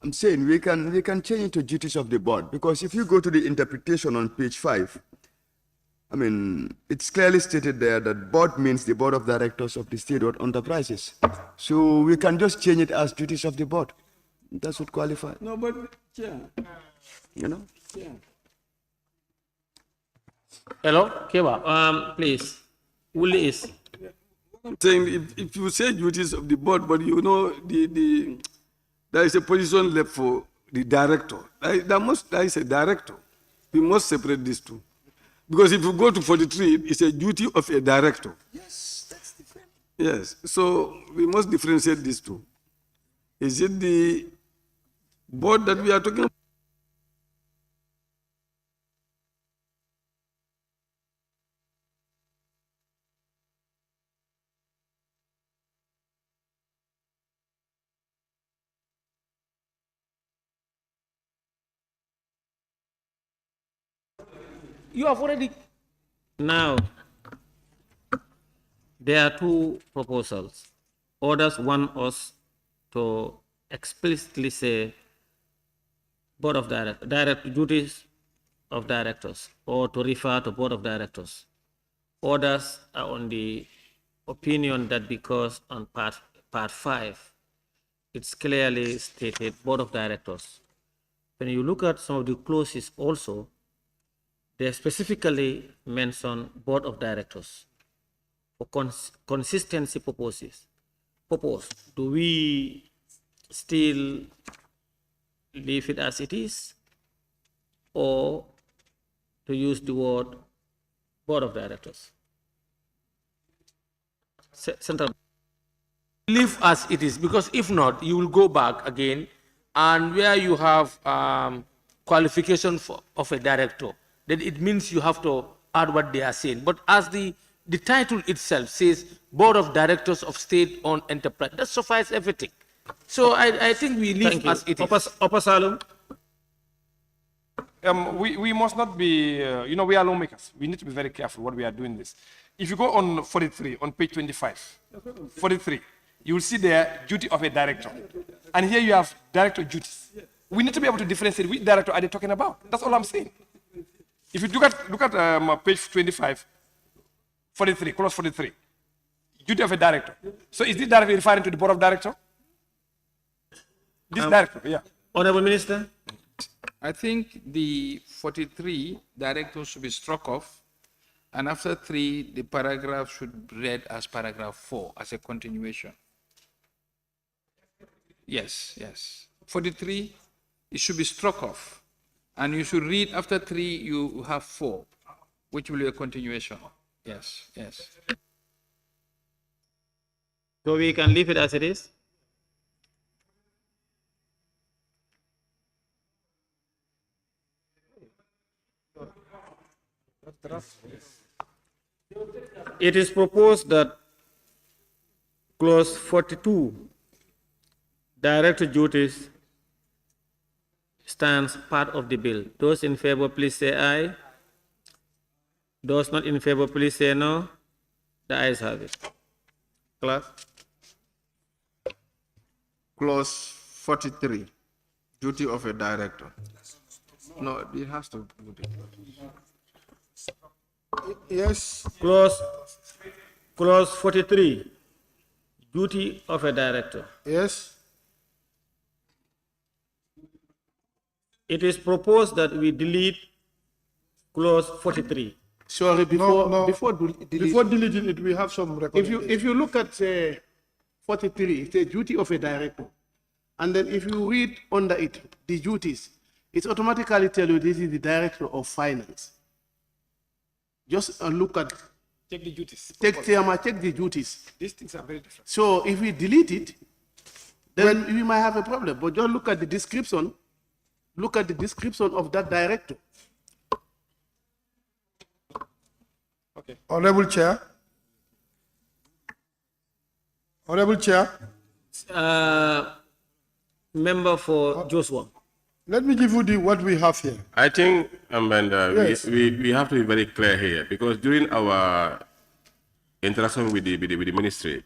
I'm saying we can change it to duties of the board, because if you go to the interpretation on page 5, I mean, it's clearly stated there that board means the board of directors of the state-owned enterprises. So we can just change it as duties of the board. That would qualify. No, but, yeah. You know? Yeah. Hello, Keba. Please. Uli is. I'm saying if you say duties of the board, but you know there is a position left for the director. There is a director. We must separate these two. Because if you go to 43, it's a duty of a director. Yes, that's different. Yes, so we must differentiate these two. Is it the board that we are talking about? You have already. Now, there are two proposals. Others want us to explicitly say board of direct duties of directors, or to refer to board of directors. Others are on the opinion that because on part 5, it's clearly stated board of directors. When you look at some of the clauses also, they specifically mention board of directors for consistency purposes. Do we still leave it as it is, or to use the word board of directors? Central. Leave as it is, because if not, you will go back again, and where you have qualification of a director, then it means you have to add what they are saying. But as the title itself says, Board of Directors of State-Owned Enterprise, that suffices everything. So I think we leave as it is. Upper Salem. We must not be, we are lawmakers. We need to be very careful what we are doing this. If you go on 43, on page 25, 43, you will see there duty of a director. And here you have director duties. We need to be able to differentiate which director are they talking about. That's all I'm saying. If you look at page 25, 43, clause 43, duty of a director. So is this director referring to the board of director? This director, yeah. Honorable Minister. I think the 43 directors should be struck off, and after 3, the paragraph should be read as paragraph 4 as a continuation. Yes. 43, it should be struck off. And you should read after 3, you have 4, which will be a continuation. Yes, yes. So we can leave it as it is? It is proposed that clause 42, director duties, stands part of the bill. Those in favor, please say aye. Those not in favor, please say no. The ayes have it. Clerk. Clause 43, duty of a director. No, it has to do it. Yes. Clause 43, duty of a director. Yes. It is proposed that we delete clause 43. Sorry, before deleting it, we have some recommendations. If you look at 43, it's a duty of a director, and then if you read under it the duties, it automatically tell you this is the director of finance. Just look at Check the duties. check the duties. These things are very different. So if we delete it, then we might have a problem. But just look at the description. Look at the description of that director. Okay. Honorable Chair. Honorable Chair. Member for Joshua. Let me give you what we have here. I think, Yes. we have to be very clear here, because during our interaction with the ministry,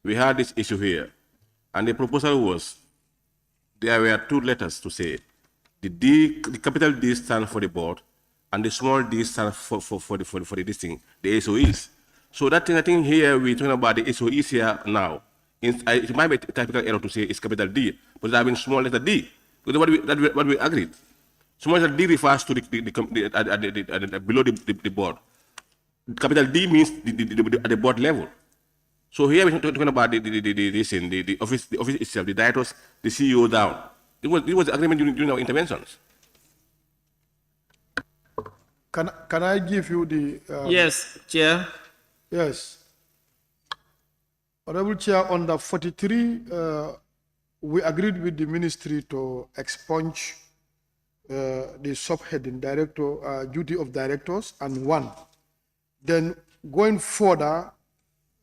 we had this issue here, and the proposal was, there were 2 letters to say, the capital D stands for the board, and the small d stands for this thing, the SOEs. So that thing, I think here we're talking about the SOEs here now. It might be a typical error to say it's capital D, but there have been small letter d. That's what we agreed. Small letter d refers to below the board. Capital D means at the board level. So here we're talking about the office itself, the directors, the CEO down. It was the agreement during our interventions. Can I give you the... Yes, Chair. Yes. Honorable Chair, on the 43, we agreed with the ministry to expunge the subheading director, duty of directors, and 1. Then going further,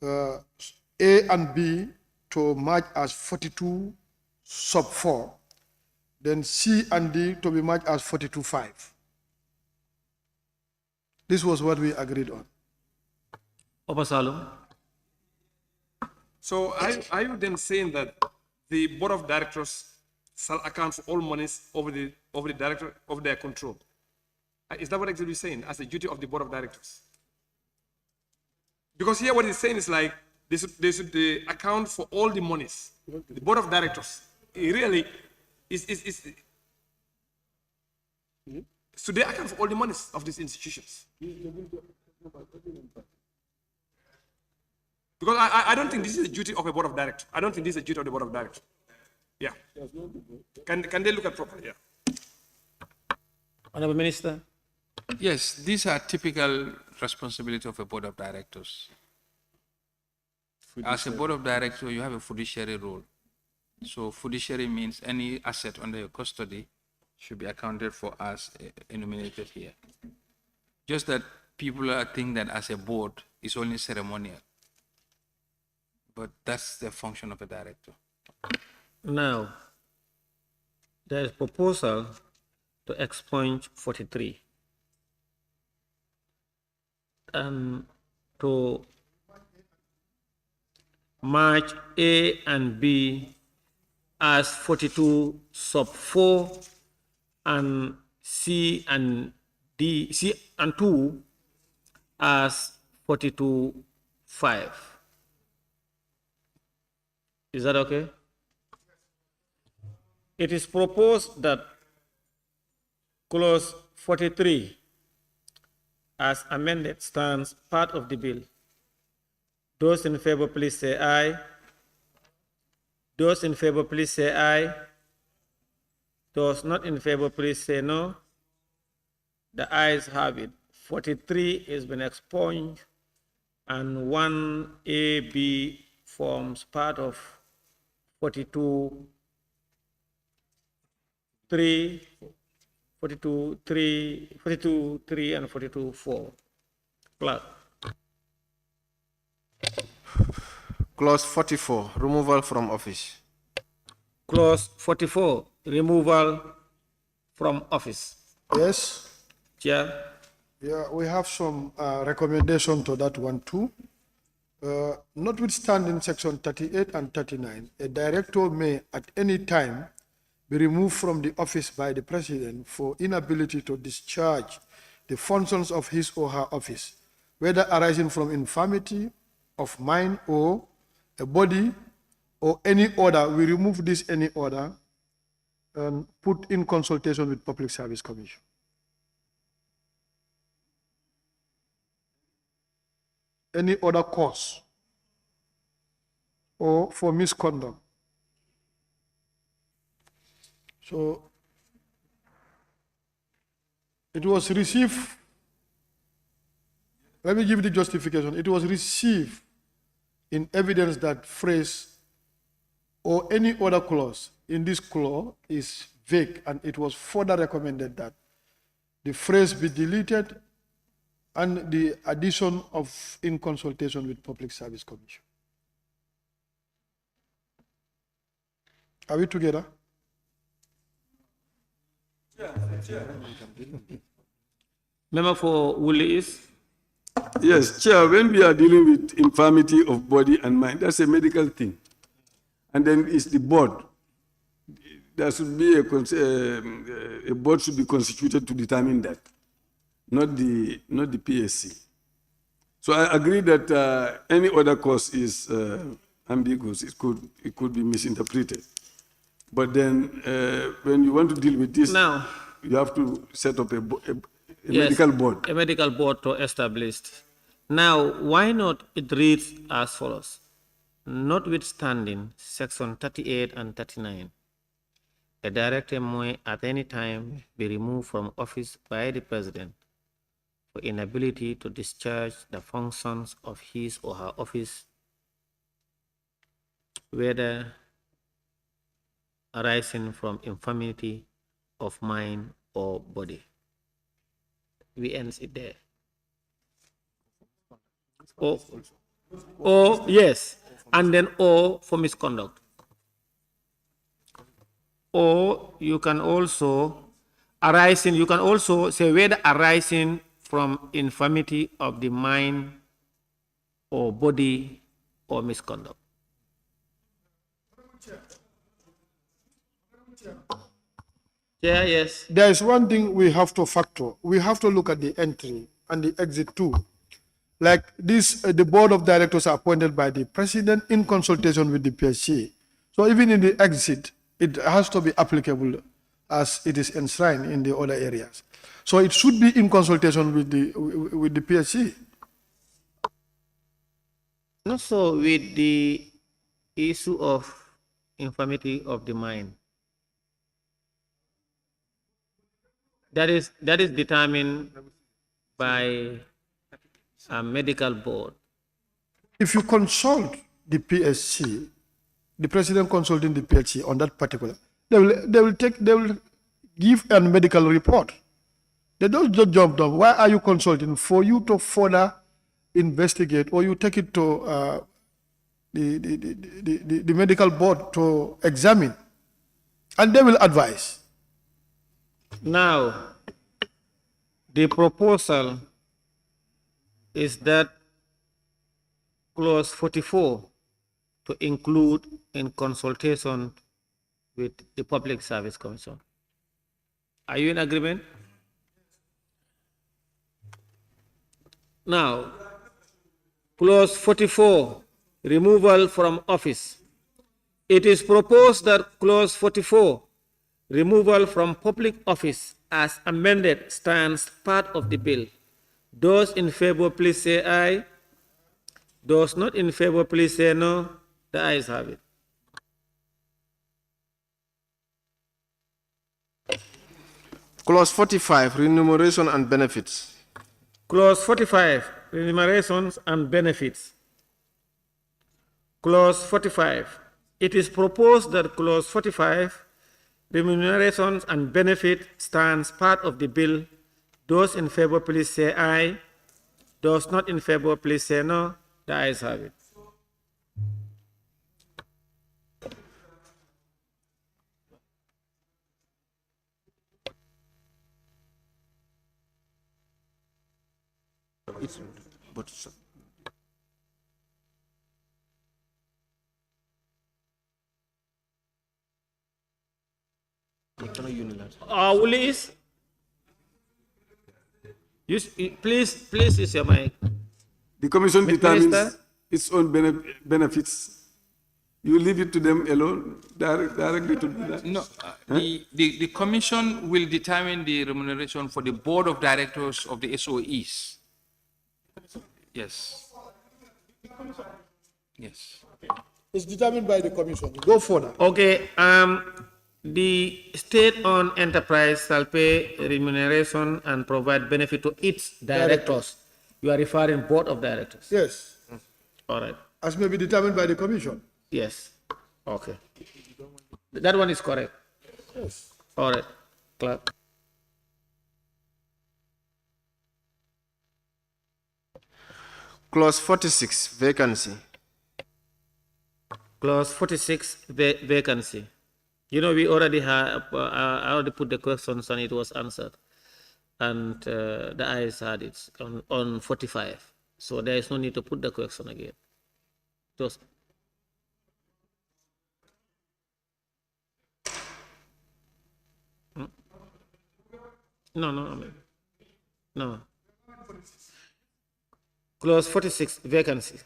A and B to merge as 42 sub 4. Then C and D to be merged as 42.5. This was what we agreed on. Obasalum. So are you then saying that the board of directors shall account for all monies over the director of their control? Is that what exactly you're saying as the duty of the board of directors? Because here what it's saying is like they should account for all the monies. The board of directors, it really is should they account for all the monies of these institutions? Because I don't think this is the duty of a board of directors. I don't think this is the duty of the board of directors. Yeah. Can they look at properly? Yeah. Honorable Minister. Yes, these are typical responsibility of a board of directors. As a board of directors, you have a fiduciary role. So fiduciary means any asset under your custody should be accounted for as enumerated here. Just that people think that as a board, it's only ceremonial. But that's the function of a director. Now, there is proposal to expunge 43 and to merge A and B as 42 sub 4 and C and 2 as 42.5. Is that okay? It is proposed that clause 43 as amended stands part of the bill. Those in favor, please say aye. Those in favor, please say aye. Those not in favor, please say no. The ayes have it. 43 has been expunged, and 1AB forms part of 42, 3, 42, 3, 42, 3, and 42, 4. Clerk. Clause 44, removal from office. Clause 44, removal from office. Yes. Chair. Yeah, we have some recommendation to that one too. Notwithstanding section 38 and 39, a director may at any time be removed from the office by the president for inability to discharge the functions of his or her office, whether arising from infirmity of mind or a body or any order. We remove this any order and put in consultation with Public Service Commission. Any other cause or for misconduct. So it was received, let me give the justification. It was received in evidence that phrase or any other clause in this clause is vague, and it was further recommended that the phrase be deleted and the addition of in consultation with Public Service Commission. Are we together? Member for Woolly is? Yes, Chair, when we are dealing with infirmity of body and mind, that's a medical thing. And then it's the board. There should be a board should be constituted to determine that, not the PSC. So I agree that any other cause is ambiguous. It could be misinterpreted. But then when you want to deal with this, now, you have to set up a yes, medical board. A medical board to establish. Now, why not it reads as follows? Notwithstanding section 38 and 39, a director may at any time be removed from office by the president for inability to discharge the functions of his or her office, whether arising from infirmity of mind or body. We ends it there. Or yes, and then or for misconduct. Or you can also arising, you can also say whether arising from infirmity of the mind or body or misconduct. Yeah, yes. There is one thing we have to factor. We have to look at the entry and the exit too. Like this, the board of directors are appointed by the president in consultation with the PSC. So even in the exit, it has to be applicable as it is enshrined in the other areas. So it should be in consultation with the PSC. Not so with the issue of infirmity of the mind. That is determined by a medical board. If you consult the PSC, the president consulting the PSC on that particular, they will give a medical report. They don't just jump down. Why are you consulting? For you to further investigate, or you take it to the medical board to examine, and they will advise. Now, the proposal is that clause 44 to include in consultation with the Public Service Commission. Are you in agreement? Now, clause 44, removal from office. It is proposed that clause 44, removal from public office as amended, stands part of the bill. Those in favor, please say aye. Those not in favor, please say no. The ayes have it. Clause 45, remuneration and benefits. Clause 45, remunerations and benefits. Clause 45. It is proposed that Clause 45, remunerations and benefit, stands part of the bill. Those in favor, please say aye. Those not in favor, please say no. The ayes have it. Willis, please use your mic. The commission Minister? determines its own benefits. You leave it to them alone, directly to do that? No, the commission will determine the remuneration for the board of directors of the SOEs. Yes. Yes. It's determined by the commission. Go further. Okay, the state-owned enterprise shall pay remuneration and provide benefit to its directors. You are referring board of directors? Yes. All right. As may be determined by the commission. Yes. Okay. That one is correct. Yes. All right. Clerk. Clause 46, vacancy. Clause 46, vacancy. You know, we already have, I already put the questions and it was answered. And the ayes had it on 45. So there is no need to put the question again. Just No. Clause 46, vacancy.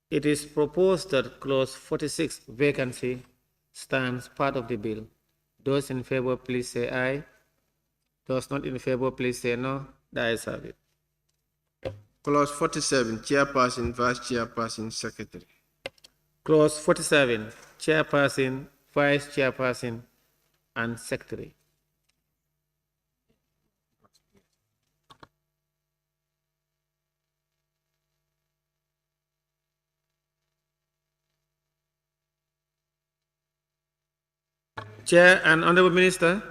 It is proposed that clause 46, vacancy, stands part of the bill. Those in favor, please say aye. Those not in favor, please say no. The ayes have it. Clause 47, chairperson, vice chairperson, secretary. Clause 47, chairperson, vice chairperson, and secretary. Chair and Honorable Minister,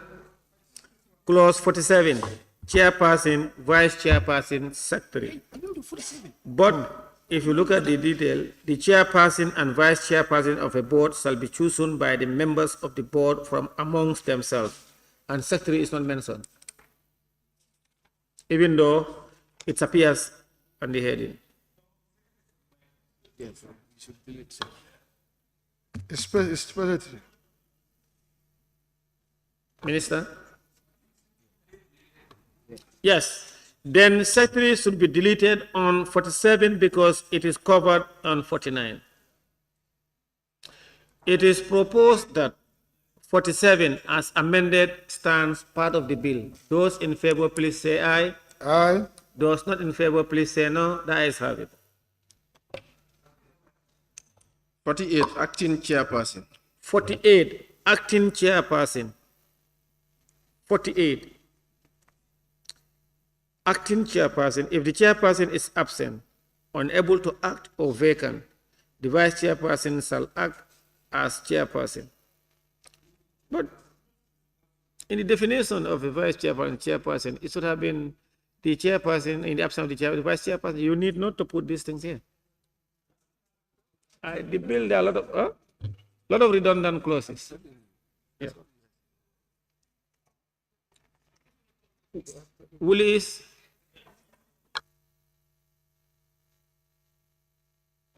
Clause 47, chairperson, vice chairperson, secretary. But if you look at the detail, the chairperson and vice chairperson of a board shall be chosen by the members of the board from amongst themselves, and secretary is not mentioned, even though it appears on the heading. Yes, it's budgetary. Minister? Yes. Then secretary should be deleted on 47 because it is covered on 49. It is proposed that 47 as amended stands part of the bill. Those in favor, please say aye. Aye. Those not in favor, please say no. The ayes have it. 48, acting chairperson. 48, acting chairperson. 48. Acting chairperson, if the chairperson is absent, unable to act or vacant, the vice chairperson shall act as chairperson. But in the definition of a vice chairperson, it should have been the chairperson in the absence of the chairperson, the vice chairperson. You need not to put these things here. The bill, there are a lot of redundant clauses. Yeah. Willis.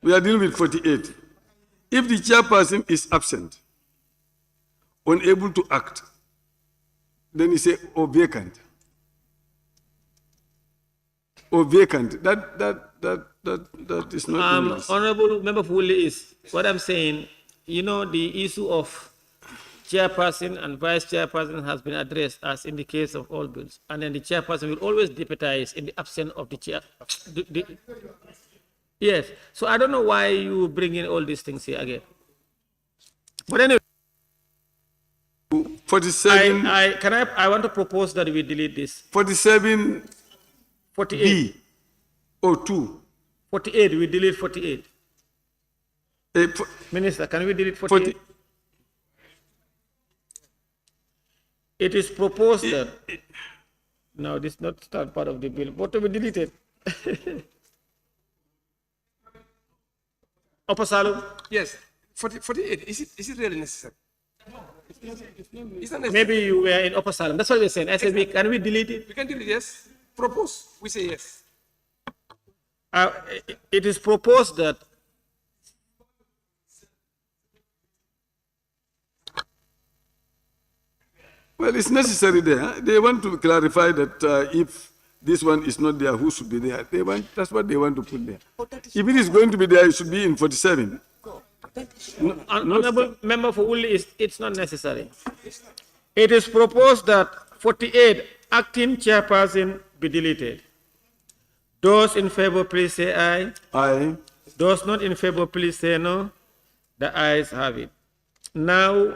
We are dealing with 48. If the chairperson is absent, unable to act, then you say, or vacant. Or vacant. That is not English. Honorable Member of Willis, what I'm saying, you know, the issue of chairperson and vice chairperson has been addressed as in the case of all bills. And then the chairperson will always deputize in the absence of the chair. Yes. So I don't know why you bring in all these things here again. But anyway. 47. I want to propose that we delete this. 47. 48. B. Or 2. 48, we delete 48. Minister, can we delete 48? It is proposed that, no, this is not start part of the bill, but to be deleted. Upper Salum? Yes, 48, is it really necessary? It's not necessary. Maybe you were in Upper Salum, that's what we're saying. I said, can we delete it? We can delete, yes. Propose, we say yes. It is proposed that Well, it's necessary there. They want to clarify that if this one is not there, who should be there? That's what they want to put there. If it is going to be there, it should be in 47. Honorable Member for Woolly, it's not necessary. It is proposed that 48 acting chairperson be deleted. Those in favor, please say aye. Aye. Those not in favor, please say no. The ayes have it. Now,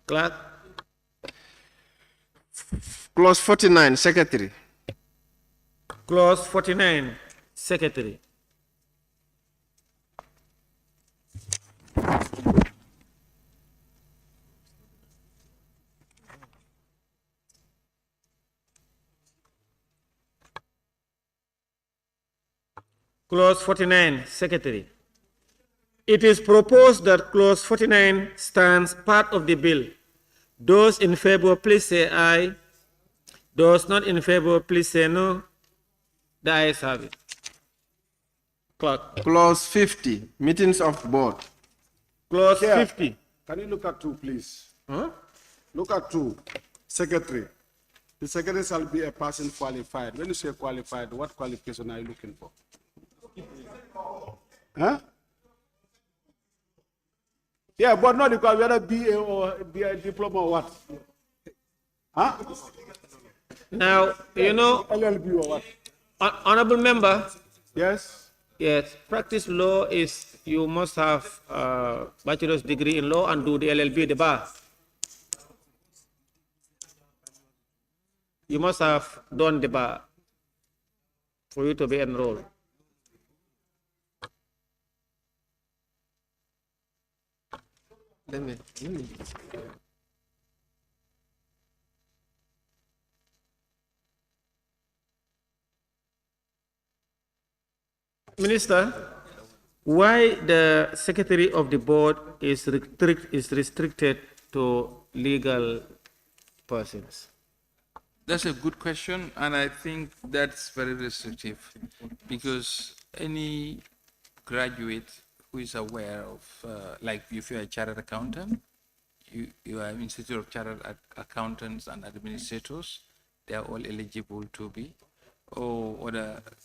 Clerk. Clause 49, Secretary. Clause 49, Secretary. Clause 49, Secretary. It is proposed that Clause 49 stands part of the bill. Those in favor, please say aye. Those not in favor, please say no. The ayes have it. Clerk. Clause 50, meetings of board. Clause Chair, 50. Can you look at 2, please? Huh? Look at 2. Secretary. The secretary shall be a person qualified. When you say qualified, what qualification are you looking for? Huh? Yeah, but not because whether BA or BA diploma or what? Huh? Now, you know, LLB or what? Honorable Member. Yes. Yes, practice law is you must have a bachelor's degree in law and do the LLB, the bar. You must have done the bar for you to be enrolled. Let me. Minister, why the secretary of the board is restricted to legal persons? That's a good question, and I think that's very restrictive because any graduate who is aware of, like if you're a chartered accountant, you are Institute of Chartered Accountants and Administrators, they are all eligible to be,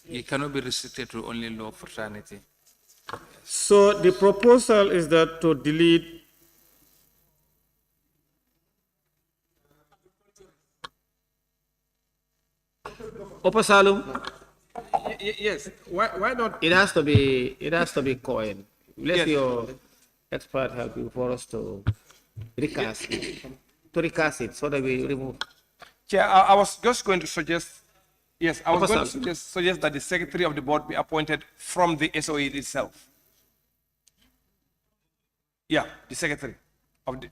it cannot be restricted to only law fraternity. So the proposal is that to delete Opasalum. Yes. Why not? It has to be coined. Let your expert help you for us to recast it so that we remove. Chair, I was just going to suggest, yes, I was going to suggest that the secretary of the board be appointed from the SOE itself. Yeah, the secretary of the.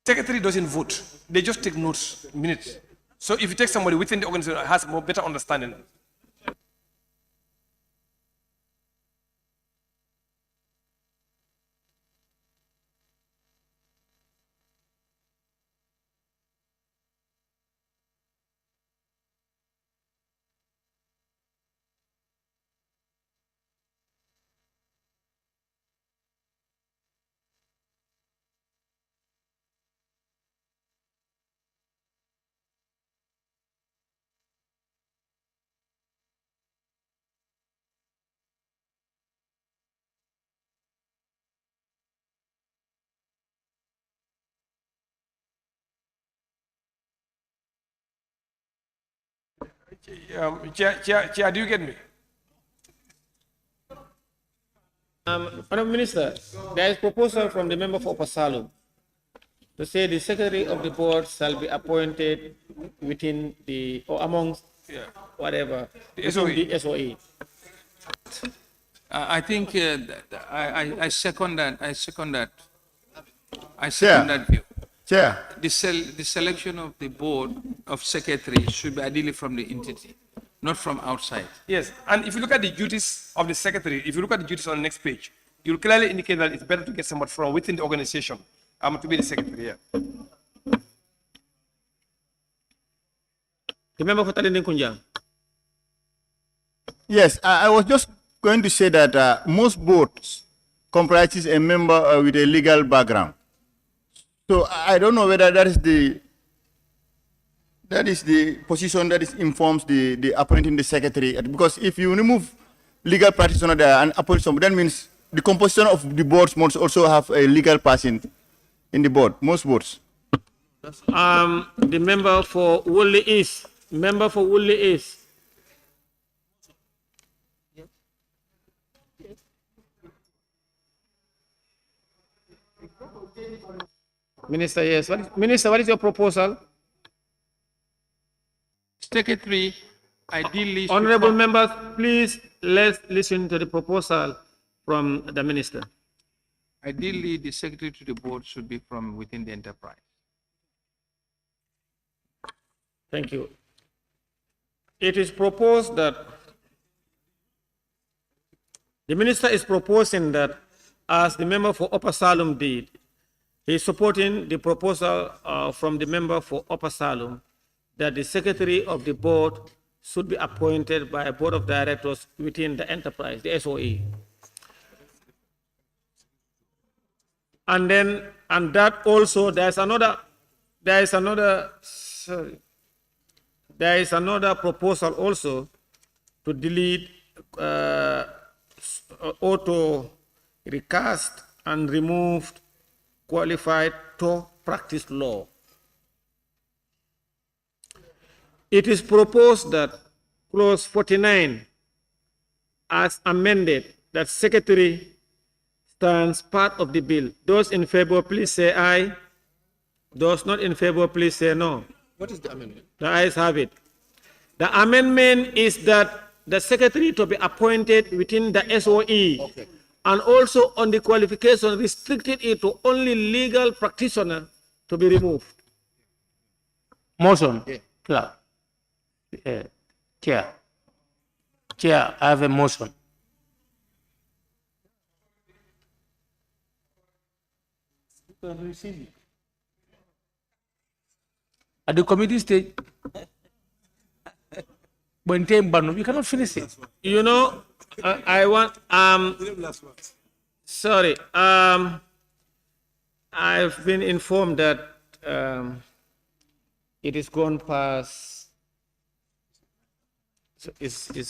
Secretary doesn't vote. They just take notes, minutes. So if you take somebody within the organization that has more better understanding. Chair, do you get me? Honourable Minister, there is proposal from the member for Pasalu to say the secretary of the board shall be appointed within the, or amongst, whatever, The SOE. The SOE. I think I second that. I second that. I second that view. Chair. The selection of the board of secretary should be ideally from the entity, not from outside. Yes, and if you look at the duties of the secretary, if you look at the duties on the next page, you'll clearly indicate that it's better to get somebody from within the organization to be the secretary. Yeah. The member for Talinding Kunjang. Yes, I was just going to say that most boards comprises a member with a legal background. So I don't know whether that is the position that informs the appointing the secretary. Because if you remove legal practitioner there and appoint somebody, that means the composition of the boards must also have a legal person in the board. Most boards. The member for Woolly East. Member for Woolly East. Minister, yes. Minister, what is your proposal? Secretary, ideally. Honorable members, please let's listen to the proposal from the minister. Ideally, the secretary to the board should be from within the enterprise. Thank you. It is proposed that the minister is proposing that, as the member for Upper Salem did, he is supporting the proposal from the member for Upper Salem that the secretary of the board should be appointed by a board of directors within the enterprise, the SOE. And that also, there is another proposal also to delete auto recast and remove qualified to practice law. It is proposed that clause 49 as amended, that secretary stands part of the bill. Those in favor, please say aye. Those not in favor, please say no. What is the amendment? The ayes have it. The amendment is that the secretary to be appointed within the SOE. Okay. And also on the qualification restricted it to only legal practitioner to be removed. Motion. Yeah. Chair. Chair, I have a motion. At the committee stage, when we cannot finish it. You know, I want, sorry, I've been informed that it is gone past. So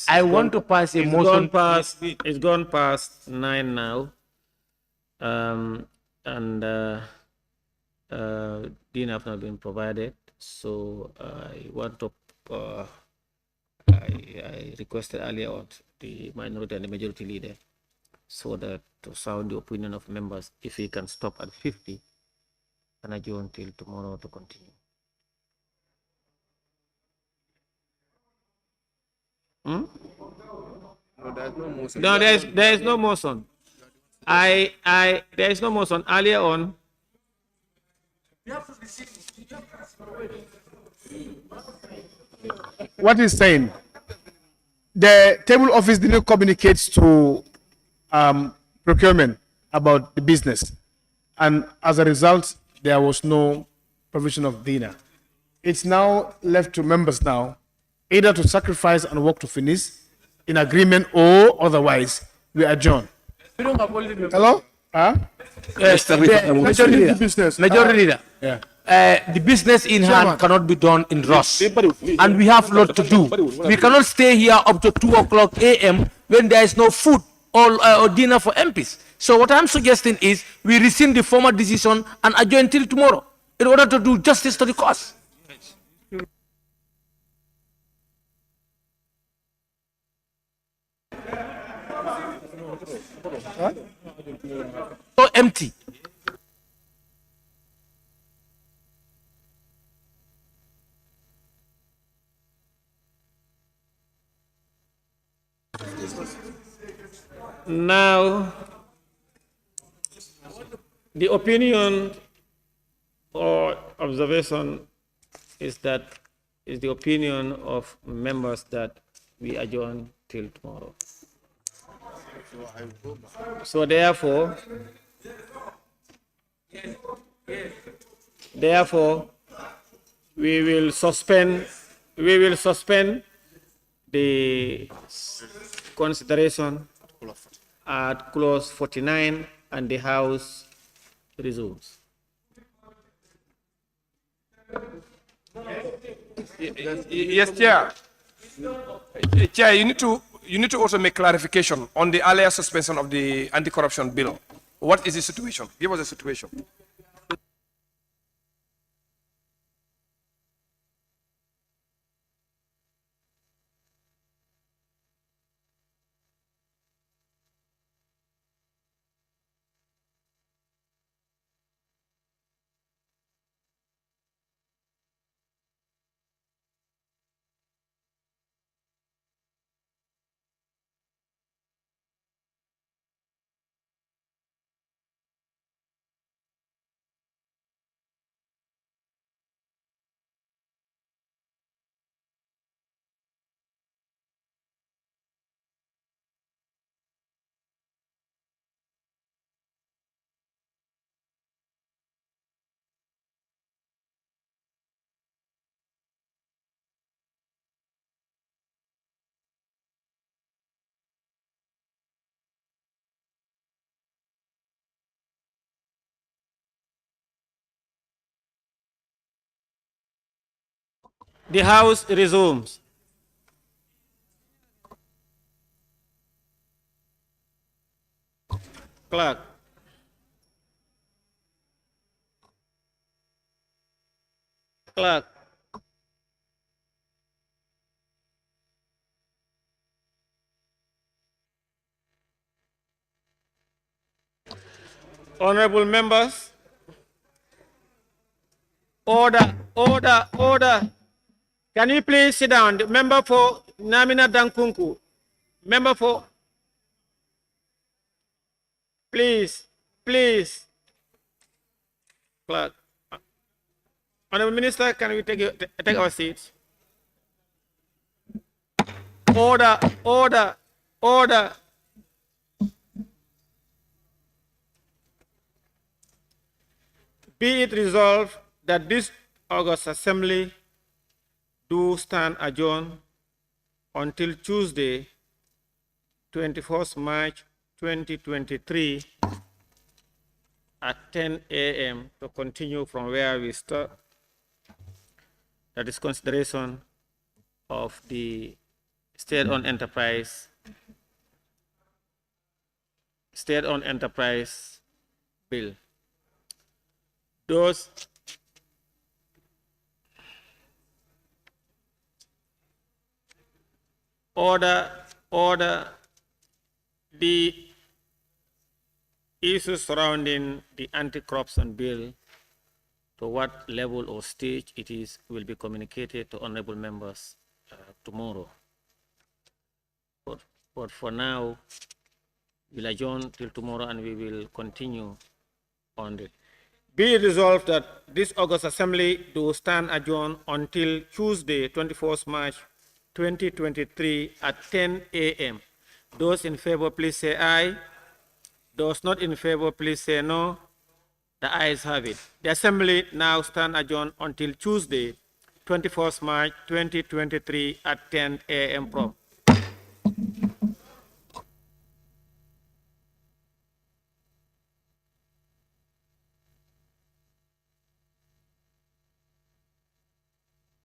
I want to pass a motion. It's gone past 9 now. Dinner have not been provided. So I want to, I requested earlier on the minority and the majority leader so that to sound the opinion of members, if he can stop at 50 and adjourn till tomorrow to continue. Hmm? No, there is no motion. No, there is no motion. There is no motion. Earlier on, what he's saying, the table office didn't communicate to procurement about the business, and as a result, there was no provision of dinner. It's now left to members now, either to sacrifice and work to finish in agreement or otherwise we adjourn. Hello? Huh? Yes, Majority business. Majority leader. Yeah. The business in Chairman. hand cannot be done in rush, and we have a lot to do. We cannot stay here up to 2:00 a.m. when there is no food or dinner for MPs. So what I'm suggesting is we rescind the former decision and adjourn till tomorrow in order to do justice to the cause. So empty. Now, the opinion or observation is the opinion of members that we adjourn till tomorrow. So therefore, we will suspend the consideration at clause 49 and the House resumes. Yes, Chair. Chair, you need to also make clarification on the earlier suspension of the anti-corruption bill. What is the situation? Give us a situation. The House resumes. Clerk. Clerk. Honorable members, order, order, order. Can you please sit down? The member for Namina Dankunku, member for, please, please. Clerk. Honorable Minister, can we take our seats? Order, order, order. Be it resolved that this August Assembly do stand adjourned until Tuesday, 21st March 2023 at 10 a.m. to continue from where we start. That is consideration of the state-owned enterprise bill. Those order the issues surrounding the anti-corruption bill, to what level or stage it is, will be communicated to honorable members tomorrow. But for now, we'll adjourn till tomorrow and we will continue on it. Be it resolved that this August Assembly do stand adjourned until Tuesday, 24th March 2023 at 10 a.m. Those in favor, please say aye. Those not in favor, please say no. The ayes have it. The Assembly now stand adjourned until Tuesday, 21st March 2023 at 10 a.m. prompt.